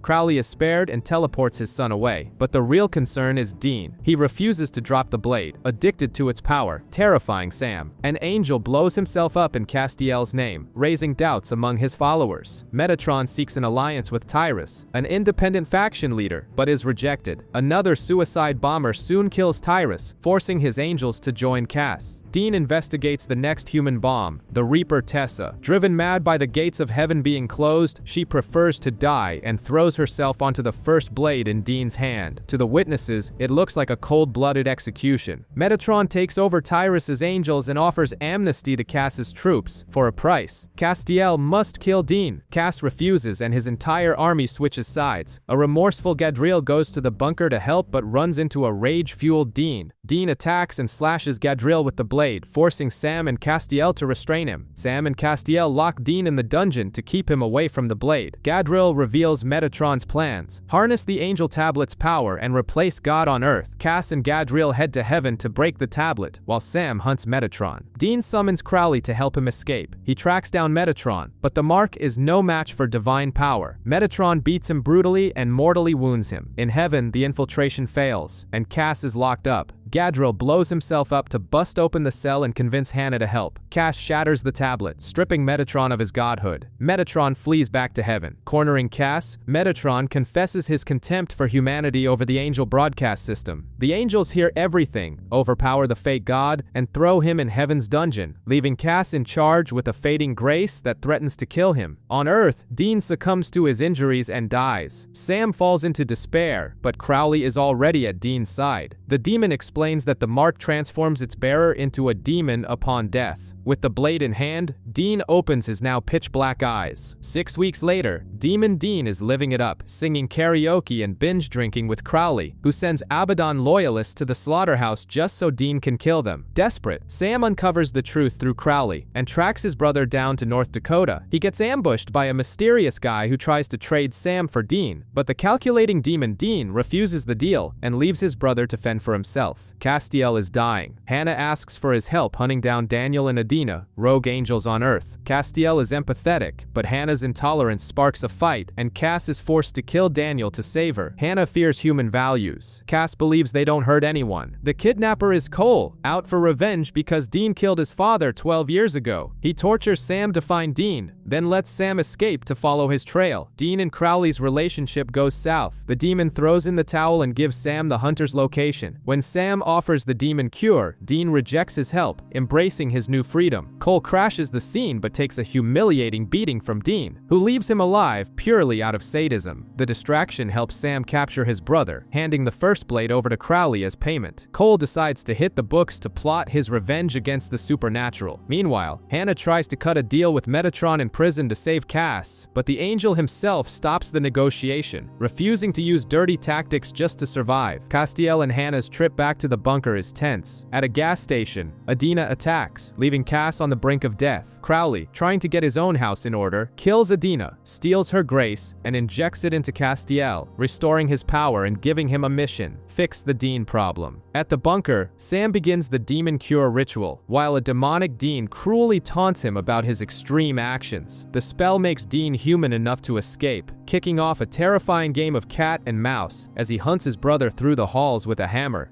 Crowley is spared and teleports his son away, but the real concern is Dean. He refuses to drop the blade, addicted to its power, terrifying Sam. An angel blows himself up in Castiel's name, raising doubts among his followers. Metatron seeks an alliance with Tyrus, an independent faction leader, but is rejected. Another suicide bomber soon kills Tyrus, forcing his angels to join Cass. Dean investigates the next human bomb, the Reaper Tessa. Driven mad by the gates of heaven being closed, she prefers to die and throws herself onto the first blade in Dean's hand. To the witnesses, it looks like a cold-blooded execution. Metatron takes over Tyrus's angels and offers amnesty to Cass's troops for a price. Castiel must kill Dean. Cass refuses and his entire army switches sides. A remorseful Gadriel goes to the bunker to help but runs into a rage-fueled Dean. Dean attacks and slashes Gadriel with the blade, forcing Sam and Castiel to restrain him. Sam and Castiel lock Dean in the dungeon to keep him away from the blade. Gadriel reveals Metatron's plans. Harness the Angel Tablet's power and replace God on Earth. Cass and Gadriel head to heaven to break the tablet, while Sam hunts Metatron. Dean summons Crowley to help him escape. He tracks down Metatron, but the Mark is no match for divine power. Metatron beats him brutally and mortally wounds him. In heaven, the infiltration fails, and Cass is locked up. Gadriel blows himself up to bust open the cell and convince Hannah to help. Cass shatters the tablet, stripping Metatron of his godhood. Metatron flees back to heaven. Cornering Cass, Metatron confesses his contempt for humanity over the angel broadcast system. The angels hear everything, overpower the fake god, and throw him in heaven's dungeon, leaving Cass in charge with a fading grace that threatens to kill him. On Earth, Dean succumbs to his injuries and dies. Sam falls into despair, but Crowley is already at Dean's side. The demon explains that the Mark transforms its bearer into a demon upon death. With the blade in hand, Dean opens his now pitch-black eyes. 6 weeks later, Demon Dean is living it up, singing karaoke and binge-drinking with Crowley, who sends Abaddon loyalists to the slaughterhouse just so Dean can kill them. Desperate, Sam uncovers the truth through Crowley and tracks his brother down to North Dakota. He gets ambushed by a mysterious guy who tries to trade Sam for Dean, but the calculating Demon Dean refuses the deal and leaves his brother to fend for himself. Castiel is dying. Hannah asks for his help hunting down Daniel and Adina, rogue angels on Earth. Castiel is empathetic, but Hannah's intolerance sparks a fight, and Cass is forced to kill Daniel to save her. Hannah fears human values. Cass believes they don't hurt anyone. The kidnapper is Cole, out for revenge because Dean killed his father 12 years ago. He tortures Sam to find Dean, then lets Sam escape to follow his trail. Dean and Crowley's relationship goes south. The demon throws in the towel and gives Sam the hunter's location. When Sam offers the demon cure, Dean rejects his help, embracing his new freedom. Cole crashes the scene but takes a humiliating beating from Dean, who leaves him alive purely out of sadism. The distraction helps Sam capture his brother, handing the first blade over to Crowley as payment. Cole decides to hit the books to plot his revenge against the supernatural. Meanwhile, Hannah tries to cut a deal with Metatron in prison to save Cass, but the angel himself stops the negotiation, refusing to use dirty tactics just to survive. Castiel and Hannah's trip back to the bunker is tense. At a gas station, Adina attacks, leaving Cass on the brink of death. Crowley, trying to get his own house in order, kills Adina, steals her grace, and injects it into Castiel, restoring his power and giving him a mission: fix the Dean problem. At the bunker, Sam begins the demon cure ritual, while a demonic Dean cruelly taunts him about his extreme actions. The spell makes Dean human enough to escape, kicking off a terrifying game of cat and mouse as he hunts his brother through the halls with a hammer.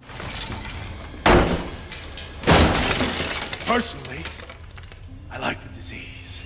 Personally, I like the disease.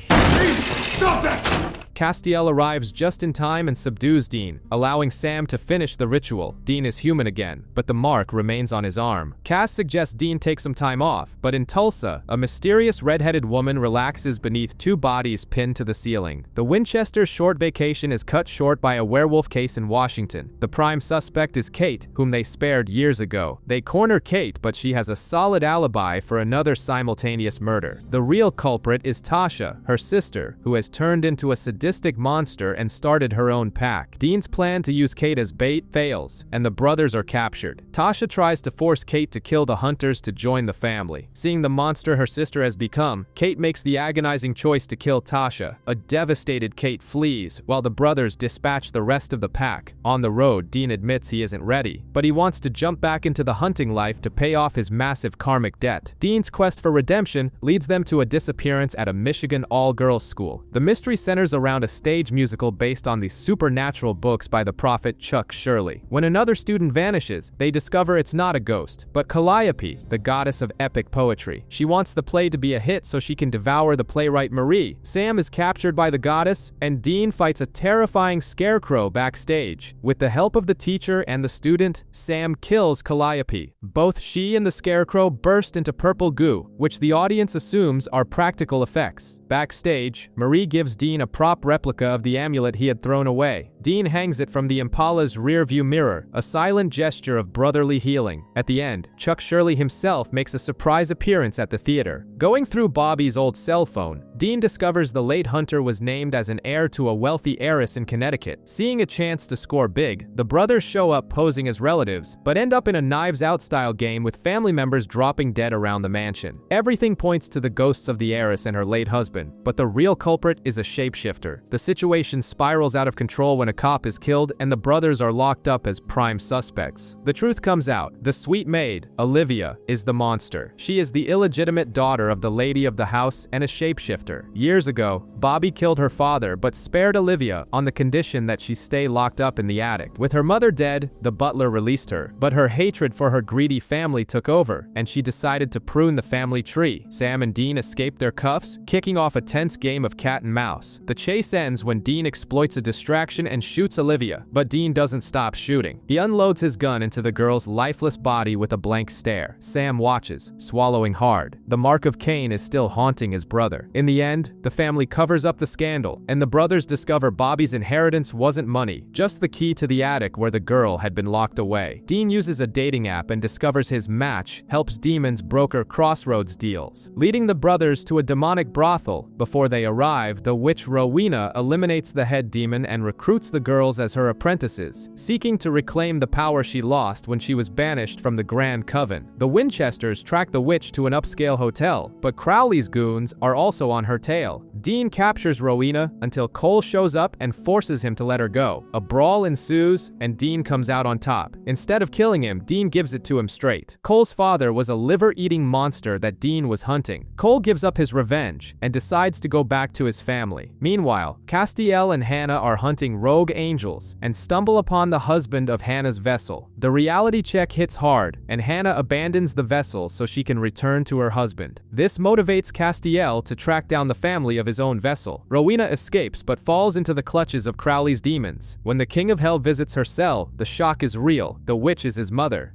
Hey, stop that! Castiel arrives just in time and subdues Dean, allowing Sam to finish the ritual. Dean is human again, but the mark remains on his arm. Cass suggests Dean take some time off, but in Tulsa, a mysterious red-headed woman relaxes beneath two bodies pinned to the ceiling. The Winchester's short vacation is cut short by a werewolf case in Washington. The prime suspect is Kate, whom they spared years ago. They corner Kate, but she has a solid alibi for another simultaneous murder. The real culprit is Tasha, her sister, who has turned into a sadistic monster and started her own pack. Dean's plan to use Kate as bait fails, and the brothers are captured. Tasha tries to force Kate to kill the hunters to join the family. Seeing the monster her sister has become, Kate makes the agonizing choice to kill Tasha. A devastated Kate flees, while the brothers dispatch the rest of the pack. On the road, Dean admits he isn't ready, but he wants to jump back into the hunting life to pay off his massive karmic debt. Dean's quest for redemption leads them to a disappearance at a Michigan all-girls school. The mystery centers around a stage musical based on the supernatural books by the prophet Chuck Shirley. When another student vanishes, they discover it's not a ghost, but Calliope, the goddess of epic poetry. She wants the play to be a hit so she can devour the playwright Marie. Sam is captured by the goddess, and Dean fights a terrifying scarecrow backstage. With the help of the teacher and the student, Sam kills Calliope. Both she and the scarecrow burst into purple goo, which the audience assumes are practical effects. Backstage, Marie gives Dean a prop replica of the amulet he had thrown away. Dean hangs it from the Impala's rearview mirror, a silent gesture of brotherly healing. At the end, Chuck Shirley himself makes a surprise appearance at the theater. Going through Bobby's old cell phone, Dean discovers the late hunter was named as an heir to a wealthy heiress in Connecticut. Seeing a chance to score big, the brothers show up posing as relatives, but end up in a Knives Out style game with family members dropping dead around the mansion. Everything points to the ghosts of the heiress and her late husband, but the real culprit is a shapeshifter. The situation spirals out of control when a cop is killed and the brothers are locked up as prime suspects. The truth comes out. The sweet maid, Olivia, is the monster. She is the illegitimate daughter of the lady of the house and a shapeshifter. Years ago, Bobby killed her father but spared Olivia on the condition that she stay locked up in the attic. With her mother dead, the butler released her, but her hatred for her greedy family took over, and she decided to prune the family tree. Sam and Dean escape their cuffs, kicking off a tense game of cat and mouse. The chase ends when Dean exploits a distraction and shoots Olivia, but Dean doesn't stop shooting. He unloads his gun into the girl's lifeless body with a blank stare. Sam watches, swallowing hard. The mark of Cain is still haunting his brother. In the end, the family covers up the scandal, and the brothers discover Bobby's inheritance wasn't money, just the key to the attic where the girl had been locked away. Dean uses a dating app and discovers his match helps demons broker crossroads deals, leading the brothers to a demonic brothel. Before they arrive, the witch Rowena eliminates the head demon and recruits the girls as her apprentices, seeking to reclaim the power she lost when she was banished from the Grand Coven. The Winchesters track the witch to an upscale hotel, but Crowley's goons are also on her tail. Dean captures Rowena until Cole shows up and forces him to let her go. A brawl ensues, and Dean comes out on top. Instead of killing him, Dean gives it to him straight. Cole's father was a liver-eating monster that Dean was hunting. Cole gives up his revenge and decides to go back to his family. Meanwhile, Castiel and Hannah are hunting rogue angels and stumble upon the husband of Hannah's vessel. The reality check hits hard, and Hannah abandons the vessel so she can return to her husband. This motivates Castiel to track down the family of his own vessel. Rowena escapes but falls into the clutches of Crowley's demons. When the King of Hell visits her cell, the shock is real. The witch is his mother.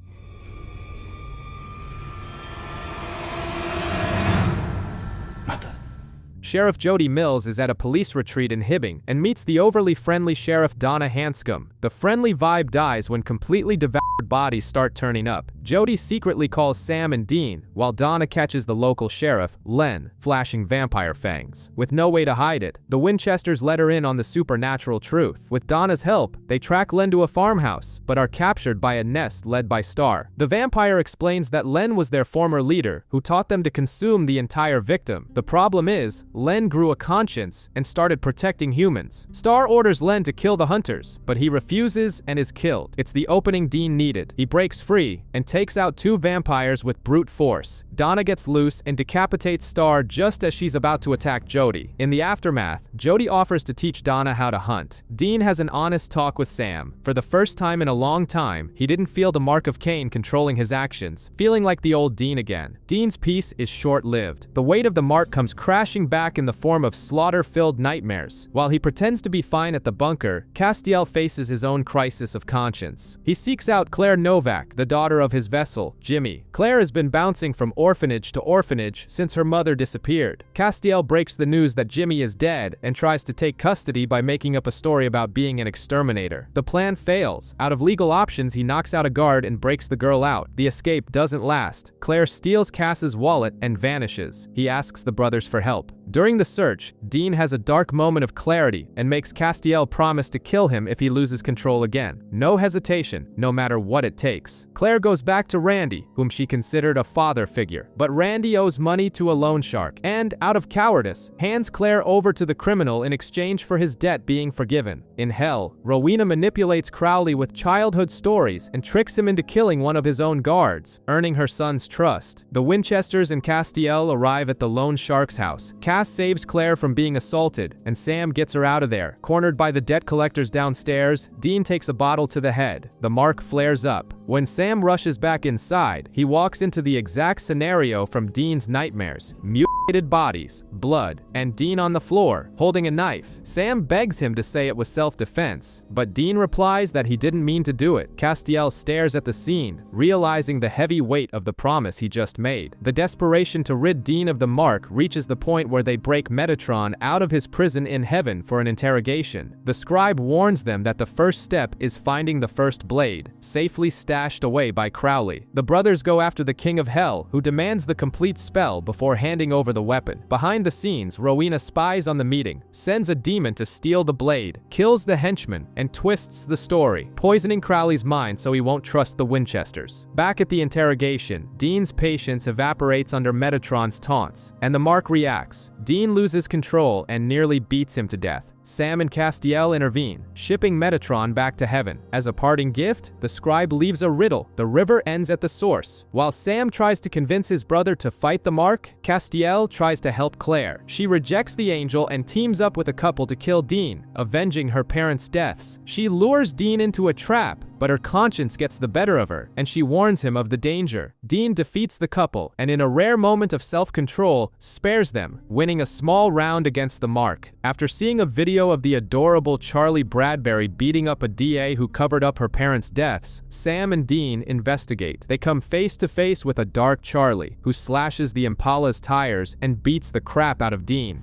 Sheriff Jody Mills is at a police retreat in Hibbing and meets the overly friendly Sheriff Donna Hanscom. The friendly vibe dies when completely devoured bodies start turning up. Jody secretly calls Sam and Dean, while Donna catches the local sheriff, Len, flashing vampire fangs. With no way to hide it, the Winchesters let her in on the supernatural truth. With Donna's help, they track Len to a farmhouse, but are captured by a nest led by Star. The vampire explains that Len was their former leader, who taught them to consume the entire victim. The problem is, Len grew a conscience and started protecting humans. Star orders Len to kill the hunters, but he refuses and is killed. It's the opening Dean needed. He breaks free and takes out two vampires with brute force, Donna gets loose and decapitates Star just as she's about to attack Jody. In the aftermath, Jody offers to teach Donna how to hunt. Dean has an honest talk with Sam. For the first time in a long time, he didn't feel the mark of Cain controlling his actions, feeling like the old Dean again. Dean's peace is short-lived. The weight of the mark comes crashing back in the form of slaughter-filled nightmares. While he pretends to be fine at the bunker, Castiel faces his own crisis of conscience. He seeks out Claire Novak, the daughter of his vessel, Jimmy. Claire has been bouncing from orphanage to orphanage since her mother disappeared. Castiel breaks the news that Jimmy is dead and tries to take custody by making up a story about being an exterminator. The plan fails. Out of legal options, he knocks out a guard and breaks the girl out. The escape doesn't last. Claire steals Cass's wallet and vanishes. He asks the brothers for help. During the search, Dean has a dark moment of clarity and makes Castiel promise to kill him if he loses control again. No hesitation, no matter what it takes. Claire goes back to Randy, whom she considered a father figure. But Randy owes money to a loan shark and, out of cowardice, hands Claire over to the criminal in exchange for his debt being forgiven. In hell, Rowena manipulates Crowley with childhood stories and tricks him into killing one of his own guards, earning her son's trust. The Winchesters and Castiel arrive at the loan shark's house. Cass saves Claire from being assaulted, and Sam gets her out of there. Cornered by the debt collectors downstairs, Dean takes a bottle to the head. The mark flares up. When Sam rushes back inside, he walks into the exact scenario from Dean's nightmares. Mutilated bodies, blood, and Dean on the floor, holding a knife. Sam begs him to say it was self-defense, but Dean replies that he didn't mean to do it. Castiel stares at the scene, realizing the heavy weight of the promise he just made. The desperation to rid Dean of the mark reaches the point where they break Metatron out of his prison in heaven for an interrogation. The scribe warns them that the first step is finding the first blade, safely stashed away by Crowley. The brothers go after the King of Hell, who demands the complete spell before handing over the weapon. Behind the scenes, Rowena spies on the meeting, sends a demon to steal the blade, kills the henchman, and twists the story, poisoning Crowley's mind so he won't trust the Winchesters. Back at the interrogation, Dean's patience evaporates under Metatron's taunts, and the mark reacts. Dean loses control and nearly beats him to death. Sam and Castiel intervene, shipping Metatron back to heaven. As a parting gift, the scribe leaves a riddle. The river ends at the source. While Sam tries to convince his brother to fight the mark, Castiel tries to help Claire. She rejects the angel and teams up with a couple to kill Dean, avenging her parents' deaths. She lures Dean into a trap, but her conscience gets the better of her, and she warns him of the danger. Dean defeats the couple, and in a rare moment of self-control, spares them, winning a small round against the mark. After seeing a video of the adorable Charlie Bradbury beating up a DA who covered up her parents' deaths, Sam and Dean investigate. They come face to face with a dark Charlie, who slashes the Impala's tires and beats the crap out of Dean.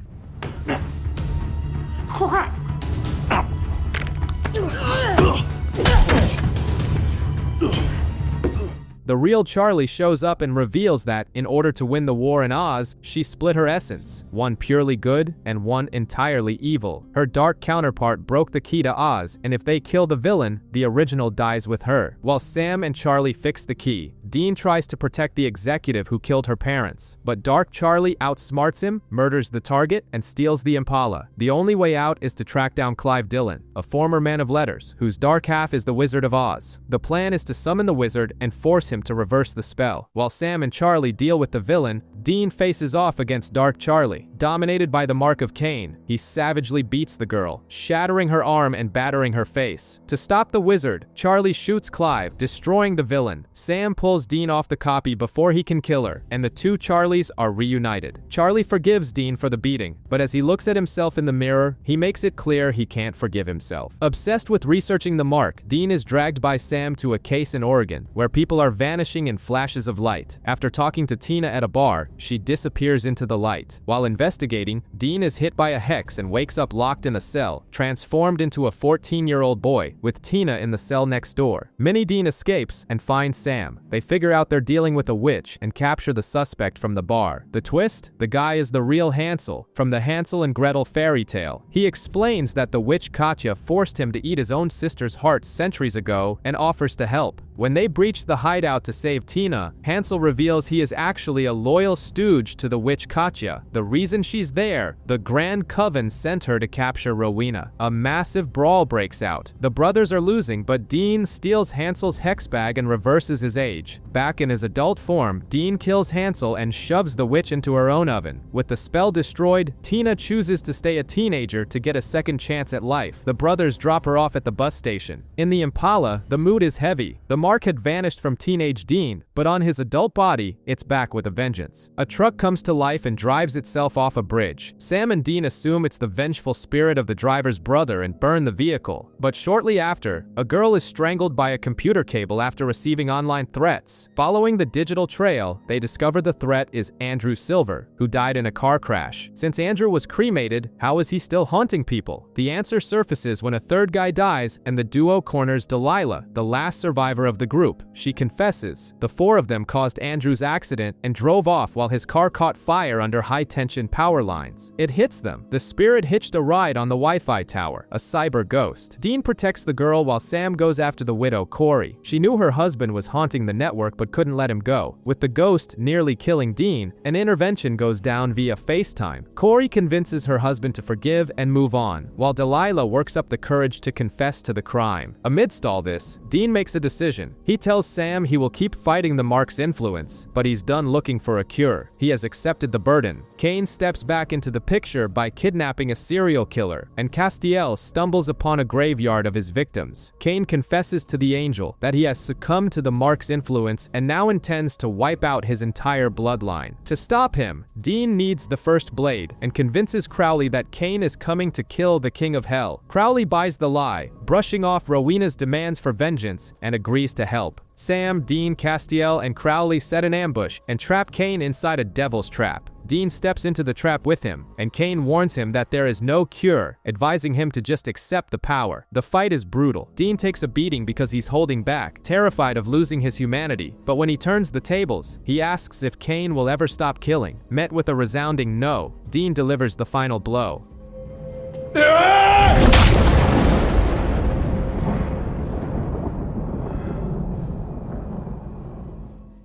The real Charlie shows up and reveals that, in order to win the war in Oz, she split her essence, one purely good and one entirely evil. Her dark counterpart broke the key to Oz, and if they kill the villain, the original dies with her. While Sam and Charlie fix the key, Dean tries to protect the executive who killed her parents, but Dark Charlie outsmarts him, murders the target, and steals the Impala. The only way out is to track down Clive Dillon, a former man of letters, whose dark half is the Wizard of Oz. The plan is to summon the wizard and force him to reverse the spell. While Sam and Charlie deal with the villain, Dean faces off against Dark Charlie. Dominated by the mark of Cain, he savagely beats the girl, shattering her arm and battering her face. To stop the wizard, Charlie shoots Clive, destroying the villain. Sam pulls Dean off the copy before he can kill her, and the two Charlies are reunited. Charlie forgives Dean for the beating, but as he looks at himself in the mirror, he makes it clear he can't forgive himself. Obsessed with researching the mark, Dean is dragged by Sam to a case in Oregon, where people are vanishing in flashes of light. After talking to Tina at a bar, she disappears into the light. While investigating, Dean is hit by a hex and wakes up locked in a cell, transformed into a 14-year-old boy, with Tina in the cell next door. Mini Dean escapes and finds Sam. They figure out they're dealing with a witch and capture the suspect from the bar. The twist? The guy is the real Hansel, from the Hansel and Gretel fairy tale. He explains that the witch Katya forced him to eat his own sister's heart centuries ago and offers to help. When they breach the hideout out to save Tina, Hansel reveals he is actually a loyal stooge to the witch Katya. The reason she's there, the Grand Coven sent her to capture Rowena. A massive brawl breaks out. The brothers are losing, but Dean steals Hansel's hex bag and reverses his age. Back in his adult form, Dean kills Hansel and shoves the witch into her own oven. With the spell destroyed, Tina chooses to stay a teenager to get a second chance at life. The brothers drop her off at the bus station. In the Impala, the mood is heavy. The mark had vanished from teenage Dean, but on his adult body, it's back with a vengeance. A truck comes to life and drives itself off a bridge. Sam and Dean assume it's the vengeful spirit of the driver's brother and burn the vehicle. But shortly after, a girl is strangled by a computer cable after receiving online threats. Following the digital trail, they discover the threat is Andrew Silver, who died in a car crash. Since Andrew was cremated, how is he still haunting people? The answer surfaces when a third guy dies and the duo corners Delilah, the last survivor of the group. She confesses. The four of them caused Andrew's accident and drove off while his car caught fire under high-tension power lines. It hits them. The spirit hitched a ride on the Wi-Fi tower, a cyber ghost. Dean protects the girl while Sam goes after the widow, Corey. She knew her husband was haunting the network but couldn't let him go. With the ghost nearly killing Dean, an intervention goes down via FaceTime. Corey convinces her husband to forgive and move on, while Delilah works up the courage to confess to the crime. Amidst all this, Dean makes a decision. He tells Sam he will keep fighting the mark's influence, but he's done looking for a cure. He has accepted the burden. Kane steps back into the picture by kidnapping a serial killer, and Castiel stumbles upon a graveyard of his victims. Kane confesses to the angel that he has succumbed to the mark's influence and now intends to wipe out his entire bloodline. To stop him, Dean needs the first blade and convinces Crowley that Kane is coming to kill the King of Hell. Crowley buys the lie, brushing off Rowena's demands for vengeance, and agrees to help. Sam, Dean, Castiel, and Crowley set an ambush and trap Kane inside a devil's trap. Dean steps into the trap with him, and Kane warns him that there is no cure, advising him to just accept the power. The fight is brutal. Dean takes a beating because he's holding back, terrified of losing his humanity. But when he turns the tables, he asks if Kane will ever stop killing. Met with a resounding no, Dean delivers the final blow.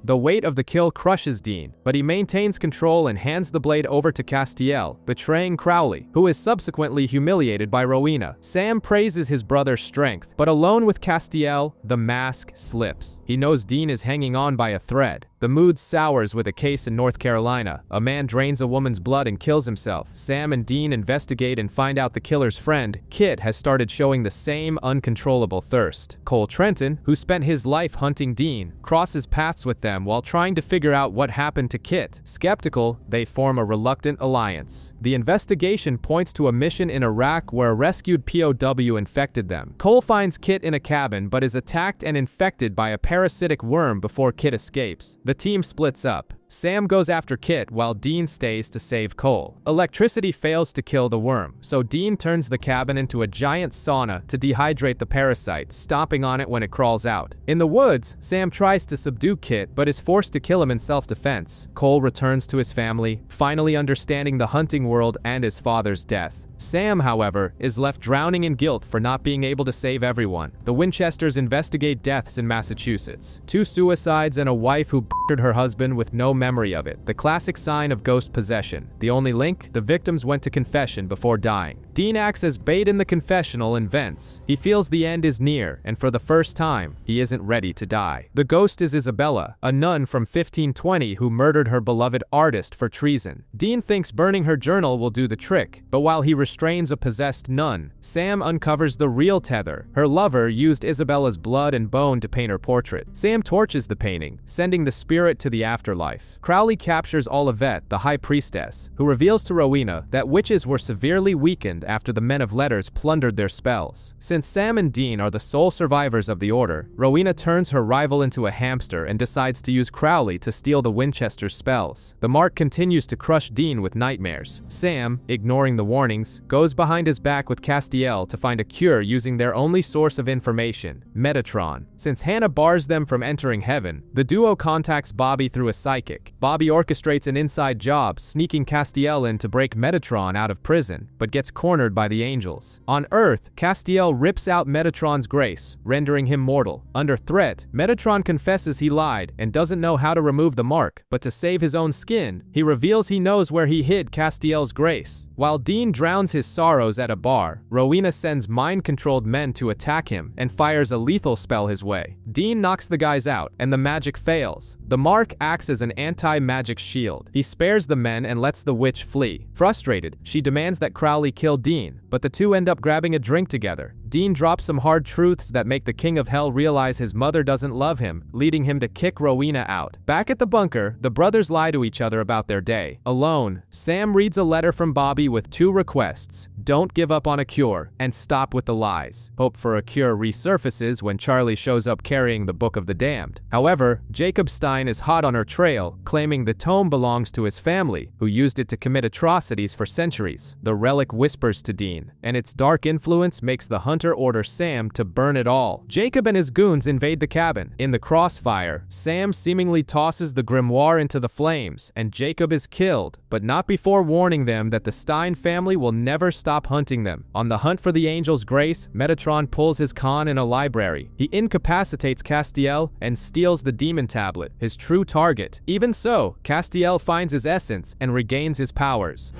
The weight of the kill crushes Dean, but he maintains control and hands the blade over to Castiel, betraying Crowley, who is subsequently humiliated by Rowena. Sam praises his brother's strength, but alone with Castiel, the mask slips. He knows Dean is hanging on by a thread. The mood sours with a case in North Carolina. A man drains a woman's blood and kills himself. Sam and Dean investigate and find out the killer's friend, Kit, has started showing the same uncontrollable thirst. Cole Trenton, who spent his life hunting Dean, crosses paths with them while trying to figure out what happened to Kit. Skeptical, they form a reluctant alliance. The investigation points to a mission in Iraq where a rescued POW infected them. Cole finds Kit in a cabin but is attacked and infected by a parasitic worm before Kit escapes. The team splits up. Sam goes after Kit while Dean stays to save Cole. Electricity fails to kill the worm, so Dean turns the cabin into a giant sauna to dehydrate the parasite, stomping on it when it crawls out. In the woods, Sam tries to subdue Kit but is forced to kill him in self-defense. Cole returns to his family, finally understanding the hunting world and his father's death. Sam, however, is left drowning in guilt for not being able to save everyone. The Winchesters investigate deaths in Massachusetts. 2 suicides and a wife who b***ed her husband with no memory of it. The classic sign of ghost possession. The only link? The victims went to confession before dying. Dean acts as bait in the confessional and vents. He feels the end is near, and for the first time, he isn't ready to die. The ghost is Isabella, a nun from 1520 who murdered her beloved artist for treason. Dean thinks burning her journal will do the trick, but while he restrains a possessed nun, Sam uncovers the real Tether. Her lover used Isabella's blood and bone to paint her portrait. Sam torches the painting, sending the spirit to the afterlife. Crowley captures Olivette, the high priestess, who reveals to Rowena that witches were severely weakened after the men of letters plundered their spells. Since Sam and Dean are the sole survivors of the order, Rowena turns her rival into a hamster and decides to use Crowley to steal the Winchester's spells. The mark continues to crush Dean with nightmares. Sam, ignoring the warnings, goes behind his back with Castiel to find a cure using their only source of information, Metatron. Since Hannah bars them from entering heaven, the duo contacts Bobby through a psychic. psychic. Bobby orchestrates an inside job, sneaking Castiel in to break Metatron out of prison, but gets cornered by the Angels. On Earth, Castiel rips out Metatron's grace, rendering him mortal. Under threat, Metatron confesses he lied and doesn't know how to remove the mark, but to save his own skin, he reveals he knows where he hid Castiel's grace. While Dean drowns his sorrows at a bar, Rowena sends mind-controlled men to attack him and fires a lethal spell his way. Dean knocks the guys out, and the magic fails. The mark acts as an anti-magic shield. He spares the men and lets the witch flee. Frustrated, she demands that Crowley kill Dean, but the two end up grabbing a drink together. Dean drops some hard truths that make the King of Hell realize his mother doesn't love him, leading him to kick Rowena out. Back at the bunker, the brothers lie to each other about their day. Alone, Sam reads a letter from Bobby with two requests: don't give up on a cure, and stop with the lies. Hope for a cure resurfaces when Charlie shows up carrying the Book of the Damned. However, Jacob Stein is hot on her trail, claiming the tome belongs to his family, who used it to commit atrocities for centuries. The relic whispers to Dean, and its dark influence makes the hunter order Sam to burn it all. Jacob and his goons invade the cabin. In the crossfire, Sam seemingly tosses the grimoire into the flames, and Jacob is killed, but not before warning them that the Stein family will never stop hunting them. On the hunt for the Angel's grace, Metatron pulls his con in a library. He incapacitates Castiel and steals the demon tablet, his true target. Even so, Castiel finds his essence and regains his powers.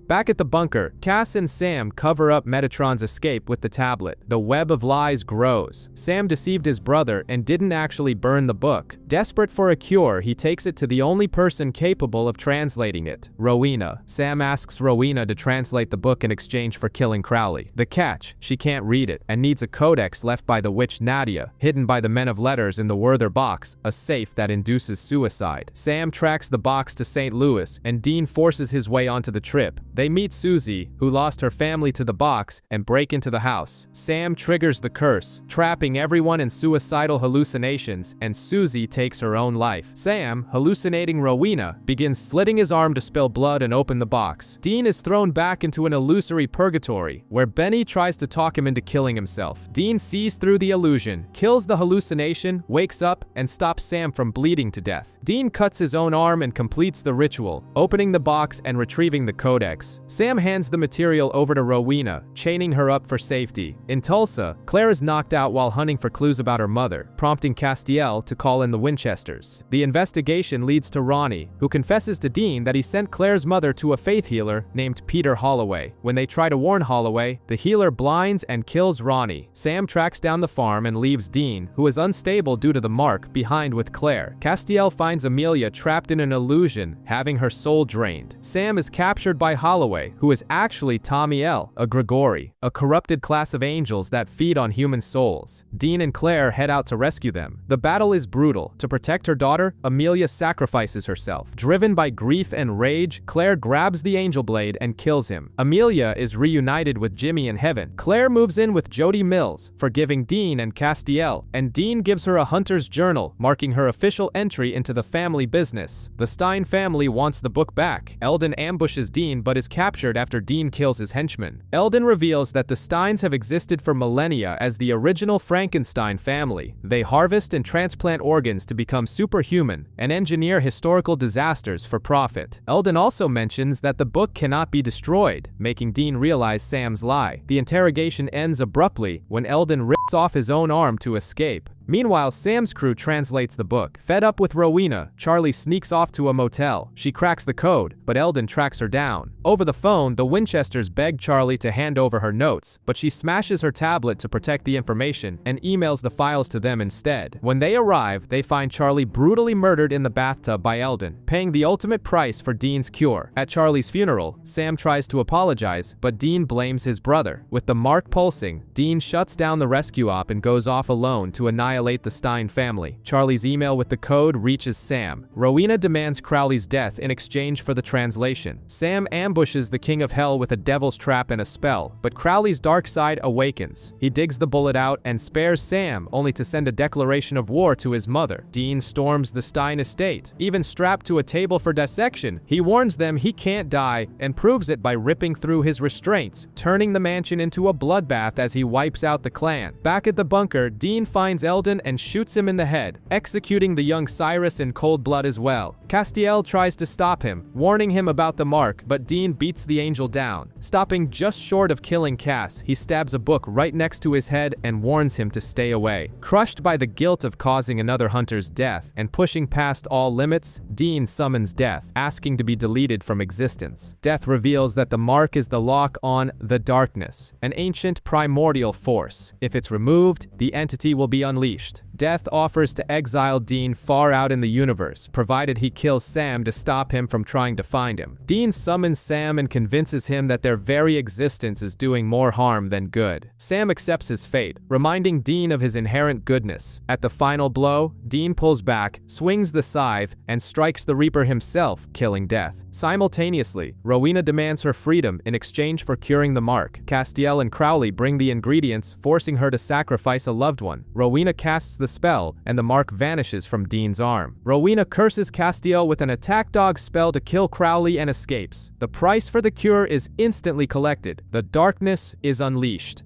Back at the bunker, Cass and Sam cover up Metatron's escape with the tablet. The web of lies grows. Sam deceived his brother and didn't actually burn the book. Desperate for a cure, he takes it to the only person capable of translating it, Rowena. Sam asks Rowena to translate the book in exchange for killing Crowley. The catch: she can't read it and needs a codex left by the witch Nadia, hidden by the Men of Letters in the Werther box, a safe that induces suicide. Sam tracks the box to St. Louis, and Dean forces his way onto the trip. They meet Susie, who lost her family to the box, and break into the house. Sam triggers the curse, trapping everyone in suicidal hallucinations, and Susie takes her own life. Sam, hallucinating Rowena, begins slitting his arm to spill blood and open the box. Dean is thrown back into an illusory purgatory, where Benny tries to talk him into killing himself. Dean sees through the illusion, kills the hallucination, wakes up, and stops Sam from bleeding to death. Dean cuts his own arm and completes the ritual, opening the box and retrieving the codex. Sam hands the material over to Rowena, chaining her up for safety. In Tulsa, Claire is knocked out while hunting for clues about her mother, prompting Castiel to call in the Winchesters. The investigation leads to Ronnie, who confesses to Dean that he sent Claire's mother to a faith healer named Peter Holloway. When they try to warn Holloway, the healer blinds and kills Ronnie. Sam tracks down the farm and leaves Dean, who is unstable due to the mark, behind with Claire. Castiel finds Amelia trapped in an illusion, having her soul drained. Sam is captured by Holloway, who is actually Tamiel, a Grigori, a corrupted class of angels that feed on human souls. Dean and Claire head out to rescue them. The battle is brutal. To protect her daughter, Amelia sacrifices herself. Driven by grief and rage, Claire grabs the angel blade and kills him. Amelia is reunited with Jimmy in heaven. Claire moves in with Jody Mills, forgiving Dean and Castiel, and Dean gives her a hunter's journal, marking her official entry into the family business. The Stein family wants the book back. Eldon ambushes Dean but is captured after Dean kills his henchman. Eldon reveals that the Steins have existed for millennia as the original Frankenstein family. They harvest and transplant organs to become superhuman and engineer historical disasters for profit. Eldon also mentions that the book cannot be destroyed, making Dean realize Sam's lie. The interrogation ends abruptly when Eldon rips off his own arm to escape. Meanwhile, Sam's crew translates the book. Fed up with Rowena, Charlie sneaks off to a motel. She cracks the code, but Eldon tracks her down. Over the phone, the Winchesters beg Charlie to hand over her notes, but she smashes her tablet to protect the information and emails the files to them instead. When they arrive, they find Charlie brutally murdered in the bathtub by Eldon, paying the ultimate price for Dean's cure. At Charlie's funeral, Sam tries to apologize, but Dean blames his brother. With the mark pulsing, Dean shuts down the rescue op and goes off alone to annihilate annihilate the Stein family. Charlie's email with the code reaches Sam. Rowena demands Crowley's death in exchange for the translation. Sam ambushes the King of Hell with a devil's trap and a spell, but Crowley's dark side awakens. He digs the bullet out and spares Sam, only to send a declaration of war to his mother. Dean storms the Stein estate, even strapped to a table for dissection. He warns them he can't die and proves it by ripping through his restraints, turning the mansion into a bloodbath as he wipes out the clan. Back at the bunker, Dean finds Eldon and shoots him in the head, executing the young Cyrus in cold blood as well. Castiel tries to stop him, warning him about the mark, but Dean beats the angel down. Stopping just short of killing Cass, he stabs a book right next to his head and warns him to stay away. Crushed by the guilt of causing another hunter's death and pushing past all limits, Dean summons Death, asking to be deleted from existence. Death reveals that the mark is the lock on the darkness, an ancient primordial force. If it's removed, the entity will be unleashed. Death offers to exile Dean far out in the universe, provided he kills Sam to stop him from trying to find him. Dean summons Sam and convinces him that their very existence is doing more harm than good. Sam accepts his fate, reminding Dean of his inherent goodness. At the final blow, Dean pulls back, swings the scythe, and strikes the Reaper himself, killing Death. Simultaneously, Rowena demands her freedom in exchange for curing the mark. Castiel and Crowley bring the ingredients, forcing her to sacrifice a loved one. Rowena casts the spell, and the mark vanishes from Dean's arm. Rowena curses Castiel with an attack dog spell to kill Crowley and escapes. The price for the cure is instantly collected. The darkness is unleashed.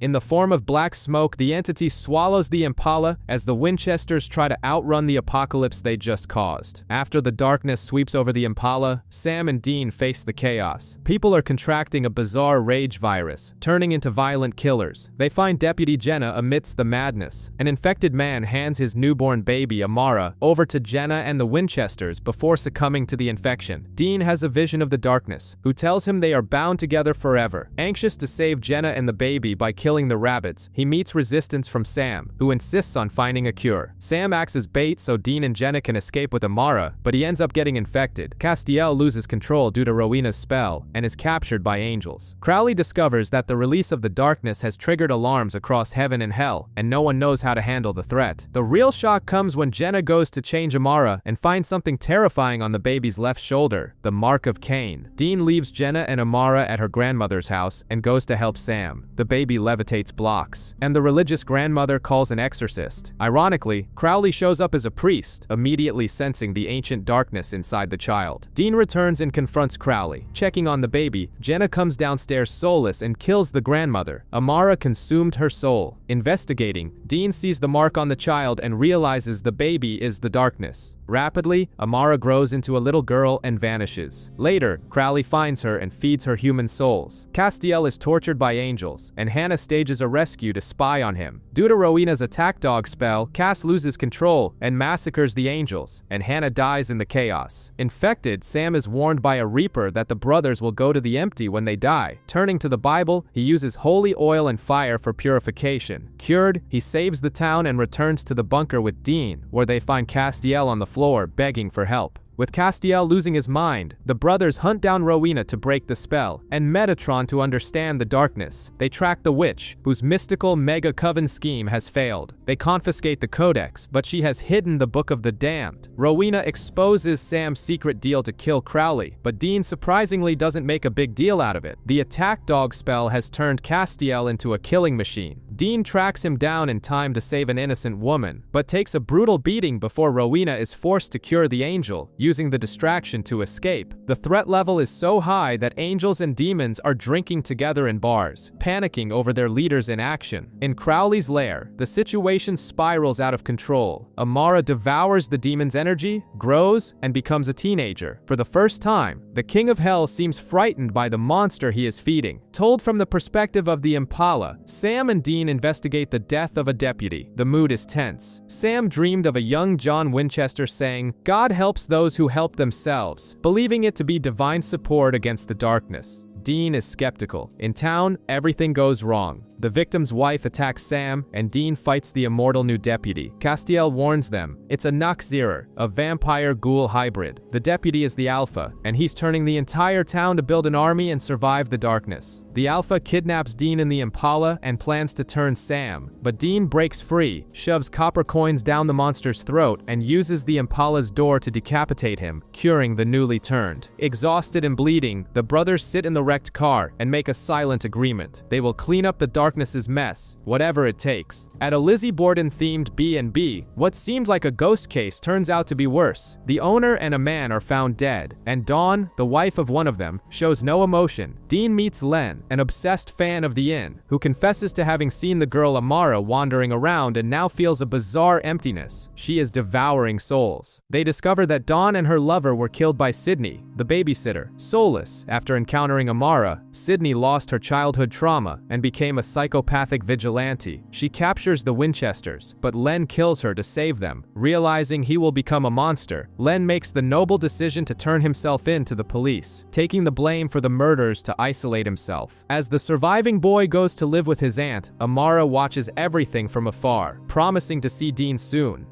In the form of black smoke, the entity swallows the Impala as the Winchesters try to outrun the apocalypse they just caused. After the darkness sweeps over the Impala, Sam and Dean face the chaos. People are contracting a bizarre rage virus, turning into violent killers. They find Deputy Jenna amidst the madness. An infected man hands his newborn baby, Amara, over to Jenna and the Winchesters before succumbing to the infection. Dean has a vision of the darkness, who tells him they are bound together forever. Anxious to save Jenna and the baby by killing the rabbits, he meets resistance from Sam, who insists on finding a cure. Sam acts as bait so Dean and Jenna can escape with Amara, but he ends up getting infected. Castiel loses control due to Rowena's spell and is captured by angels. Crowley discovers that the release of the darkness has triggered alarms across heaven and hell, and no one knows how to handle the threat. The real shock comes when Jenna goes to change Amara and finds something terrifying on the baby's left shoulder, the mark of Cain. Dean leaves Jenna and Amara at her grandmother's house and goes to help Sam. The baby levitates blocks, and the religious grandmother calls an exorcist. Ironically, Crowley shows up as a priest, immediately sensing the ancient darkness inside the child. Dean returns and confronts Crowley. Checking on the baby, Jenna comes downstairs soulless and kills the grandmother. Amara consumed her soul. Investigating, Dean sees the mark on the child and realizes the baby is the darkness. Rapidly, Amara grows into a little girl and vanishes. Later, Crowley finds her and feeds her human souls. Castiel is tortured by angels, and Hannah stages a rescue to spy on him. Due to Rowena's attack dog spell, Cass loses control and massacres the angels, and Hannah dies in the chaos. Infected, Sam is warned by a Reaper that the brothers will go to the empty when they die. Turning to the Bible, he uses holy oil and fire for purification. Cured, he saves the town and returns to the bunker with Dean, where they find Castiel on the floor begging for help. With Castiel losing his mind, the brothers hunt down Rowena to break the spell, and Metatron to understand the darkness. They track the witch, whose mystical Mega Coven scheme has failed. They confiscate the Codex, but she has hidden the Book of the Damned. Rowena exposes Sam's secret deal to kill Crowley, but Dean surprisingly doesn't make a big deal out of it. The attack dog spell has turned Castiel into a killing machine. Dean tracks him down in time to save an innocent woman, but takes a brutal beating before Rowena is forced to cure the angel, using the distraction to escape. The threat level is so high that angels and demons are drinking together in bars, panicking over their leaders in action. In Crowley's lair, the situation spirals out of control. Amara devours the demon's energy, grows, and becomes a teenager. For the first time, the King of Hell seems frightened by the monster he is feeding. Told from the perspective of the Impala, Sam and Dean investigate the death of a deputy. The mood is tense. Sam dreamed of a young John Winchester saying, "God helps those who help themselves," believing it to be divine support against the darkness. Dean is skeptical. In town, everything goes wrong. The victim's wife attacks Sam, and Dean fights the immortal new deputy. Castiel warns them. It's a Noxerer, a vampire-ghoul hybrid. The deputy is the Alpha, and he's turning the entire town to build an army and survive the darkness. The Alpha kidnaps Dean in the Impala and plans to turn Sam, but Dean breaks free, shoves copper coins down the monster's throat, and uses the Impala's door to decapitate him, curing the newly turned. Exhausted and bleeding, the brothers sit in the wrecked car and make a silent agreement. They will clean up the darkness's mess, whatever it takes. At a Lizzie Borden-themed B&B, what seemed like a ghost case turns out to be worse. The owner and a man are found dead, and Dawn, the wife of one of them, shows no emotion. Dean meets Len, an obsessed fan of the inn, who confesses to having seen the girl Amara wandering around and now feels a bizarre emptiness. She is devouring souls. They discover that Dawn and her lover were killed by Sydney, the babysitter. Soulless, after encountering Amara, Sydney lost her childhood trauma and became a psychopathic vigilante. She captures the Winchesters, but Len kills her to save them. Realizing he will become a monster, Len makes the noble decision to turn himself in to the police, taking the blame for the murders to isolate himself. As the surviving boy goes to live with his aunt, Amara watches everything from afar, promising to see Dean soon.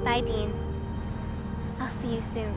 Bye, Dean. I'll see you soon.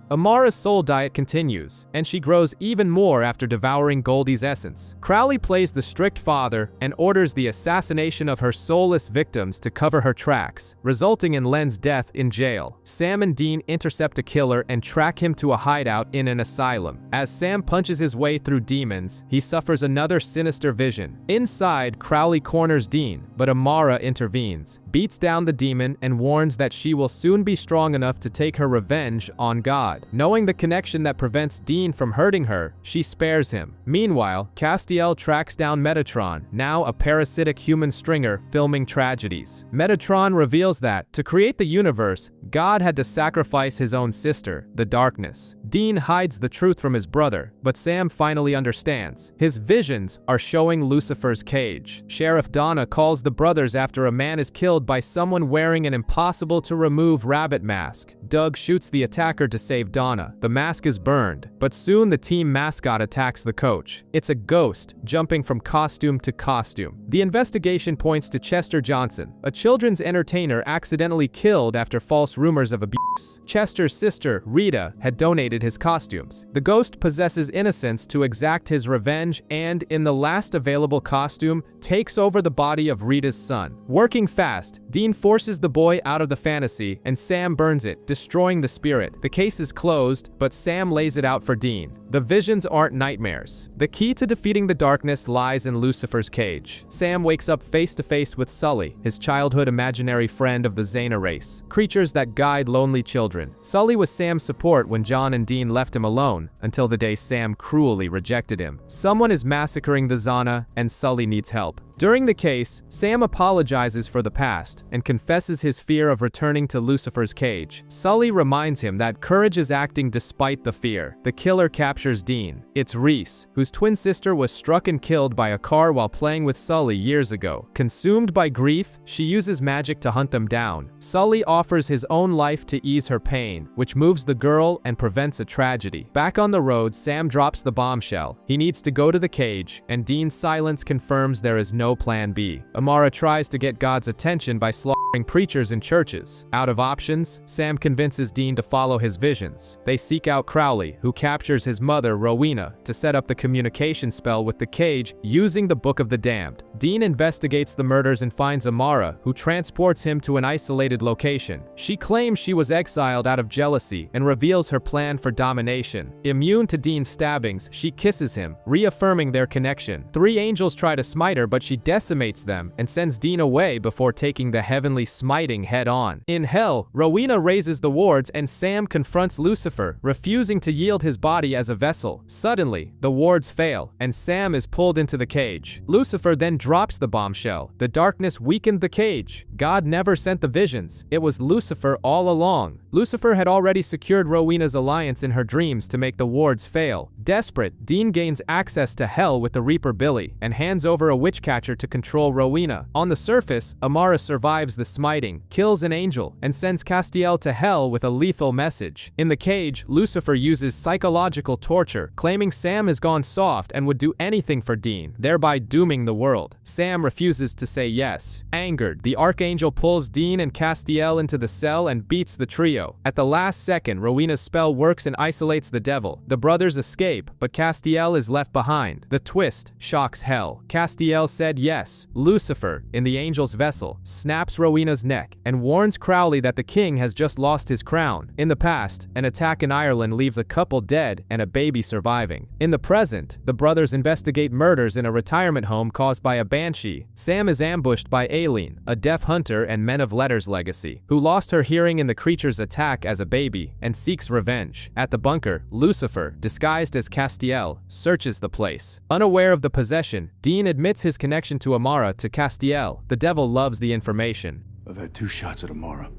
Amara's soul diet continues, and she grows even more after devouring Goldie's essence. Crowley plays the strict father and orders the assassination of her soulless victims to cover her tracks, resulting in Len's death in jail. Sam and Dean intercept a killer and track him to a hideout in an asylum. As Sam punches his way through demons, he suffers another sinister vision. Inside, Crowley corners Dean, but Amara intervenes, beats down the demon, and warns that she will soon be strong enough to take her revenge on God. Knowing the connection that prevents Dean from hurting her, she spares him. Meanwhile, Castiel tracks down Metatron, now a parasitic human stringer filming tragedies. Metatron reveals that, to create the universe, God had to sacrifice his own sister, the Darkness. Dean hides the truth from his brother, but Sam finally understands. His visions are showing Lucifer's cage. Sheriff Donna calls the brothers after a man is killed by someone wearing an impossible-to-remove rabbit mask. Doug shoots the attacker to save Donna. The mask is burned, but soon the team mascot attacks the coach. It's a ghost, jumping from costume to costume. The investigation points to Chester Johnson, a children's entertainer accidentally killed after false rumors of abuse. Chester's sister, Rita, had donated his costumes. The ghost possesses innocence to exact his revenge and, in the last available costume, takes over the body of Rita's son. Working fast, Dean forces the boy out of the fantasy, and Sam burns it, destroying the spirit. The case is closed, but Sam lays it out for Dean. The visions aren't nightmares. The key to defeating the darkness lies in Lucifer's cage. Sam wakes up face to face with Sully, his childhood imaginary friend of the Xena race, creatures that guide lonely children. Sully was Sam's support when John and Dean left him alone, until the day Sam cruelly rejected him. Someone is massacring the Xana, and Sully needs help. During the case, Sam apologizes for the past and confesses his fear of returning to Lucifer's cage. Sully reminds him that courage is acting despite the fear. The killer captures Dean. It's Reese, whose twin sister was struck and killed by a car while playing with Sully years ago. Consumed by grief, she uses magic to hunt them down. Sully offers his own life to ease her pain, which moves the girl and prevents a tragedy. Back on the road, Sam drops the bombshell. He needs to go to the cage, and Dean's silence confirms there is no plan B. Amara tries to get God's attention by slaughtering preachers in churches. Out of options, Sam convinces Dean to follow his visions. They seek out Crowley, who captures his mother, Rowena, to set up the communication spell with the cage using the Book of the Damned. Dean investigates the murders and finds Amara, who transports him to an isolated location. She claims she was exiled out of jealousy and reveals her plan for domination. Immune to Dean's stabbings, she kisses him, reaffirming their connection. Three angels try to smite her, but she decimates them and sends Dean away before taking the heavenly smiting head-on. In hell, Rowena raises the wards and Sam confronts Lucifer, refusing to yield his body as a vessel. Suddenly, the wards fail, and Sam is pulled into the cage. Lucifer then drops the bombshell. The darkness weakened the cage. God never sent the visions. It was Lucifer all along. Lucifer had already secured Rowena's alliance in her dreams to make the wards fail. Desperate, Dean gains access to hell with the Reaper Billy and hands over a witch catcher to control Rowena. On the surface, Amara survives the smiting, kills an angel, and sends Castiel to hell with a lethal message. In the cage, Lucifer uses psychological torture, claiming Sam has gone soft and would do anything for Dean, thereby dooming the world. Sam refuses to say yes. Angered, the Archangel pulls Dean and Castiel into the cell and beats the trio. At the last second, Rowena's spell works and isolates the devil. The brothers escape, but Castiel is left behind. The twist shocks hell. Castiel said yes. Lucifer, in the angel's vessel, snaps Rowena's neck and warns Crowley that the king has just lost his crown. In the past, an attack in Ireland leaves a couple dead and a baby surviving. In the present, the brothers investigate murders in a retirement home caused by a banshee. Sam is ambushed by Aileen, a deaf hunter and Men of Letters legacy, who lost her hearing in the creature's attack as a baby and seeks revenge. At the bunker, Lucifer, disguised as Castiel, searches the place. Unaware of the possession, Dean admits his connection to Amara to Castiel. The devil loves the information. I've had 2 shots at Amara.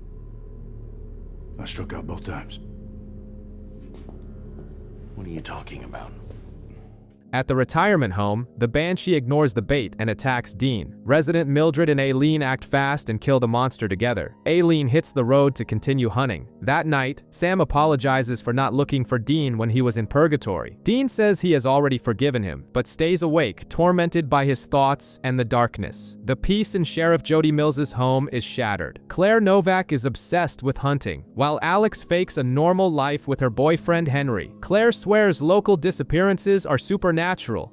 I struck out both times. What are you talking about? At the retirement home, the banshee ignores the bait and attacks Dean. Resident Mildred and Aileen act fast and kill the monster together. Aileen hits the road to continue hunting. That night, Sam apologizes for not looking for Dean when he was in purgatory. Dean says he has already forgiven him, but stays awake, tormented by his thoughts and the darkness. The peace in Sheriff Jody Mills's home is shattered. Claire Novak is obsessed with hunting, while Alex fakes a normal life with her boyfriend Henry. Claire swears local disappearances are supernatural,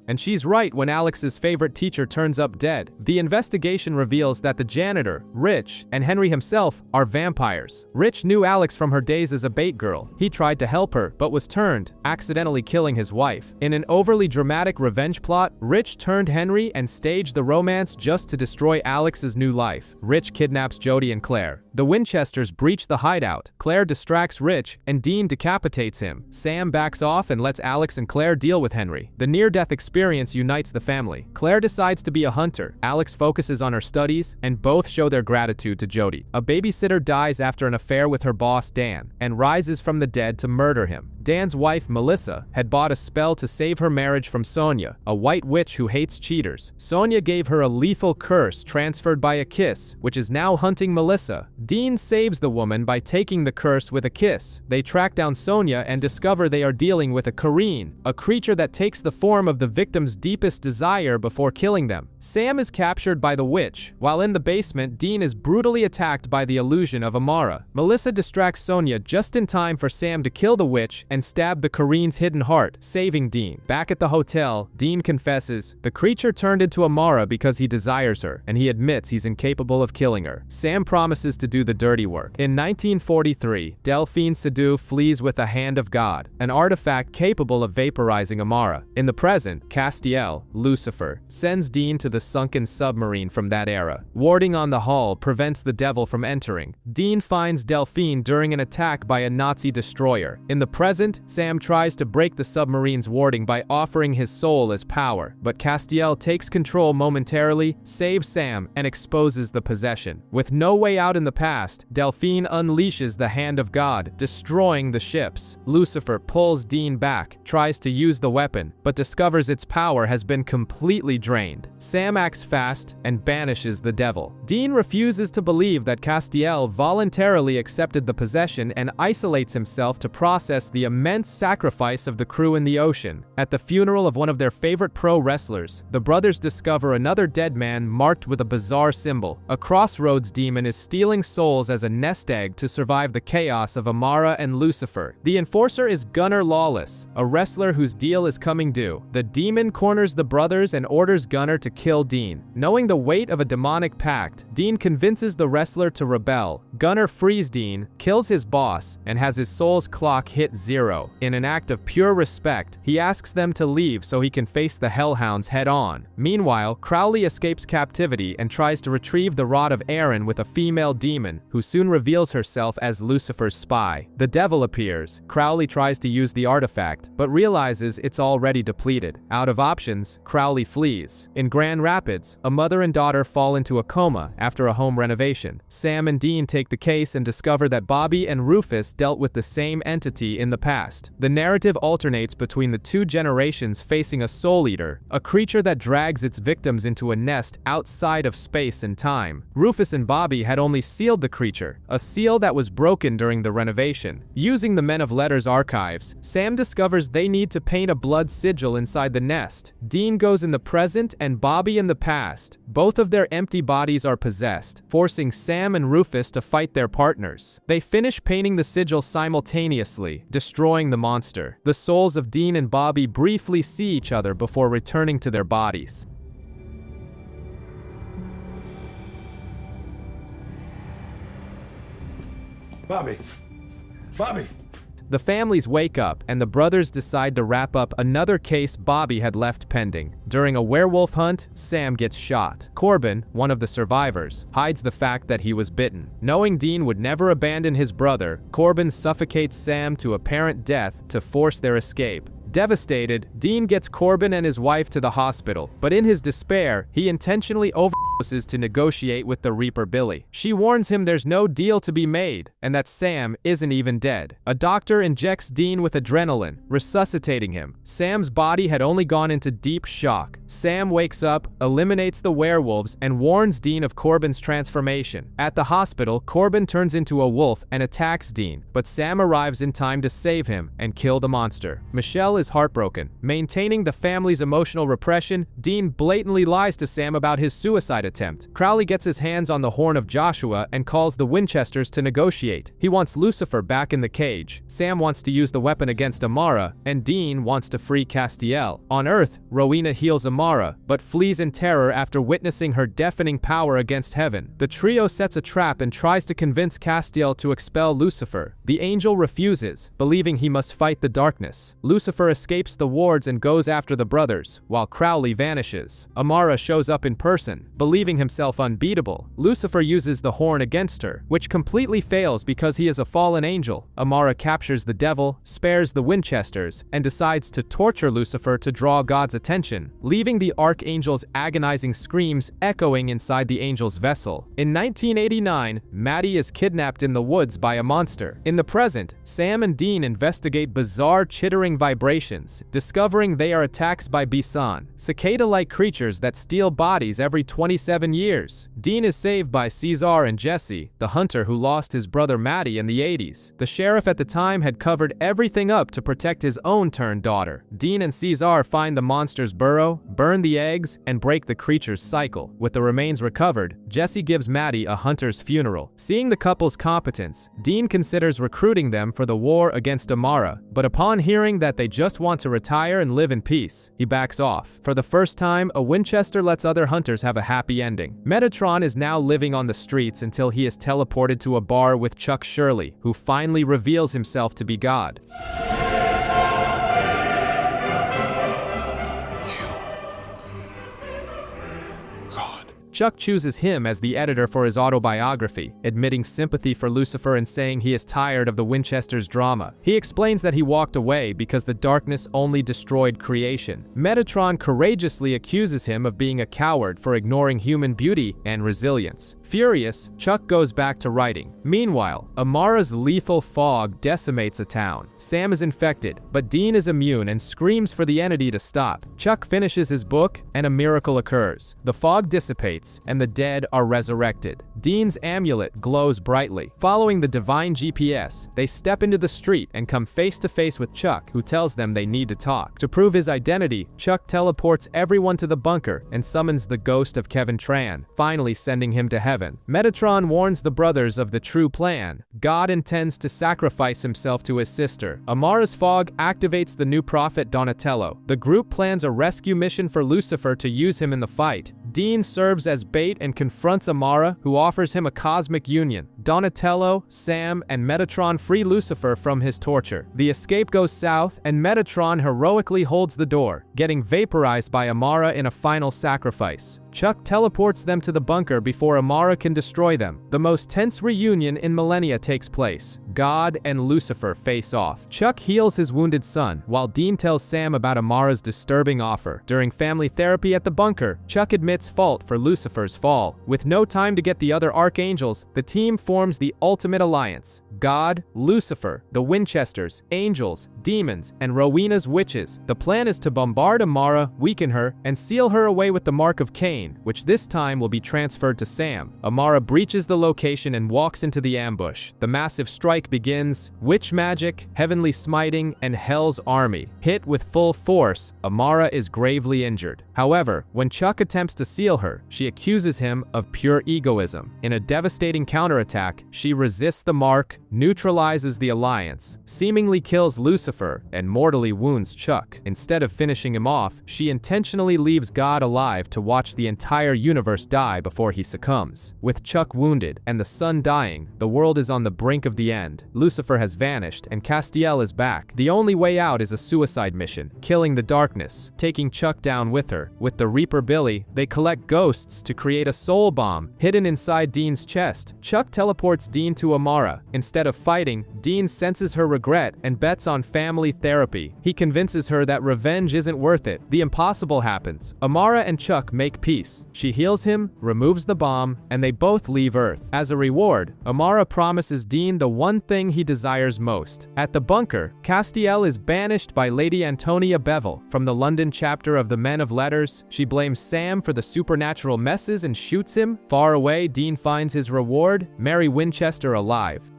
and she's right when Alex's favorite teacher turns up dead. The investigation reveals that the janitor, Rich, and Henry himself are vampires. Rich knew Alex from her days as a bait girl. He tried to help her, but was turned, accidentally killing his wife. In an overly dramatic revenge plot, Rich turned Henry and staged the romance just to destroy Alex's new life. Rich kidnaps Jody and Claire. The Winchesters breach the hideout. Claire distracts Rich, and Dean decapitates him. Sam backs off and lets Alex and Claire deal with Henry. The near-death experience unites the family. Claire decides to be a hunter. Alex focuses on her studies, and both show their gratitude to Jody. A babysitter dies after an affair with her boss, Dan, and rises from the dead to murder him. Dan's wife, Melissa, had bought a spell to save her marriage from Sonia, a white witch who hates cheaters. Sonia gave her a lethal curse transferred by a kiss, which is now hunting Melissa. Dean saves the woman by taking the curse with a kiss. They track down Sonia and discover they are dealing with a Kareen, a creature that takes the form of the victim's deepest desire before killing them. Sam is captured by the witch. While in the basement, Dean is brutally attacked by the illusion of Amara. Melissa distracts Sonia just in time for Sam to kill the witch and stab the Kareen's hidden heart, saving Dean. Back at the hotel, Dean confesses the creature turned into Amara because he desires her, and he admits he's incapable of killing her. Sam promises to do the dirty work. In 1943, Delphine Seydoux flees with the Hand of God, an artifact capable of vaporizing Amara. In the present, Castiel, Lucifer, sends Dean to the sunken submarine from that era. Warding on the hull prevents the devil from entering. Dean finds Delphine during an attack by a Nazi destroyer. In the present, Sam tries to break the submarine's warding by offering his soul as power, but Castiel takes control momentarily, saves Sam, and exposes the possession. With no way out in the past, Delphine unleashes the Hand of God, destroying the ships. Lucifer pulls Dean back, tries to use the weapon, but discovers its power has been completely drained. Sam acts fast and banishes the devil. Dean refuses to believe that Castiel voluntarily accepted the possession and isolates himself to process the immense sacrifice of the crew in the ocean. At the funeral of one of their favorite pro wrestlers, the brothers discover another dead man marked with a bizarre symbol. A crossroads demon is stealing souls as a nest egg to survive the chaos of Amara and Lucifer. The enforcer is Gunnar Lawless, a wrestler whose deal is coming due. The demon corners the brothers and orders Gunnar to kill Dean. Knowing the weight of a demonic pact, Dean convinces the wrestler to rebel. Gunnar frees Dean, kills his boss, and has his soul's clock hit 0. In an act of pure respect, he asks them to leave so he can face the Hellhounds head-on. Meanwhile, Crowley escapes captivity and tries to retrieve the Rod of Aaron with a female demon, who soon reveals herself as Lucifer's spy. The devil appears. Crowley tries to use the artifact, but realizes it's already depleted. depleted. Out of options, Crowley flees. In Grand Rapids, a mother and daughter fall into a coma after a home renovation. Sam and Dean take the case and discover that Bobby and Rufus dealt with the same entity in the past. The narrative alternates between the two generations facing a soul eater, a creature that drags its victims into a nest outside of space and time. Rufus and Bobby had only sealed the creature, a seal that was broken during the renovation. Using the Men of Letters archives, Sam discovers they need to paint a blood sigil inside the nest. Dean goes in the present and Bobby in the past. Both of their empty bodies are possessed, forcing Sam and Rufus to fight their partners. They finish painting the sigil simultaneously, destroying the monster. The souls of Dean and Bobby briefly see each other before returning to their bodies. Bobby! Bobby! The families wake up, and the brothers decide to wrap up another case Bobby had left pending. During a werewolf hunt, Sam gets shot. Corbin, one of the survivors, hides the fact that he was bitten. Knowing Dean would never abandon his brother, Corbin suffocates Sam to apparent death to force their escape. Devastated, Dean gets Corbin and his wife to the hospital, but in his despair, he intentionally overdoses to negotiate with the Reaper Billy. She warns him there's no deal to be made, and that Sam isn't even dead. A doctor injects Dean with adrenaline, resuscitating him. Sam's body had only gone into deep shock. Sam wakes up, eliminates the werewolves, and warns Dean of Corbin's transformation. At the hospital, Corbin turns into a wolf and attacks Dean, but Sam arrives in time to save him and kill the monster. Michelle is heartbroken. Maintaining the family's emotional repression, Dean blatantly lies to Sam about his suicide attempt. Crowley gets his hands on the horn of Joshua and calls the Winchesters to negotiate. He wants Lucifer back in the cage. Sam wants to use the weapon against Amara, and Dean wants to free Castiel. On Earth, Rowena heals Amara, but flees in terror after witnessing her deafening power against heaven. The trio sets a trap and tries to convince Castiel to expel Lucifer. The angel refuses, believing he must fight the darkness. Lucifer escapes the wards and goes after the brothers, while Crowley vanishes. Amara shows up in person, believing himself unbeatable. Lucifer uses the horn against her, which completely fails because he is a fallen angel. Amara captures the devil, spares the Winchesters, and decides to torture Lucifer to draw God's attention, leaving the Archangel's agonizing screams echoing inside the angel's vessel. In 1989, Maddie is kidnapped in the woods by a monster. In the present, Sam and Dean investigate bizarre chittering vibrations, discovering they are attacks by Bisan, cicada-like creatures that steal bodies every 27 years. Dean is saved by Caesar and Jesse, the hunter who lost his brother Matty in the 80s. The sheriff at the time had covered everything up to protect his own turned daughter. Dean and Caesar find the monster's burrow, burn the eggs, and break the creature's cycle. With the remains recovered, Jesse gives Matty a hunter's funeral. Seeing the couple's competence, Dean considers recruiting them for the war against Amara, but upon hearing that they just want to retire and live in peace, he backs off. For the first time, a Winchester lets other hunters have a happy ending. Metatron is now living on the streets until he is teleported to a bar with Chuck Shirley, who finally reveals himself to be God. Chuck chooses him as the editor for his autobiography, admitting sympathy for Lucifer and saying he is tired of the Winchesters' drama. He explains that he walked away because the darkness only destroyed creation. Metatron courageously accuses him of being a coward for ignoring human beauty and resilience. Furious, Chuck goes back to writing. Meanwhile, Amara's lethal fog decimates a town. Sam is infected, but Dean is immune and screams for the entity to stop. Chuck finishes his book, and a miracle occurs. The fog dissipates, and the dead are resurrected. Dean's amulet glows brightly. Following the divine GPS, they step into the street and come face to face with Chuck, who tells them they need to talk. To prove his identity, Chuck teleports everyone to the bunker and summons the ghost of Kevin Tran, finally sending him to heaven. Metatron warns the brothers of the true plan. God intends to sacrifice himself to his sister. Amara's fog activates the new prophet Donatello. The group plans a rescue mission for Lucifer to use him in the fight. Dean serves as bait and confronts Amara, who offers him a cosmic union. Donatello, Sam, and Metatron free Lucifer from his torture. The escape goes south, and Metatron heroically holds the door, getting vaporized by Amara in a final sacrifice. Chuck teleports them to the bunker before Amara can destroy them. The most tense reunion in millennia takes place. God and Lucifer face off. Chuck heals his wounded son, while Dean tells Sam about Amara's disturbing offer. During family therapy at the bunker, Chuck admits fault for Lucifer's fall. With no time to get the other archangels, the team forms the ultimate alliance. God, Lucifer, the Winchesters, angels, demons, and Rowena's witches. The plan is to bombard Amara, weaken her, and seal her away with the Mark of Cain, which this time will be transferred to Sam. Amara breaches the location and walks into the ambush. The massive strike begins. Witch magic, heavenly smiting, and Hell's army. Hit with full force, Amara is gravely injured. However, when Chuck attempts to seal her, she accuses him of pure egoism. In a devastating counterattack, she resists the mark, neutralizes the alliance, seemingly kills Lucifer, and mortally wounds Chuck. Instead of finishing him off, she intentionally leaves God alive to watch the entire universe die before he succumbs. With Chuck wounded and the sun dying, the world is on the brink of the end. Lucifer has vanished and Castiel is back. The only way out is a suicide mission, killing the darkness, taking Chuck down with her. With the Reaper Billy, they collect ghosts to create a soul bomb hidden inside Dean's chest. Chuck teleports Dean to Amara. Instead of fighting, Dean senses her regret and bets on family therapy. He convinces her that revenge isn't worth it. The impossible happens. Amara and Chuck make peace. She heals him, removes the bomb, and they both leave Earth. As a reward, Amara promises Dean the one thing he desires most. At the bunker, Castiel is banished by Lady Antonia Bevel. From the London chapter of the Men of Letters, she blames Sam for the supernatural messes and shoots him. Far away, Dean finds his reward, Mary Winchester alive.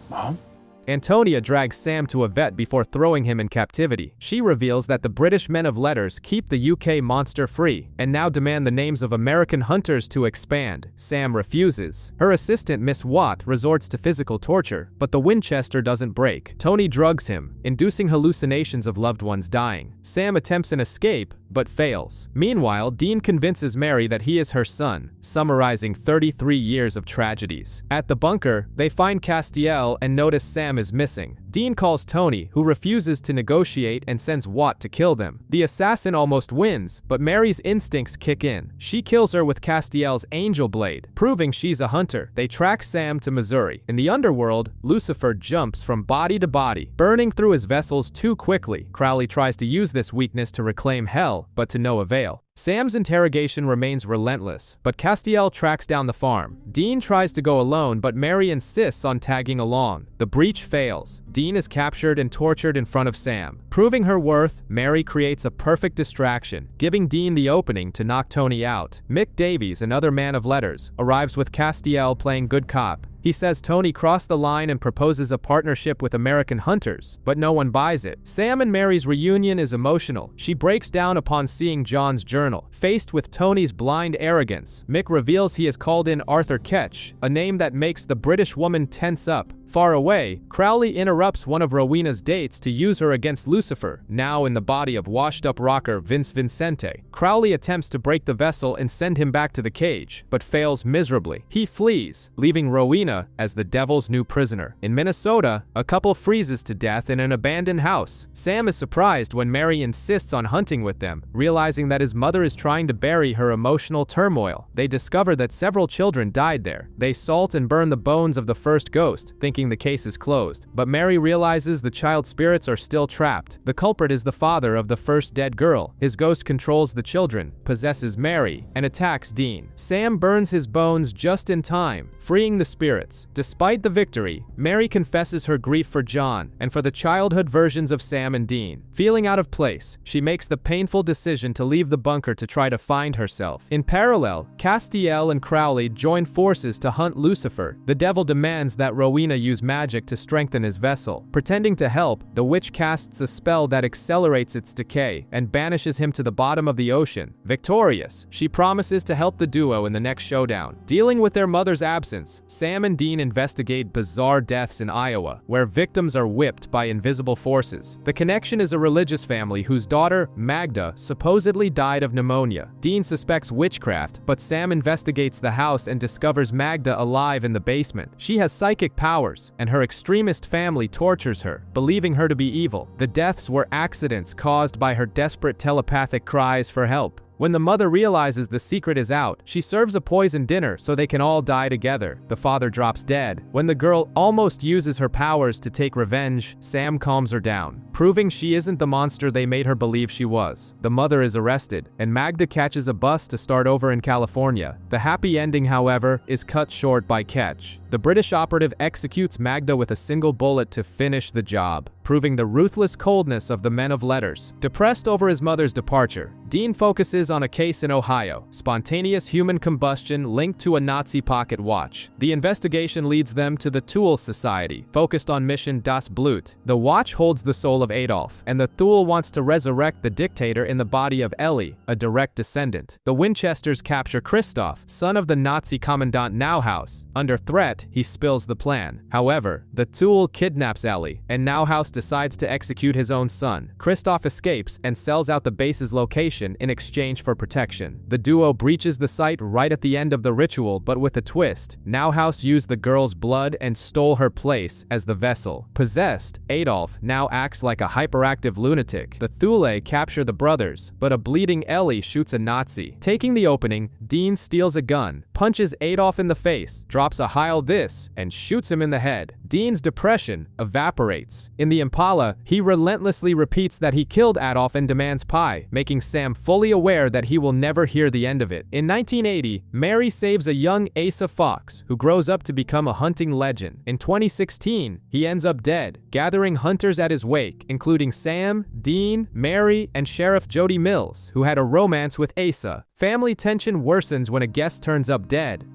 Mom? Antonia drags Sam to a vet before throwing him in captivity. She reveals that the British men of letters keep the UK monster free, and now demand the names of American hunters to expand. Sam refuses. Her assistant, Miss Watt, resorts to physical torture, but the Winchester doesn't break. Tony drugs him, inducing hallucinations of loved ones dying. Sam attempts an escape, but fails. Meanwhile, Dean convinces Mary that he is her son, summarizing 33 years of tragedies. At the bunker, they find Castiel and notice Sam is missing. Dean calls Tony, who refuses to negotiate and sends Watt to kill them. The assassin almost wins, but Mary's instincts kick in. She kills her with Castiel's angel blade, proving she's a hunter. They track Sam to Missouri. In the underworld, Lucifer jumps from body to body, burning through his vessels too quickly. Crowley tries to use this weakness to reclaim Hell, but to no avail. Sam's interrogation remains relentless, but Castiel tracks down the farm. Dean tries to go alone, but Mary insists on tagging along. The breach fails. Dean is captured and tortured in front of Sam. Proving her worth, Mary creates a perfect distraction, giving Dean the opening to knock Tony out. Mick Davies, another man of letters, arrives with Castiel playing good cop. He says Tony crossed the line and proposes a partnership with American hunters, but no one buys it. Sam and Mary's reunion is emotional. She breaks down upon seeing John's journal. Faced with Tony's blind arrogance, Mick reveals he has called in Arthur Ketch, a name that makes the British woman tense up. Far away, Crowley interrupts one of Rowena's dates to use her against Lucifer, now in the body of washed-up rocker Vince Vincente. Crowley attempts to break the vessel and send him back to the cage, but fails miserably. He flees, leaving Rowena as the devil's new prisoner. In Minnesota, a couple freezes to death in an abandoned house. Sam is surprised when Mary insists on hunting with them, realizing that his mother is trying to bury her emotional turmoil. They discover that several children died there. They salt and burn the bones of the first ghost, thinking the case is closed. But Mary realizes the child spirits are still trapped. The culprit is the father of the first dead girl. His ghost controls the children, possesses Mary, and attacks Dean. Sam burns his bones just in time, freeing the spirits. Despite the victory, Mary confesses her grief for John and for the childhood versions of Sam and Dean. Feeling out of place, she makes the painful decision to leave the bunker to try to find herself. In parallel, Castiel and Crowley join forces to hunt Lucifer. The devil demands that Rowena use magic to strengthen his vessel. Pretending to help, the witch casts a spell that accelerates its decay and banishes him to the bottom of the ocean. Victorious, she promises to help the duo in the next showdown. Dealing with their mother's absence, Sam and Dean investigate bizarre deaths in Iowa, where victims are whipped by invisible forces. The connection is a religious family whose daughter, Magda, supposedly died of pneumonia. Dean suspects witchcraft, but Sam investigates the house and discovers Magda alive in the basement. She has psychic powers, and her extremist family tortures her, believing her to be evil. The deaths were accidents caused by her desperate telepathic cries for help. When the mother realizes the secret is out, she serves a poisoned dinner so they can all die together. The father drops dead. When the girl almost uses her powers to take revenge, Sam calms her down, proving she isn't the monster they made her believe she was. The mother is arrested, and Magda catches a bus to start over in California. The happy ending, however, is cut short by Ketch. The British operative executes Magda with a single bullet to finish the job, proving the ruthless coldness of the men of letters. Depressed over his mother's departure, Dean focuses on a case in Ohio, spontaneous human combustion linked to a Nazi pocket watch. The investigation leads them to the Thule Society, focused on mission Das Blut. The watch holds the soul of Adolf, and the Thule wants to resurrect the dictator in the body of Ellie, a direct descendant. The Winchesters capture Christoph, son of the Nazi commandant Nauhaus. Under threat, he spills the plan. However, the Thule kidnaps Ellie, and Nauhaus decides to execute his own son. Christoph escapes and sells out the base's location in exchange for protection. The duo breaches the site right at the end of the ritual, but with a twist. Nauhaus used the girl's blood and stole her place as the vessel. Possessed, Adolf now acts like a hyperactive lunatic. The Thule capture the brothers, but a bleeding Ellie shoots a Nazi. Taking the opening, Dean steals a gun, punches Adolf in the face, drops a Heil this, and shoots him in the head. Dean's depression evaporates. In the Impala, he relentlessly repeats that he killed Adolf and demands pie, making Sam fully aware that he will never hear the end of it. In 1980, Mary saves a young Asa Fox, who grows up to become a hunting legend. In 2016, he ends up dead, gathering hunters at his wake, including Sam, Dean, Mary, and Sheriff Jody Mills, who had a romance with Asa. Family tension worsens when a guest turns up dead.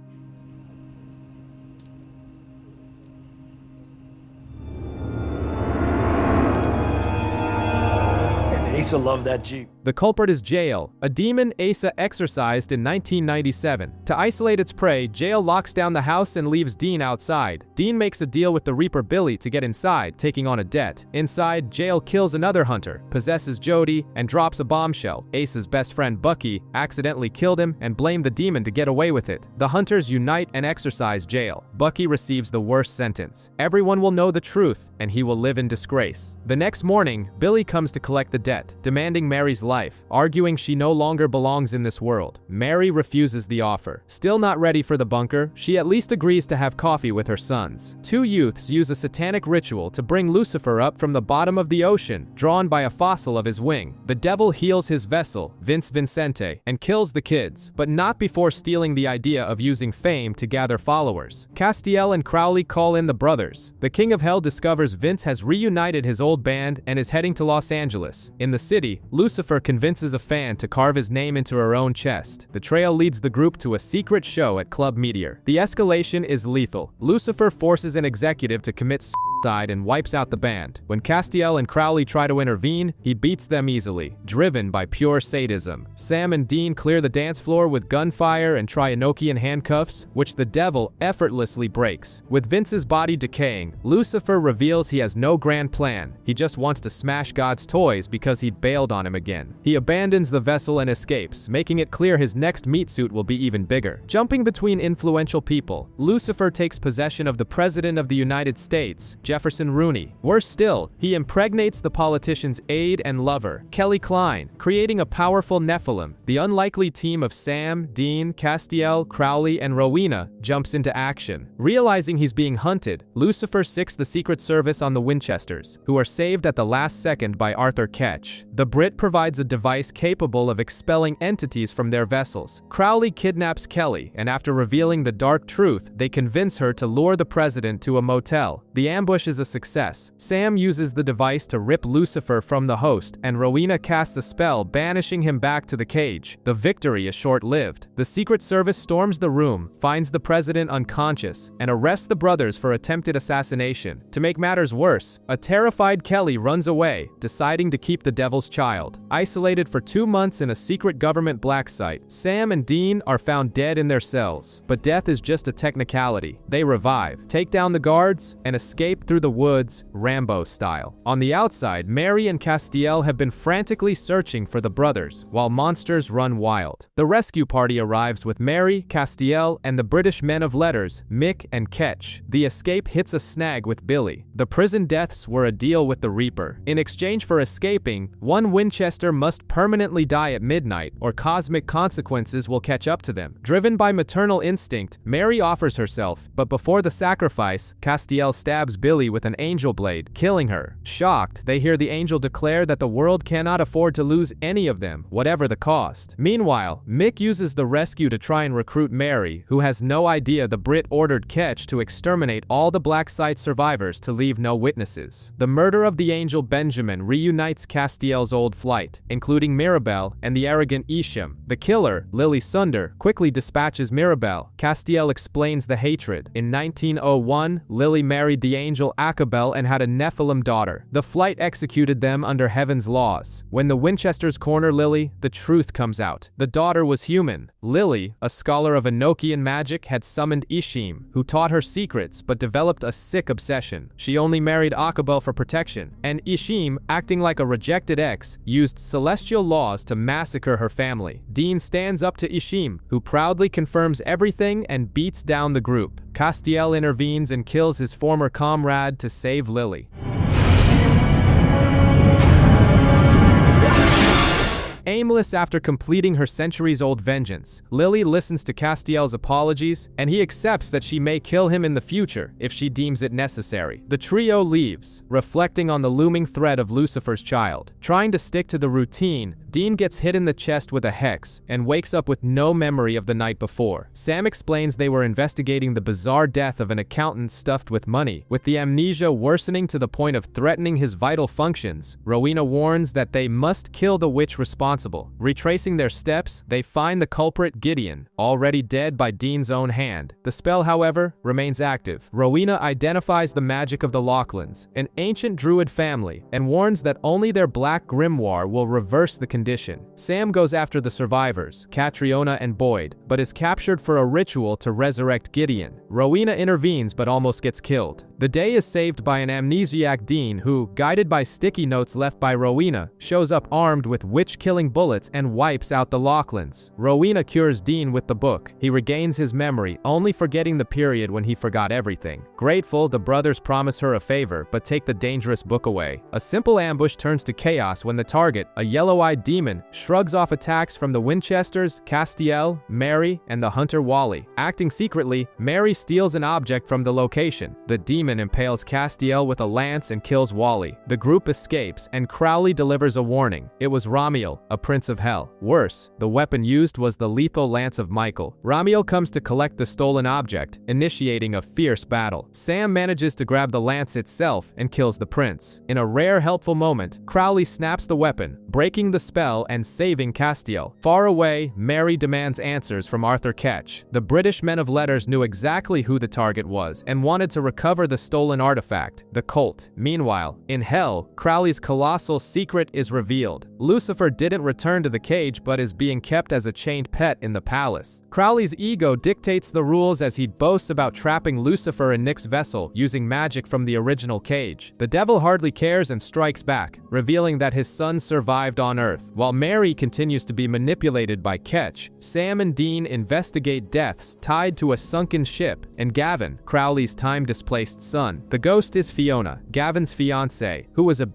Asa loved that Jeep. The culprit is Jail, a demon Asa exorcised in 1997. To isolate its prey, Jail locks down the house and leaves Dean outside. Dean makes a deal with the Reaper Billy to get inside, taking on a debt. Inside, Jail kills another hunter, possesses Jody, and drops a bombshell. Asa's best friend Bucky accidentally killed him and blamed the demon to get away with it. The hunters unite and exorcise Jail. Bucky receives the worst sentence. Everyone will know the truth, and he will live in disgrace. The next morning, Billy comes to collect the debt, demanding Mary's life, arguing she no longer belongs in this world. Mary refuses the offer. Still not ready for the bunker, she at least agrees to have coffee with her sons. Two youths use a satanic ritual to bring Lucifer up from the bottom of the ocean, drawn by a fossil of his wing. The devil heals his vessel, Vince Vincente, and kills the kids, but not before stealing the idea of using fame to gather followers. Castiel and Crowley call in the brothers. The King of Hell discovers Vince has reunited his old band and is heading to Los Angeles. In the city, Lucifer convinces a fan to carve his name into her own chest. The trail leads the group to a secret show at Club Meteor. The escalation is lethal. Lucifer forces an executive to commit suicide and wipes out the band. When Castiel and Crowley try to intervene, he beats them easily, driven by pure sadism. Sam and Dean clear the dance floor with gunfire and try Enochian handcuffs, which the devil effortlessly breaks. With Vince's body decaying, Lucifer reveals he has no grand plan. He just wants to smash God's toys because he bailed on him again. He abandons the vessel and escapes, making it clear his next meat suit will be even bigger. Jumping between influential people, Lucifer takes possession of the President of the United States, Jefferson Rooney. Worse still, he impregnates the politician's aide and lover, Kelly Klein, creating a powerful Nephilim. The unlikely team of Sam, Dean, Castiel, Crowley, and Rowena jumps into action. Realizing he's being hunted, Lucifer sicks the Secret Service on the Winchesters, who are saved at the last second by Arthur Ketch. The Brit provides a device capable of expelling entities from their vessels. Crowley kidnaps Kelly, and after revealing the dark truth, they convince her to lure the president to a motel. The ambush crash is a success. Sam uses the device to rip Lucifer from the host, and Rowena casts a spell banishing him back to the cage. The victory is short-lived. The Secret Service storms the room, finds the president unconscious, and arrests the brothers for attempted assassination. To make matters worse, a terrified Kelly runs away, deciding to keep the devil's child. Isolated for 2 months in a secret government black site, Sam and Dean are found dead in their cells. But death is just a technicality. They revive, take down the guards, and escape through the woods, Rambo style. On the outside, Mary and Castiel have been frantically searching for the brothers, while monsters run wild. The rescue party arrives with Mary, Castiel, and the British men of letters, Mick and Ketch. The escape hits a snag with Billy. The prison deaths were a deal with the Reaper. In exchange for escaping, one Winchester must permanently die at midnight, or cosmic consequences will catch up to them. Driven by maternal instinct, Mary offers herself, but before the sacrifice, Castiel stabs Billy with an angel blade, killing her. Shocked, they hear the angel declare that the world cannot afford to lose any of them, whatever the cost. Meanwhile, Mick uses the rescue to try and recruit Mary, who has no idea the Brit ordered Ketch to exterminate all the black site survivors to leave no witnesses. The murder of the angel Benjamin reunites Castiel's old flight, including Mirabel and the arrogant Isham. The killer, Lily Sunder, quickly dispatches Mirabel. Castiel explains the hatred. In 1901, Lily married the angel Achabel and had a Nephilim daughter. The flight executed them under heaven's laws. When the Winchesters corner Lily, the truth comes out. The daughter was human. Lily, a scholar of Enochian magic, had summoned Ishim, who taught her secrets but developed a sick obsession. She only married Achabel for protection, and Ishim, acting like a rejected ex, used celestial laws to massacre her family. Dean stands up to Ishim, who proudly confirms everything and beats down the group. Castiel intervenes and kills his former comrade to save Lily. Aimless after completing her centuries-old vengeance, Lily listens to Castiel's apologies, and he accepts that she may kill him in the future if she deems it necessary. The trio leaves, reflecting on the looming threat of Lucifer's child. Trying to stick to the routine, Dean gets hit in the chest with a hex and wakes up with no memory of the night before. Sam explains they were investigating the bizarre death of an accountant stuffed with money. With the amnesia worsening to the point of threatening his vital functions, Rowena warns that they must kill the witch responsible. Retracing their steps, they find the culprit Gideon, already dead by Dean's own hand. The spell, however, remains active. Rowena identifies the magic of the Lachlan's, an ancient druid family, and warns that only their black grimoire will reverse the condition. Sam goes after the survivors, Catriona and Boyd, but is captured for a ritual to resurrect Gideon. Rowena intervenes but almost gets killed. The day is saved by an amnesiac Dean who, guided by sticky notes left by Rowena, shows up armed with witch-killing bullets and wipes out the Lachlan's. Rowena cures Dean with the book. He regains his memory, only forgetting the period when he forgot everything. Grateful, the brothers promise her a favor, but take the dangerous book away. A simple ambush turns to chaos when the target, a yellow-eyed demon, shrugs off attacks from the Winchesters, Castiel, Mary, and the hunter Wally. Acting secretly, Mary steals an object from the location. The demon impales Castiel with a lance and kills Wally. The group escapes, and Crowley delivers a warning. It was Ramiel, a prince of hell. Worse, the weapon used was the lethal lance of Michael. Ramiel comes to collect the stolen object, initiating a fierce battle. Sam manages to grab the lance itself and kills the prince. In a rare helpful moment, Crowley snaps the weapon, breaking the spell and saving Castiel. Far away, Mary demands answers from Arthur Ketch. The British men of letters knew exactly who the target was and wanted to recover the stolen artifact, the Colt. Meanwhile, in hell, Crowley's colossal secret is revealed. Lucifer didn't return to the cage but is being kept as a chained pet in the palace. Crowley's ego dictates the rules as he boasts about trapping Lucifer in Nick's vessel using magic from the original cage. The devil hardly cares and strikes back, revealing that his son survived on Earth. While Mary continues to be manipulated by Ketch, Sam and Dean investigate deaths tied to a sunken ship, and Gavin, Crowley's time-displaced son. The ghost is Fiona, Gavin's fiancée, who was a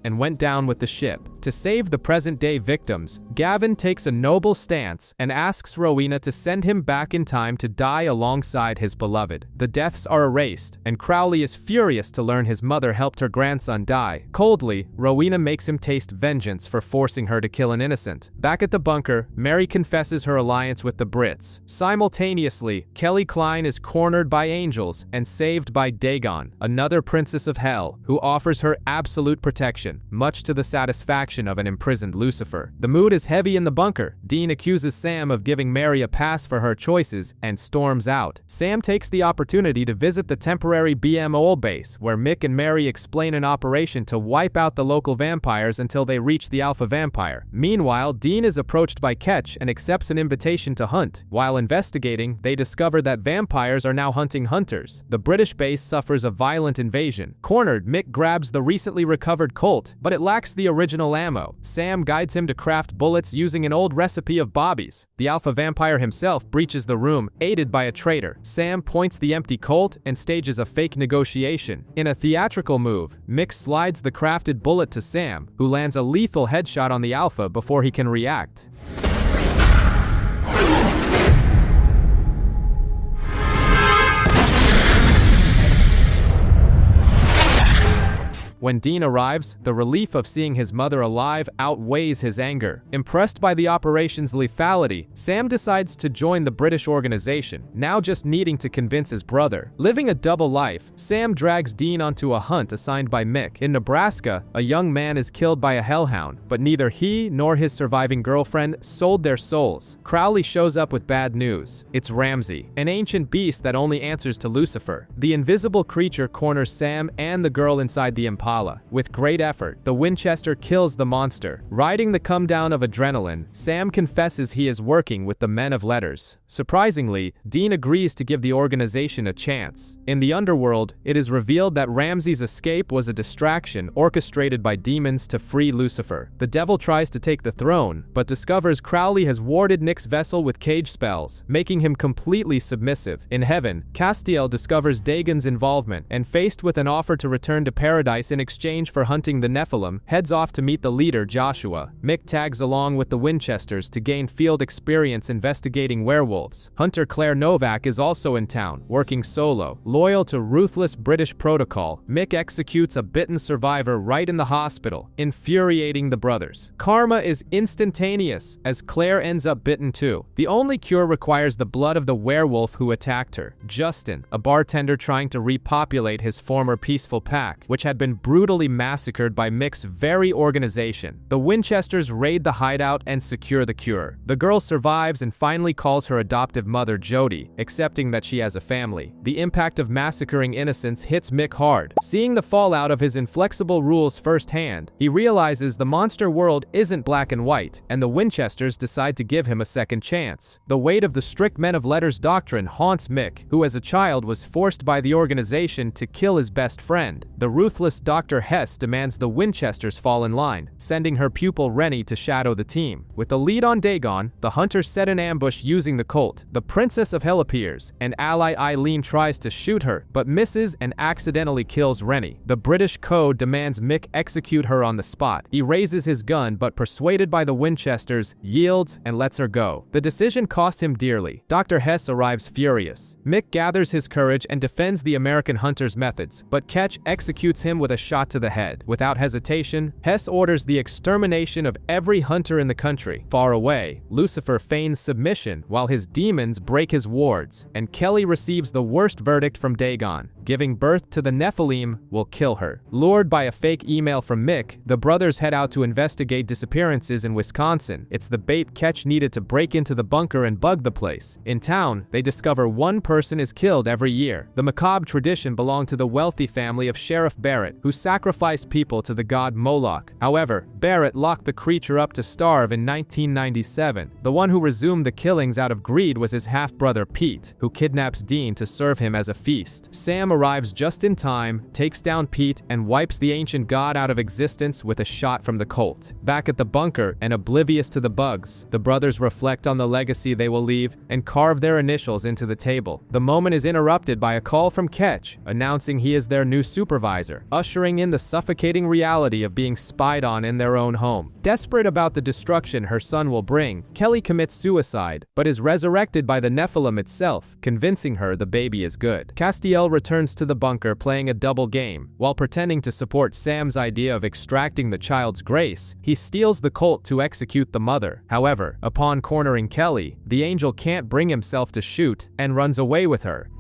and went down with the ship. To save the present-day victims, Gavin takes a noble stance and asks Rowena to send him back in time to die alongside his beloved. The deaths are erased, and Crowley is furious to learn his mother helped her grandson die. Coldly, Rowena makes him taste vengeance for forcing her to kill an innocent. Back at the bunker, Mary confesses her alliance with the Brits. Simultaneously, Kelly Klein is cornered by angels and saved by Dagon, another princess of hell, who offers her absolute protection, much to the satisfaction of an imprisoned Lucifer. The mood is heavy in the bunker. Dean accuses Sam of giving Mary a pass for her choices and storms out. Sam takes the opportunity to visit the temporary BMOL base, where Mick and Mary explain an operation to wipe out the local vampires until they reach the alpha vampire. Meanwhile, Dean is approached by Ketch and accepts an invitation to hunt. While investigating, they discover that vampires are now hunting hunters. The British base suffers a violent invasion. Cornered, Mick grabs the recently recovered Colt, but it lacks the original ammo. Sam guides him to craft bullets using an old recipe of Bobby's. The alpha vampire himself breaches the room, aided by a traitor. Sam points the empty Colt and stages a fake negotiation. In a theatrical move, Mick slides the crafted bullet to Sam, who lands a lethal headshot on the alpha before he can react. When Dean arrives, the relief of seeing his mother alive outweighs his anger. Impressed by the operation's lethality, Sam decides to join the British organization, now just needing to convince his brother. Living a double life, Sam drags Dean onto a hunt assigned by Mick. In Nebraska, a young man is killed by a hellhound, but neither he nor his surviving girlfriend sold their souls. Crowley shows up with bad news. It's Ramsey, an ancient beast that only answers to Lucifer. The invisible creature corners Sam and the girl inside the Impala. With great effort, the Winchester kills the monster. Riding the come-down of adrenaline, Sam confesses he is working with the Men of Letters. Surprisingly, Dean agrees to give the organization a chance. In the underworld, it is revealed that Ramsey's escape was a distraction orchestrated by demons to free Lucifer. The devil tries to take the throne, but discovers Crowley has warded Nick's vessel with cage spells, making him completely submissive. In heaven, Castiel discovers Dagon's involvement, and faced with an offer to return to paradise in exchange for hunting the Nephilim, heads off to meet the leader, Joshua. Mick tags along with the Winchesters to gain field experience investigating werewolves. Hunter Claire Novak is also in town, working solo. Loyal to ruthless British protocol, Mick executes a bitten survivor right in the hospital, infuriating the brothers. Karma is instantaneous, as Claire ends up bitten too. The only cure requires the blood of the werewolf who attacked her, Justin, a bartender trying to repopulate his former peaceful pack, which had been brutally massacred by Mick's very organization. The Winchesters raid the hideout and secure the cure. The girl survives and finally calls her adoptive mother Jody, accepting that she has a family. The impact of massacring innocents hits Mick hard. Seeing the fallout of his inflexible rules firsthand, he realizes the monster world isn't black and white, and the Winchesters decide to give him a second chance. The weight of the strict Men of Letters doctrine haunts Mick, who as a child was forced by the organization to kill his best friend. The ruthless Dr. Hess demands the Winchesters fall in line, sending her pupil Rennie to shadow the team. With the lead on Dagon, the hunters set an ambush using the Colt. The Princess of Hell appears, and ally Eileen tries to shoot her, but misses and accidentally kills Rennie. The British code demands Mick execute her on the spot. He raises his gun, but persuaded by the Winchesters, yields and lets her go. The decision cost him dearly. Dr. Hess arrives furious. Mick gathers his courage and defends the American hunter's methods, but Ketch executes him with a shot to the head. Without hesitation, Hess orders the extermination of every hunter in the country. Far away, Lucifer feigns submission while his demons break his wards, and Kelly receives the worst verdict from Dagon. Giving birth to the Nephilim will kill her. Lured by a fake email from Mick, the brothers head out to investigate disappearances in Wisconsin. It's the bait Ketch needed to break into the bunker and bug the place. In town, they discover one person is killed every year. The macabre tradition belonged to the wealthy family of Sheriff Barrett, who sacrificed people to the god Moloch. However, Barrett locked the creature up to starve in 1997. The one who resumed the killings out of greed was his half-brother Pete, who kidnaps Dean to serve him as a feast. Sam arrives just in time, takes down Pete, and wipes the ancient god out of existence with a shot from the Colt. Back at the bunker and oblivious to the bugs, the brothers reflect on the legacy they will leave and carve their initials into the table. The moment is interrupted by a call from Ketch, announcing he is their new supervisor, ushering in the suffocating reality of being spied on in their own home. Desperate about the destruction her son will bring, Kelly commits suicide, but is resurrected by the Nephilim itself, convincing her the baby is good. Castiel returns to the bunker playing a double game. While pretending to support Sam's idea of extracting the child's grace, he steals the Colt to execute the mother. However, upon cornering Kelly, the angel can't bring himself to shoot and runs away with her.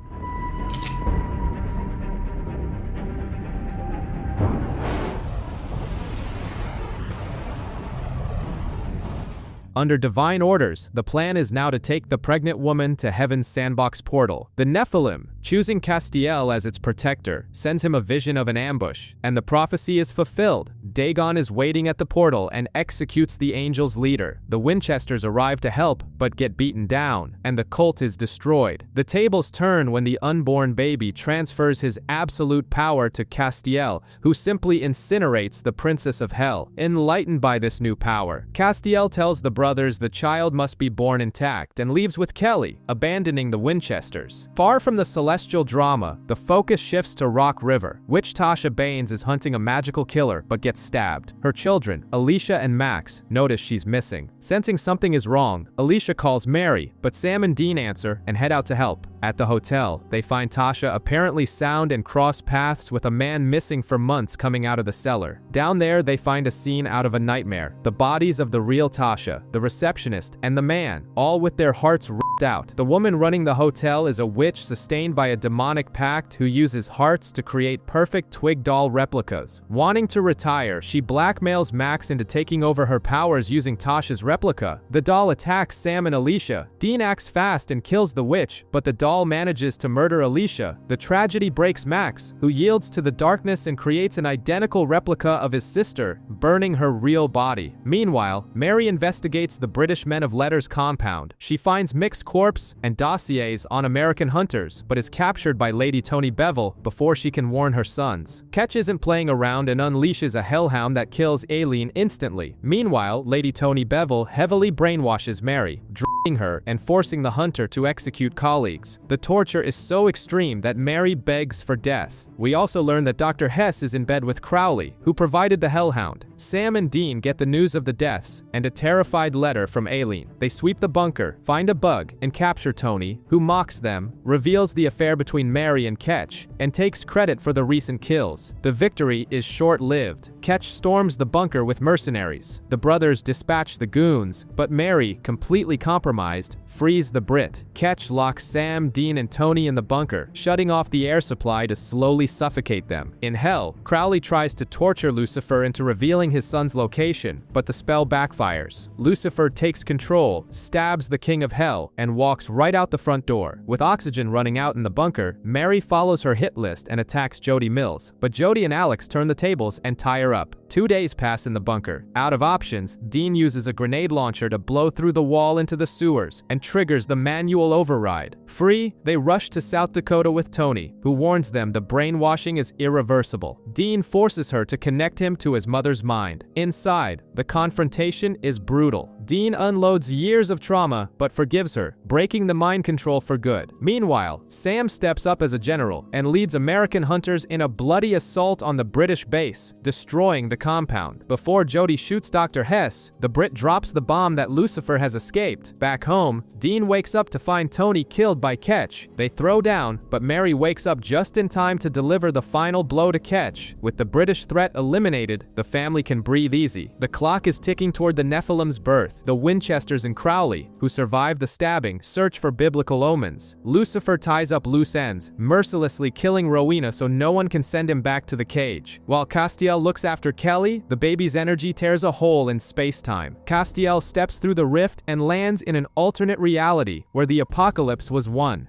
Under divine orders, the plan is now to take the pregnant woman to Heaven's sandbox portal. The Nephilim, choosing Castiel as its protector, sends him a vision of an ambush, and the prophecy is fulfilled. Dagon is waiting at the portal and executes the angel's leader. The Winchesters arrive to help, but get beaten down, and the cult is destroyed. The tables turn when the unborn baby transfers his absolute power to Castiel, who simply incinerates the Princess of Hell. Enlightened by this new power, Castiel tells the brothers the child must be born intact and leaves with Kelly, abandoning the Winchesters. Far from the celestial drama, the focus shifts to Rock River. Witch Tasha Baines is hunting a magical killer but gets stabbed. Her children, Alicia and Max, notice she's missing. Sensing something is wrong, Alicia calls Mary, but Sam and Dean answer and head out to help. At the hotel, they find Tasha apparently sound and cross paths with a man missing for months coming out of the cellar. Down there, they find a scene out of a nightmare. The bodies of the real Tasha, the receptionist, and the man, all with their hearts ripped out. The woman running the hotel is a witch sustained by a demonic pact who uses hearts to create perfect twig doll replicas. Wanting to retire, she blackmails Max into taking over her powers using Tasha's replica. The doll attacks Sam and Alicia. Dean acts fast and kills the witch, but the doll manages to murder Alicia. The tragedy breaks Max, who yields to the darkness and creates an identical replica of his sister, burning her real body. Meanwhile, Mary investigates the British Men of Letters compound. She finds Mick's corpse and dossiers on American hunters, but is captured by Lady Tony Bevel before she can warn her sons. Ketch isn't playing around and unleashes a hellhound that kills Aileen instantly. Meanwhile, Lady Tony Bevel heavily brainwashes Mary, drugging her and forcing the hunter to execute colleagues. The torture is so extreme that Mary begs for death. We also learn that Dr. Hess is in bed with Crowley, who provided the hellhound. Sam and Dean get the news of the deaths and a terrified letter from Aileen. They sweep the bunker, find a bug, and capture Tony, who mocks them, reveals the affair between Mary and Ketch, and takes credit for the recent kills. The victory is short-lived. Ketch storms the bunker with mercenaries. The brothers dispatch the goons, but Mary, completely compromised, frees the Brit. Ketch locks Sam, Dean, and Tony in the bunker, shutting off the air supply to slowly suffocate them. In Hell, Crowley tries to torture Lucifer into revealing his son's location, but the spell backfires. Lucifer takes control, stabs the King of Hell, and walks right out the front door. With oxygen running out in the bunker, Mary follows her hit list and attacks Jody Mills, but Jody and Alex turn the tables and tie her up. 2 days pass in the bunker. Out of options, Dean uses a grenade launcher to blow through the wall into the sewers and triggers the manual override. Free, they rush to South Dakota with Tony, who warns them the brainwashing is irreversible. Dean forces her to connect him to his mother's mind. Inside, the confrontation is brutal. Dean unloads years of trauma, but forgives her, breaking the mind control for good. Meanwhile, Sam steps up as a general and leads American hunters in a bloody assault on the British base, destroying the compound. Before Jody shoots Dr. Hess, the Brit drops the bomb that Lucifer has escaped. Back home, Dean wakes up to find Tony killed by Ketch. They throw down, but Mary wakes up just in time to deliver the final blow to Ketch. With the British threat eliminated, the family can breathe easy. The clock is ticking toward the Nephilim's birth. The Winchesters and Crowley, who survived the stabbing, search for biblical omens. Lucifer ties up loose ends, mercilessly killing Rowena so no one can send him back to the cage. While Castiel looks after Kelly, the baby's energy tears a hole in space-time. Castiel steps through the rift and lands in an alternate reality where the apocalypse was won.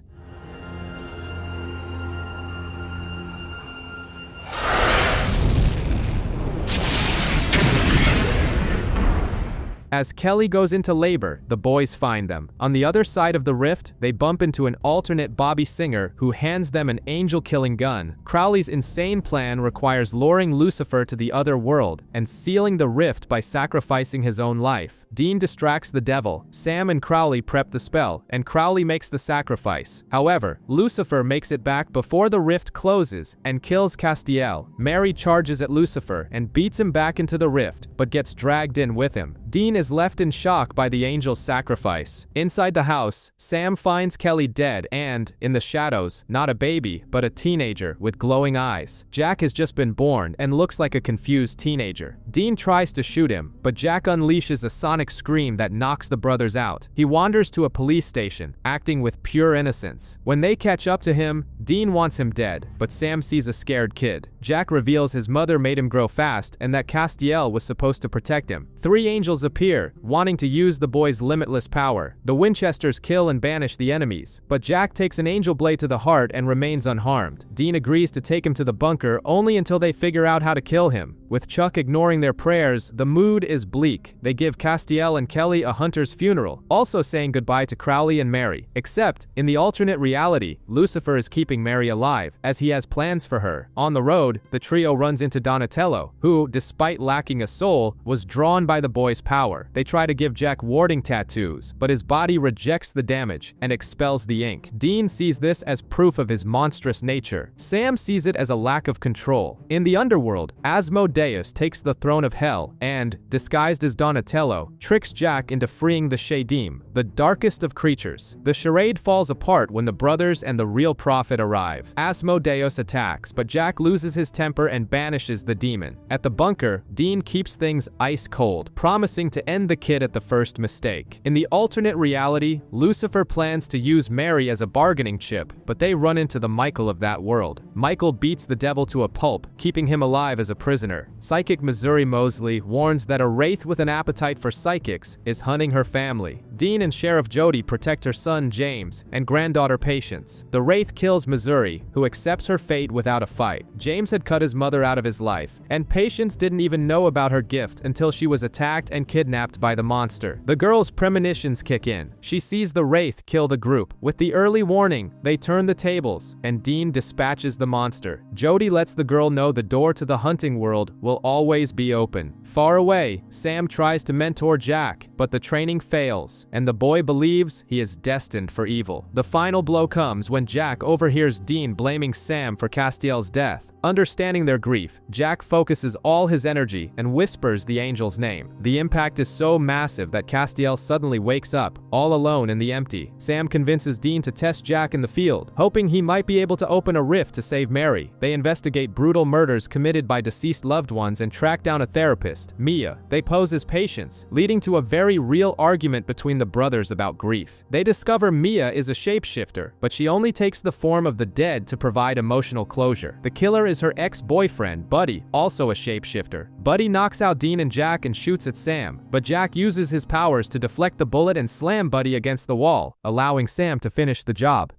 As Kelly goes into labor, the boys find them. On the other side of the rift, they bump into an alternate Bobby Singer who hands them an angel-killing gun. Crowley's insane plan requires luring Lucifer to the other world and sealing the rift by sacrificing his own life. Dean distracts the devil. Sam and Crowley prep the spell, and Crowley makes the sacrifice. However, Lucifer makes it back before the rift closes and kills Castiel. Mary charges at Lucifer and beats him back into the rift, but gets dragged in with him. Dean is left in shock by the angel's sacrifice. Inside the house, Sam finds Kelly dead and, in the shadows, not a baby, but a teenager with glowing eyes. Jack has just been born and looks like a confused teenager. Dean tries to shoot him, but Jack unleashes a sonic scream that knocks the brothers out. He wanders to a police station, acting with pure innocence. When they catch up to him, Dean wants him dead, but Sam sees a scared kid. Jack reveals his mother made him grow fast and that Castiel was supposed to protect him. 3 angels appear, wanting to use the boy's limitless power. The Winchesters kill and banish the enemies, but Jack takes an angel blade to the heart and remains unharmed. Dean agrees to take him to the bunker only until they figure out how to kill him. With Chuck ignoring their prayers, the mood is bleak. They give Castiel and Kelly a hunter's funeral, also saying goodbye to Crowley and Mary. Except, in the alternate reality, Lucifer is keeping Mary alive, as he has plans for her. On the road, the trio runs into Donatello, who, despite lacking a soul, was drawn by the boy's power. They try to give Jack warding tattoos, but his body rejects the damage and expels the ink. Dean sees this as proof of his monstrous nature. Sam sees it as a lack of control. In the underworld, Asmodeus takes the throne of hell and, disguised as Donatello, tricks Jack into freeing the Shadim, the darkest of creatures. The charade falls apart when the brothers and the real prophet arrive. Asmodeus attacks, but Jack loses his temper and banishes the demon. At the bunker, Dean keeps things ice cold, promising to end the kid at the first mistake. In the alternate reality, Lucifer plans to use Mary as a bargaining chip, but they run into the Michael of that world. Michael beats the devil to a pulp, keeping him alive as a prisoner. Psychic Missouri Mosley warns that a wraith with an appetite for psychics is hunting her family. Dean and Sheriff Jody protect her son James and granddaughter Patience. The wraith kills Missouri, who accepts her fate without a fight. James had cut his mother out of his life, and Patience didn't even know about her gift until she was attacked and kidnapped by the monster. The girl's premonitions kick in. She sees the wraith kill the group. With the early warning, they turn the tables, and Dean dispatches the monster. Jody lets the girl know the door to the hunting world will always be open. Far away, Sam tries to mentor Jack, but the training fails, and the boy believes he is destined for evil. The final blow comes when Jack overhears Dean blaming Sam for Castiel's death. Understanding their grief, Jack focuses all his energy and whispers the angel's name. The impact is so massive that Castiel suddenly wakes up, all alone in the empty. Sam convinces Dean to test Jack in the field, hoping he might be able to open a rift to save Mary. They investigate brutal murders committed by deceased loved ones and track down a therapist, Mia. They pose as patients, leading to a very real argument between the brothers about grief. They discover Mia is a shapeshifter, but she only takes the form of the dead to provide emotional closure. The killer is her ex-boyfriend, Buddy, also a shapeshifter. Buddy knocks out Dean and Jack and shoots at Sam, but Jack uses his powers to deflect the bullet and slam Buddy against the wall, allowing Sam to finish the job.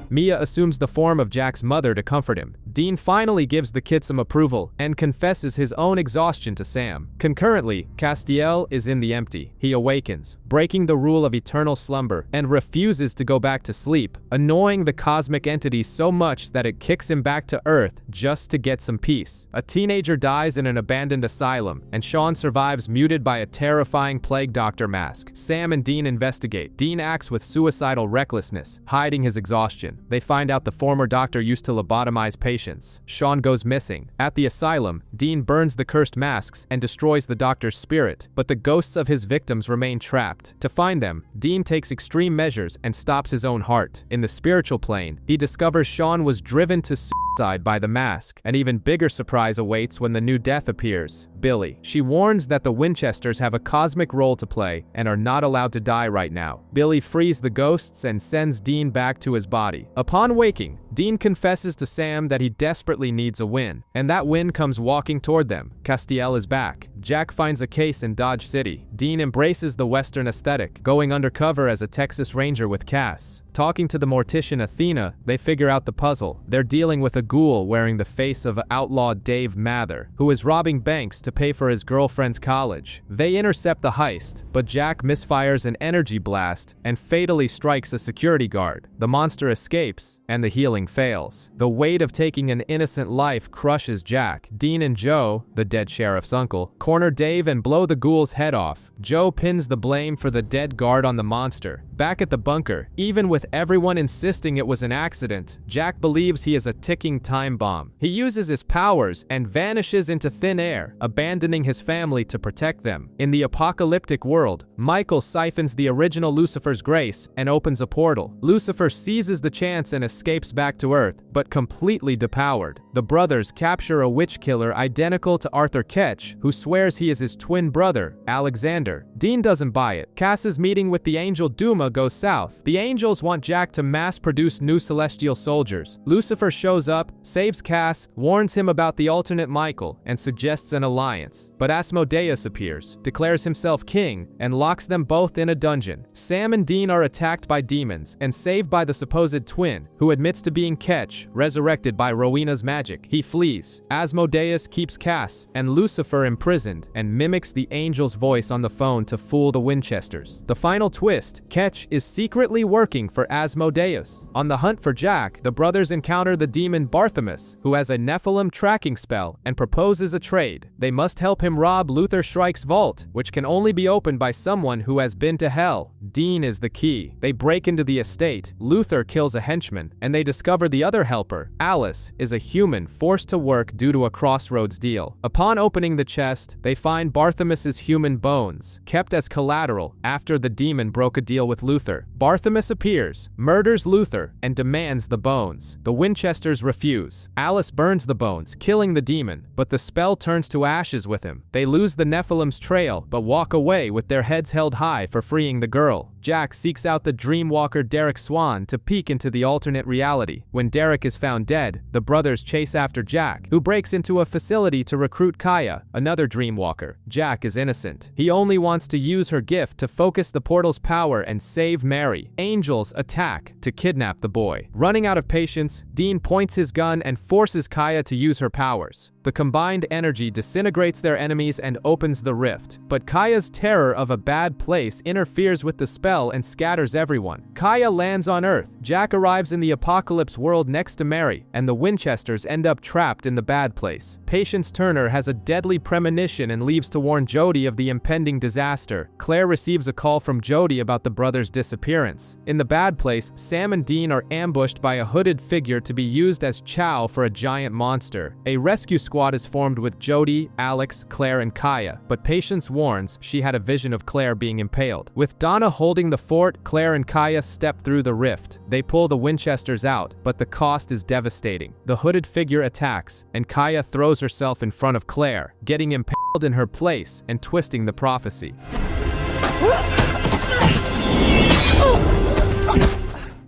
Mia assumes the form of Jack's mother to comfort him. Dean finally gives the kid some approval and confesses his own exhaustion to Sam. Concurrently, Castiel is in the empty. He awakens, breaking the rule of eternal slumber, and refuses to go back to sleep, annoying the cosmic entity so much that it kicks him back to Earth just to get some peace. A teenager dies in an abandoned asylum, and Sean survives muted by a terrifying plague doctor mask. Sam and Dean investigate. Dean acts with suicidal recklessness, hiding his exhaustion. They find out the former doctor used to lobotomize patients. Sean goes missing. At the asylum, Dean burns the cursed masks and destroys the doctor's spirit, but the ghosts of his victims remain trapped. To find them, Dean takes extreme measures and stops his own heart. In the spiritual plane, he discovers Sean was driven to suicide by the mask. An even bigger surprise awaits when the new death appears, Billy. She warns that the Winchesters have a cosmic role to play and are not allowed to die right now. Billy frees the ghosts and sends Dean back to his body. Upon waking, Dean confesses to Sam that he desperately needs a win, and that win comes walking toward them. Castiel is back. Jack finds a case in Dodge City. Dean embraces the Western aesthetic, going undercover as a Texas Ranger with Cass. Talking to the mortician Athena, they figure out the puzzle. They're dealing with a ghoul wearing the face of outlaw Dave Mather, who is robbing banks to pay for his girlfriend's college. They intercept the heist, but Jack misfires an energy blast and fatally strikes a security guard. The monster escapes, and the healing fails. The weight of taking an innocent life crushes Jack. Dean and Joe, the dead sheriff's uncle, corner Dave and blow the ghoul's head off. Joe pins the blame for the dead guard on the monster. Back at the bunker, even with everyone insisting it was an accident, Jack believes he is a ticking time bomb. He uses his powers and vanishes into thin air, abandoning his family to protect them. In the apocalyptic world, Michael siphons the original Lucifer's grace and opens a portal. Lucifer seizes the chance and escapes back to Earth, but completely depowered. The brothers capture a witch killer identical to Arthur Ketch, who swears he is his twin brother, Alexander. Dean doesn't buy it. Cass's meeting with the angel Duma goes south. The angels want Jack to mass-produce new celestial soldiers. Lucifer shows up, saves Cass, warns him about the alternate Michael, and suggests an alliance. But Asmodeus appears, declares himself king, and locks them both in a dungeon. Sam and Dean are attacked by demons and saved by the supposed twin, who admits to being Ketch, resurrected by Rowena's magic. He flees. Asmodeus keeps Cass and Lucifer imprisoned and mimics the angel's voice on the phone to fool the Winchesters. The final twist, Ketch is secretly working for Asmodeus. On the hunt for Jack, the brothers encounter the demon Barthamus, who has a Nephilim tracking spell and proposes a trade. They must help him rob Luther Shrike's vault, which can only be opened by someone who has been to hell. Dean is the key. They break into the estate, Luther kills a henchman, and they discover the other helper, Alice, is a human forced to work due to a crossroads deal. Upon opening the chest, they find Barthamus's human bones, kept as collateral after the demon broke a deal with Luther. Barthamus appears, murders Luther, and demands the bones. The Winchesters refuse. Alice burns the bones, killing the demon, but the spell turns to ashes with him. They lose the Nephilim's trail, but walk away with their heads held high for freeing the girl. Jack seeks out the dreamwalker Derek Swan to peek into the alternate reality. When Derek is found dead, the brothers chase after Jack, who breaks into a facility to recruit Kaya, another dreamwalker. Jack is innocent. He only wants to use her gift to focus the portal's power and save Mary. Angels attack to kidnap the boy. Running out of patience, Dean points his gun and forces Kaya to use her powers. The combined energy disintegrates their enemies and opens the rift. But Kaya's terror of a bad place interferes with the spell and scatters everyone. Kaya lands on Earth. Jack arrives in the apocalypse world next to Mary, and the Winchesters end up trapped in the bad place. Patience Turner has a deadly premonition and leaves to warn Jody of the impending disaster. Claire receives a call from Jody about the brothers' disappearance. In the bad place, Sam and Dean are ambushed by a hooded figure to be used as chow for a giant monster. A rescue squad is formed with Jody, Alex, Claire, and Kaya, but Patience warns she had a vision of Claire being impaled. With Donna holding the fort, Claire and Kaya step through the rift. They pull the Winchesters out, but the cost is devastating. The hooded figure attacks, and Kaya throws herself in front of Claire, getting impaled in her place and twisting the prophecy.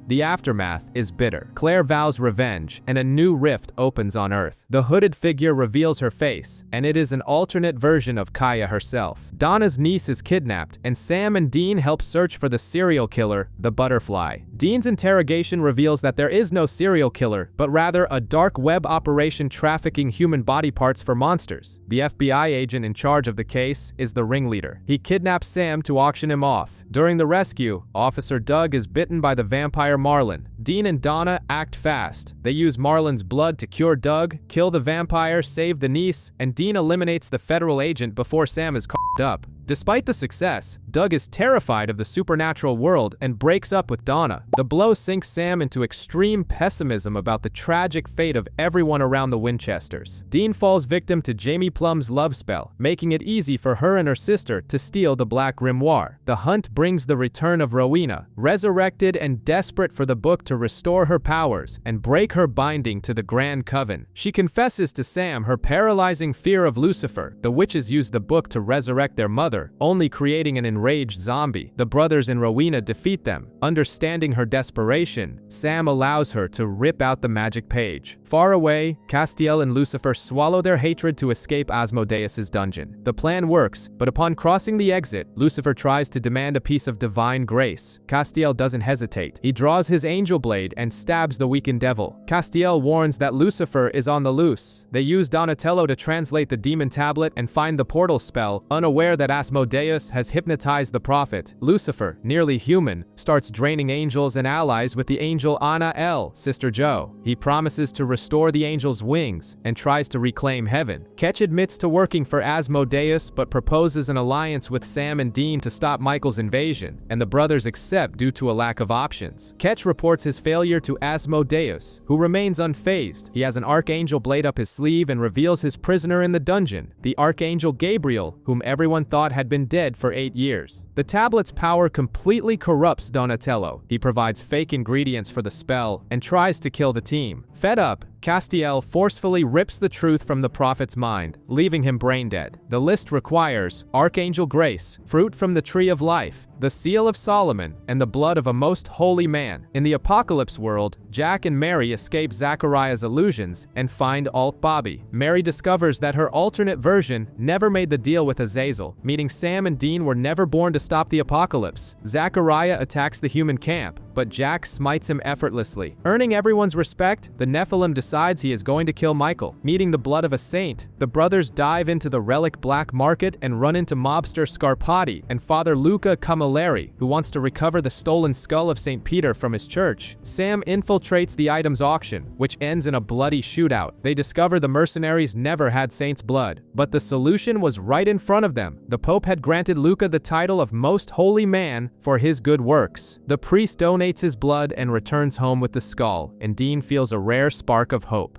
The aftermath is bitter. Claire vows revenge, and a new rift opens on Earth. The hooded figure reveals her face, and it is an alternate version of Kaya herself. Donna's niece is kidnapped, and Sam and Dean help search for the serial killer, the Butterfly. Dean's interrogation reveals that there is no serial killer, but rather a dark web operation trafficking human body parts for monsters. The FBI agent in charge of the case is the ringleader. He kidnaps Sam to auction him off. During the rescue, Officer Doug is bitten by the vampire Marlin. Dean and Donna act fast. They use Marlin's blood to cure Doug, kill the vampire, save the niece, and Dean eliminates the federal agent before Sam is c***ed up. Despite the success, Doug is terrified of the supernatural world and breaks up with Donna. The blow sinks Sam into extreme pessimism about the tragic fate of everyone around the Winchesters. Dean falls victim to Jamie Plum's love spell, making it easy for her and her sister to steal the Black Grimoire. The hunt brings the return of Rowena, resurrected and desperate for the book to restore her powers and break her binding to the Grand Coven. She confesses to Sam her paralyzing fear of Lucifer. The witches use the book to resurrect their mother, her, only creating an enraged zombie. The brothers and Rowena defeat them. Understanding her desperation, Sam allows her to rip out the magic page. Far away, Castiel and Lucifer swallow their hatred to escape Asmodeus' dungeon. The plan works, but upon crossing the exit, Lucifer tries to demand a piece of divine grace. Castiel doesn't hesitate. He draws his angel blade and stabs the weakened devil. Castiel warns that Lucifer is on the loose. They use Donatello to translate the demon tablet and find the portal spell, unaware that Asmodeus has hypnotized the prophet. Lucifer, nearly human, starts draining angels and allies with the angel Anna-El, Sister Joe. He promises to restore the angel's wings and tries to reclaim heaven. Ketch admits to working for Asmodeus but proposes an alliance with Sam and Dean to stop Michael's invasion, and the brothers accept due to a lack of options. Ketch reports his failure to Asmodeus, who remains unfazed. He has an archangel blade up his sleeve and reveals his prisoner in the dungeon, the archangel Gabriel, whom everyone thought had been dead for 8 years. The tablet's power completely corrupts Donatello. He provides fake ingredients for the spell and tries to kill the team. Fed up, Castiel forcefully rips the truth from the prophet's mind, leaving him brain dead. The list requires Archangel Grace, fruit from the tree of life, the seal of Solomon, and the blood of a most holy man. In the Apocalypse world, Jack and Mary escape Zachariah's illusions and find Alt Bobby. Mary discovers that her alternate version never made the deal with Azazel, meaning Sam and Dean were never born to stop the apocalypse. Zachariah attacks the human camp, but Jack smites him effortlessly. Earning everyone's respect, the Nephilim decides he is going to kill Michael. Needing the blood of a saint, the brothers dive into the relic black market and run into mobster Scarpati and Father Luca Camilleri, who wants to recover the stolen skull of St. Peter from his church. Sam infiltrates the item's auction, which ends in a bloody shootout. They discover the mercenaries never had saint's blood, but the solution was right in front of them. The Pope had granted Luca the title of Most Holy Man for his good works. The priest donates his blood and returns home with the skull, and Dean feels a rare spark of hope.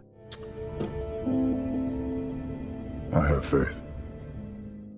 I have faith.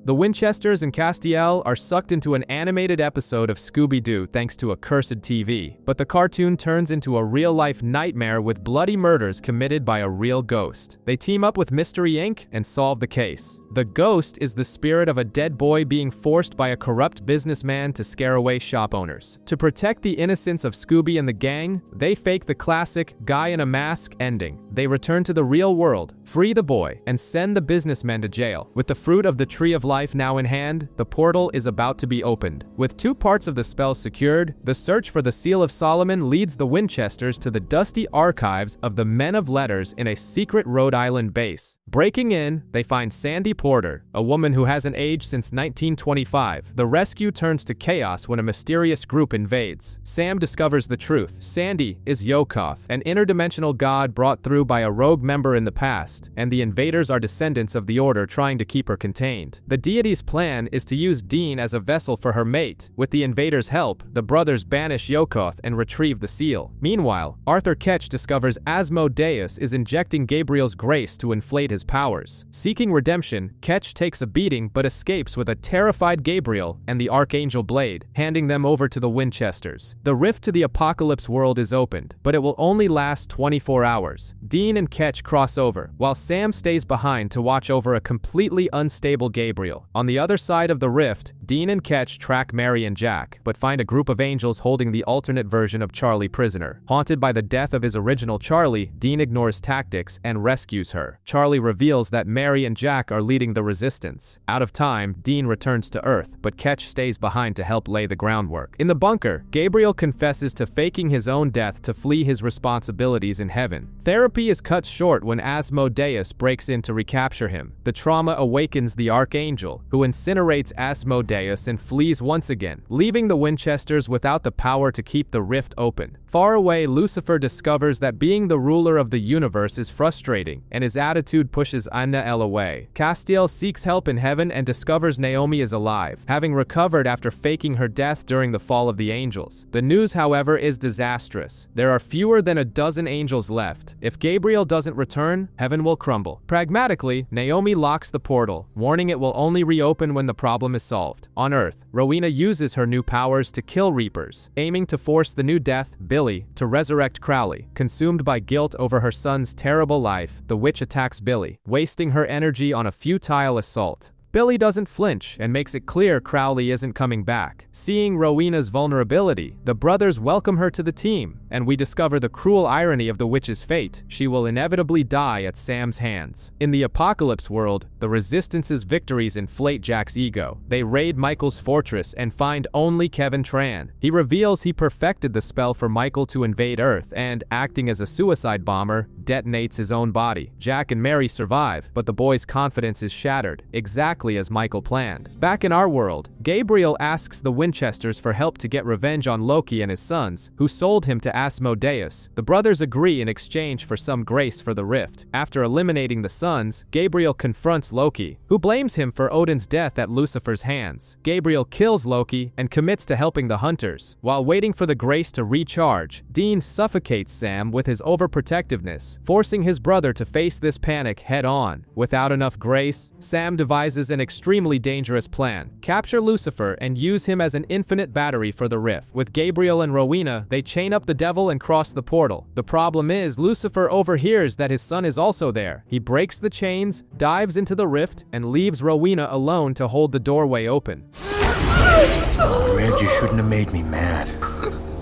The Winchesters and Castiel are sucked into an animated episode of Scooby-Doo thanks to a cursed TV, but the cartoon turns into a real-life nightmare with bloody murders committed by a real ghost. They team up with Mystery Inc. and solve the case. The ghost is the spirit of a dead boy being forced by a corrupt businessman to scare away shop owners. To protect the innocence of Scooby and the gang, they fake the classic guy in a mask ending. They return to the real world, free the boy, and send the businessmen to jail. With the fruit of the Tree of Life now in hand, the portal is about to be opened. With 2 parts of the spell secured, the search for the Seal of Solomon leads the Winchesters to the dusty archives of the Men of Letters in a secret Rhode Island base. Breaking in, they find Sandy Porter, a woman who hasn't aged since 1925. The rescue turns to chaos when a mysterious group invades. Sam discovers the truth. Sandy is Yokoth, an interdimensional god brought through by a rogue member in the past, and the invaders are descendants of the Order trying to keep her contained. The deity's plan is to use Dean as a vessel for her mate. With the invaders' help, the brothers banish Yokoth and retrieve the seal. Meanwhile, Arthur Ketch discovers Asmodeus is injecting Gabriel's grace to inflate his powers. Seeking redemption, Ketch takes a beating but escapes with a terrified Gabriel and the Archangel Blade, handing them over to the Winchesters. The rift to the Apocalypse world is opened, but it will only last 24 hours. Dean and Ketch cross over, while Sam stays behind to watch over a completely unstable Gabriel. On the other side of the rift, Dean and Ketch track Mary and Jack, but find a group of angels holding the alternate version of Charlie prisoner. Haunted by the death of his original Charlie, Dean ignores tactics and rescues her. Charlie reveals that Mary and Jack are leading the resistance. Out of time, Dean returns to Earth, but Ketch stays behind to help lay the groundwork. In the bunker, Gabriel confesses to faking his own death to flee his responsibilities in heaven. Therapy is cut short when Asmodeus breaks in to recapture him. The trauma awakens the Archangel, who incinerates Asmodeus and flees once again, leaving the Winchesters without the power to keep the rift open. Far away, Lucifer discovers that being the ruler of the universe is frustrating, and his attitude pushes Anna-El away. Castiel seeks help in heaven and discovers Naomi is alive, having recovered after faking her death during the fall of the angels. The news, however, is disastrous. There are fewer than a dozen angels left. If Gabriel doesn't return, heaven will crumble. Pragmatically, Naomi locks the portal, warning it will only reopen when the problem is solved. On Earth, Rowena uses her new powers to kill Reapers, aiming to force the new death, Billy, to resurrect Crowley. Consumed by guilt over her son's terrible life, the witch attacks Billy, wasting her energy on a futile assault. Billy doesn't flinch and makes it clear Crowley isn't coming back. Seeing Rowena's vulnerability, the brothers welcome her to the team, and we discover the cruel irony of the witch's fate. She will inevitably die at Sam's hands. In the Apocalypse world, the Resistance's victories inflate Jack's ego. They raid Michael's fortress and find only Kevin Tran. He reveals he perfected the spell for Michael to invade Earth and, acting as a suicide bomber, detonates his own body. Jack and Mary survive, but the boy's confidence is shattered, exactly as Michael planned. Back in our world, Gabriel asks the Winchesters for help to get revenge on Loki and his sons, who sold him to Asmodeus. The brothers agree in exchange for some grace for the rift. After eliminating the sons, Gabriel confronts Loki, who blames him for Odin's death at Lucifer's hands. Gabriel kills Loki and commits to helping the hunters. While waiting for the grace to recharge, Dean suffocates Sam with his overprotectiveness, forcing his brother to face this panic head-on. Without enough grace, Sam devises an extremely dangerous plan: capture Lucifer and use him as an infinite battery for the rift. With Gabriel and Rowena, they chain up the devil and cross the portal. The problem is, Lucifer overhears that his son is also there. He breaks the chains, dives into the rift, and leaves Rowena alone to hold the doorway open. Red, you shouldn't have made me mad.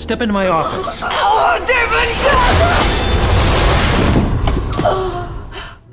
Step into my office.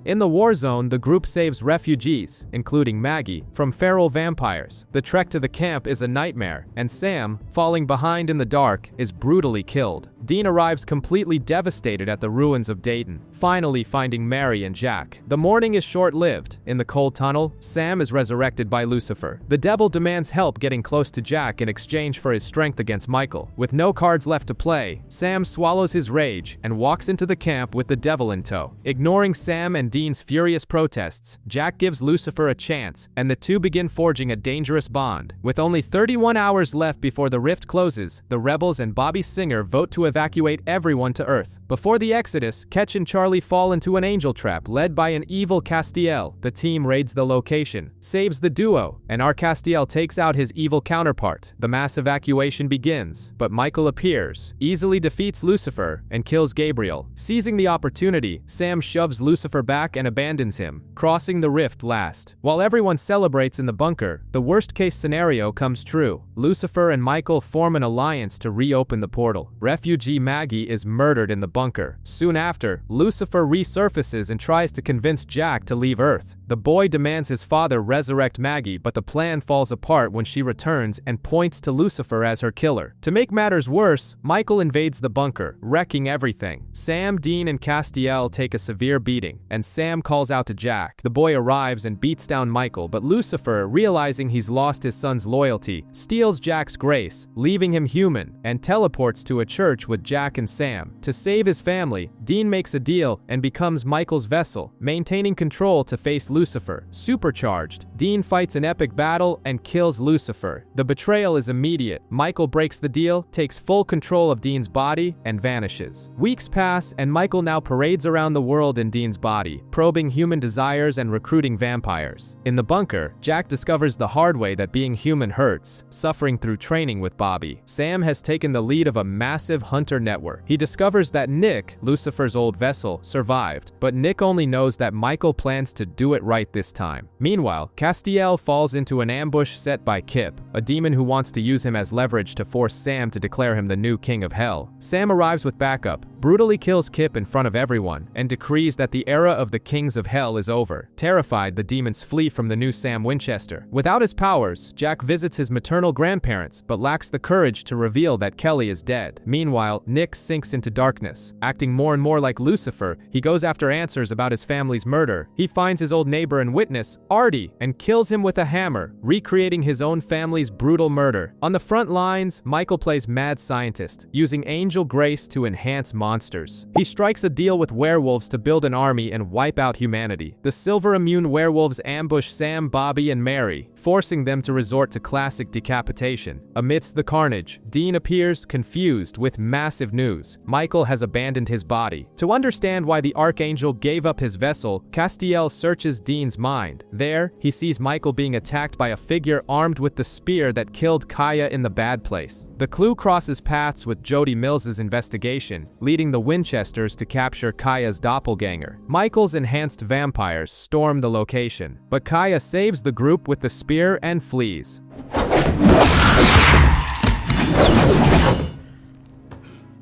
In the war zone, the group saves refugees, including Maggie, from feral vampires. The trek to the camp is a nightmare, and Sam, falling behind in the dark, is brutally killed. Dean arrives completely devastated at the ruins of Dayton, finally finding Mary and Jack. The morning is short-lived. In the cold tunnel, Sam is resurrected by Lucifer. The devil demands help getting close to Jack in exchange for his strength against Michael. With no cards left to play, Sam swallows his rage and walks into the camp with the devil in tow. Ignoring Sam and Dean's furious protests, Jack gives Lucifer a chance, and the two begin forging a dangerous bond. With only 31 hours left before the rift closes, the rebels and Bobby Singer vote to evacuate everyone to Earth. Before the exodus, Ketch and Charlie fall into an angel trap led by an evil Castiel. The team raids the location, saves the duo, and our Castiel takes out his evil counterpart. The mass evacuation begins, but Michael appears, easily defeats Lucifer, and kills Gabriel. Seizing the opportunity, Sam shoves Lucifer back and abandons him, crossing the rift last. While everyone celebrates in the bunker, the worst-case scenario comes true. Lucifer and Michael form an alliance to reopen the portal. Refugee Maggie is murdered in the bunker. Soon after, Lucifer resurfaces and tries to convince Jack to leave Earth. The boy demands his father resurrect Maggie, but the plan falls apart when she returns and points to Lucifer as her killer. To make matters worse, Michael invades the bunker, wrecking everything. Sam, Dean, and Castiel take a severe beating, and Sam calls out to Jack. The boy arrives and beats down Michael, but Lucifer, realizing he's lost his son's loyalty, steals Jack's grace, leaving him human, and teleports to a church with Jack and Sam. To save his family, Dean makes a deal and becomes Michael's vessel, maintaining control to face Lucifer. Supercharged, Dean fights an epic battle and kills Lucifer. The betrayal is immediate. Michael breaks the deal, takes full control of Dean's body, and vanishes. Weeks pass, and Michael now parades around the world in Dean's body, probing human desires and recruiting vampires. In the bunker, Jack discovers the hard way that being human hurts, suffering through training with Bobby. Sam has taken the lead of a massive hunter network. He discovers that Nick, Lucifer's old vessel, survived, but Nick only knows that Michael plans to do it right this time. Meanwhile, Castiel falls into an ambush set by Kip, a demon who wants to use him as leverage to force Sam to declare him the new king of hell. Sam arrives with backup, brutally kills Kip in front of everyone, and decrees that the era of the kings of hell is over. Terrified, the demons flee from the new Sam Winchester. Without his powers, Jack visits his maternal grandparents, but lacks the courage to reveal that Kelly is dead. Meanwhile, Nick sinks into darkness. Acting more and more like Lucifer, he goes after answers about his family's murder. He finds his old neighbor and witness, Artie, and kills him with a hammer, recreating his own family's brutal murder. On the front lines, Michael plays mad scientist, using angel grace to enhance monsters. He strikes a deal with werewolves to build an army and wipe out humanity. The silver-immune werewolves ambush Sam, Bobby, and Mary, forcing them to resort to classic decapitation. Amidst the carnage, Dean appears, confused, with massive news. Michael has abandoned his body. To understand why the Archangel gave up his vessel, Castiel searches Dean's mind. There, he sees Michael being attacked by a figure armed with the spear that killed Kaya in the Bad Place. The clue crosses paths with Jody Mills's investigation, leading the Winchesters to capture Kaya's doppelganger. Michael's Kyle's enhanced vampires storm the location, but Kaya saves the group with the spear and flees.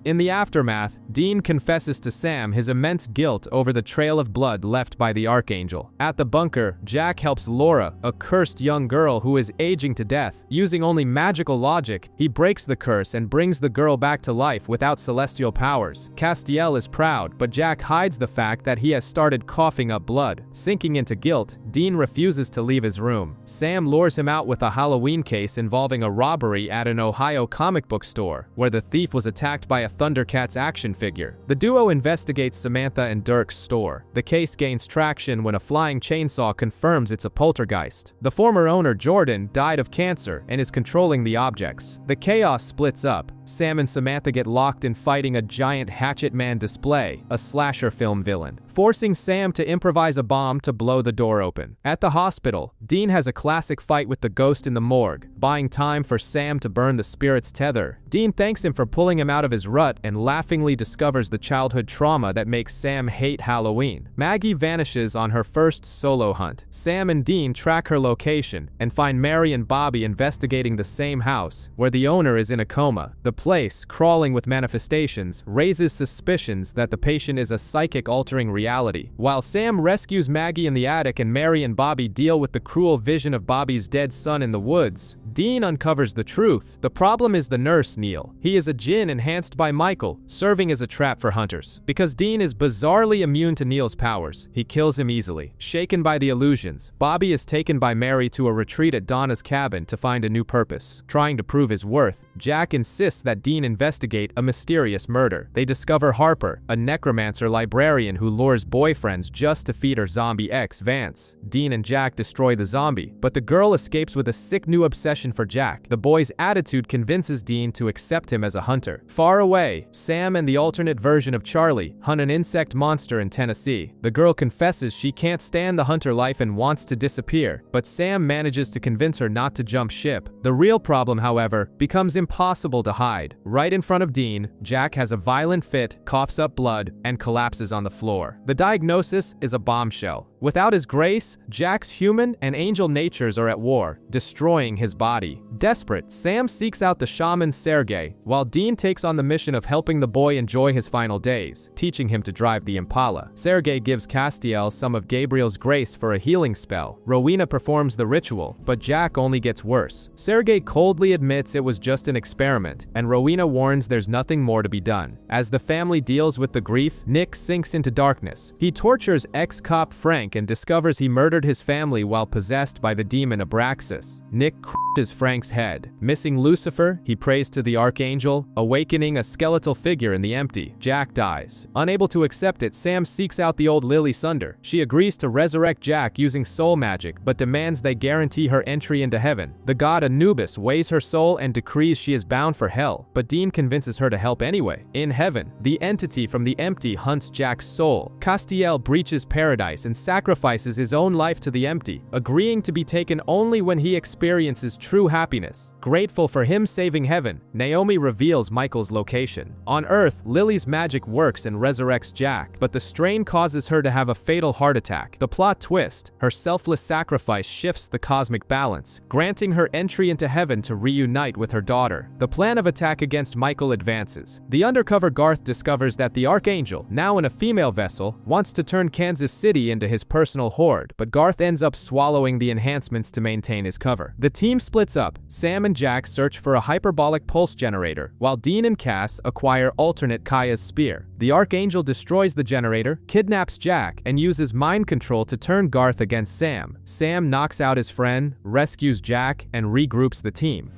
In the aftermath, Dean confesses to Sam his immense guilt over the trail of blood left by the Archangel. At the bunker, Jack helps Laura, a cursed young girl who is aging to death. Using only magical logic, he breaks the curse and brings the girl back to life without celestial powers. Castiel is proud, but Jack hides the fact that he has started coughing up blood. Sinking into guilt, Dean refuses to leave his room. Sam lures him out with a Halloween case involving a robbery at an Ohio comic book store, where the thief was attacked by a Thundercats action figure. The duo investigates Samantha and Dirk's store. The case gains traction when a flying chainsaw confirms it's a poltergeist. The former owner, Jordan, died of cancer and is controlling the objects. The chaos splits up. Sam and Samantha get locked in fighting a giant Hatchet Man display, a slasher film villain, forcing Sam to improvise a bomb to blow the door open. At the hospital, Dean has a classic fight with the ghost in the morgue, buying time for Sam to burn the spirit's tether. Dean thanks him for pulling him out of his rut and laughingly discovers the childhood trauma that makes Sam hate Halloween. Maggie vanishes on her first solo hunt. Sam and Dean track her location and find Mary and Bobby investigating the same house, where the owner is in a coma. The place, crawling with manifestations, raises suspicions that the patient is a psychic-altering reality. While Sam rescues Maggie in the attic and Mary and Bobby deal with the cruel vision of Bobby's dead son in the woods, Dean uncovers the truth. The problem is the nurse, Neil. He is a djinn enhanced by Michael, serving as a trap for hunters. Because Dean is bizarrely immune to Neil's powers, he kills him easily. Shaken by the illusions, Bobby is taken by Mary to a retreat at Donna's cabin to find a new purpose. Trying to prove his worth, Jack insists that Dean investigate a mysterious murder. They discover Harper, a necromancer librarian who lures boyfriends just to feed her zombie ex, Vance. Dean and Jack destroy the zombie, but the girl escapes with a sick new obsession for Jack. The boy's attitude convinces Dean to accept him as a hunter. Far away, Sam and the alternate version of Charlie hunt an insect monster in Tennessee. The girl confesses she can't stand the hunter life and wants to disappear, but Sam manages to convince her not to jump ship. The real problem, however, becomes impossible to hide. Right in front of Dean, Jack has a violent fit, coughs up blood, and collapses on the floor. The diagnosis is a bombshell. Without his grace, Jack's human and angel natures are at war, destroying his body. Desperate, Sam seeks out the shaman Sergei, while Dean takes on the mission of helping the boy enjoy his final days, teaching him to drive the Impala. Sergei gives Castiel some of Gabriel's grace for a healing spell. Rowena performs the ritual, but Jack only gets worse. Sergei coldly admits it was just an experiment, and Rowena warns there's nothing more to be done. As the family deals with the grief, Nick sinks into darkness. He tortures ex-cop Frank and discovers he murdered his family while possessed by the demon Abraxas. Nick crushes Frank's head. Missing Lucifer, he prays to the Archangel, awakening a skeletal figure in the empty. Jack dies. Unable to accept it, Sam seeks out the old Lily Sunder. She agrees to resurrect Jack using soul magic, but demands they guarantee her entry into heaven. The god Anubis weighs her soul and decrees she is bound for hell, but Dean convinces her to help anyway. In heaven, the entity from the empty hunts Jack's soul. Castiel breaches paradise and sacrifices his own life to the empty, agreeing to be taken only when he experiences true happiness. Grateful for him saving heaven, Naomi reveals Michael's location. On Earth, Lily's magic works and resurrects Jack, but the strain causes her to have a fatal heart attack. The plot twist, her selfless sacrifice shifts the cosmic balance, granting her entry into heaven to reunite with her daughter. The plan of attack against Michael advances. The undercover Garth discovers that the Archangel, now in a female vessel, wants to turn Kansas City into his personal horde, but Garth ends up swallowing the enhancements to maintain his cover. The team splits up. Sam and Jack search for a hyperbolic pulse generator, while Dean and Cass acquire alternate Kaya's spear. The Archangel destroys the generator, kidnaps Jack, and uses mind control to turn Garth against Sam. Sam knocks out his friend, rescues Jack, and regroups the team.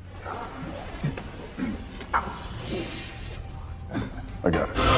I got it.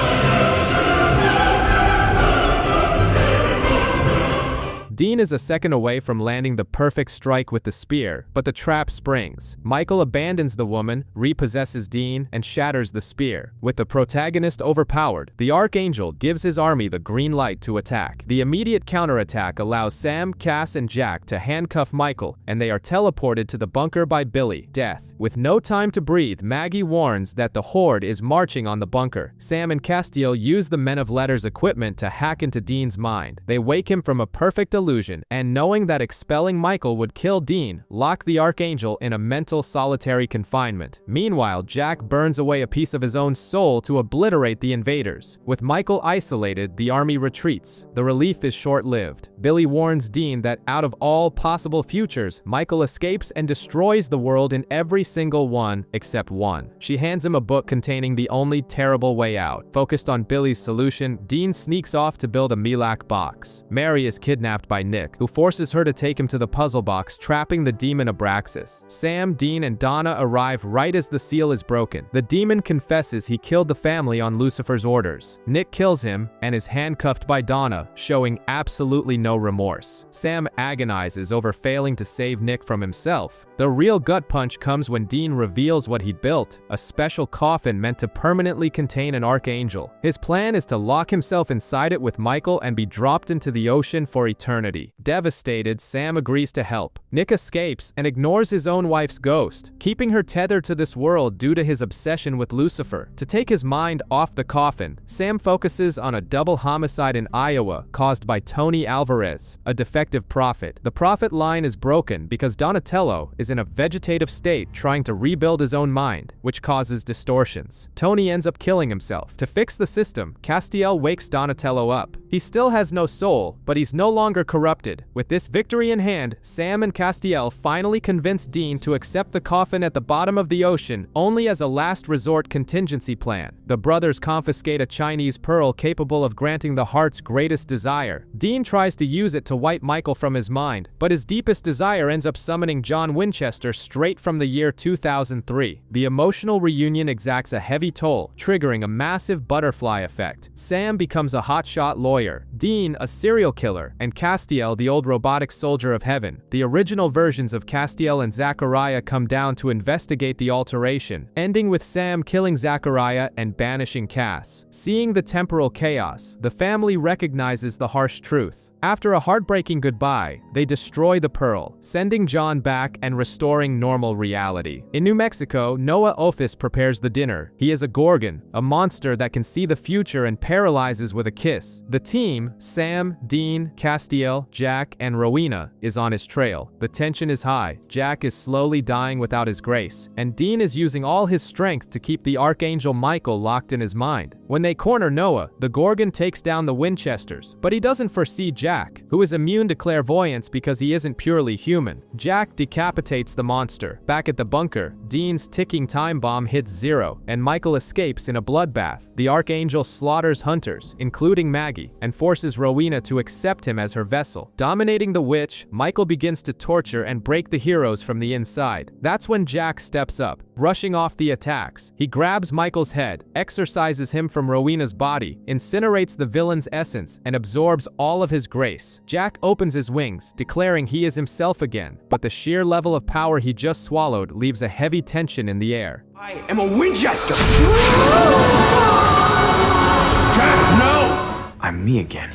Dean is a second away from landing the perfect strike with the spear, but the trap springs. Michael abandons the woman, repossesses Dean, and shatters the spear. With the protagonist overpowered, the Archangel gives his army the green light to attack. The immediate counterattack allows Sam, Cass, and Jack to handcuff Michael, and they are teleported to the bunker by Billy. Death. With no time to breathe, Maggie warns that the Horde is marching on the bunker. Sam and Castiel use the Men of Letters equipment to hack into Dean's mind. They wake him from a perfect illusion, and knowing that expelling Michael would kill Dean, lock the Archangel in a mental solitary confinement. Meanwhile, Jack burns away a piece of his own soul to obliterate the invaders. With Michael isolated, the army retreats. The relief is short-lived. Billy warns Dean that out of all possible futures, Michael escapes and destroys the world in every single one except one. She hands him a book containing the only terrible way out. Focused on Billy's solution, Dean sneaks off to build a Milak box. Mary is kidnapped by Nick, who forces her to take him to the puzzle box, trapping the demon Abraxas. Sam, Dean, and Donna arrive right as the seal is broken. The demon confesses he killed the family on Lucifer's orders. Nick kills him and is handcuffed by Donna, showing absolutely no remorse. Sam agonizes over failing to save Nick from himself. The real gut punch comes when Dean reveals what he'd built, a special coffin meant to permanently contain an Archangel. His plan is to lock himself inside it with Michael and be dropped into the ocean for eternity. Devastated, Sam agrees to help. Nick escapes and ignores his own wife's ghost, keeping her tethered to this world due to his obsession with Lucifer. To take his mind off the coffin, Sam focuses on a double homicide in Iowa caused by Tony Alvarez, a defective prophet. The prophet line is broken because Donatello is in a vegetative state trying to rebuild his own mind, which causes distortions. Tony ends up killing himself. To fix the system, Castiel wakes Donatello up. He still has no soul, but he's no longer corrupted. With this victory in hand, Sam and Castiel finally convince Dean to accept the coffin at the bottom of the ocean only as a last resort contingency plan. The brothers confiscate a Chinese pearl capable of granting the heart's greatest desire. Dean tries to use it to wipe Michael from his mind, but his deepest desire ends up summoning John Winchester straight from the year 2003. The emotional reunion exacts a heavy toll, triggering a massive butterfly effect. Sam becomes a hotshot lawyer, Dean a serial killer, and Castiel the old robotic soldier of heaven. The original versions of Castiel and Zachariah come down to investigate the alteration, ending with Sam killing Zachariah and banishing Cass. Seeing the temporal chaos, the family recognizes the harsh truth. After a heartbreaking goodbye, they destroy the pearl, sending John back and restoring normal reality. In New Mexico, Noah Ophis prepares the dinner. He is a Gorgon, a monster that can see the future and paralyzes with a kiss. The team, Sam, Dean, Castiel, Jack, and Rowena, is on his trail. The tension is high. Jack is slowly dying without his grace, and Dean is using all his strength to keep the Archangel Michael locked in his mind. When they corner Noah, the Gorgon takes down the Winchesters, but he doesn't foresee Jack, who is immune to clairvoyance because he isn't purely human. Jack decapitates the monster. Back at the bunker, Dean's ticking time bomb hits zero, and Michael escapes in a bloodbath. The Archangel slaughters hunters, including Maggie, and forces Rowena to accept him as her vessel. Dominating the witch, Michael begins to torture and break the heroes from the inside. That's when Jack steps up, rushing off the attacks. He grabs Michael's head, exorcises him from Rowena's body, incinerates the villain's essence, and absorbs all of his grace. Jack opens his wings, declaring he is himself again, but the sheer level of power he just swallowed leaves a heavy tension in the air. I am a Winchester! Jack, no! I'm me again.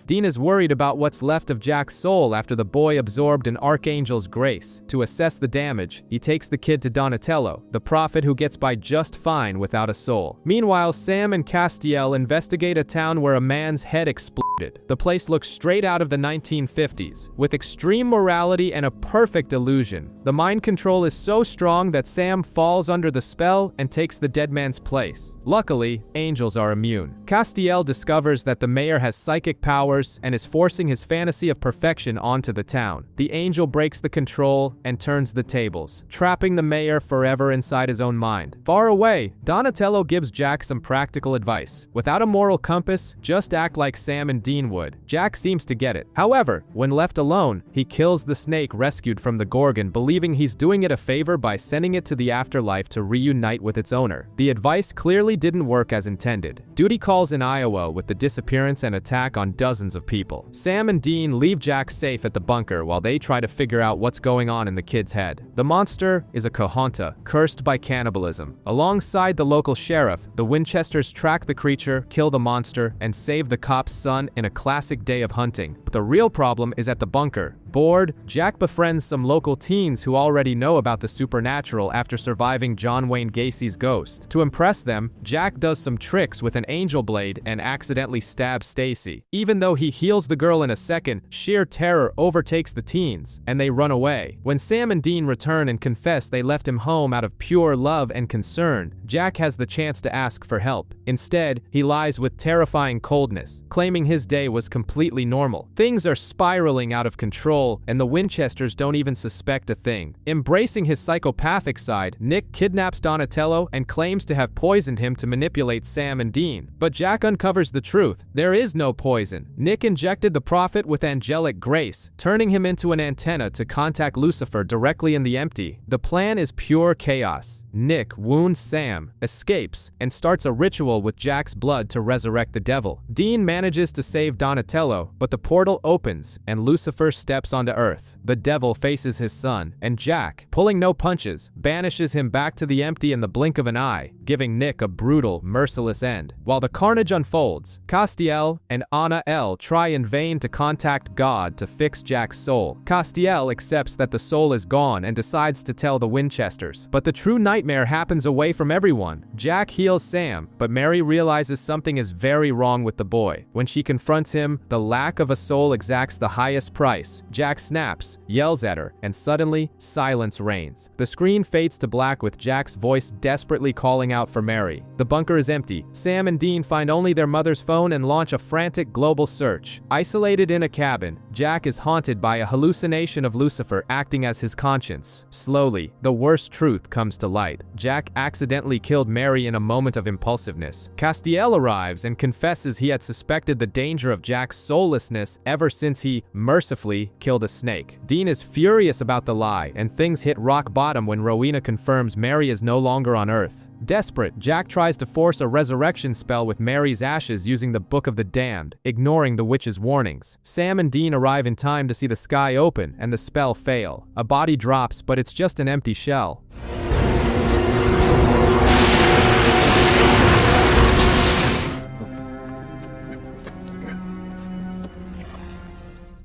Dean is worried about what's left of Jack's soul after the boy absorbed an Archangel's grace. To assess the damage, he takes the kid to Donatello, the prophet who gets by just fine without a soul. Meanwhile, Sam and Castiel investigate a town where a man's head exploded. The place looks straight out of the 1950s, with extreme morality and a perfect illusion. The mind control is so strong that Sam falls under the spell and takes the dead man's place. Luckily, angels are immune. Castiel discovers that the mayor has psychic powers and is forcing his fantasy of perfection onto the town. The angel breaks the control and turns the tables, trapping the mayor forever inside his own mind. Far away, Donatello gives Jack some practical advice. Without a moral compass, just act like Sam and Dean Dean would. Jack seems to get it. However, when left alone, he kills the snake rescued from the Gorgon, believing he's doing it a favor by sending it to the afterlife to reunite with its owner. The advice clearly didn't work as intended. Duty calls in Iowa with the disappearance and attack on dozens of people. Sam and Dean leave Jack safe at the bunker while they try to figure out what's going on in the kid's head. The monster is a Kahonta, cursed by cannibalism. Alongside the local sheriff, the Winchesters track the creature, kill the monster, and save the cop's son in a classic day of hunting. But the real problem is at the bunker. Bored, Jack befriends some local teens who already know about the supernatural after surviving John Wayne Gacy's ghost. To impress them, Jack does some tricks with an angel blade and accidentally stabs Stacy. Even though he heals the girl in a second, sheer terror overtakes the teens, and they run away. When Sam and Dean return and confess they left him home out of pure love and concern, Jack has the chance to ask for help. Instead, he lies with terrifying coldness, claiming his day was completely normal. Things are spiraling out of control, and the Winchesters don't even suspect a thing. Embracing his psychopathic side, Nick kidnaps Donatello and claims to have poisoned him to manipulate Sam and Dean. But Jack uncovers the truth. There is no poison. Nick injected the Prophet with angelic grace, turning him into an antenna to contact Lucifer directly in the empty. The plan is pure chaos. Nick wounds Sam, escapes, and starts a ritual with Jack's blood to resurrect the devil. Dean manages to save Donatello, but the portal opens, and Lucifer steps onto Earth. The devil faces his son, and Jack, pulling no punches, banishes him back to the empty in the blink of an eye, giving Nick a brutal, merciless end. While the carnage unfolds, Castiel and Anna-El try in vain to contact God to fix Jack's soul. Castiel accepts that the soul is gone and decides to tell the Winchesters, but the true nightmare happens away from everyone. Jack heals Sam, but Mary realizes something is very wrong with the boy. When she confronts him, the lack of a soul exacts the highest price. Jack snaps, yells at her, and suddenly, silence reigns. The screen fades to black with Jack's voice desperately calling out for Mary. The bunker is empty. Sam and Dean find only their mother's phone and launch a frantic global search. Isolated in a cabin, Jack is haunted by a hallucination of Lucifer acting as his conscience. Slowly, the worst truth comes to light. Jack accidentally killed Mary in a moment of impulsiveness. Castiel arrives and confesses he had suspected the danger of Jack's soullessness ever since he, mercifully, killed a snake. Dean is furious about the lie, and things hit rock bottom when Rowena confirms Mary is no longer on Earth. Desperate, Jack tries to force a resurrection spell with Mary's ashes using the Book of the Damned, ignoring the witch's warnings. Sam and Dean arrive in time to see the sky open and the spell fail. A body drops, but it's just an empty shell.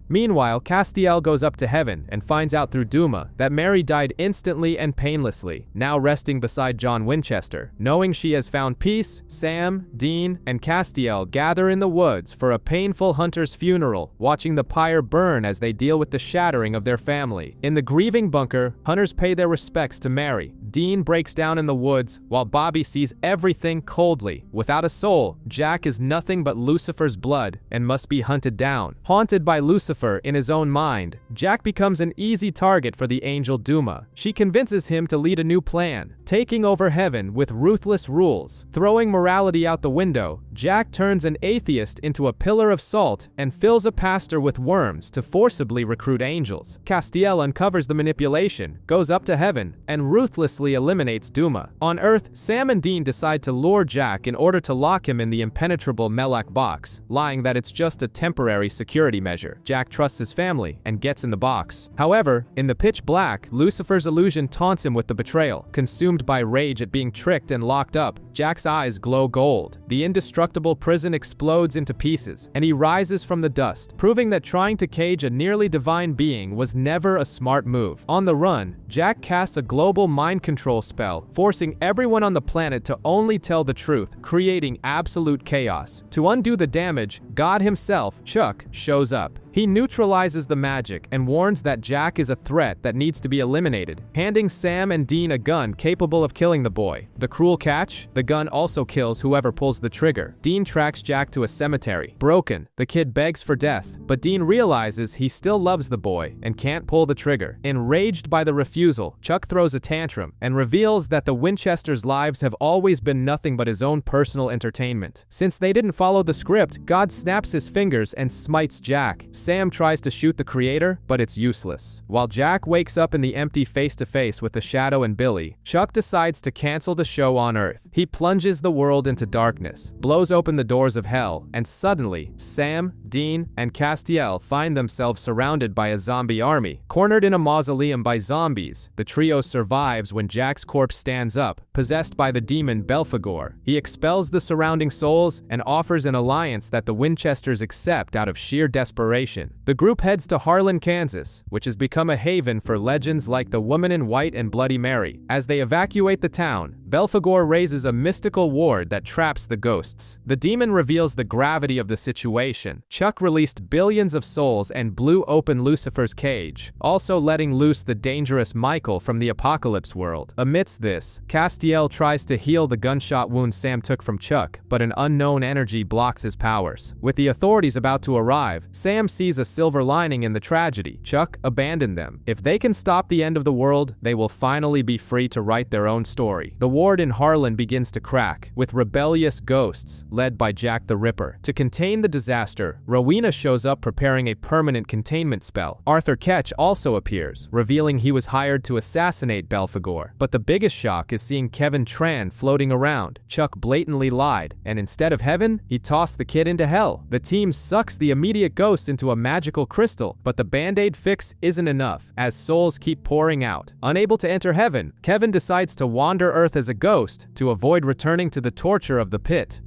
Meanwhile, Castiel goes up to heaven and finds out through Duma that Mary died instantly and painlessly, now resting beside John Winchester. Knowing she has found peace, Sam, Dean, and Castiel gather in the woods for a painful hunter's funeral, watching the pyre burn as they deal with the shattering of their family. In the grieving bunker, hunters pay their respects to Mary. Dean breaks down in the woods, while Bobby sees everything coldly. Without a soul, Jack is nothing but Lucifer's blood and must be hunted down. Haunted by Lucifer in his own mind, Jack becomes an easy target for the angel Duma. She convinces him to lead a new plan, taking over heaven with ruthless rules. Throwing morality out the window, Jack turns an atheist into a pillar of salt and fills a pastor with worms to forcibly recruit angels. Castiel uncovers the manipulation, goes up to heaven, and ruthlessly eliminates Duma. On Earth, Sam and Dean decide to lure Jack in order to lock him in the impenetrable Melak box, lying that it's just a temporary security measure. Jack trusts his family and gets in the box. However, in the pitch black, Lucifer's illusion taunts him with the betrayal. Consumed by rage at being tricked and locked up, Jack's eyes glow gold. The indestructible prison explodes into pieces, and he rises from the dust, proving that trying to cage a nearly divine being was never a smart move. On the run, Jack casts a global mind control spell, forcing everyone on the planet to only tell the truth, creating absolute chaos. To undo the damage, God himself, Chuck, shows up. He neutralizes the magic and warns that Jack is a threat that needs to be eliminated, handing Sam and Dean a gun capable of killing the boy. The cruel catch? The gun also kills whoever pulls the trigger. Dean tracks Jack to a cemetery. Broken, the kid begs for death, but Dean realizes he still loves the boy and can't pull the trigger. Enraged by the refusal, Chuck throws a tantrum and reveals that the Winchesters' lives have always been nothing but his own personal entertainment. Since they didn't follow the script, God snaps his fingers and smites Jack. Sam tries to shoot the creator, but it's useless. While Jack wakes up in the empty face-to-face with the Shadow and Billy, Chuck decides to cancel the show on Earth. He plunges the world into darkness, blows open the doors of hell, and suddenly, Sam, Dean, and Castiel find themselves surrounded by a zombie army. Cornered in a mausoleum by zombies, the trio survives when Jack's corpse stands up, possessed by the demon Belphegor. He expels the surrounding souls and offers an alliance that the Winchesters accept out of sheer desperation. The group heads to Harlan, Kansas, which has become a haven for legends like the Woman in White and Bloody Mary. As they evacuate the town, Belphegor raises a mystical ward that traps the ghosts. The demon reveals the gravity of the situation. Chuck released billions of souls and blew open Lucifer's cage, also letting loose the dangerous Michael from the Apocalypse world. Amidst this, Castiel tries to heal the gunshot wound Sam took from Chuck, but an unknown energy blocks his powers. With the authorities about to arrive, Sam sees a silver lining in the tragedy. Chuck abandoned them. If they can stop the end of the world, they will finally be free to write their own story. The ward in Harlan begins to crack, with rebellious ghosts led by Jack the Ripper. To contain the disaster, Rowena shows up preparing a permanent containment spell. Arthur Ketch also appears, revealing he was hired to assassinate Belphegor. But the biggest shock is seeing Kevin Tran floating around. Chuck blatantly lied, and instead of heaven, he tossed the kid into hell. The team sucks the immediate ghost into a magical crystal, but the Band-Aid fix isn't enough, as souls keep pouring out. Unable to enter heaven, Kevin decides to wander Earth as a ghost to avoid returning to the torture of the pit.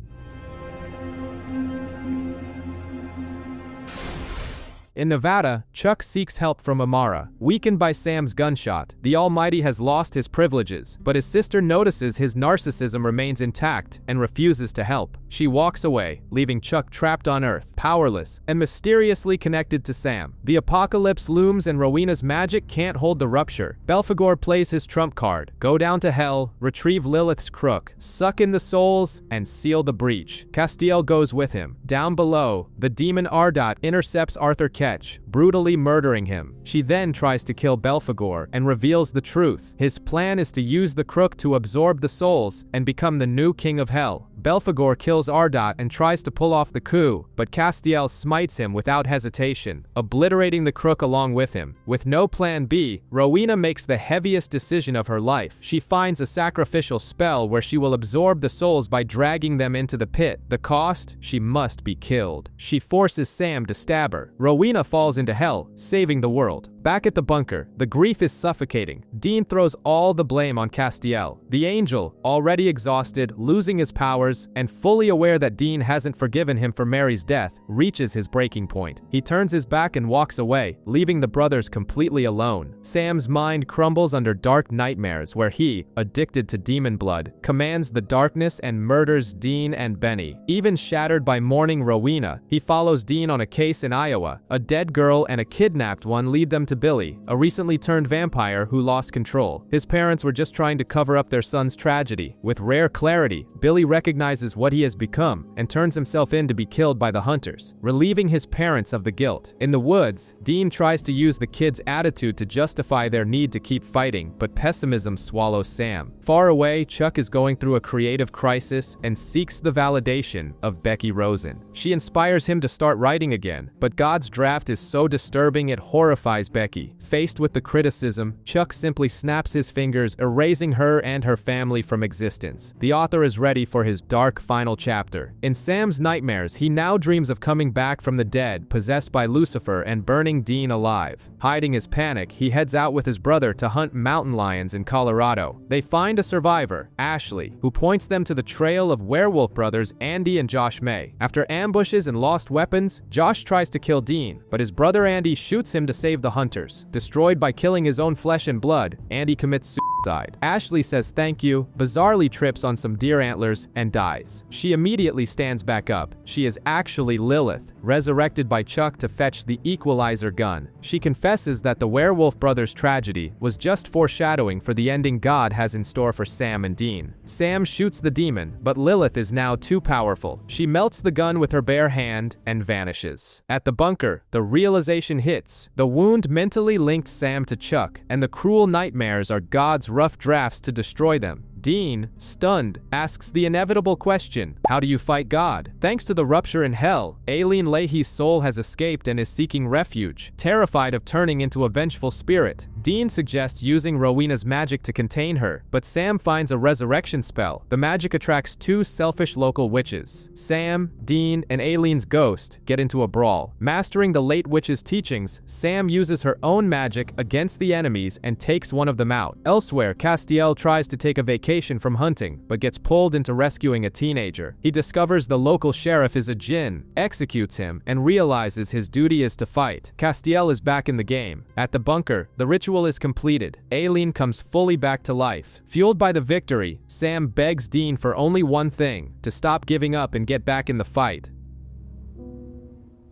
In Nevada, Chuck seeks help from Amara. Weakened by Sam's gunshot, the Almighty has lost his privileges, but his sister notices his narcissism remains intact and refuses to help. She walks away, leaving Chuck trapped on Earth, powerless, and mysteriously connected to Sam. The apocalypse looms and Rowena's magic can't hold the rupture. Belphegor plays his trump card: go down to hell, retrieve Lilith's crook, suck in the souls, and seal the breach. Castiel goes with him. Down below, the demon Ardot intercepts Arthur Ketch, brutally murdering him. She then tries to kill Belphegor and reveals the truth. His plan is to use the crook to absorb the souls and become the new king of hell. Belphegor kills Ardot and tries to pull off the coup, but Castiel smites him without hesitation, obliterating the crook along with him. With no plan B, Rowena makes the heaviest decision of her life. She finds a sacrificial spell where she will absorb the souls by dragging them into the pit. The cost? She must be killed. She forces Sam to stab her. Rowena falls into hell, saving the world. Back at the bunker, the grief is suffocating. Dean throws all the blame on Castiel. The Angel, already exhausted, losing his powers, and fully aware that Dean hasn't forgiven him for Mary's death, reaches his breaking point. He turns his back and walks away, leaving the brothers completely alone. Sam's mind crumbles under dark nightmares where he, addicted to demon blood, commands the darkness and murders Dean and Benny. Even shattered by mourning Rowena, he follows Dean on a case in Iowa. A dead girl and a kidnapped one lead them to Billy, a recently turned vampire who lost control. His parents were just trying to cover up their son's tragedy. With rare clarity, Billy recognizes what he has become and turns himself in to be killed by the hunters, relieving his parents of the guilt. In the woods, Dean tries to use the kids' attitude to justify their need to keep fighting, but pessimism swallows Sam. Far away, Chuck is going through a creative crisis and seeks the validation of Becky Rosen. She inspires him to start writing again, but God's draft is so disturbing it horrifies Becky. Faced with the criticism, Chuck simply snaps his fingers, erasing her and her family from existence. The author is ready for his dark final chapter. In Sam's nightmares, he now dreams of coming back from the dead, possessed by Lucifer and burning Dean alive. Hiding his panic, he heads out with his brother to hunt mountain lions in Colorado. They find a survivor, Ashley, who points them to the trail of werewolf brothers Andy and Josh May. After ambushes and lost weapons, Josh tries to kill Dean, but his brother Andy shoots him to save the hunters. Destroyed by killing his own flesh and blood, Andy commits suicide died. Ashley says thank you, bizarrely trips on some deer antlers, and dies. She immediately stands back up. She is actually Lilith, resurrected by Chuck to fetch the equalizer gun. She confesses that the werewolf brothers' tragedy was just foreshadowing for the ending God has in store for Sam and Dean. Sam shoots the demon, but Lilith is now too powerful. She melts the gun with her bare hand and vanishes. At the bunker, the realization hits. The wound mentally linked Sam to Chuck, and the cruel nightmares are God's rough drafts to destroy them. Dean, stunned, asks the inevitable question, how do you fight God? Thanks to the rupture in hell, Aileen Leahy's soul has escaped and is seeking refuge, terrified of turning into a vengeful spirit. Dean suggests using Rowena's magic to contain her, but Sam finds a resurrection spell. The magic attracts two selfish local witches. Sam, Dean, and Aileen's ghost get into a brawl. Mastering the late witch's teachings, Sam uses her own magic against the enemies and takes one of them out. Elsewhere, Castiel tries to take a vacation from hunting, but gets pulled into rescuing a teenager. He discovers the local sheriff is a djinn, executes him, and realizes his duty is to fight. Castiel is back in the game. At the bunker, the ritual is completed. Aileen comes fully back to life. Fueled by the victory, Sam begs Dean for only one thing, to stop giving up and get back in the fight.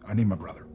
I need my brother.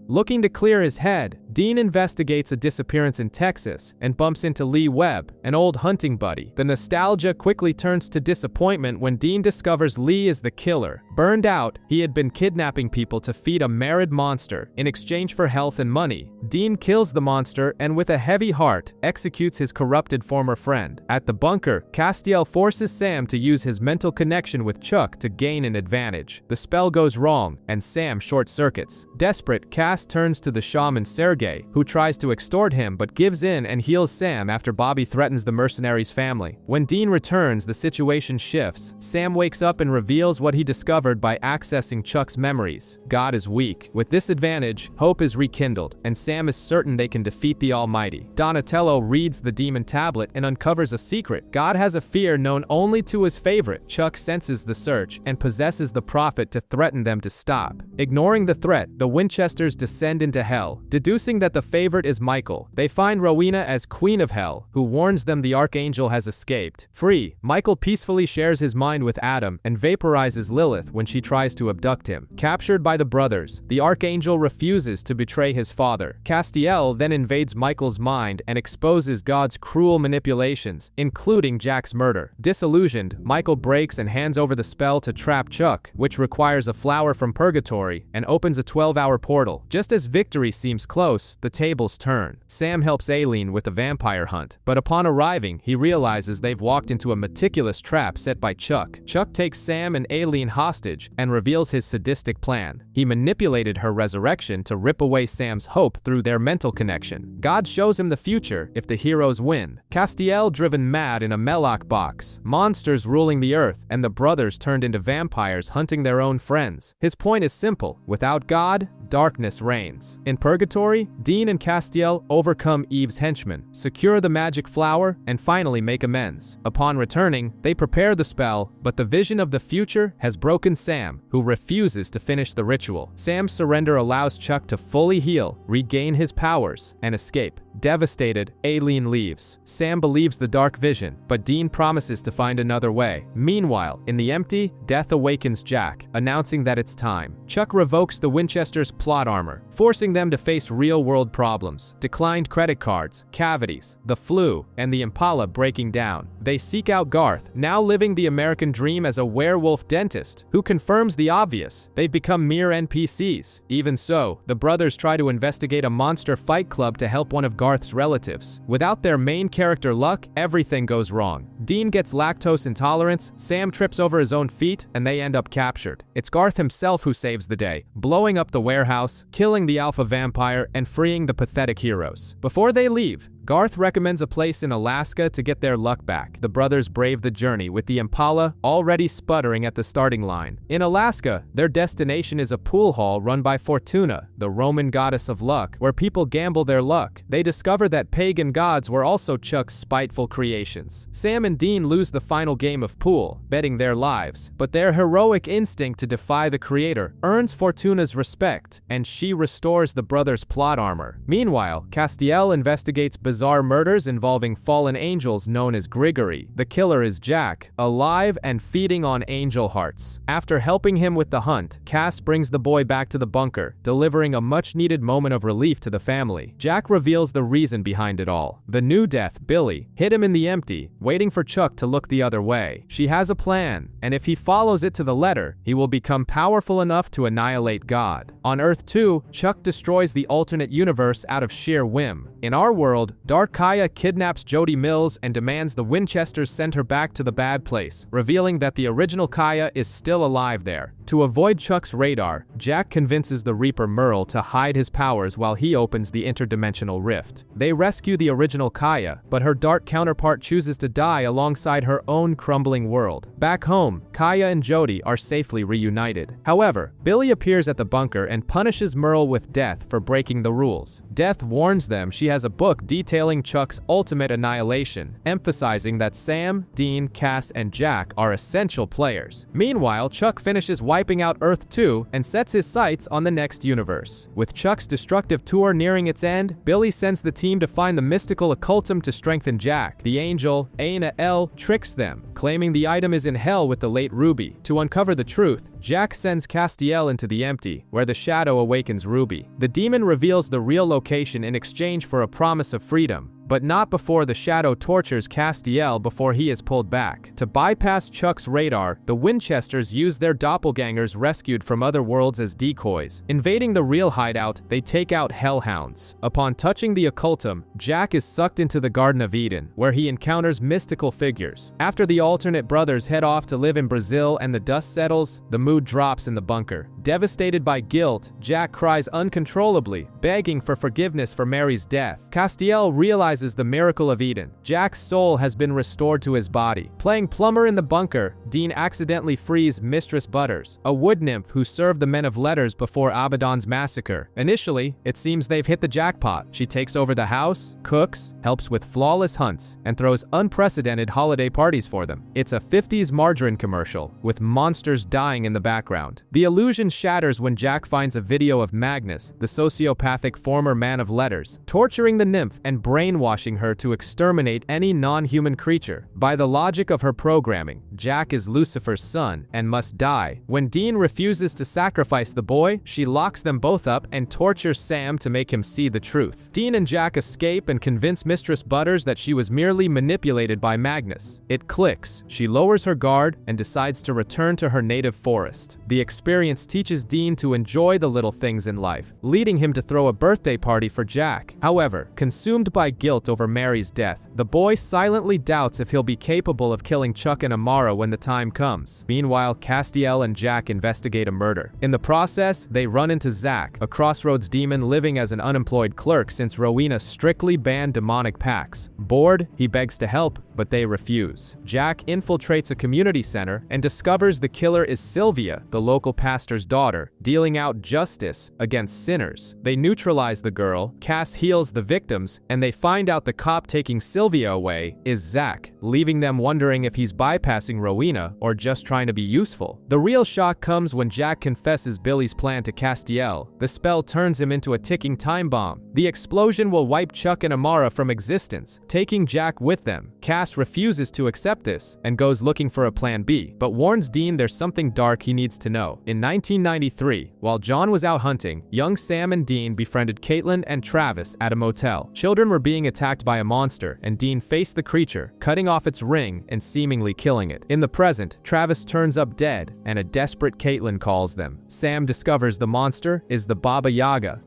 Looking to clear his head, Dean investigates a disappearance in Texas and bumps into Lee Webb, an old hunting buddy. The nostalgia quickly turns to disappointment when Dean discovers Lee is the killer. Burned out, he had been kidnapping people to feed a married monster in exchange for health and money. Dean kills the monster and with a heavy heart, executes his corrupted former friend. At the bunker, Castiel forces Sam to use his mental connection with Chuck to gain an advantage. The spell goes wrong, and Sam short-circuits. Desperate, Cass turns to the shaman Sergei, who tries to extort him but gives in and heals Sam after Bobby threatens the mercenaries' family. When Dean returns, the situation shifts. Sam wakes up and reveals what he discovered by accessing Chuck's memories. God is weak. With this advantage, hope is rekindled, and Sam is certain they can defeat the Almighty. Donatello reads the demon tablet and uncovers a secret. God has a fear known only to his favorite. Chuck senses the search and possesses the prophet to threaten them to stop. Ignoring the threat, the Winchesters descend into hell. Deducing that the favorite is Michael, they find Rowena as Queen of Hell, who warns them the Archangel has escaped. Free, Michael peacefully shares his mind with Adam and vaporizes Lilith when she tries to abduct him. Captured by the brothers, the Archangel refuses to betray his father. Castiel then invades Michael's mind and exposes God's cruel manipulations, including Jack's murder. Disillusioned, Michael breaks and hands over the spell to trap Chuck, which requires a flower from purgatory and opens a 12-hour portal. Just as victory seems close, the tables turn. Sam helps Aileen with the vampire hunt, but upon arriving, he realizes they've walked into a meticulous trap set by Chuck. Chuck takes Sam and Aileen hostage and reveals his sadistic plan. He manipulated her resurrection to rip away Sam's hope through their mental connection. God shows him the future if the heroes win. Castiel driven mad in a Melloc box, monsters ruling the earth, and the brothers turned into vampires hunting their own friends. His point is simple: without God, darkness reigns. In Purgatory, Dean and Castiel overcome Eve's henchmen, secure the magic flower, and finally make amends. Upon returning, they prepare the spell, but the vision of the future has broken Sam, who refuses to finish the ritual. Sam's surrender allows Chuck to fully heal, regain his powers, and escape. Devastated, Aileen leaves. Sam believes the dark vision, but Dean promises to find another way. Meanwhile, in the empty, Death awakens Jack, announcing that it's time. Chuck revokes the Winchesters' plot armor, forcing them to face real-world problems. Declined credit cards, cavities, the flu, and the Impala breaking down. They seek out Garth, now living the American dream as a werewolf dentist, who confirms the obvious: they've become mere NPCs. Even so, the brothers try to investigate a monster fight club to help one of Garth's relatives. Without their main character luck, everything goes wrong. Dean gets lactose intolerance, Sam trips over his own feet, and they end up captured. It's Garth himself who saves the day, blowing up the warehouse, killing the alpha vampire, and freeing the pathetic heroes. Before they leave, Garth recommends a place in Alaska to get their luck back. The brothers brave the journey with the Impala already sputtering at the starting line. In Alaska, their destination is a pool hall run by Fortuna, the Roman goddess of luck, where people gamble their luck. They discover that pagan gods were also Chuck's spiteful creations. Sam and Dean lose the final game of pool, betting their lives, but their heroic instinct to defy the creator earns Fortuna's respect, and she restores the brothers' plot armor. Meanwhile, Castiel investigates bizarre murders involving fallen angels known as Grigory. The killer is Jack, alive and feeding on angel hearts. After helping him with the hunt, Cass brings the boy back to the bunker, delivering a much-needed moment of relief to the family. Jack reveals the reason behind it all. The new death, Billy, hid him in the empty, waiting for Chuck to look the other way. She has a plan, and if he follows it to the letter, he will become powerful enough to annihilate God. On Earth 2, Chuck destroys the alternate universe out of sheer whim. In our world, Dark Kaya kidnaps Jody Mills and demands the Winchesters send her back to the bad place, revealing that the original Kaya is still alive there. To avoid Chuck's radar, Jack convinces the Reaper Merle to hide his powers while he opens the interdimensional rift. They rescue the original Kaya, but her dark counterpart chooses to die alongside her own crumbling world. Back home, Kaya and Jody are safely reunited. However, Billy appears at the bunker and punishes Merle with death for breaking the rules. Death warns them she has a book detailing Chuck's ultimate annihilation, emphasizing that Sam, Dean, Cass, and Jack are essential players. Meanwhile, Chuck finishes wiping out Earth 2 and sets his sights on the next universe. With Chuck's destructive tour nearing its end, Billy sends the team to find the mystical occultum to strengthen Jack. The angel, Aina El, tricks them, claiming the item is in hell with the late Ruby. To uncover the truth, Jack sends Castiel into the empty, where the shadow awakens Ruby. The demon reveals the real location in exchange for a promise of freedom, but not before the shadow tortures Castiel before he is pulled back. To bypass Chuck's radar, the Winchesters use their doppelgangers rescued from other worlds as decoys. Invading the real hideout, they take out hellhounds. Upon touching the occultum, Jack is sucked into the Garden of Eden, where he encounters mystical figures. After the alternate brothers head off to live in Brazil and the dust settles, the mood drops in the bunker. Devastated by guilt, Jack cries uncontrollably, begging for forgiveness for Mary's death. Castiel realizes the miracle of Eden. Jack's soul has been restored to his body. Playing plumber in the bunker, Dean accidentally frees Mistress Butters, a wood nymph who served the men of letters before Abaddon's massacre. Initially, it seems they've hit the jackpot. She takes over the house, cooks, helps with flawless hunts, and throws unprecedented holiday parties for them. It's a 50s margarine commercial, with monsters dying in the background. The illusion shatters when Jack finds a video of Magnus, the sociopathic former man of letters, torturing the nymph and brainwashing her to exterminate any non-human creature. By the logic of her programming, Jack is Lucifer's son and must die. When Dean refuses to sacrifice the boy, she locks them both up and tortures Sam to make him see the truth. Dean and Jack escape and convince Mistress Butters that she was merely manipulated by Magnus. It clicks. She lowers her guard and decides to return to her native forest. The experience teaches Dean to enjoy the little things in life, leading him to throw a birthday party for Jack. However, consumed by guilt over Mary's death, the boy silently doubts if he'll be capable of killing Chuck and Amara when the time comes. Meanwhile, Castiel and Jack investigate a murder. In the process, they run into Zack, a crossroads demon living as an unemployed clerk since Rowena strictly banned demonic pacts. Bored, he begs to help, but they refuse. Jack infiltrates a community center and discovers the killer is Sylvia, the local pastor's daughter, dealing out justice against sinners. They neutralize the girl, Cass heals the victims, and they find out the cop taking Sylvia away is Zack, leaving them wondering if he's bypassing Rowena or just trying to be useful. The real shock comes when Jack confesses Billy's plan to Castiel. The spell turns him into a ticking time bomb. The explosion will wipe Chuck and Amara from existence, taking Jack with them. Cass refuses to accept this and goes looking for a plan B, but warns Dean there's something dark he needs to know. In 1993, while John was out hunting, young Sam and Dean befriended Caitlin and Travis at a motel. Children were being attacked by a monster, and Dean faced the creature, cutting off its ring and seemingly killing it. In the present, Travis turns up dead, and a desperate Caitlin calls them. Sam discovers the monster is the Baba Yaga.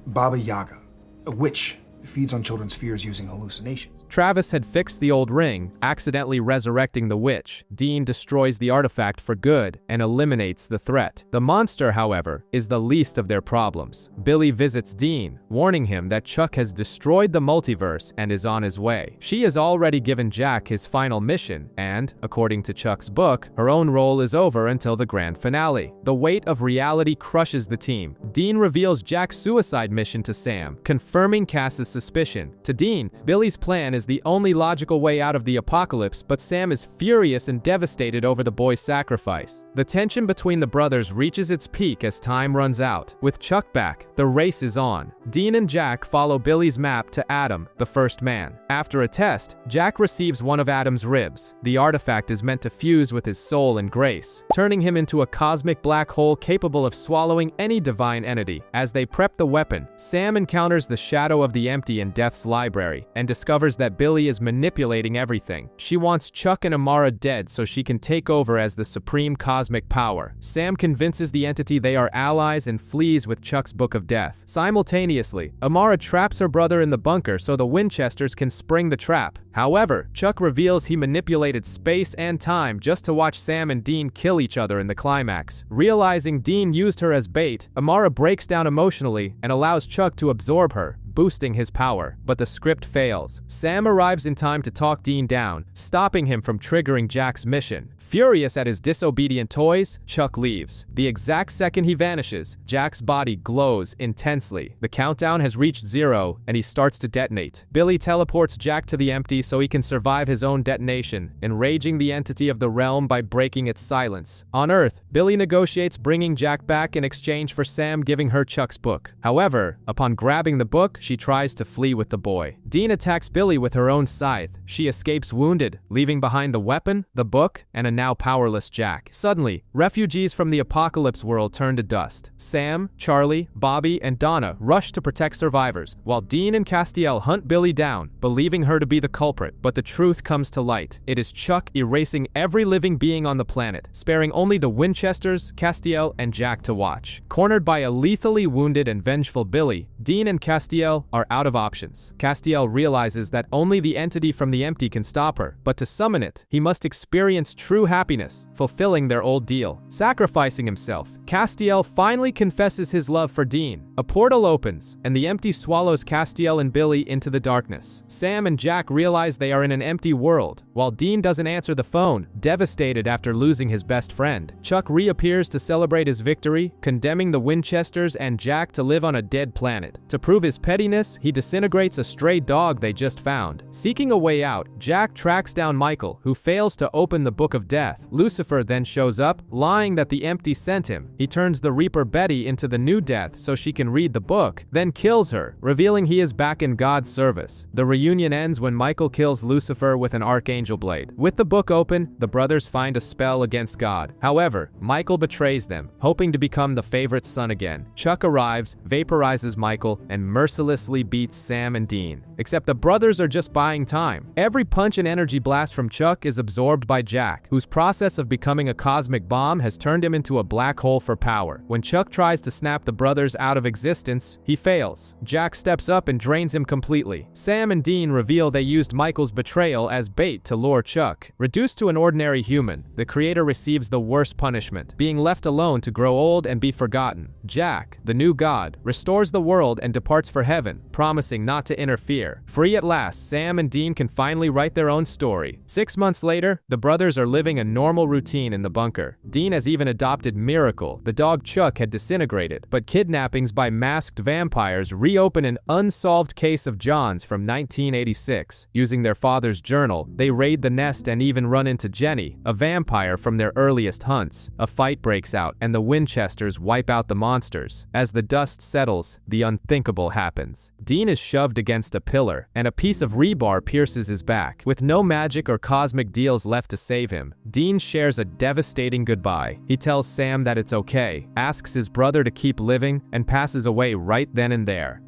Baba Yaga, a witch who feeds on children's fears using hallucinations. Travis had fixed the old ring, accidentally resurrecting the witch. Dean destroys the artifact for good and eliminates the threat. The monster, however, is the least of their problems. Billy visits Dean, warning him that Chuck has destroyed the multiverse and is on his way. She has already given Jack his final mission, and, according to Chuck's book, her own role is over until the grand finale. The weight of reality crushes the team. Dean reveals Jack's suicide mission to Sam, confirming Cass's suspicion. To Dean, Billy's plan is the only logical way out of the apocalypse, but Sam is furious and devastated over the boy's sacrifice. The tension between the brothers reaches its peak as time runs out. With Chuck back, the race is on. Dean and Jack follow Billy's map to Adam, the first man. After a test, Jack receives one of Adam's ribs. The artifact is meant to fuse with his soul and grace, turning him into a cosmic black hole capable of swallowing any divine entity. As they prep the weapon, Sam encounters the shadow of the Empty in Death's library and discovers that Billy is manipulating everything. She wants Chuck and Amara dead so she can take over as the supreme cosmic power. Sam convinces the entity they are allies and flees with Chuck's Book of Death. Simultaneously, Amara traps her brother in the bunker so the Winchesters can spring the trap. However, Chuck reveals he manipulated space and time just to watch Sam and Dean kill each other in the climax. Realizing Dean used her as bait, Amara breaks down emotionally and allows Chuck to absorb her, boosting his power. But the script fails. Sam arrives in time to talk Dean down, stopping him from triggering Jack's mission. Furious at his disobedient toys, Chuck leaves. The exact second he vanishes, Jack's body glows intensely. The countdown has reached 0, and he starts to detonate. Billy teleports Jack to the Empty so he can survive his own detonation, enraging the entity of the realm by breaking its silence. On Earth, Billy negotiates bringing Jack back in exchange for Sam giving her Chuck's book. However, upon grabbing the book, she tries to flee with the boy. Dean attacks Billy with her own scythe. She escapes wounded, leaving behind the weapon, the book, and a now powerless Jack. Suddenly, refugees from the apocalypse world turn to dust. Sam, Charlie, Bobby, and Donna rush to protect survivors, while Dean and Castiel hunt Billy down, believing her to be the culprit. But the truth comes to light. It is Chuck erasing every living being on the planet, sparing only the Winchesters, Castiel, and Jack to watch. Cornered by a lethally wounded and vengeful Billy, Dean and Castiel are out of options. Castiel realizes that only the entity from the Empty can stop her, but to summon it, he must experience true happiness, fulfilling their old deal. Sacrificing himself, Castiel finally confesses his love for Dean. A portal opens, and the Empty swallows Castiel and Billy into the darkness. Sam and Jack realize they are in an empty world, while Dean doesn't answer the phone, devastated after losing his best friend. Chuck reappears to celebrate his victory, condemning the Winchesters and Jack to live on a dead planet. To prove his pettiness, he disintegrates a stray dog they just found. Seeking a way out, Jack tracks down Michael, who fails to open the Book of Death. Lucifer then shows up, lying that the Empty sent him. He turns the Reaper Betty into the new Death so she can read the book, then kills her, revealing he is back in God's service. The reunion ends when Michael kills Lucifer with an archangel blade. With the book open, the brothers find a spell against God. However, Michael betrays them, hoping to become the favorite son again. Chuck arrives, vaporizes Michael, and mercilessly beats Sam and Dean. Except the brothers are just buying time. Every punch and energy blast from Chuck is absorbed by Jack, whose process of becoming a cosmic bomb has turned him into a black hole for power. When Chuck tries to snap the brothers out of existence, he fails. Jack steps up and drains him completely. Sam and Dean reveal they used Michael's betrayal as bait to lure Chuck. Reduced to an ordinary human, the creator receives the worst punishment, being left alone to grow old and be forgotten. Jack, the new god, restores the world and departs for heaven, promising not to interfere. Free at last, Sam and Dean can finally write their own story. 6 months later, the brothers are living a normal routine in the bunker. Dean has even adopted Miracle. The dog Chuck had disintegrated, but kidnappings by masked vampires reopen an unsolved case of John's from 1986. Using their father's journal, they raid the nest and even run into Jenny, a vampire from their earliest hunts. A fight breaks out, and the Winchesters wipe out the monsters. As the dust settles, the unthinkable happens. Dean is shoved against a pillar, and a piece of rebar pierces his back. With no magic or cosmic deals left to save him, Dean shares a devastating goodbye. He tells Sam that it's okay, asks his brother to keep living, and passes away right then and there.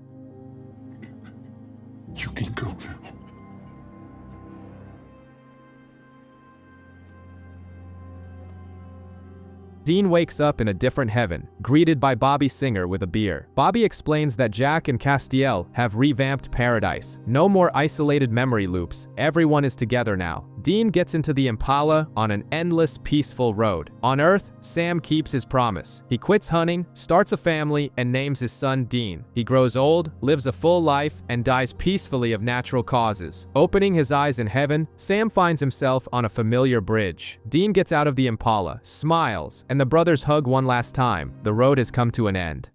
You can go now. Dean wakes up in a different heaven, greeted by Bobby Singer with a beer. Bobby explains that Jack and Castiel have revamped Paradise. No more isolated memory loops. Everyone is together now. Dean gets into the Impala on an endless, peaceful road. On Earth, Sam keeps his promise. He quits hunting, starts a family, and names his son Dean. He grows old, lives a full life, and dies peacefully of natural causes. Opening his eyes in heaven, Sam finds himself on a familiar bridge. Dean gets out of the Impala, smiles, and the brothers hug one last time. The road has come to an end.